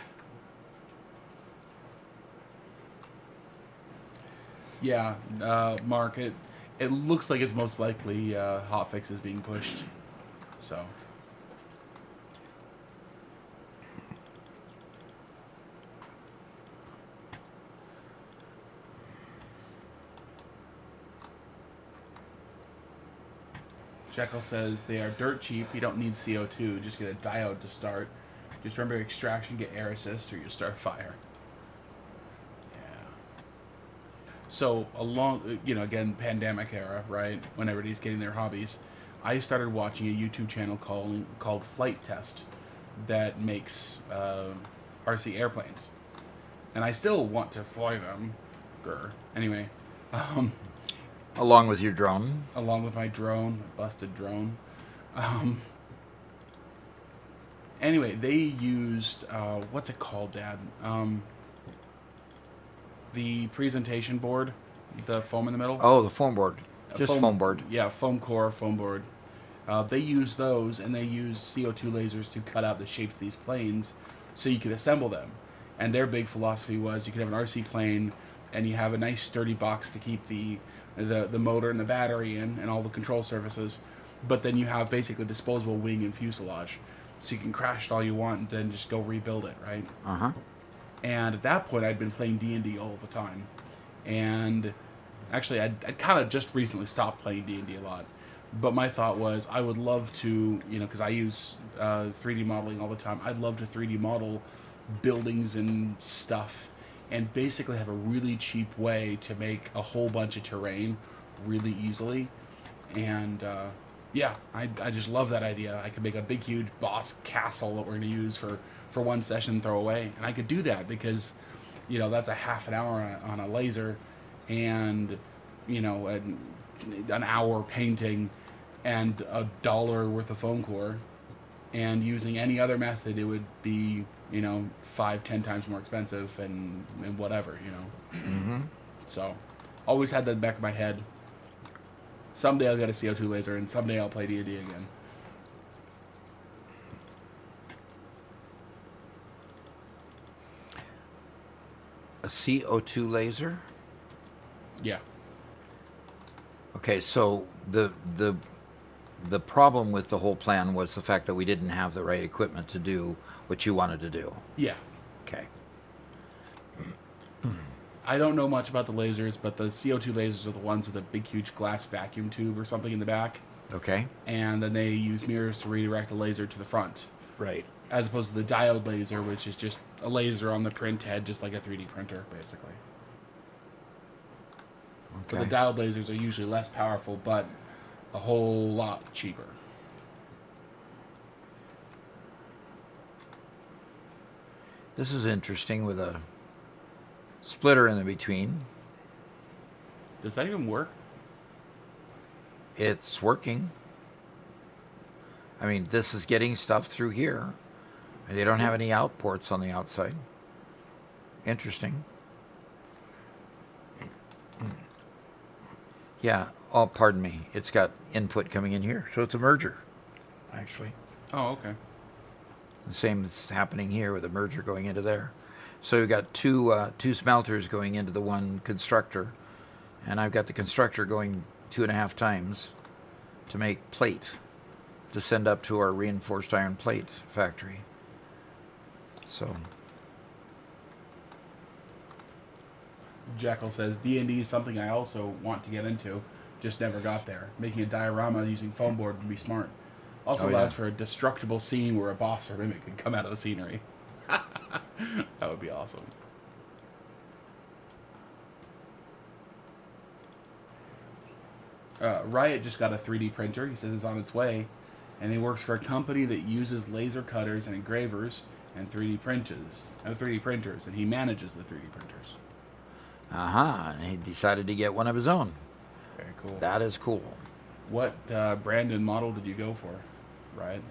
Yeah, Mark, it looks like it's most likely hotfix is being pushed. So... Jekyll says they are dirt cheap. You don't need CO2. Just get a diode to start. Just remember extraction, get air assist, or you start fire. Yeah. So along, again, pandemic era, right? When everybody's getting their hobbies, I started watching a YouTube channel called Flight Test that makes RC airplanes, and I still want to fly them. Grr. Anyway, Along with your drone. along with my drone, busted drone. Um, anyway, they used what's it called, Dad? The presentation board, the foam in the middle. Oh, the foam board. Just foam board. Yeah, foam core, foam board. They use those, and they use CO2 lasers to cut out the shapes of these planes, so you could assemble them. And their big philosophy was you could have an RC plane, and you have a nice sturdy box to keep the motor and the battery in, and all the control surfaces. But then you have basically disposable wing and fuselage, so you can crash it all you want, and then just go rebuild it, right? And at that point, I'd been playing D&D all the time, and actually, I'd kind of just recently stopped playing D&D a lot. But my thought was, I would love to, because I use 3D modeling all the time, I'd love to 3D model buildings and stuff, and basically have a really cheap way to make a whole bunch of terrain really easily. And yeah, I just love that idea. I could make a big, huge boss castle that we're going to use for one session and throw away. And I could do that because, that's a half an hour on a laser, and an hour painting, and $1 worth of foam core. And using any other method, it would be 5-10 times more expensive, and whatever. So always had that in the back of my head. Someday I'll get a CO2 laser, and someday I'll play D&D again. A CO2 laser? Yeah. Okay, so the problem with the whole plan was the fact that we didn't have the right equipment to do what you wanted to do. Yeah. Okay. I don't know much about the lasers, but the CO2 lasers are the ones with a big, huge glass vacuum tube or something in the back. Okay. And then they use mirrors to redirect the laser to the front. Right. As opposed to the diode laser, which is just a laser on the print head, just like a 3D printer, basically. Okay. But the diode lasers are usually less powerful, but a whole lot cheaper. This is interesting with a splitter in the between. Does that even work? It's working. I mean, this is getting stuff through here. They don't have any out ports on the outside. Interesting. Yeah. Oh, pardon me. It's got input coming in here. So it's a merger, actually. Oh, okay. The same that's happening here with a merger going into there. So we've got two smelters going into the one constructor. And I've got the constructor going 2.5 times to make plate to send up to our reinforced iron plate factory. So Jekyll says, D&D is something I also want to get into, just never got there. Making a diorama using foam board would be smart. Also allows for a destructible scene where a boss or mimic could come out of the scenery. That would be awesome. Riot just got a 3D printer. He says it's on its way. And he works for a company that uses laser cutters and engravers and 3D printers. And he manages the 3D printers. and he decided to get one of his own. Very cool. That is cool. What brand and model did you go for, Riot?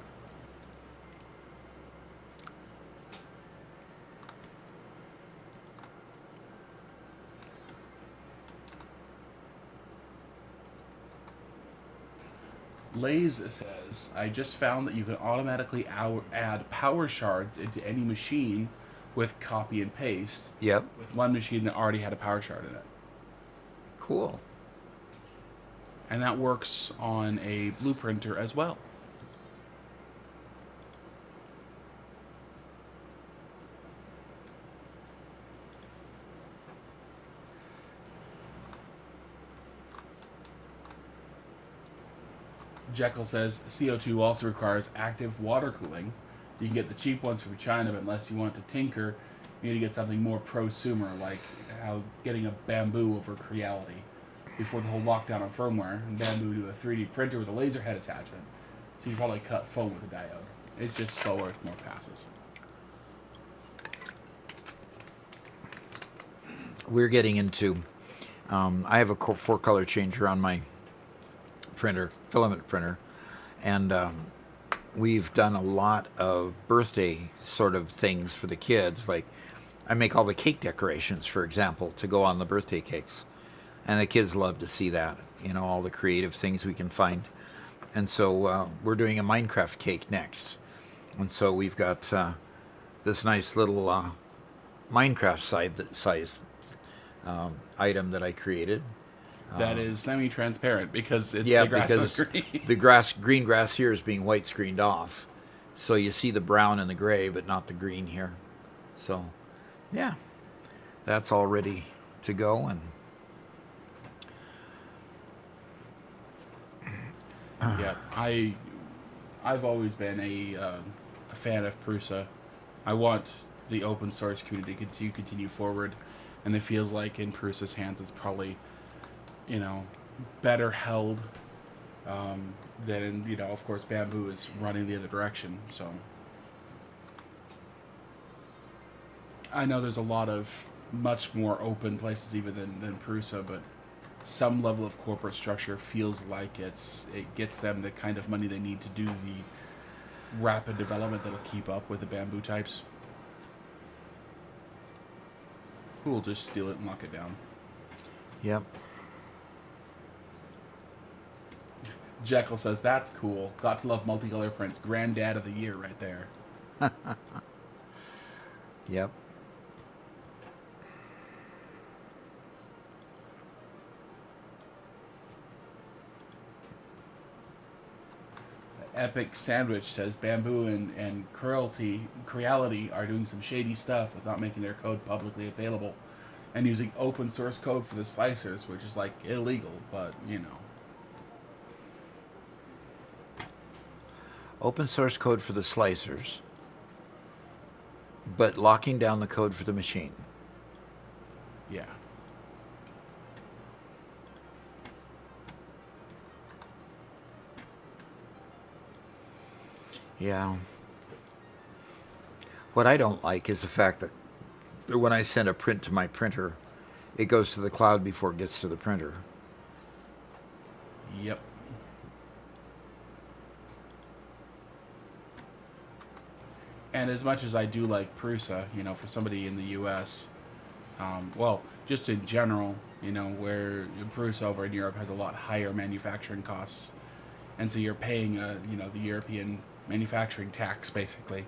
Lays says, I just found that you can automatically add power shards into any machine with copy and paste. Yep. With one machine that already had a power shard in it. Cool. And that works on a blueprinter as well. Jekyll says CO2 also requires active water cooling. You can get the cheap ones from China, but unless you want to tinker, you need to get something more prosumer, like how getting a Bamboo over Creality before the whole lockdown on firmware, and Bamboo to a 3D printer with a laser head attachment. So you probably cut foam with a diode. It's just slower with more passes. We're getting into I have a 4-color changer on my printer, filament printer, and we've done a lot of birthday sort of things for the kids. Like I make all the cake decorations, for example, to go on the birthday cakes, and the kids love to see that. All the creative things we can find. And so we're doing a Minecraft cake next, and so we've got this nice little Minecraft size item that I created. That is semi-transparent because the grass is green. The green grass here is being white screened off, so you see the brown and the gray, but not the green here. So, yeah, that's all ready to go. And yeah, I've always been a fan of Prusa. I want the open source community to continue forward, and it feels like in Prusa's hands it's probably, better held than, of course, Bamboo is running the other direction. So I know there's a lot of much more open places even than Prusa, but some level of corporate structure feels like it gets them the kind of money they need to do the rapid development that'll keep up with the Bamboo types. Who will just steal it and lock it down. yep. Jekyll says, that's cool. Got to love multicolor prints. Granddad of the year right there. Yep. Epic Sandwich says, Bamboo and Creality are doing some shady stuff with not making their code publicly available and using open source code for the slicers, which is like illegal, but Open source code for the slicers, but locking down the code for the machine. Yeah. Yeah. What I don't like is the fact that when I send a print to my printer, it goes to the cloud before it gets to the printer. Yep. And as much as I do like Prusa, for somebody in the U.S., well, just in general, where Prusa over in Europe has a lot higher manufacturing costs, and so you're paying, the European manufacturing tax, basically.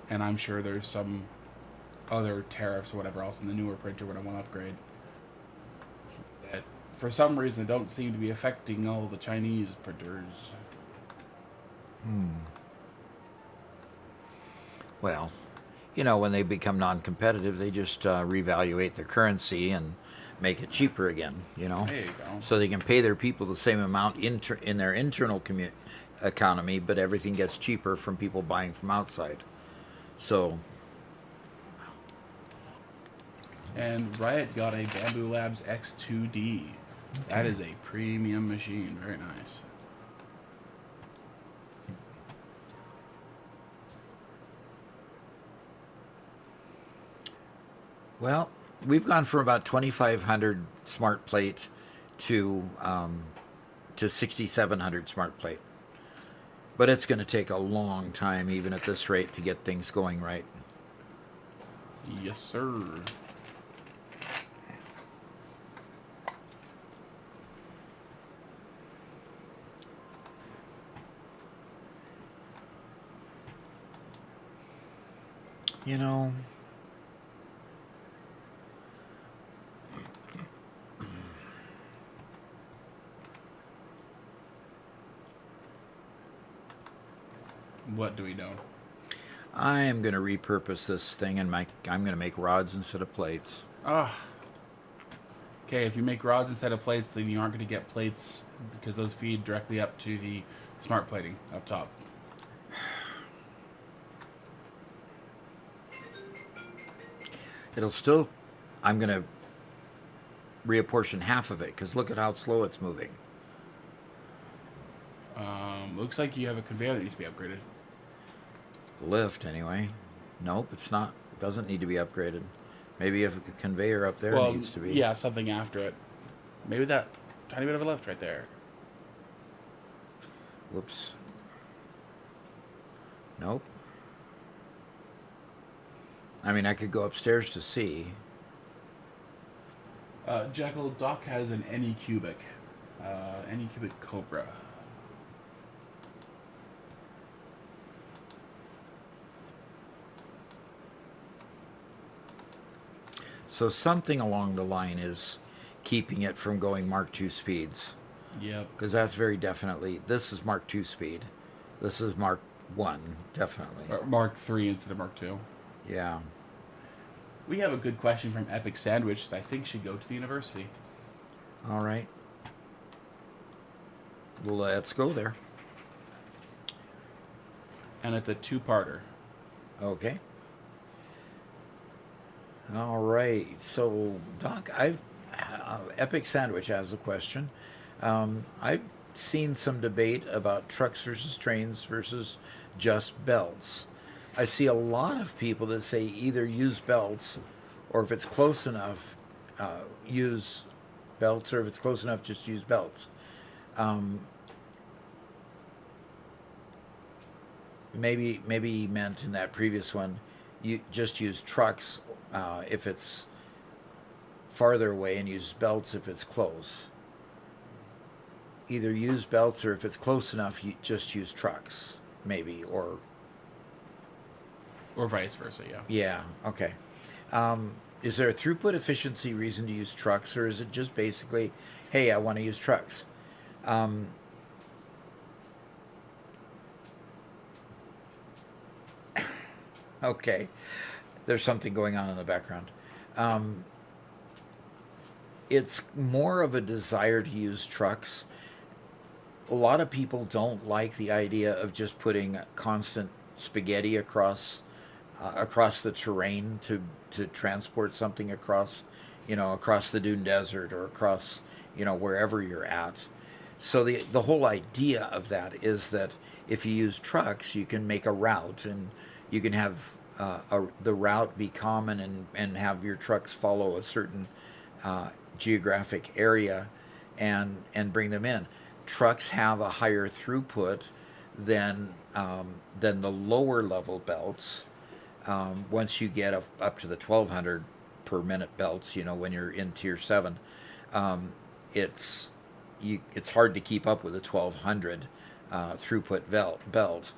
And I'm sure there's some other tariffs or whatever else in the newer printer when I want to upgrade that, for some reason, don't seem to be affecting all the Chinese printers. Well, when they become non-competitive, they just reevaluate their currency and make it cheaper again, There you go. So they can pay their people the same amount in their internal economy, but everything gets cheaper from people buying from outside. So, and Riot got a Bamboo Labs X2D. That is a premium machine. Very nice. well, we've gone from about 2,500 smart plate to 6,700 smart plate. But it's going to take a long time, even at this rate, to get things going right. Yes, sir. What do we know? I am going to repurpose this thing, and I'm going to make rods instead of plates. Ah. Okay, if you make rods instead of plates, then you aren't going to get plates because those feed directly up to the smart plating up top. I'm going to reapportion half of it, because look at how slow it's moving. Looks like you have a conveyor that needs to be upgraded. Lift, anyway. Nope, it's not. It doesn't need to be upgraded. Maybe a conveyor up there needs to be. Yeah, something after it. Maybe that tiny bit of a lift right there. Whoops. Nope. I mean, I could go upstairs to see. Jekyll, Doc has an Anycubic. Anycubic Cobra. So something along the line is keeping it from going Mark II speeds. Yep. Because that's very definitely, this is Mark II speed. This is Mark 1, definitely. Or Mark 3 instead of Mark 2. Yeah. We have a good question from Epic Sandwich that I think should go to the university. All right. Well, let's go there. And it's a two-parter. Okay. All right. So, Doc, Epic Sandwich has a question. I've seen some debate about trucks versus trains versus just belts. I see a lot of people that say either use belts, or if it's close enough, use belts, or if it's close enough, just use belts. Maybe he meant in that previous one, you just use trucks if it's farther away, and use belts if it's close. Either use belts, or if it's close enough, you just use trucks, maybe, or vice versa, yeah. yeah, okay. Is there a throughput efficiency reason to use trucks, or is it just basically, hey, I want to use trucks? Okay, there's something going on in the background. It's more of a desire to use trucks. A lot of people don't like the idea of just putting constant spaghetti across the terrain to transport something across the Dune Desert, or across wherever you're at. So the whole idea of that is that if you use trucks, you can make a route, and you can have the route be common, and have your trucks follow a certain geographic area, and bring them in. Trucks have a higher throughput than the lower level belts. Once you get up to the 1200 per minute belts, when you're in tier 7, it's hard to keep up with a 1200 throughput belt.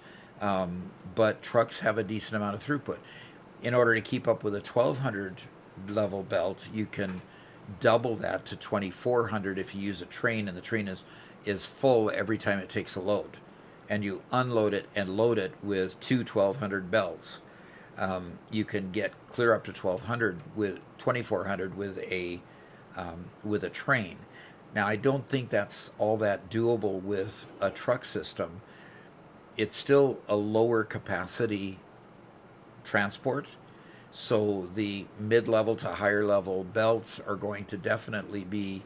But trucks have a decent amount of throughput. In order to keep up with a 1200 level belt, you can double that to 2400 if you use a train, and the train is full every time it takes a load, and you unload it and load it with two 1200 belts. You can get clear up to 1200 with 2400 with a train. Now, I don't think that's all that doable with a truck system. It's still a lower capacity transport, so the mid-level to higher level belts are going to definitely be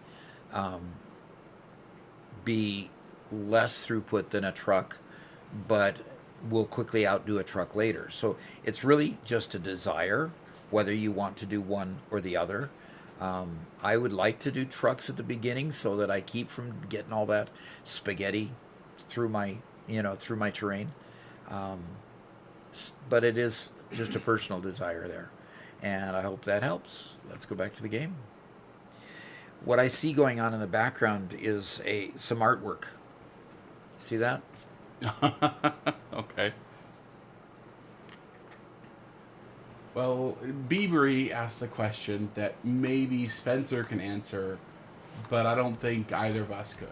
less throughput than a truck, but will quickly outdo a truck later. So it's really just a desire whether you want to do one or the other. I would like to do trucks at the beginning so that I keep from getting all that spaghetti through my terrain. But it is just a personal desire there, and I hope that helps. Let's go back to the game. What I see going on in the background is some artwork. See that? Okay. Well, Beebery asked a question that maybe Spencer can answer, but I don't think either of us could.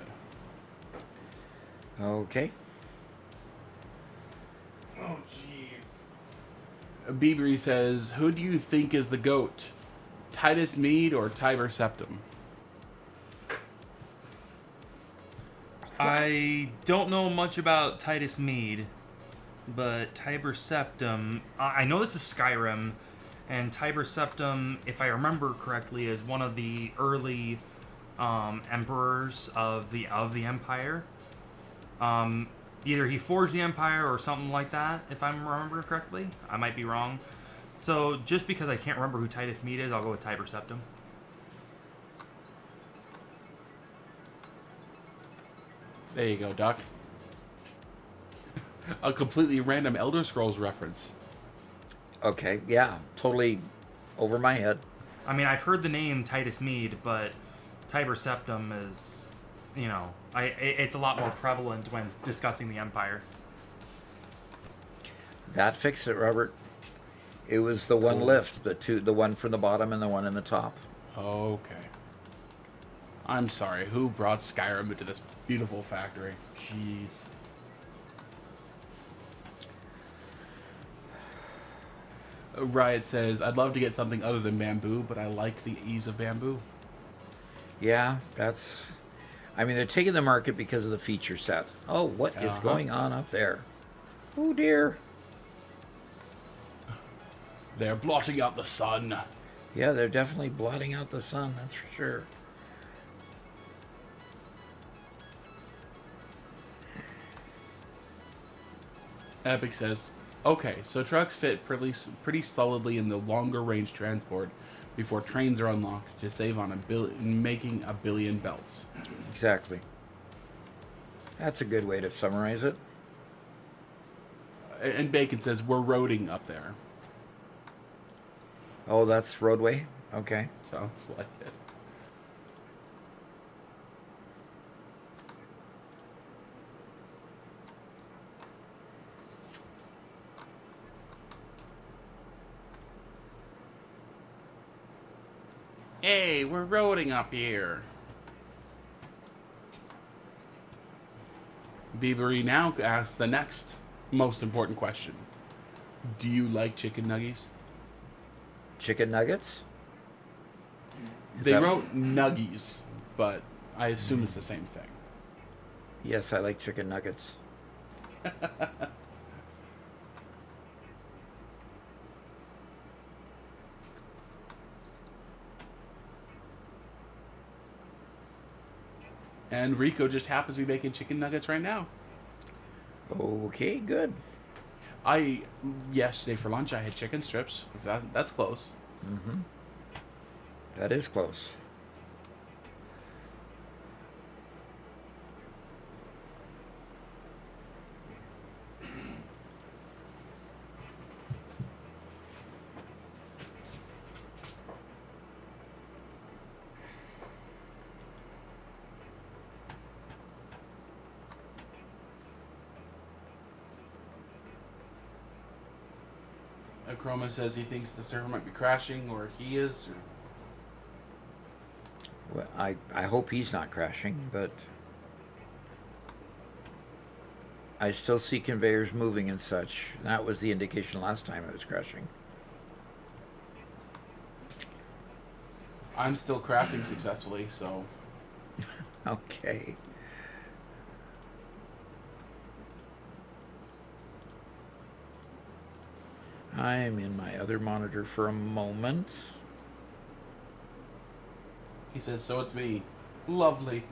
Okay. Oh, jeez. Beebery says, who do you think is the GOAT? Titus Mead or Tiber Septim? I don't know much about Titus Mead, but Tiber Septim, I know this is Skyrim, and Tiber Septim, if I remember correctly, is one of the early emperors of the Empire. Either he forged the Empire or something like that, if I'm remembering correctly. I might be wrong. So just because I can't remember who Titus Mead is, I'll go with Tiber Septim. There you go, Duck. A completely random Elder Scrolls reference. Okay, yeah, totally over my head. I mean, I've heard the name Titus Mead, but Tiber Septim is, it's a lot more prevalent when discussing the Empire. That fixed it, Robert. It was the one Cool. lift, the one from the bottom and the one in the top. Okay. I'm sorry, who brought Skyrim into this beautiful factory? Jeez. Riot says, I'd love to get something other than bamboo, but I like the ease of bamboo. Yeah, I mean, they're taking the market because of the feature set. Oh, what is going on up there? Oh, dear. They're blotting out the sun. Yeah, they're definitely blotting out the sun, that's for sure. Epic says, okay, so trucks fit pretty solidly in the longer range transport before trains are unlocked to save on making a billion belts. Exactly. That's a good way to summarize it. And Bacon says, we're roading up there. Oh, that's roadway? Okay. Sounds like it. Hey, we're roading up here. Biebery now asks the next most important question. Do you like chicken nuggets? Chicken nuggets? They wrote nuggies, but I assume it's the same thing. Yes, I like chicken nuggets. And Rico just happens to be making chicken nuggets right now. Okay, good. Yesterday for lunch I had chicken strips. That's close. Mm-hmm. That is close. Chroma says he thinks the server might be crashing, or he is. Well, I hope he's not crashing, but I still see conveyors moving and such. That was the indication last time it was crashing. I'm still crafting successfully, so. Okay. I'm in my other monitor for a moment. He says, so it's me. Lovely.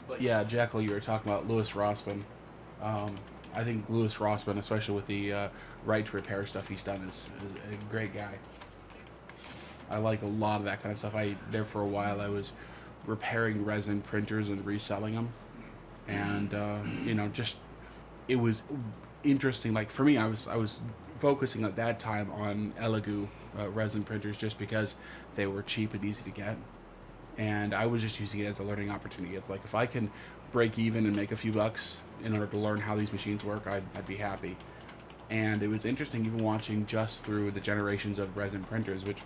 But yeah, Jekyll, you were talking about Louis Rossman. I think Louis Rossman, especially with the right to repair stuff he's done, is a great guy. I like a lot of that kind of stuff. There for a while I was repairing resin printers and reselling them, and just it was interesting. Like for me, I was focusing at that time on Elegoo resin printers just because they were cheap and easy to get. And I was just using it as a learning opportunity. It's like if I can break even and make a few bucks in order to learn how these machines work, I'd be happy. And it was interesting even watching just through the generations of resin printers, which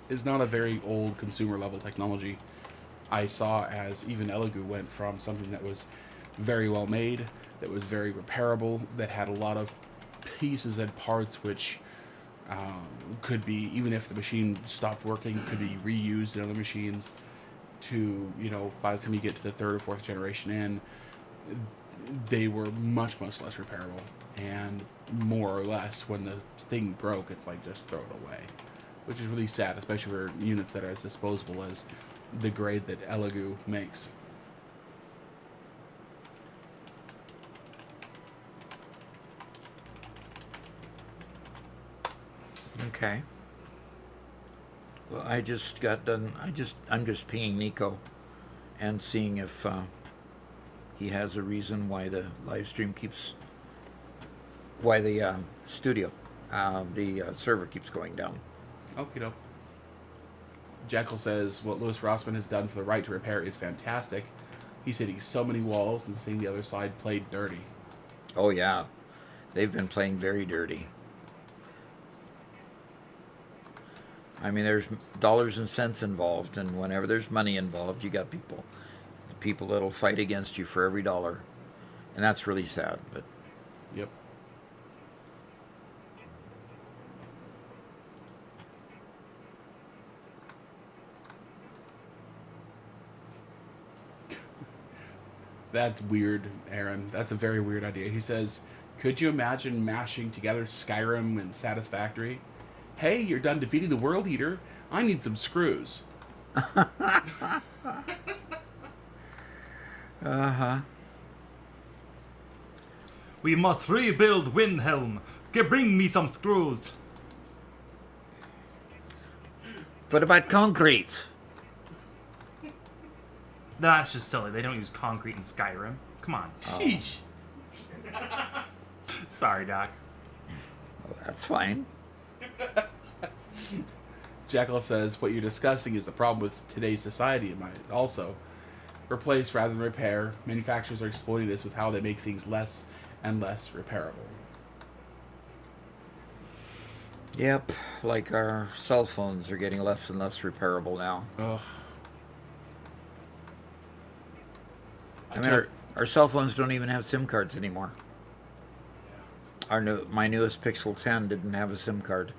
is not a very old consumer level technology. I saw as even Elegoo went from something that was very well made, that was very repairable, that had a lot of pieces and parts which could be, even if the machine stopped working, could be reused in other machines, to, by the time you get to the third or fourth generation in, they were much, much less repairable. and more or less, when the thing broke, it's like just throw it away, which is really sad, especially for units that are as disposable as the grade that Elegoo makes. Okay. Well, I just got done. I'm just pinging Nico, and seeing if he has a reason why the live stream keeps, why the studio, the server keeps going down. Okie doke. Jekyll says what Louis Rossman has done for the right to repair is fantastic. He's hitting so many walls and seeing the other side played dirty. Oh yeah, they've been playing very dirty. I mean, there's dollars and cents involved, and whenever there's money involved, you got people that'll fight against you for every dollar, and that's really sad. But Yep. That's weird, Aaron. That's a very weird idea. He says, could you imagine mashing together Skyrim and Satisfactory? Hey, you're done defeating the World Eater. I need some screws. uh-huh. We must rebuild Windhelm. Bring me some screws. What about concrete? That's just silly. They don't use concrete in Skyrim. Come on. Sheesh. Sorry, Doc. Oh, that's fine. Jekyll says, what you're discussing is the problem with today's society. Also, replace rather than repair. Manufacturers are exploiting this with how they make things less and less repairable. Yep, like our cell phones are getting less and less repairable now. Ugh. I mean, our cell phones don't even have SIM cards anymore. My newest Pixel 10 didn't have a SIM card.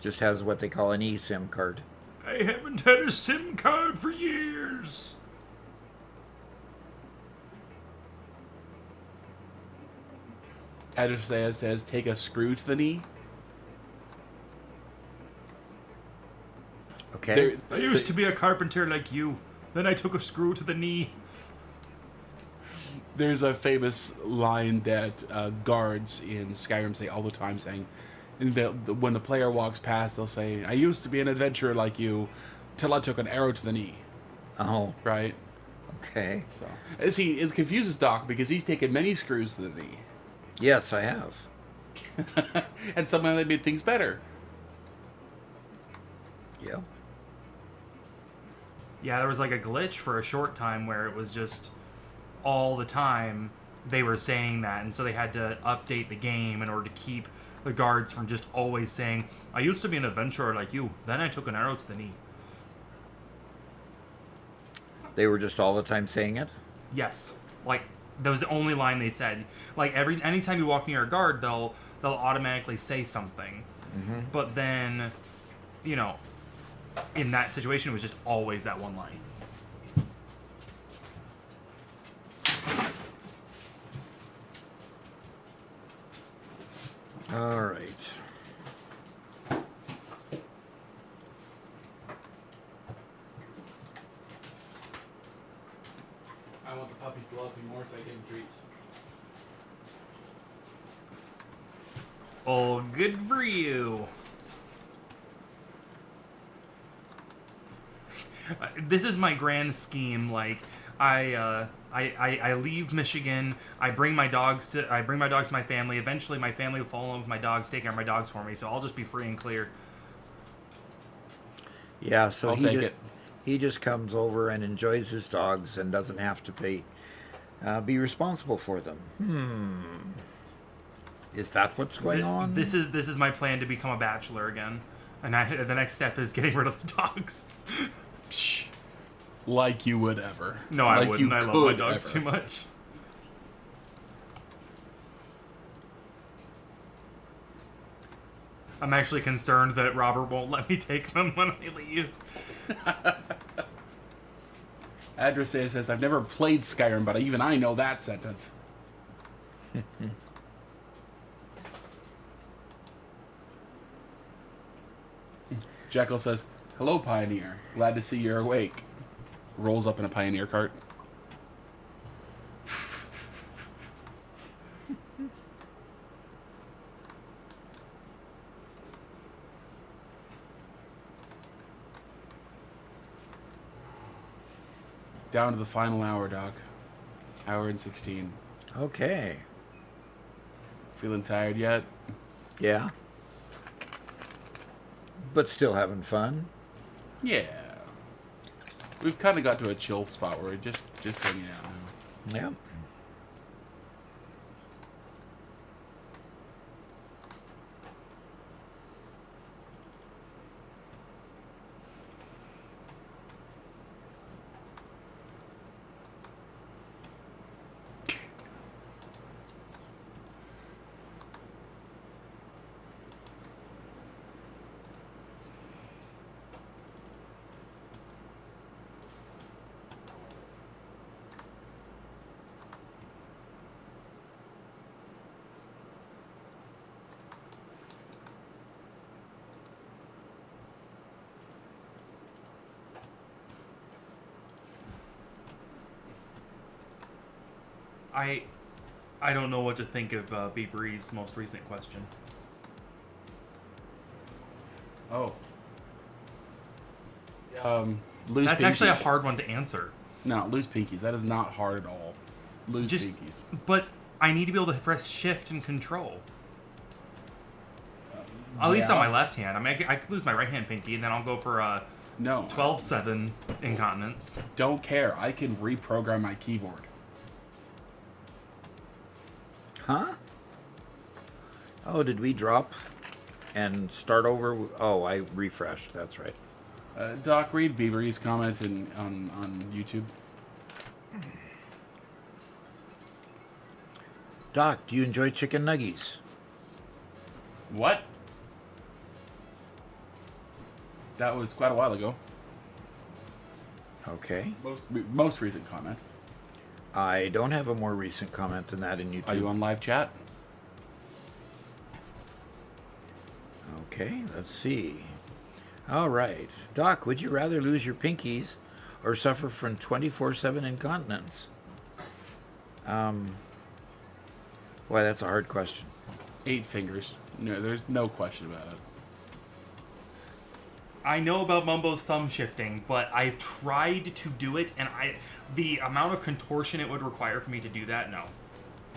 Just has what they call an eSIM card. I haven't had a SIM card for years. Adversaire says, take a screw to the knee. Okay. I used to be a carpenter like you. Then I took a screw to the knee. There's a famous line that guards in Skyrim say all the time, saying, when the player walks past, they'll say, I used to be an adventurer like you, till I took an arrow to the knee. Oh, Right? okay. So, see, it confuses Doc because he's taken many screws to the knee. Yes, I have. And somehow they made things better. Yep. Yeah, there was like a glitch for a short time where it was just all the time they were saying that, and so they had to update the game in order to keep the guards from just always saying, I used to be an adventurer like you, then I took an arrow to the knee. They were just all the time saying it? Yes. Like, that was the only line they said. Like, anytime you walk near a guard, they'll automatically say something. Mm-hmm. But then, you know, in that situation, it was just always that one line. All right. I want the puppies to love me more so I give them treats. Oh, good for you. This is my grand scheme. Like, I leave Michigan. I bring my dogs to my family. Eventually, my family will fall in love with my dogs, take care of my dogs for me. So I'll just be free and clear. Yeah, so I'll take it. He just comes over and enjoys his dogs and doesn't have to be responsible for them. Is that what's going on? This is my plan to become a bachelor again, and the next step is getting rid of the dogs. Psh, like you would ever. No, I Like wouldn't. you I love my could dogs ever. too much. I'm actually concerned that Robert won't let me take them when I leave. Adversaire says, I've never played Skyrim, but even I know that sentence. Jekyll says, "Hello, Pioneer. Glad to see you're awake." Rolls up in a Pioneer cart. Down to the final hour, Doc. Hour and 16. Okay. Feeling tired yet? Yeah. But still having fun. Yeah. We've kind of got to a chill spot where we're just hanging out now. Yeah. I don't know what to think of B. Bree's most recent question. Oh. Lose That's pinkies. actually a hard one to answer. No, lose pinkies. That is not hard at all. Lose Just, pinkies. but I need to be able to press shift and control. At least on my left hand. I mean, I could lose my right hand pinky, and then I'll go for a No. 12-7 incontinence. Don't care. I can reprogram my keyboard. Huh? Oh, did we drop and start over? Oh, I refreshed. That's right. Doc, read Beavery's comment on YouTube. Doc, do you enjoy chicken nuggies? What? That was quite a while ago. Okay. Most recent comment. I don't have a more recent comment than that in YouTube. Are you on live chat? Okay, let's see. All right. Doc, would you rather lose your pinkies or suffer from 24/7 incontinence? Boy, that's a hard question. 8 fingers. No, there's no question about it. I know about Mumbo's thumb shifting, but I've tried to do it, and the amount of contortion it would require for me to do that, no.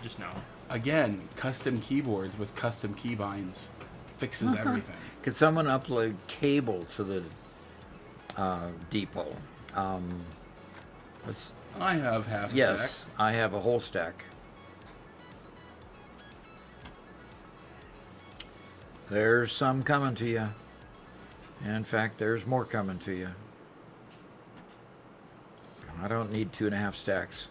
Just no. Again, custom keyboards with custom keybinds fixes everything. Could someone upload cable to the depot? Let's. I have half a Yes, stack. I have a whole stack. There's some coming to you. In fact, there's more coming to you. I don't need 2.5 stacks.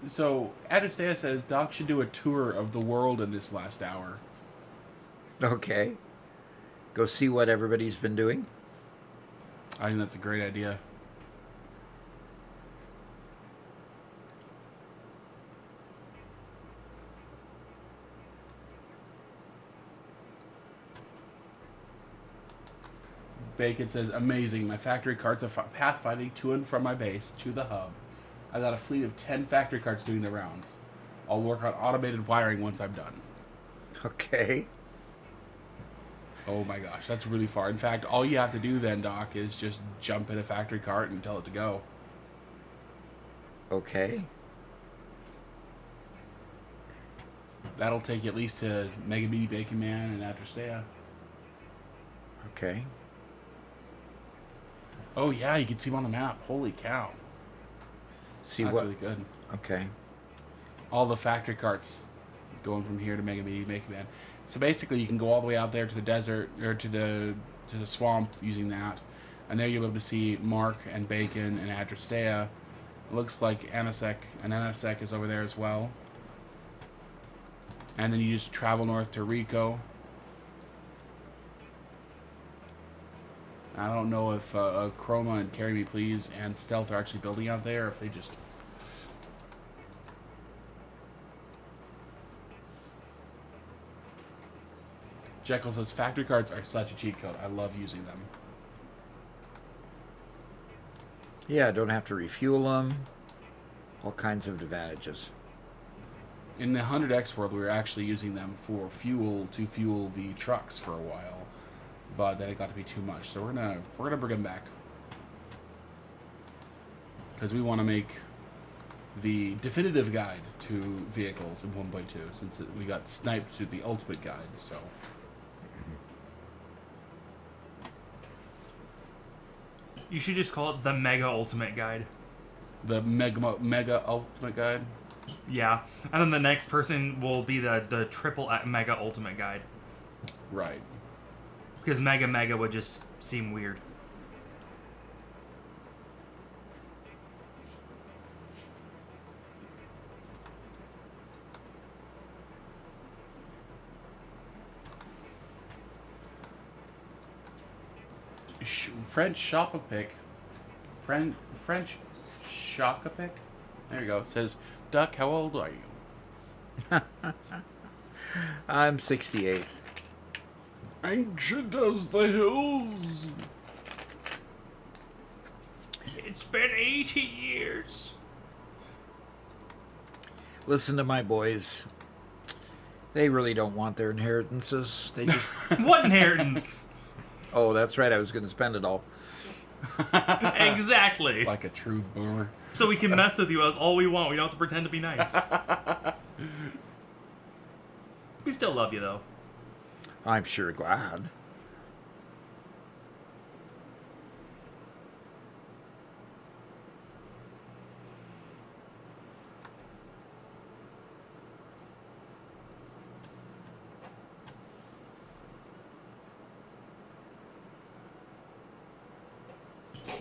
So, Adestea says Doc should do a tour of the world in this last hour. Okay. Go see what everybody's been doing. I think that's a great idea. Bacon says, amazing. My factory carts are pathfinding to and from my base to the hub. I got a fleet of 10 factory carts doing the rounds. I'll work on automated wiring once I'm done. Okay. Oh my gosh, that's really far. In fact, all you have to do then, Doc, is just jump in a factory cart and tell it to go. Okay. That'll take you at least to Mega Meaty Bacon Man and Adrestea. Okay. Oh yeah, you can see him on the map. Holy cow. See That's what? really good. Okay. All the factory carts going from here to Mega Meaty Bacon Man. So basically, you can go all the way out there to the desert or to the swamp using that, and there you'll be able to see Mark and Bacon and Adrestea. It looks like Anasek, and Anasek is over there as well. And then you just travel north to Rico. I don't know if Chroma and Carry Me Please and Stealth are actually building out there, or if they just... Jekyll says, factory cards are such a cheat code. I love using them. Yeah, don't have to refuel them. All kinds of advantages. In the 100X world, we were actually using them for fuel to fuel the trucks for a while, but then it got to be too much. So we're gonna bring them back because we want to make the definitive guide to vehicles in 1.2, since we got sniped to the ultimate guide. So You should just call it the Mega Ultimate Guide. the mega ultimate guide. Yeah, and then the next person will be the triple Mega Ultimate Guide. Right. Because Mega would just seem weird. French Shop-a-Pick. French Shock-a-Pick? There you go. It says, Duck, how old are you? I'm 68. Ancient as the hills. It's been 80 years. Listen to my boys. They really don't want their inheritances. They just... What inheritance? Oh, that's right. I was going to spend it all. Exactly. Like a true boomer. So we can mess with you as all we want. We don't have to pretend to be nice. We still love you, though. I'm sure glad.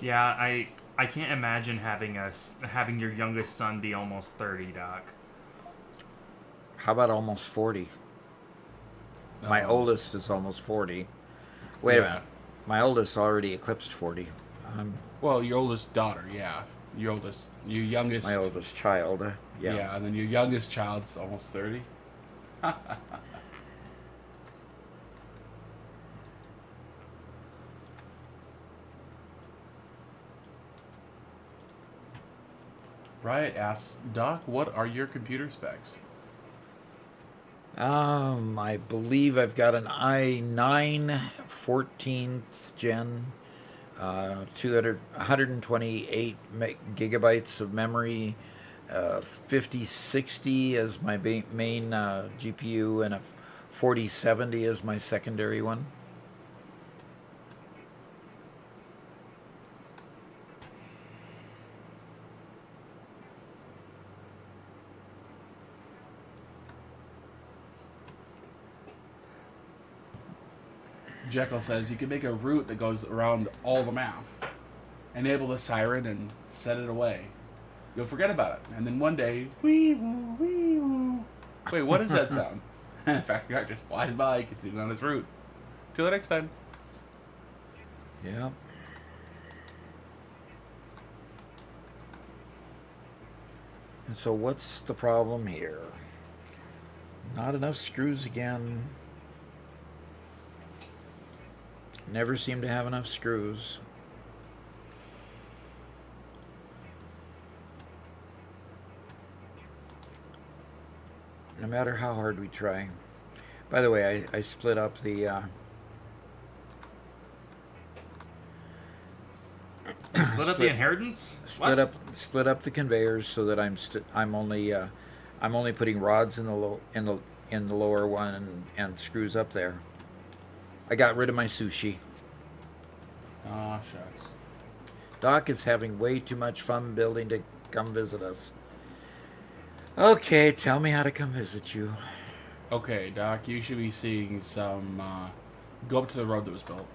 Yeah, I can't imagine having your youngest son be almost 30, Doc. How about almost 40? My oldest is almost 40. Wait a minute. My oldest already eclipsed 40. Well, your oldest daughter, yeah. Your youngest. My oldest child, yeah. Yeah, and then your youngest child's almost 30. Riot asks, Doc, what are your computer specs? I believe I've got an i9 14th gen, 128 gigabytes of memory, 5060 as my main GPU, and a 4070 as my secondary one. Jekyll says you can make a route that goes around all the map. Enable the siren and set it away. You'll forget about it. And then one day, wee woo, wee woo. Wait, what does that sound? And the factory car just flies by, continuing on its route. Till the next time. Yeah. And so what's the problem here? Not enough screws again. Never seem to have enough screws. No matter how hard we try. By the way, I split up the Split up the inheritance? split up the conveyors so that I'm only putting rods in the lower one and screws up there. I got rid of my sushi. Ah, shucks. Doc is having way too much fun building to come visit us. Okay, tell me how to come visit you. Okay, Doc, you should be seeing some... go up to the road that was built.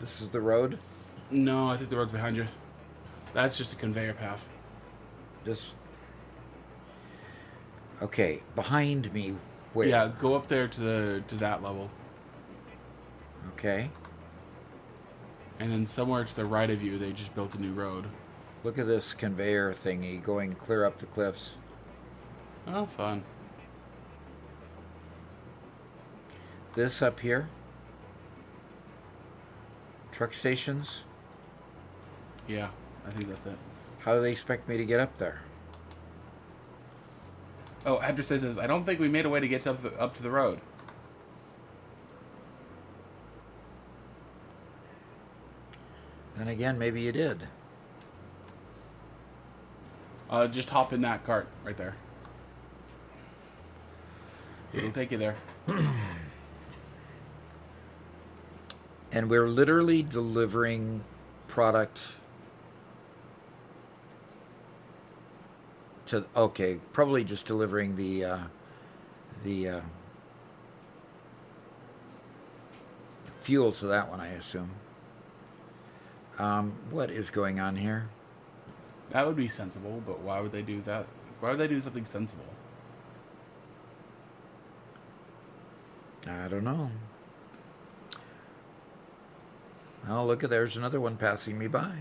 This is the road? No, I think the road's behind you. That's just a conveyor path. This... Okay, behind me. Where? Yeah, go up there to that level. Okay. And then somewhere to the right of you, they just built a new road. Look at this conveyor thingy going clear up the cliffs. Oh, fun. This up here. Truck stations. Yeah, I think that's it. How do they expect me to get up there? Oh, Address says, I don't think we made a way to get up to the road. Then again, maybe you did. Just hop in that cart right there. It'll take you there. And we're literally delivering product to, okay, probably just delivering the fuel to that one, I assume. What is going on here? That would be sensible, but why would they do that? Why would they do something sensible? I don't know. Oh, look at, there's another one passing me by.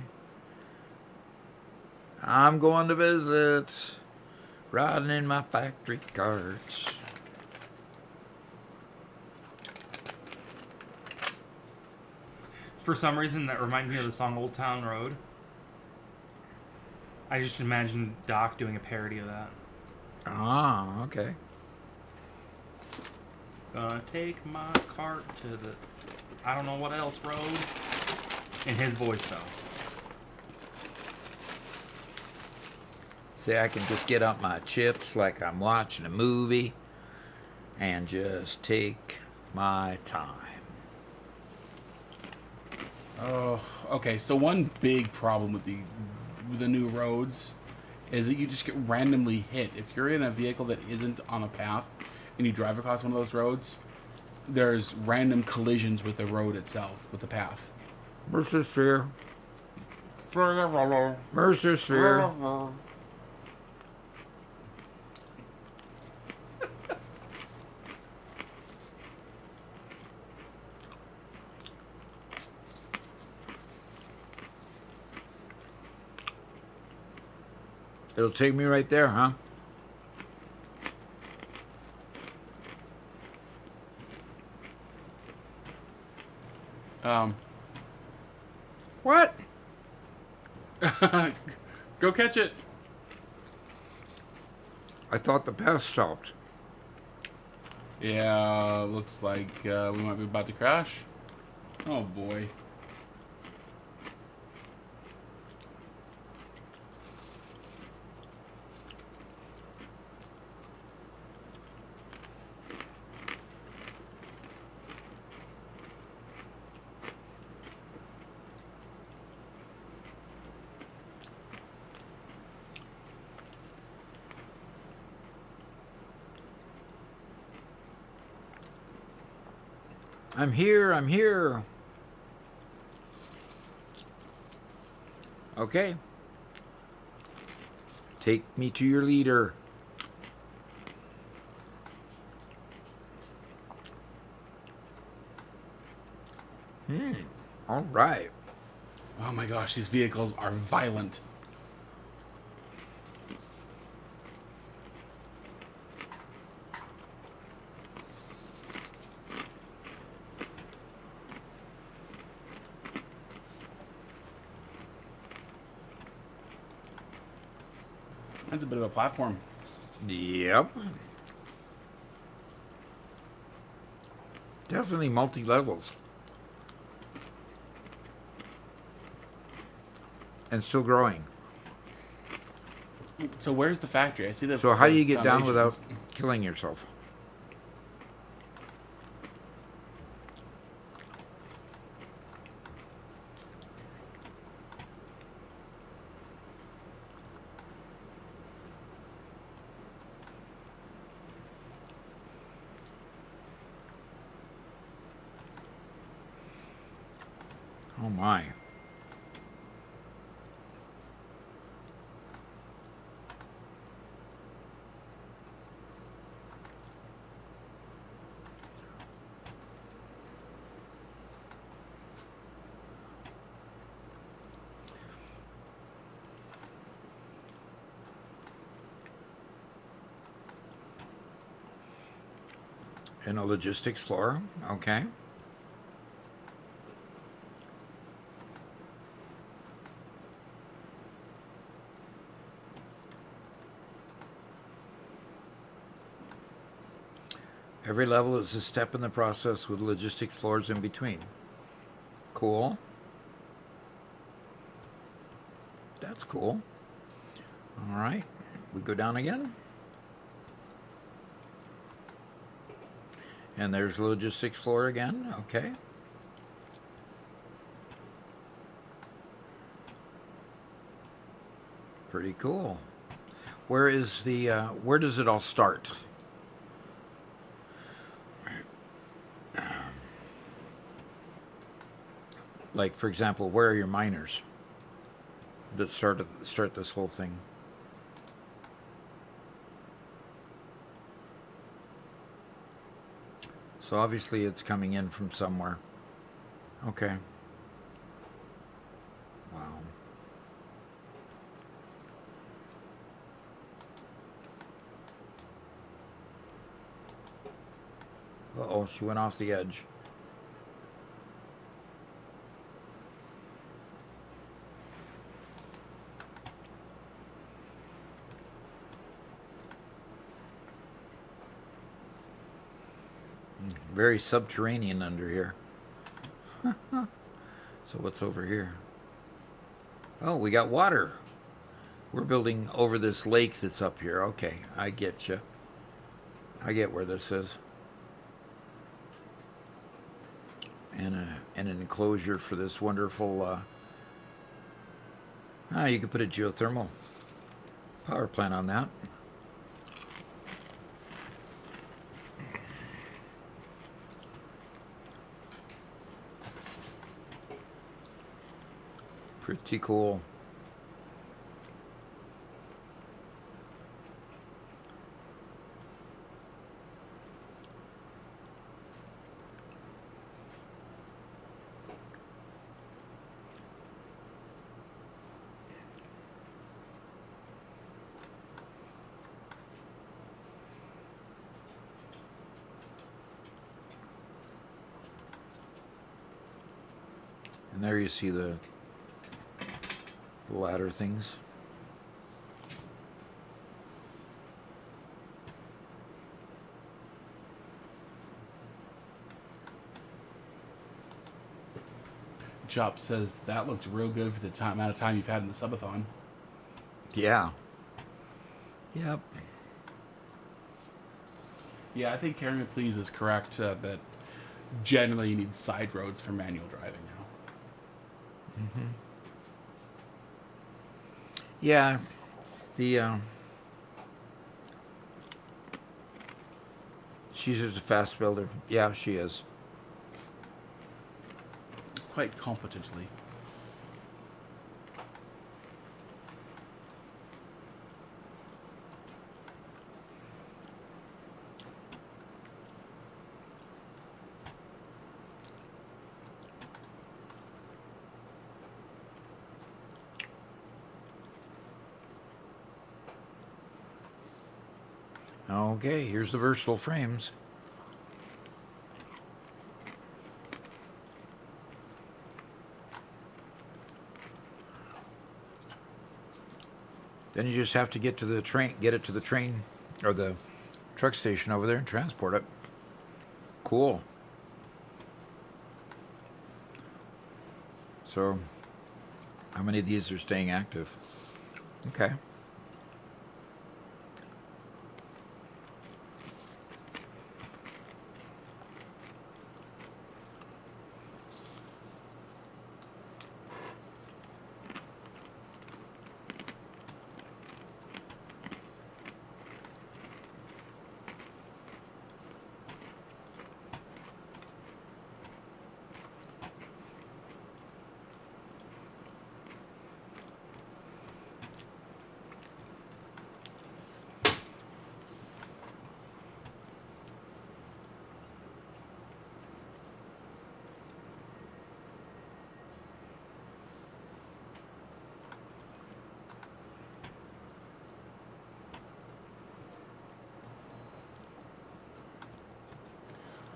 I'm going to visit, riding in my factory cart. For some reason, that reminded me of the song Old Town Road. I just imagined Doc doing a parody of that. Ah, okay. Gonna take my cart to the I don't know what else road. In his voice, though. See, I can just get out my chips like I'm watching a movie and just take my time. Oh, okay. So one big problem with the new roads is that you just get randomly hit. If you're in a vehicle that isn't on a path and you drive across one of those roads, there's random collisions with the road itself, with the path. Mercer Sphere. Mercer Sphere. It'll take me right there, huh? What? Go catch it. I thought the path stopped. Yeah, looks like we might be about to crash. Oh boy. I'm here, I'm here. Okay. Take me to your leader. All right. Oh my gosh, these vehicles are violent. That's a bit of a platform. Yep. Definitely multi-levels. And still growing. So where's the factory? I see the. So how do you get down foundations. without killing yourself? Oh my. And a logistics floor. Okay. Every level is a step in the process with logistics floors in between. Cool. That's cool. All right. We go down again. And there's the logistics floor again. Okay. Pretty cool. Where is the, where does it all start? Like, for example, where are your miners that start this whole thing? So obviously it's coming in from somewhere. Okay. Wow. Uh-oh, she went off the edge. Very subterranean under here. So what's over here? Oh, we got water. We're building over this lake that's up here. Okay, I get you. I get where this is. And an enclosure for this wonderful... you could put a geothermal power plant on that. Pretty cool. And there you see the ladder things. Chop says that looks real good for the amount of time you've had in the subathon. Yeah. Yep. Yeah, I think Karen McLeese is correct that generally you need side roads for manual driving now. Mm-hmm. Yeah. The she's just a fast builder. Yeah, she is. Quite competently. Okay, here's the versatile frames. Then you just have to get to the train, get it to the train or the truck station over there and transport it. Cool. So, how many of these are staying active? Okay.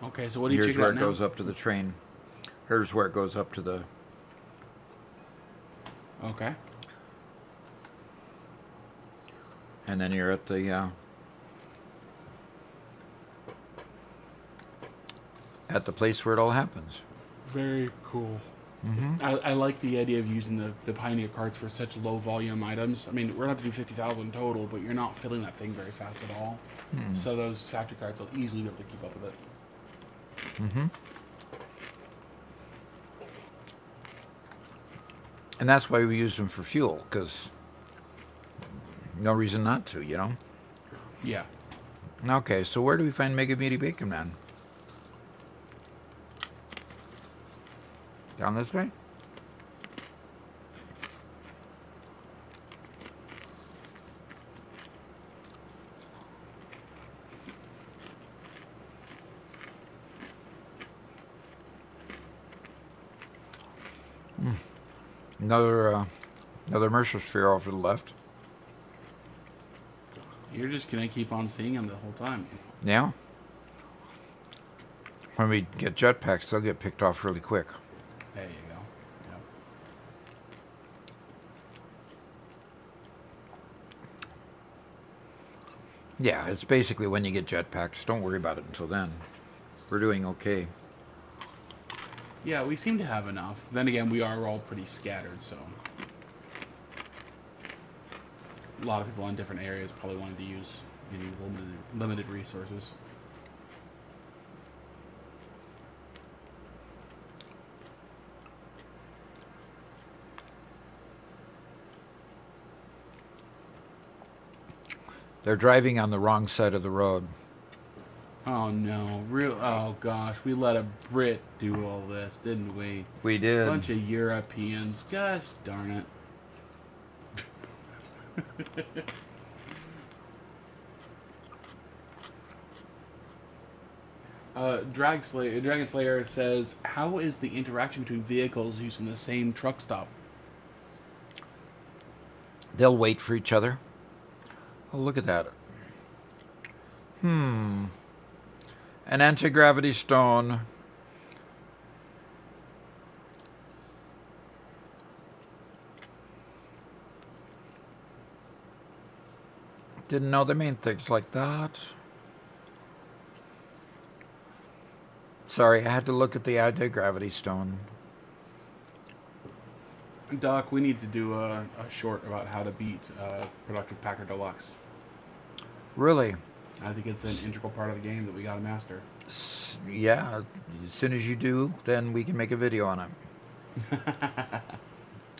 Okay, so what do you Here's check where out it now? goes up to the train. Here's where it goes up to the... Okay. And then you're at the place where it all happens. Very cool. I like the idea of using the Pioneer cards for such low volume items. I mean, we're going to have to do 50,000 total, but you're not filling that thing very fast at all. So those factory cards will easily be able to keep up with it. And that's why we use them for fuel, because no reason not to, you know? Yeah. Okay, so where do we find Mega Meaty Bacon Man? Down this way? Another Mercer sphere off to the left. You're just going to keep on seeing them the whole time. Yeah. When we get jetpacks, they'll get picked off really quick. There you go. Yep. Yeah, it's basically when you get jetpacks. Don't worry about it until then. We're doing okay. Yeah, we seem to have enough. Then again, we are all pretty scattered, so... A lot of people in different areas probably wanted to use limited resources. They're driving on the wrong side of the road. Oh no, oh gosh, we let a Brit do all this, didn't we? We did. Bunch of Europeans, gosh darn it. Dragon Slayer says, how is the interaction between vehicles using the same truck stop? They'll wait for each other. Oh, look at that. An anti-gravity stone. Didn't know they made things like that. Sorry, I had to look at the anti-gravity stone. Doc, we need to do a short about how to beat Productive Packer Deluxe. Really? I think it's an integral part of the game that we gotta master. Yeah, as soon as you do, then we can make a video on it.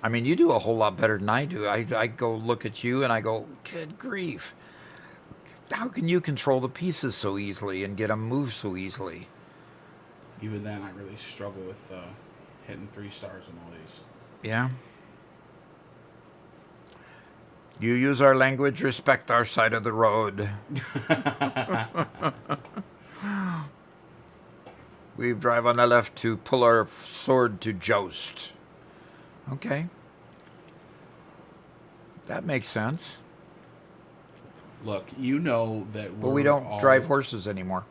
I mean, you do a whole lot better than I do. I go look at you and I go, good grief. How can you control the pieces so easily and get them move so easily? Even then, I really struggle with hitting 3 stars on all these. Yeah. You use our language, respect our side of the road. We drive on the left to pull our sword to joust. Okay. That makes sense. Look, you know that But we don't drive horses anymore.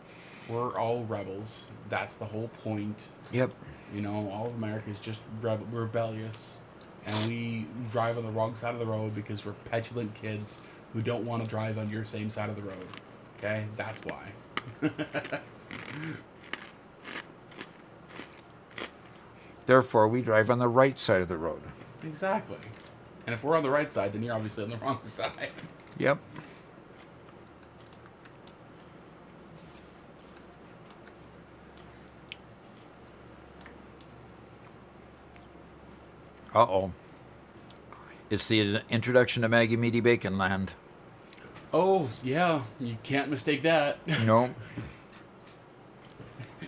We're all rebels. That's the whole point. Yep. You know, all of America is just rebellious. And we drive on the wrong side of the road because we're petulant kids who don't want to drive on your same side of the road. Okay? That's why. Therefore, we drive on the right side of the road. Exactly. And if we're on the right side, then you're obviously on the wrong side. Yep. Uh-oh. It's the introduction to Maggie Meaty Bacon Land. Oh, yeah. You can't mistake that. No.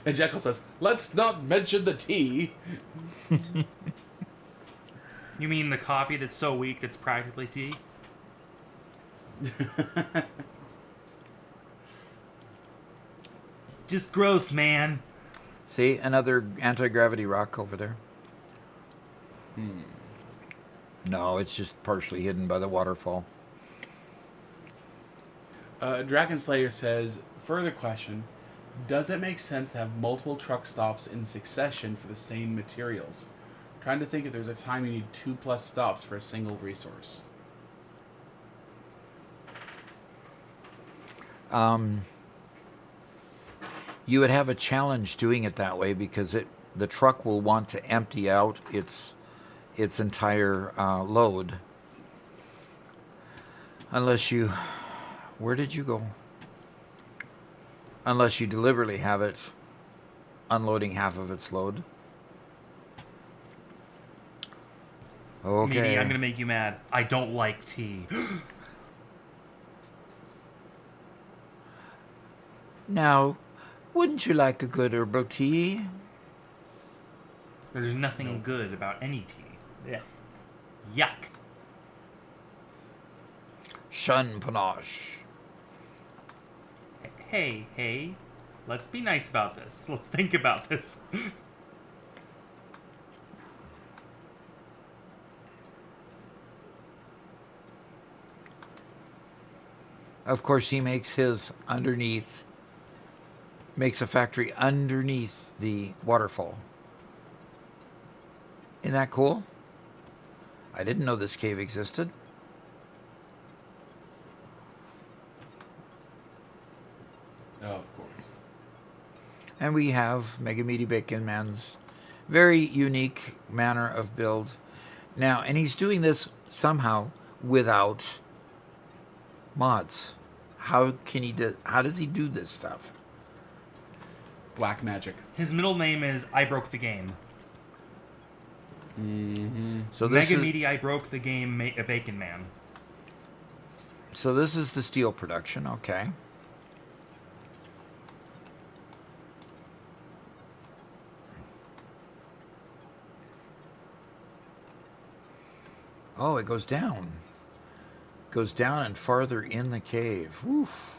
And Jekyll says, let's not mention the tea. You mean the coffee that's so weak that's practically tea? Just gross, man. See, another anti-gravity rock over there. No, it's just partially hidden by the waterfall. Dragon Slayer says, further question. Does it make sense to have multiple truck stops in succession for the same materials? Trying to think if there's a time you need 2+ stops for a single resource. You would have a challenge doing it that way because the truck will want to empty out its entire load. Unless you, where did you go? Unless you deliberately have it unloading half of its load. Okay. Maybe I'm gonna make you mad. I don't like tea. Now, wouldn't you like a good herbal tea? There's nothing good about any tea. Ugh. Yuck. Shun panache. Hey. Let's be nice about this. Let's think about this. Of course, he makes his underneath, makes a factory underneath the waterfall. Isn't that cool? I didn't know this cave existed. Oh, of course. And we have Mega Meaty Bacon Man's very unique manner of build. Now, and he's doing this somehow without mods. How does he do this stuff? Black magic. His middle name is I Broke the Game. So this Mega is, Meaty I Broke the Game Bacon Man. so this is the steel production, okay. Oh, it goes down. Goes down and farther in the cave. Oof.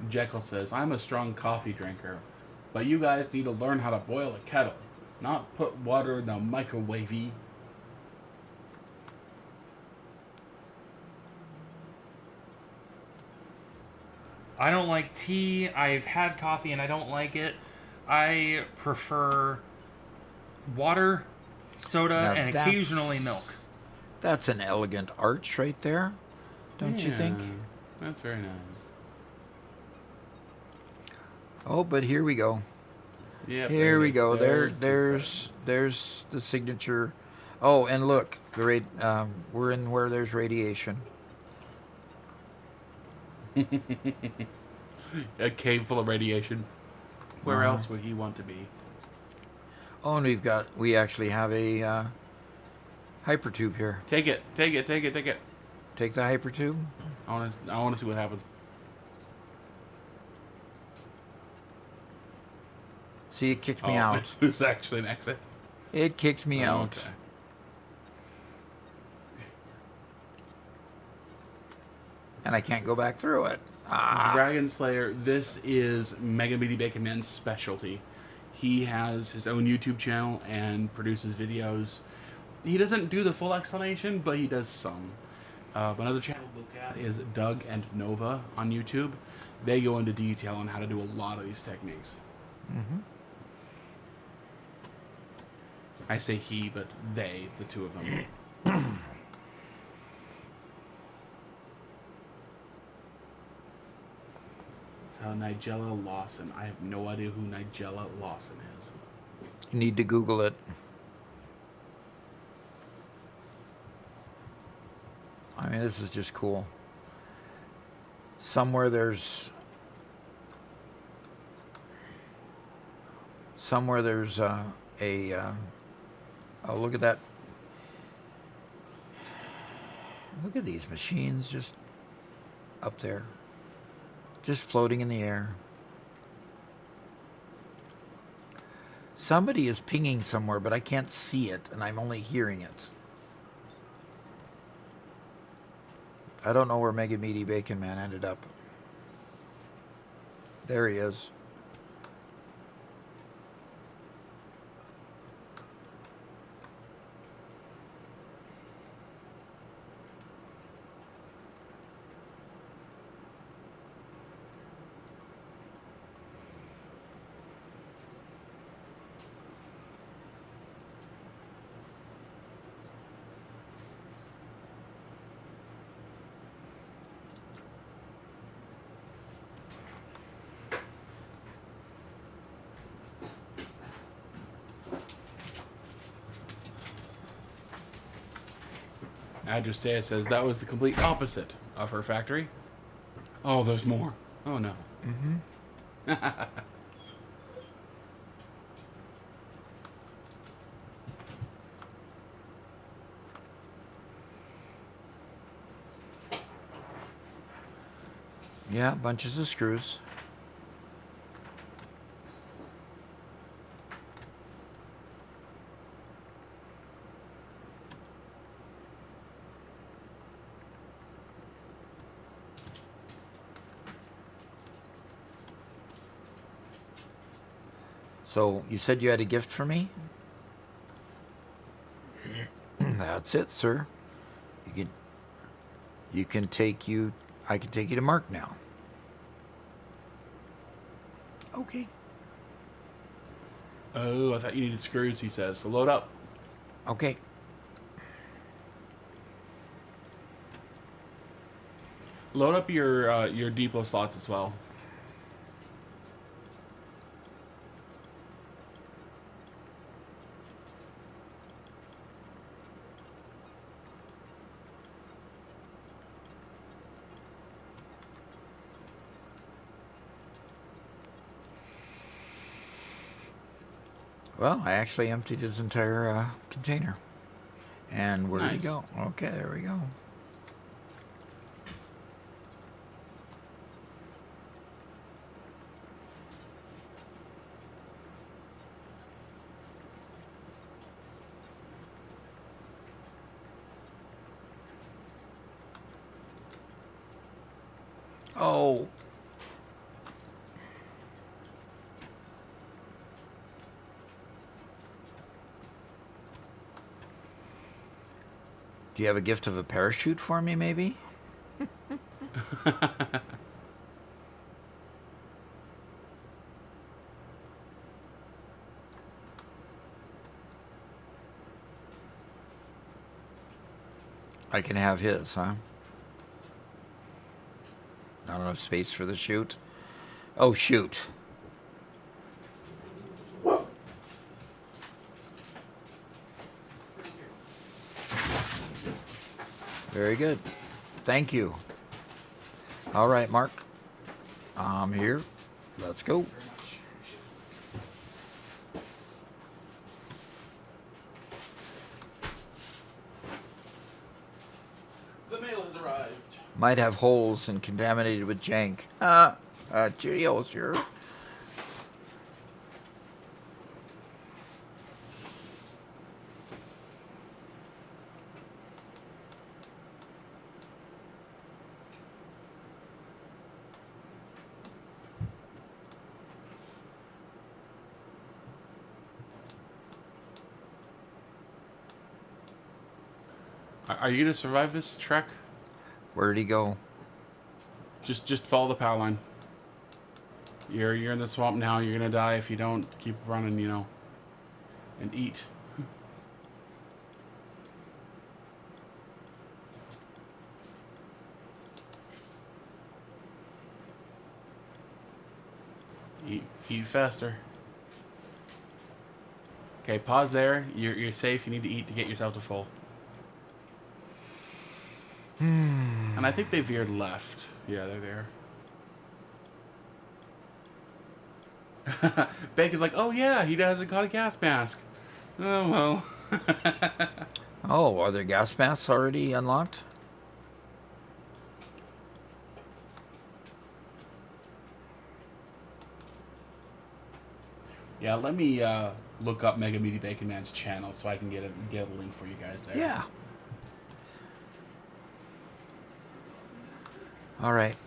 Jekyll says, I'm a strong coffee drinker, but you guys need to learn how to boil a kettle, not put water in the microwavey. I don't like tea. I've had coffee and I don't like it. I prefer water, soda, Now and that's- occasionally milk. That's an elegant arch right there. Don't you think? That's very nice. Oh, but here we go. Yep, Here it we is. go. the There's the signature. Oh, and look, we're in where there's radiation. a cave full of radiation. Where else would he want to be? Oh, and we actually have a hypertube here. Take it. Take the hypertube. I want to see what happens. See, it kicked me out. There's actually an exit. It kicked me Oh, out. okay. And I can't go back through it. Ah. Dragon Slayer, this is Mega Meaty Bacon Man's specialty. He has his own YouTube channel and produces videos. He doesn't do the full explanation, but he does some. Another channel to look at is Doug and Nova on YouTube. They go into detail on how to do a lot of these techniques. Mm-hmm. I say he, but they, the two of them. Nigella Lawson. I have no idea who Nigella Lawson is. You need to Google it. I mean, this is just cool. Somewhere there's oh, look at that. Look at these machines just up there. Just floating in the air. Somebody is pinging somewhere, but I can't see it, and I'm only hearing it. I don't know where Mega Meaty Bacon Man ended up. There he is. Adjustea says that was the complete opposite of her factory. Oh, there's more. Oh no. Yeah, bunches of screws. So, you said you had a gift for me? That's it, sir. I can take you to Mark now. Okay. Oh, I thought you needed screws, he says. So load up. Okay. Load up your depot slots as well. Well, I actually emptied his entire container. And where did he Nice. go? Okay, there we go. Oh. Do you have a gift of a parachute for me, maybe? I can have his, huh? Not enough space for the chute. Oh, shoot. Very good. Thank you. All right, Mark. I'm here. Let's go. The mail has arrived. Might have holes and contaminated with jank. Cheerios, sure. Are you gonna survive this trek? Where'd he go? Just follow the power line. You're in the swamp now. You're gonna die if you don't keep running, you know, and eat. Eat faster. Okay, pause there. You're safe. You need to eat to get yourself to full. And I think they veered left. Yeah, they're there. Bacon's like, oh yeah, he hasn't got a gas mask. Oh well. Oh, are there gas masks already unlocked? Yeah, let me look up Mega Meaty Bacon Man's channel so I can get a link for you guys there. Yeah. All right.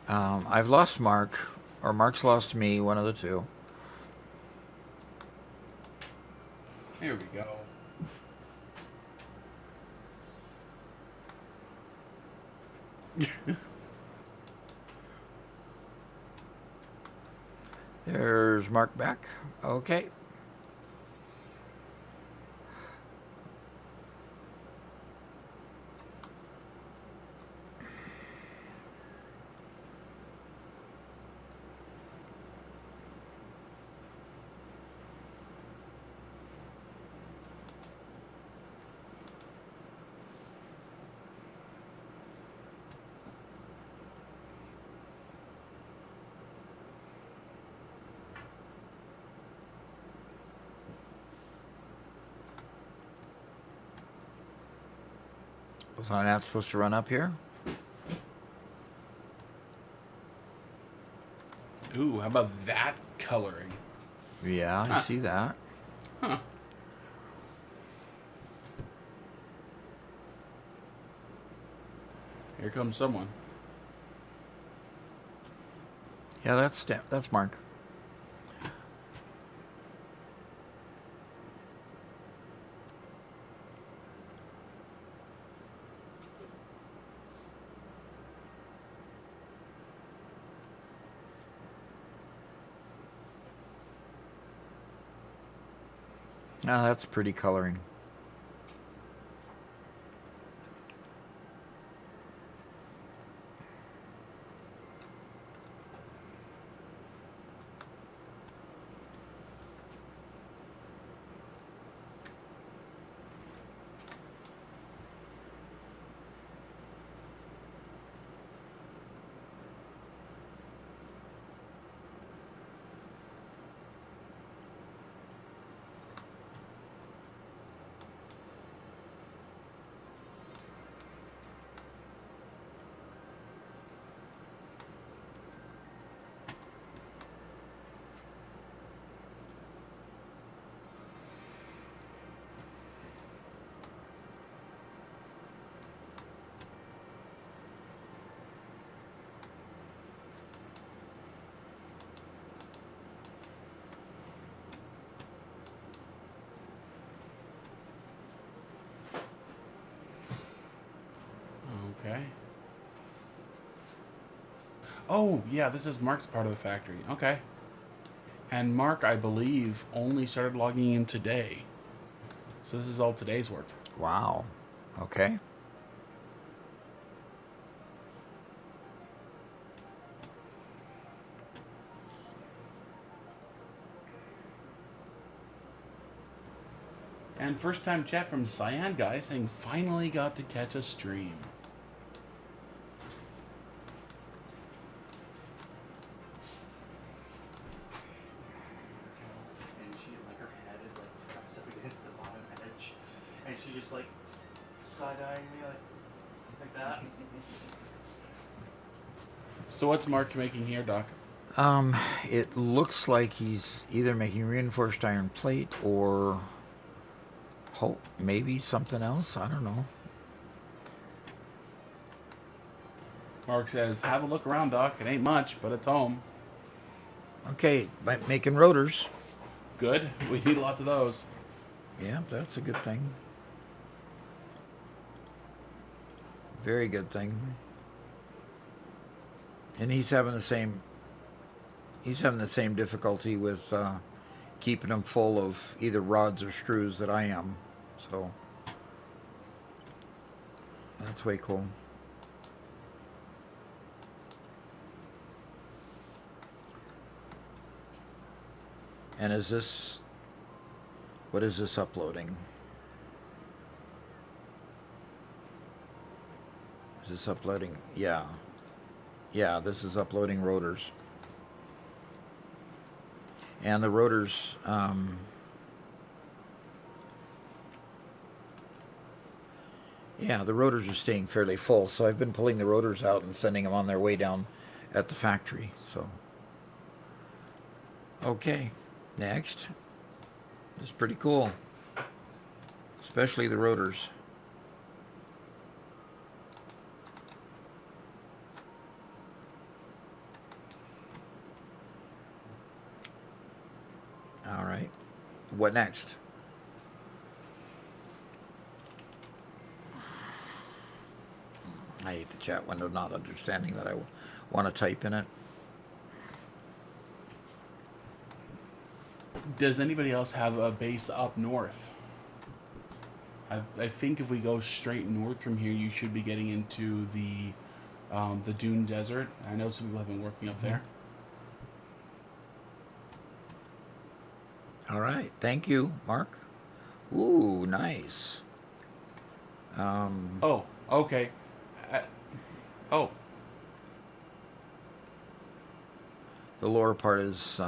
I've lost Mark, or Mark's lost me, one of the two. Here we go. There's Mark back. Okay. Was I not supposed to run up here? Ooh, how about that coloring? Yeah, I see that. Huh. Here comes someone. Yeah, that's Mark. Ah, that's pretty coloring. Okay. Oh, yeah, this is Mark's part of the factory. Okay. And Mark, I believe, only started logging in today. So this is all today's work. Wow. Okay. And first time chat from Cyan Guy saying finally got to catch a stream. And she, like, her head is like pressed up against the bottom edge, and she's just like side-eyeing me like that. So what's Mark making here, Doc? It looks like he's either making reinforced iron plate or maybe something else. I don't know. Mark says, have a look around, Doc. It ain't much, but it's home. Okay, making rotors. Good. We need lots of those. Yeah, that's a good thing. Very good thing. And he's having the same difficulty with keeping them full of either rods or screws that I am. So that's way cool. And what is this uploading? Is this uploading? Yeah. Yeah, this is uploading rotors. And the rotors, yeah, the rotors are staying fairly full. So I've been pulling the rotors out and sending them on their way down at the factory. So, okay, next. This is pretty cool, especially the rotors. All right, what next? I hate the chat window not understanding that I want to type in it. Does anybody else have a base up north? I think if we go straight north from here, you should be getting into the Dune Desert. I know some people have been working up there. All right, thank you, Mark. Ooh, nice. Oh, okay. Oh, The lower part is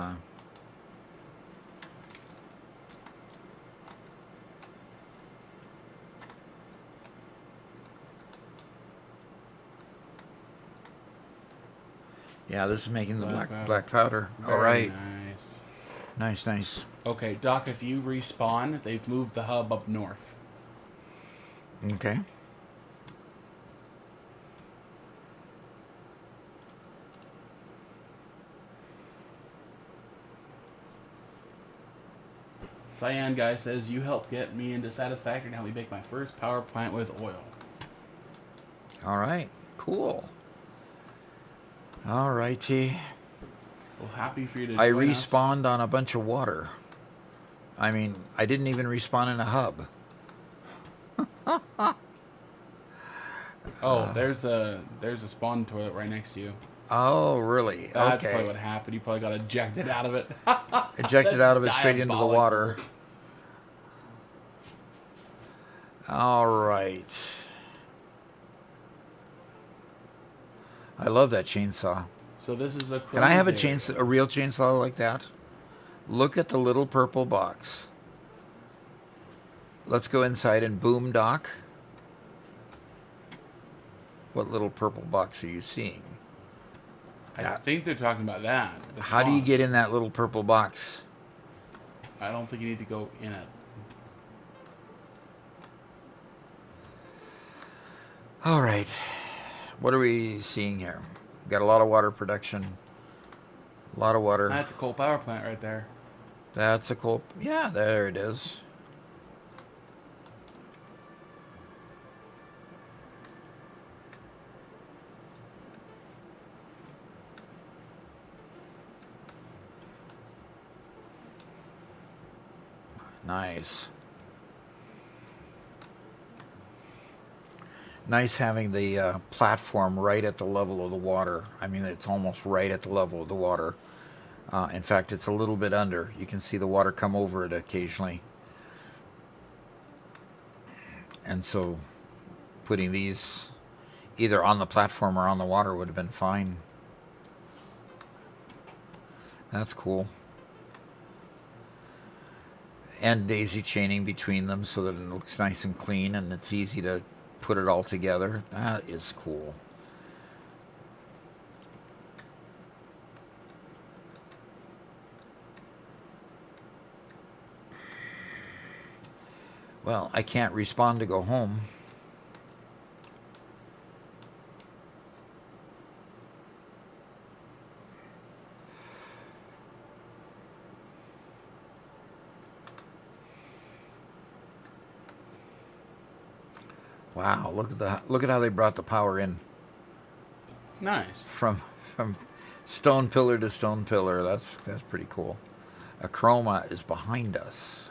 Yeah, this is making the Black black powder. All Very right. nice. Nice, nice. Okay, Doc, if you respawn, they've moved the hub up north. Okay. Cyan Guy says, you helped get me into Satisfactory and help me make my first power plant with oil. All right. Cool. All righty. Well, happy for you to I join us. respawned on a bunch of water. I mean, I didn't even respawn in a hub. Oh, there's a spawn toilet right next to you. Oh, really? That's Okay. probably what happened. You probably got ejected out of it. Ejected That's out of it straight into the diabolical. water. All right. I love that chainsaw. So this is a. Can I have a Chrome's chainsaw, a real chainsaw like that? Look at the little purple box. Let's go inside and boom, Doc. What little purple box are you seeing? I think they're talking about that. the How do you spawn. get in that little purple box? I don't think you need to go in it. All right. What are we seeing here? We've got a lot of water production. A lot of water. That's a coal power plant right there. That's a cool. Yeah, there it is. Nice. Nice having the platform right at the level of the water. I mean, it's almost right at the level of the water. In fact, it's a little bit under. You can see the water come over it occasionally. And so putting these either on the platform or on the water would have been fine. That's cool. And daisy chaining between them so that it looks nice and clean and it's easy to put it all together. That is cool. Well, I can't respawn to go home. Wow, look at how they brought the power in Nice. from stone pillar to stone pillar. That's pretty cool. A chroma is behind us.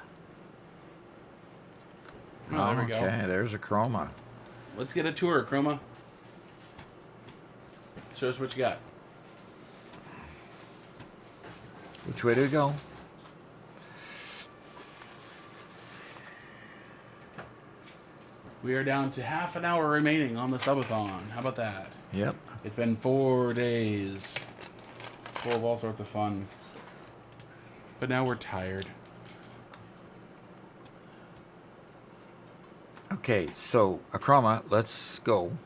Oh, there we go. Okay, there's a chroma. Let's get a tour, Chroma. Show us what you got. Which way do we go? We are down to half an hour remaining on the subathon. How about that? Yep. It's been 4 days. Full of all sorts of fun. But now we're tired. Okay, so Akrama, let's go.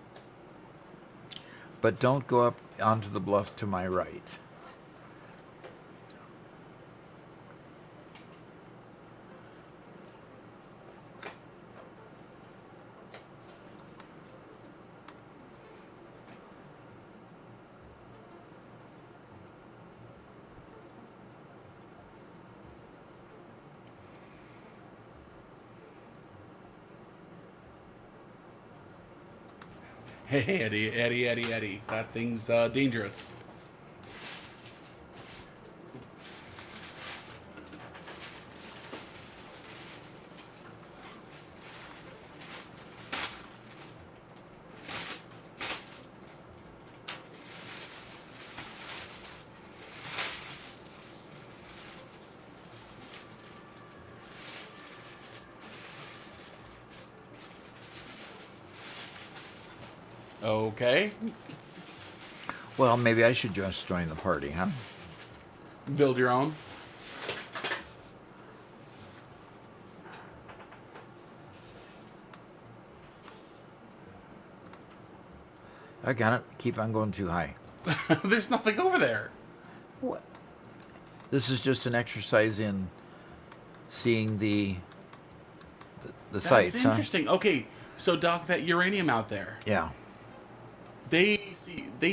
But don't go up onto the bluff to my right. Hey, Eddie. That thing's dangerous. Okay. Well, maybe I should just join the party, huh? Build your own. I got it. Keep on going too high. There's nothing over there. What? This is just an exercise in seeing the sights, That's huh? interesting. Okay, so Doc, that uranium out there, Yeah. they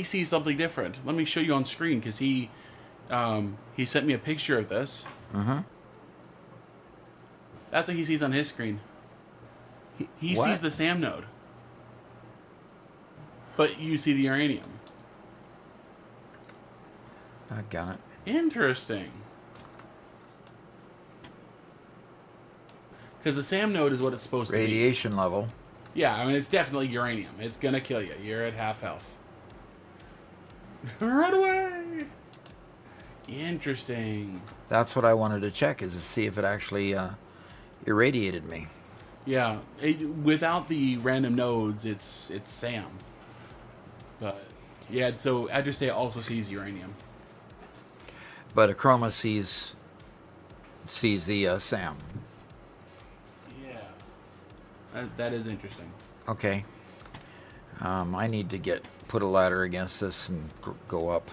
see something different. Let me show you on screen because he sent me a picture of this. Mm-hmm. That's what he sees on his screen. He What? sees the SAM node, but you see the uranium. I got it. Interesting. Because the SAM node is what it's supposed to be. Radiation level. Yeah, I mean, it's definitely uranium. It's going to kill you. You're at half health. Run away! Interesting. That's what I wanted to check, is to see if it actually irradiated me. Yeah, without the random nodes, it's SAM. But, yeah, so Adreste also sees uranium. But Achroma sees the SAM. Yeah. That is interesting. Okay. I need to put a ladder against this and go up.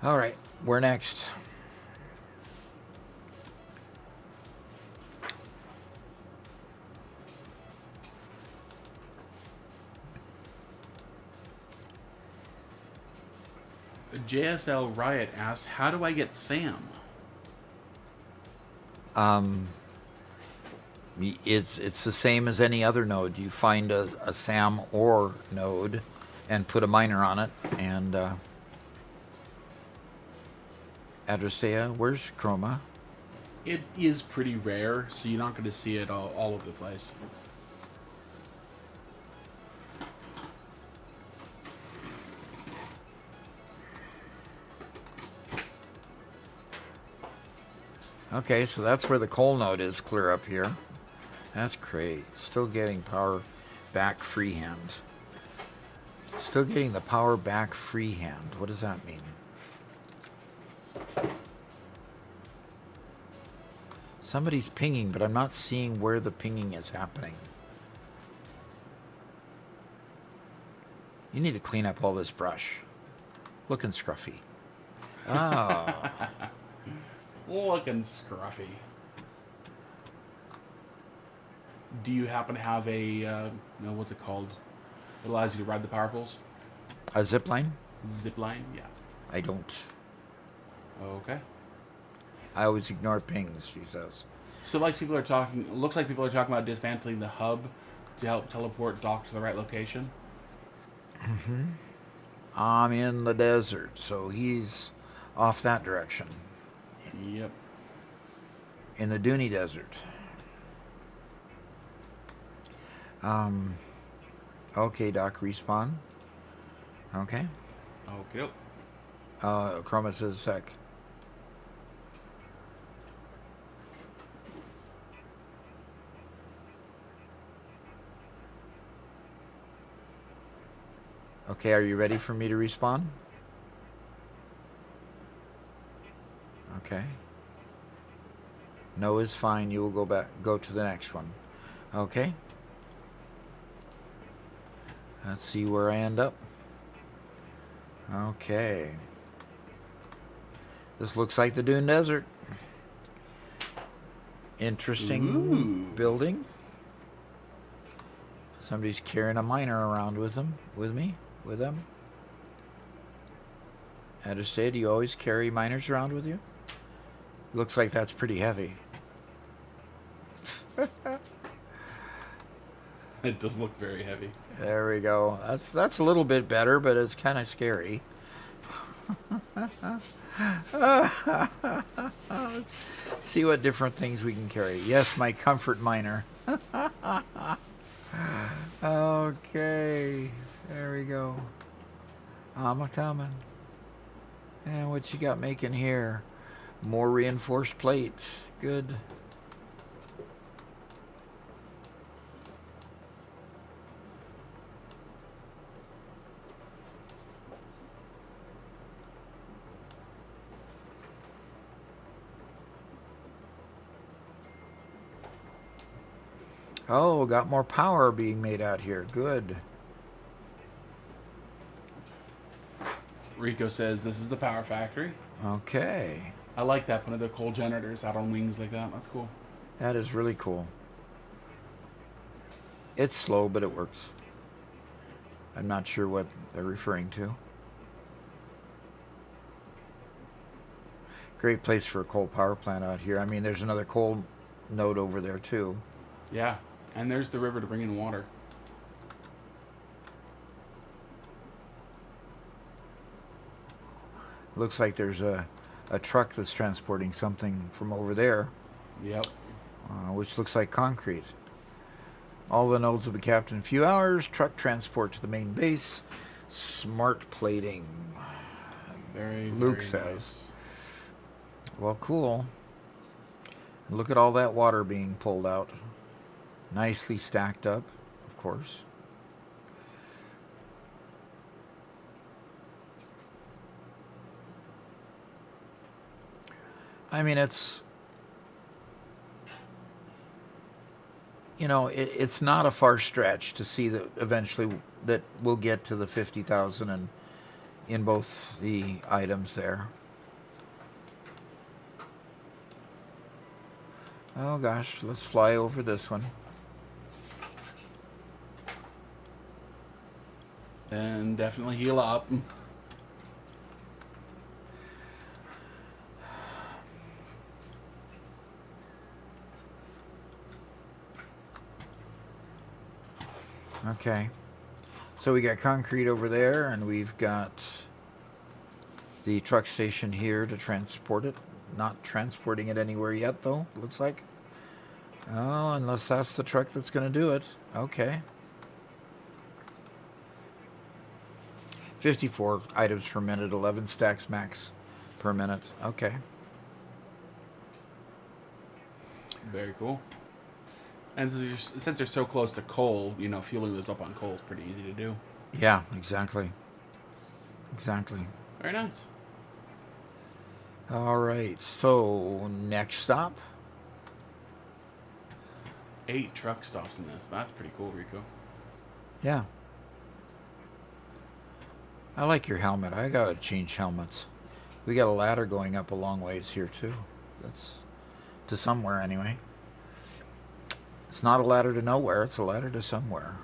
All right, where next? JSL Riot asks, how do I get SAM? It's the same as any other node. You find a SAM ore node and put a miner on it, and Adrestea, where's Chroma? It is pretty rare, so you're not going to see it all over the place. Okay, so that's where the coal node is, clear up here. That's great. Still getting power back freehand. Still getting the power back freehand. What does that mean? Somebody's pinging, but I'm not seeing where the pinging is happening. You need to clean up all this brush. Looking scruffy. Oh. Looking scruffy. Do you happen to have a, what's it called? It allows you to ride the power poles? A zip line? Zip line? Yeah. I don't. Okay. I always ignore pings, she says. So looks like people are talking about dismantling the hub to help teleport Doc to the right location. Mm-hmm. I'm in the desert, so he's off that direction. Yep. In the Dooney Desert. Okay, Doc, respawn. Okay. Okay. Chroma says sec. Okay, are you ready for me to respawn? Okay. No is fine. You will go to the next one. Okay. Let's see where I end up. Okay. This looks like the Dune Desert. Interesting building. Somebody's carrying a miner around with them. With them. Adestea, do you always carry miners around with you? Looks like that's pretty heavy. It does look very heavy. There we go. That's a little bit better, but it's kind of scary. Let's see what different things we can carry. Yes, my comfort miner. Okay, there we go. I'm a coming. And what you got making here? More reinforced plate. Good. Oh, got more power being made out here. Good. Rico says this is the power factory. Okay. I like that, one of the coal generators out on wings like that. That's cool. That is really cool. It's slow, but it works. I'm not sure what they're referring to. Great place for a coal power plant out here. I mean, there's another coal node over there, too. Yeah, and there's the river to bring in water. Looks like there's a truck that's transporting something from over there, Yep. which looks like concrete. All the nodes will be capped in a few hours. Truck transport to the main base. Smart plating. Very, Luke very says. nice. Well, cool. Look at all that water being pulled out. Nicely stacked up, of course. I mean, it's, you know, it's not a far stretch to see that eventually that we'll get to the 50,000 in both the items there. Oh gosh, let's fly over this one. And definitely heal up. Okay. So we got concrete over there, and we've got the truck station here to transport it. Not transporting it anywhere yet, though, looks like. Oh, unless that's the truck that's going to do it. Okay. 54 items per minute, 11 stacks max per minute. Okay. Very cool. And since they're so close to coal, you know, fueling those up on coal is pretty easy to do. Yeah, exactly. Exactly. Very nice. All right, so next stop. 8 truck stops in this. That's pretty cool, Rico. Yeah. I like your helmet. I gotta change helmets. We got a ladder going up a long ways here too. That's to somewhere anyway. It's not a ladder to nowhere, it's a ladder to somewhere.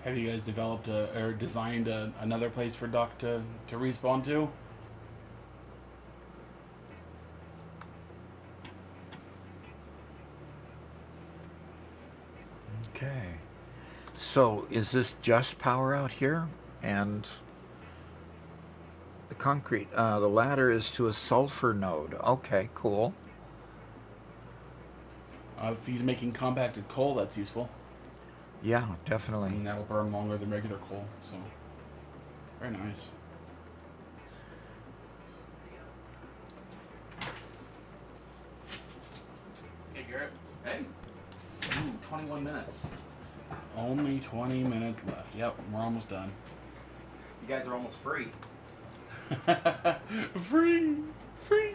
Have you guys developed or designed another place for Duck to respawn to? Okay. So is this just power out here? And the concrete, the ladder is to a sulfur node. Okay, cool. If he's making compacted coal, that's useful. Yeah, I definitely. mean, that'll burn longer than regular coal, so very nice. Hey, Garrett. Hey. Ooh, 21 minutes. Only 20 minutes left. Yep, we're almost done. You guys are almost free. Free! Free!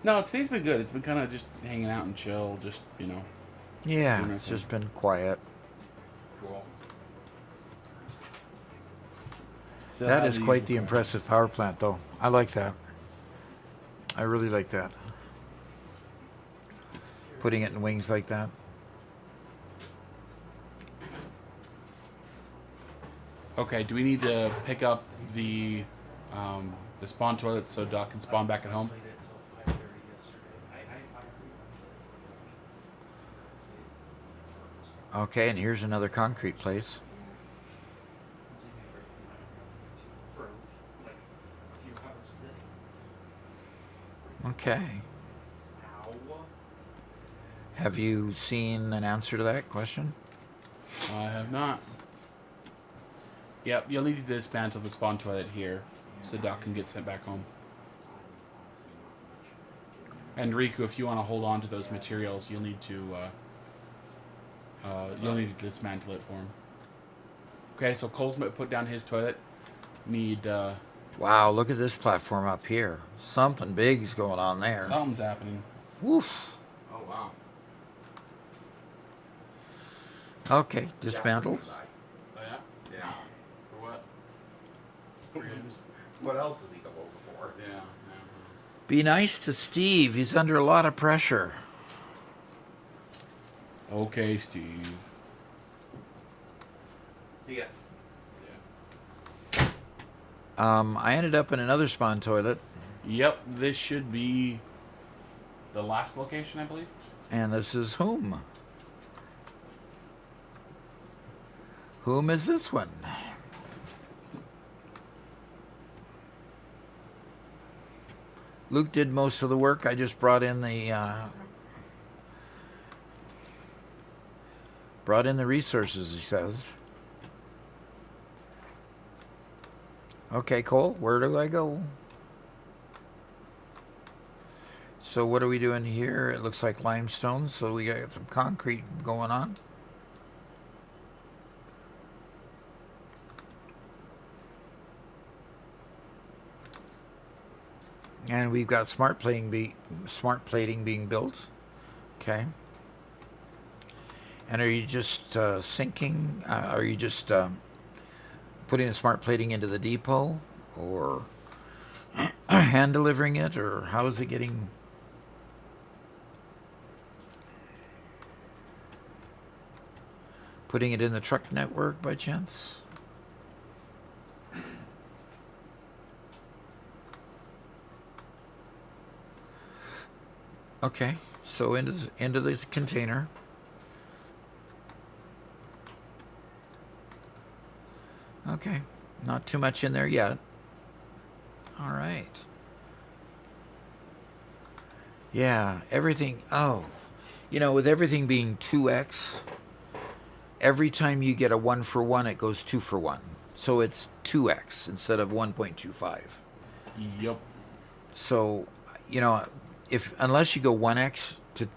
No, today's been good. It's been kind of just hanging out and chill, just, you know. Yeah, doing it's nothing. just been quiet. Cool. So That how is do you quite the use impressive power plant, though. I like that. I really like that. Putting it in wings like that. Okay, do we need to pick up the spawn toilet so Doc can spawn back at home? Played it until 5:30 yesterday. Okay, and here's another concrete place. For like a few hours a day. Okay. Ow. Have you seen an answer to that question? I have not. Yep, you'll need to dismantle the spawn toilet here. so Doc can get sent back home. And Riku, if you want to hold on to those materials, you'll need to dismantle it for him. Okay, so Cole's put down his toilet. Need Wow, look at this platform up here. Something big's going on there. something's happening. Woof. Oh wow. Okay, dismantled. Oh yeah. Yeah. For what? For games. What else does he come over for? Yeah. Be nice to Steve. He's under a lot of pressure. Okay, Steve. See ya. I ended up in another spawn toilet, Yep, this should be the last location, I believe. and this is whom? Whom is this one? Luke did most of the work. I just brought in the resources, he says. Okay, Cole, where do I go? So what are we doing here? It looks like limestone, so we got some concrete going on. And we've got smart plating being built. Okay. And are you just sinking? Are you just putting the smart plating into the depot, or hand delivering it, or how is it getting? Putting it in the truck network by chance? Okay, so into this container. Okay, not too much in there yet. All right. Yeah, everything. Oh, with everything being 2x, every time you get a 1 for 1, it goes 2 for 1. So it's 2x instead of 1.25. Yep. So, unless you go 1x to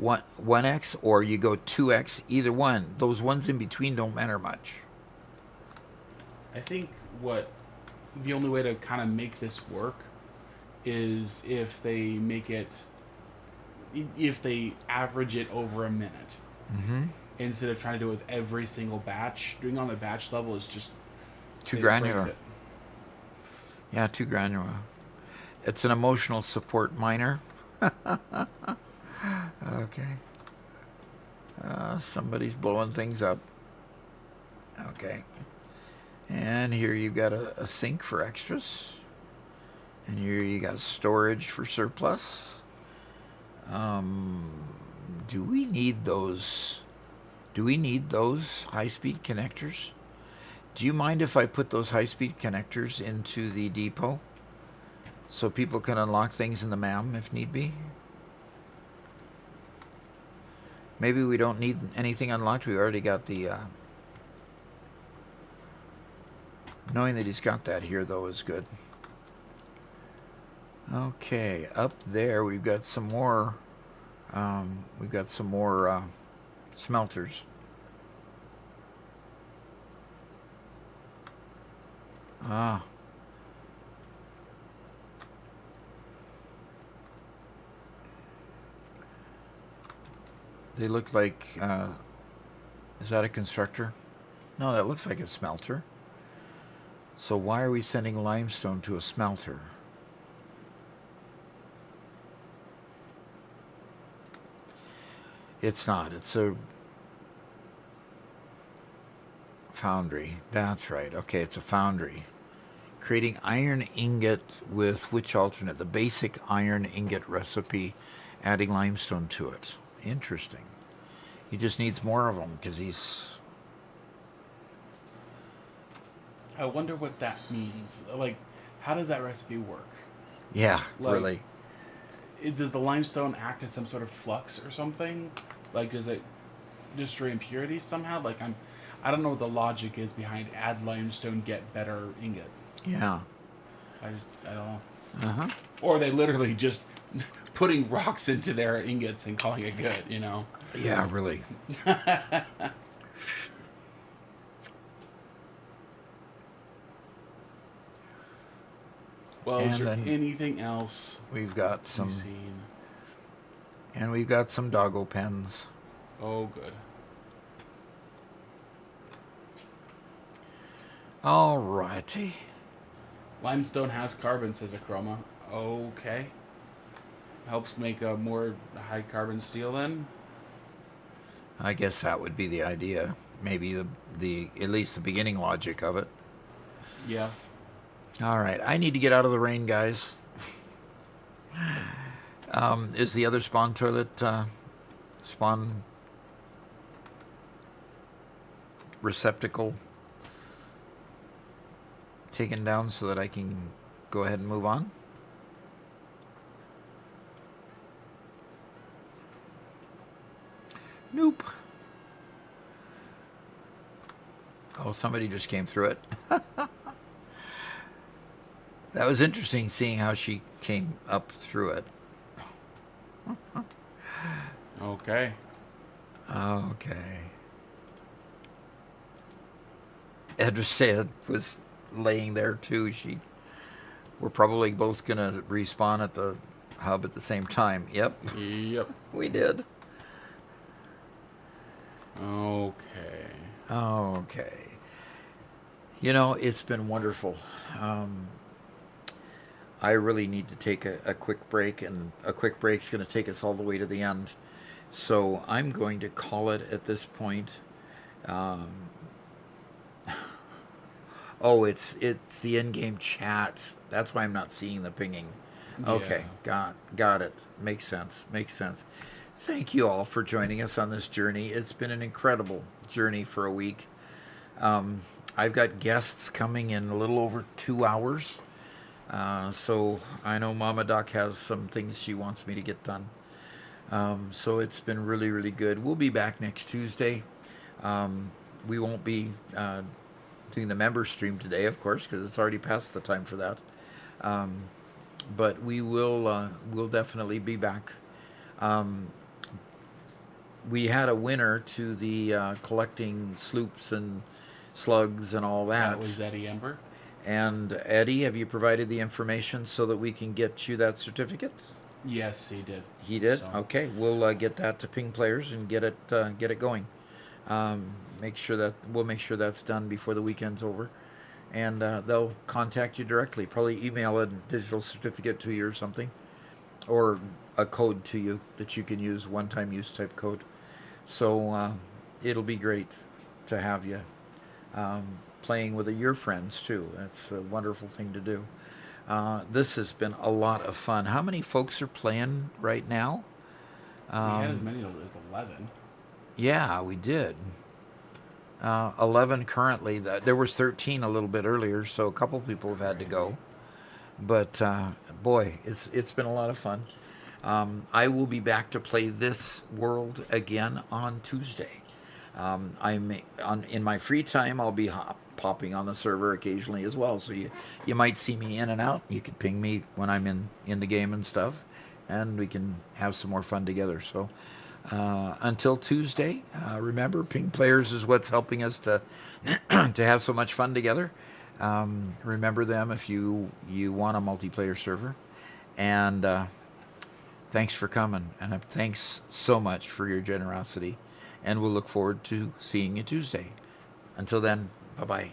1x or you go 2x, either one, those ones in between don't matter much. I think the only way to kind of make this work is if they average it over a minute. Mm-hmm. Instead of trying to do it with every single batch. Doing it on the batch level is just Too it granular. breaks it. Yeah, too granular. It's an emotional support miner. Okay. Somebody's blowing things up. Okay. And here you've got a sink for extras. And here you got storage for surplus. Do we need those? Do we need those high-speed connectors? Do you mind if I put those high-speed connectors into the depot so people can unlock things in the MAM if need be? Maybe we don't need anything unlocked. We already got the... knowing that he's got that here, though, is good. Okay, up there we've got some more... smelters. Ah. They look like, is that a constructor? No, that looks like a smelter. So why are we sending limestone to a smelter? It's not. It's a foundry. That's right. Okay, it's a foundry. Creating iron ingot with which alternate? The basic iron ingot recipe, adding limestone to it. Interesting. He just needs more of them because he's... I wonder what that means. Like, how does that recipe work? Yeah, Like, really. Does the limestone act as some sort of flux or something? Like, does it destroy impurities somehow? Like, I don't know what the logic is behind add limestone, get better ingot. Yeah. I don't know. Uh-huh. Or they literally just putting rocks into their ingots and calling it good, you know? Yeah, really. Well, is And there then anything else we've got you've some, seen? and we've got some doggo pens. Oh, good. All righty. Limestone has carbon, says Achroma. Okay. Helps make a more high carbon steel then? I guess that would be the idea. Maybe the at least the beginning logic of it. Yeah. All right, I need to get out of the rain, guys. Is the other spawn toilet spawn receptacle taken down so that I can go ahead and move on? Nope. Oh, somebody just came through it. That was interesting seeing how she came up through it. Okay. Okay. Edrstead was laying there too. We're probably both gonna respawn at the hub at the same time. Yep, Yep. we did. Okay. Okay. You know, it's been wonderful. I really need to take a quick break, and a quick break's going to take us all the way to the end. So I'm going to call it at this point. Oh, it's the in-game chat. That's why I'm not seeing the pinging. Okay, got it. Makes sense. Thank you all for joining us on this journey. It's been an incredible journey for a week. I've got guests coming in a little over 2 hours. So I know Mama Doc has some things she wants me to get done. So it's been really, really good. We'll be back next Tuesday. We won't be doing the member stream today, of course, because it's already past the time for that. But we'll definitely be back. We had a winner to the collecting sloops and slugs and all that. That was Eddie Ember. And Eddie, have you provided the information so that we can get you that certificate? Yes, he did. He did. So- Okay, we'll get that to Ping Players and get it going. We'll make sure that's done before the weekend's over, and they'll contact you directly. Probably email a digital certificate to you or something, or a code to you that you can use, one-time use type code. So it'll be great to have you. Playing with your friends too. That's a wonderful thing to do. This has been a lot of fun. How many folks are playing right now? We had as many as 11. Yeah, we did. 11 currently. There was 13 a little bit earlier, so a couple people have had to go. But boy, it's been a lot of fun. I will be back to play this world again on Tuesday. In my free time, I'll be popping on the server occasionally as well. So you might see me in and out. You could ping me when I'm in the game and stuff, and we can have some more fun together. So until Tuesday, remember, Ping Players is what's helping us to to have so much fun together. Remember them if you want a multiplayer server. And thanks for coming, and thanks so much for your generosity. And we'll look forward to seeing you Tuesday. Until then, bye-bye.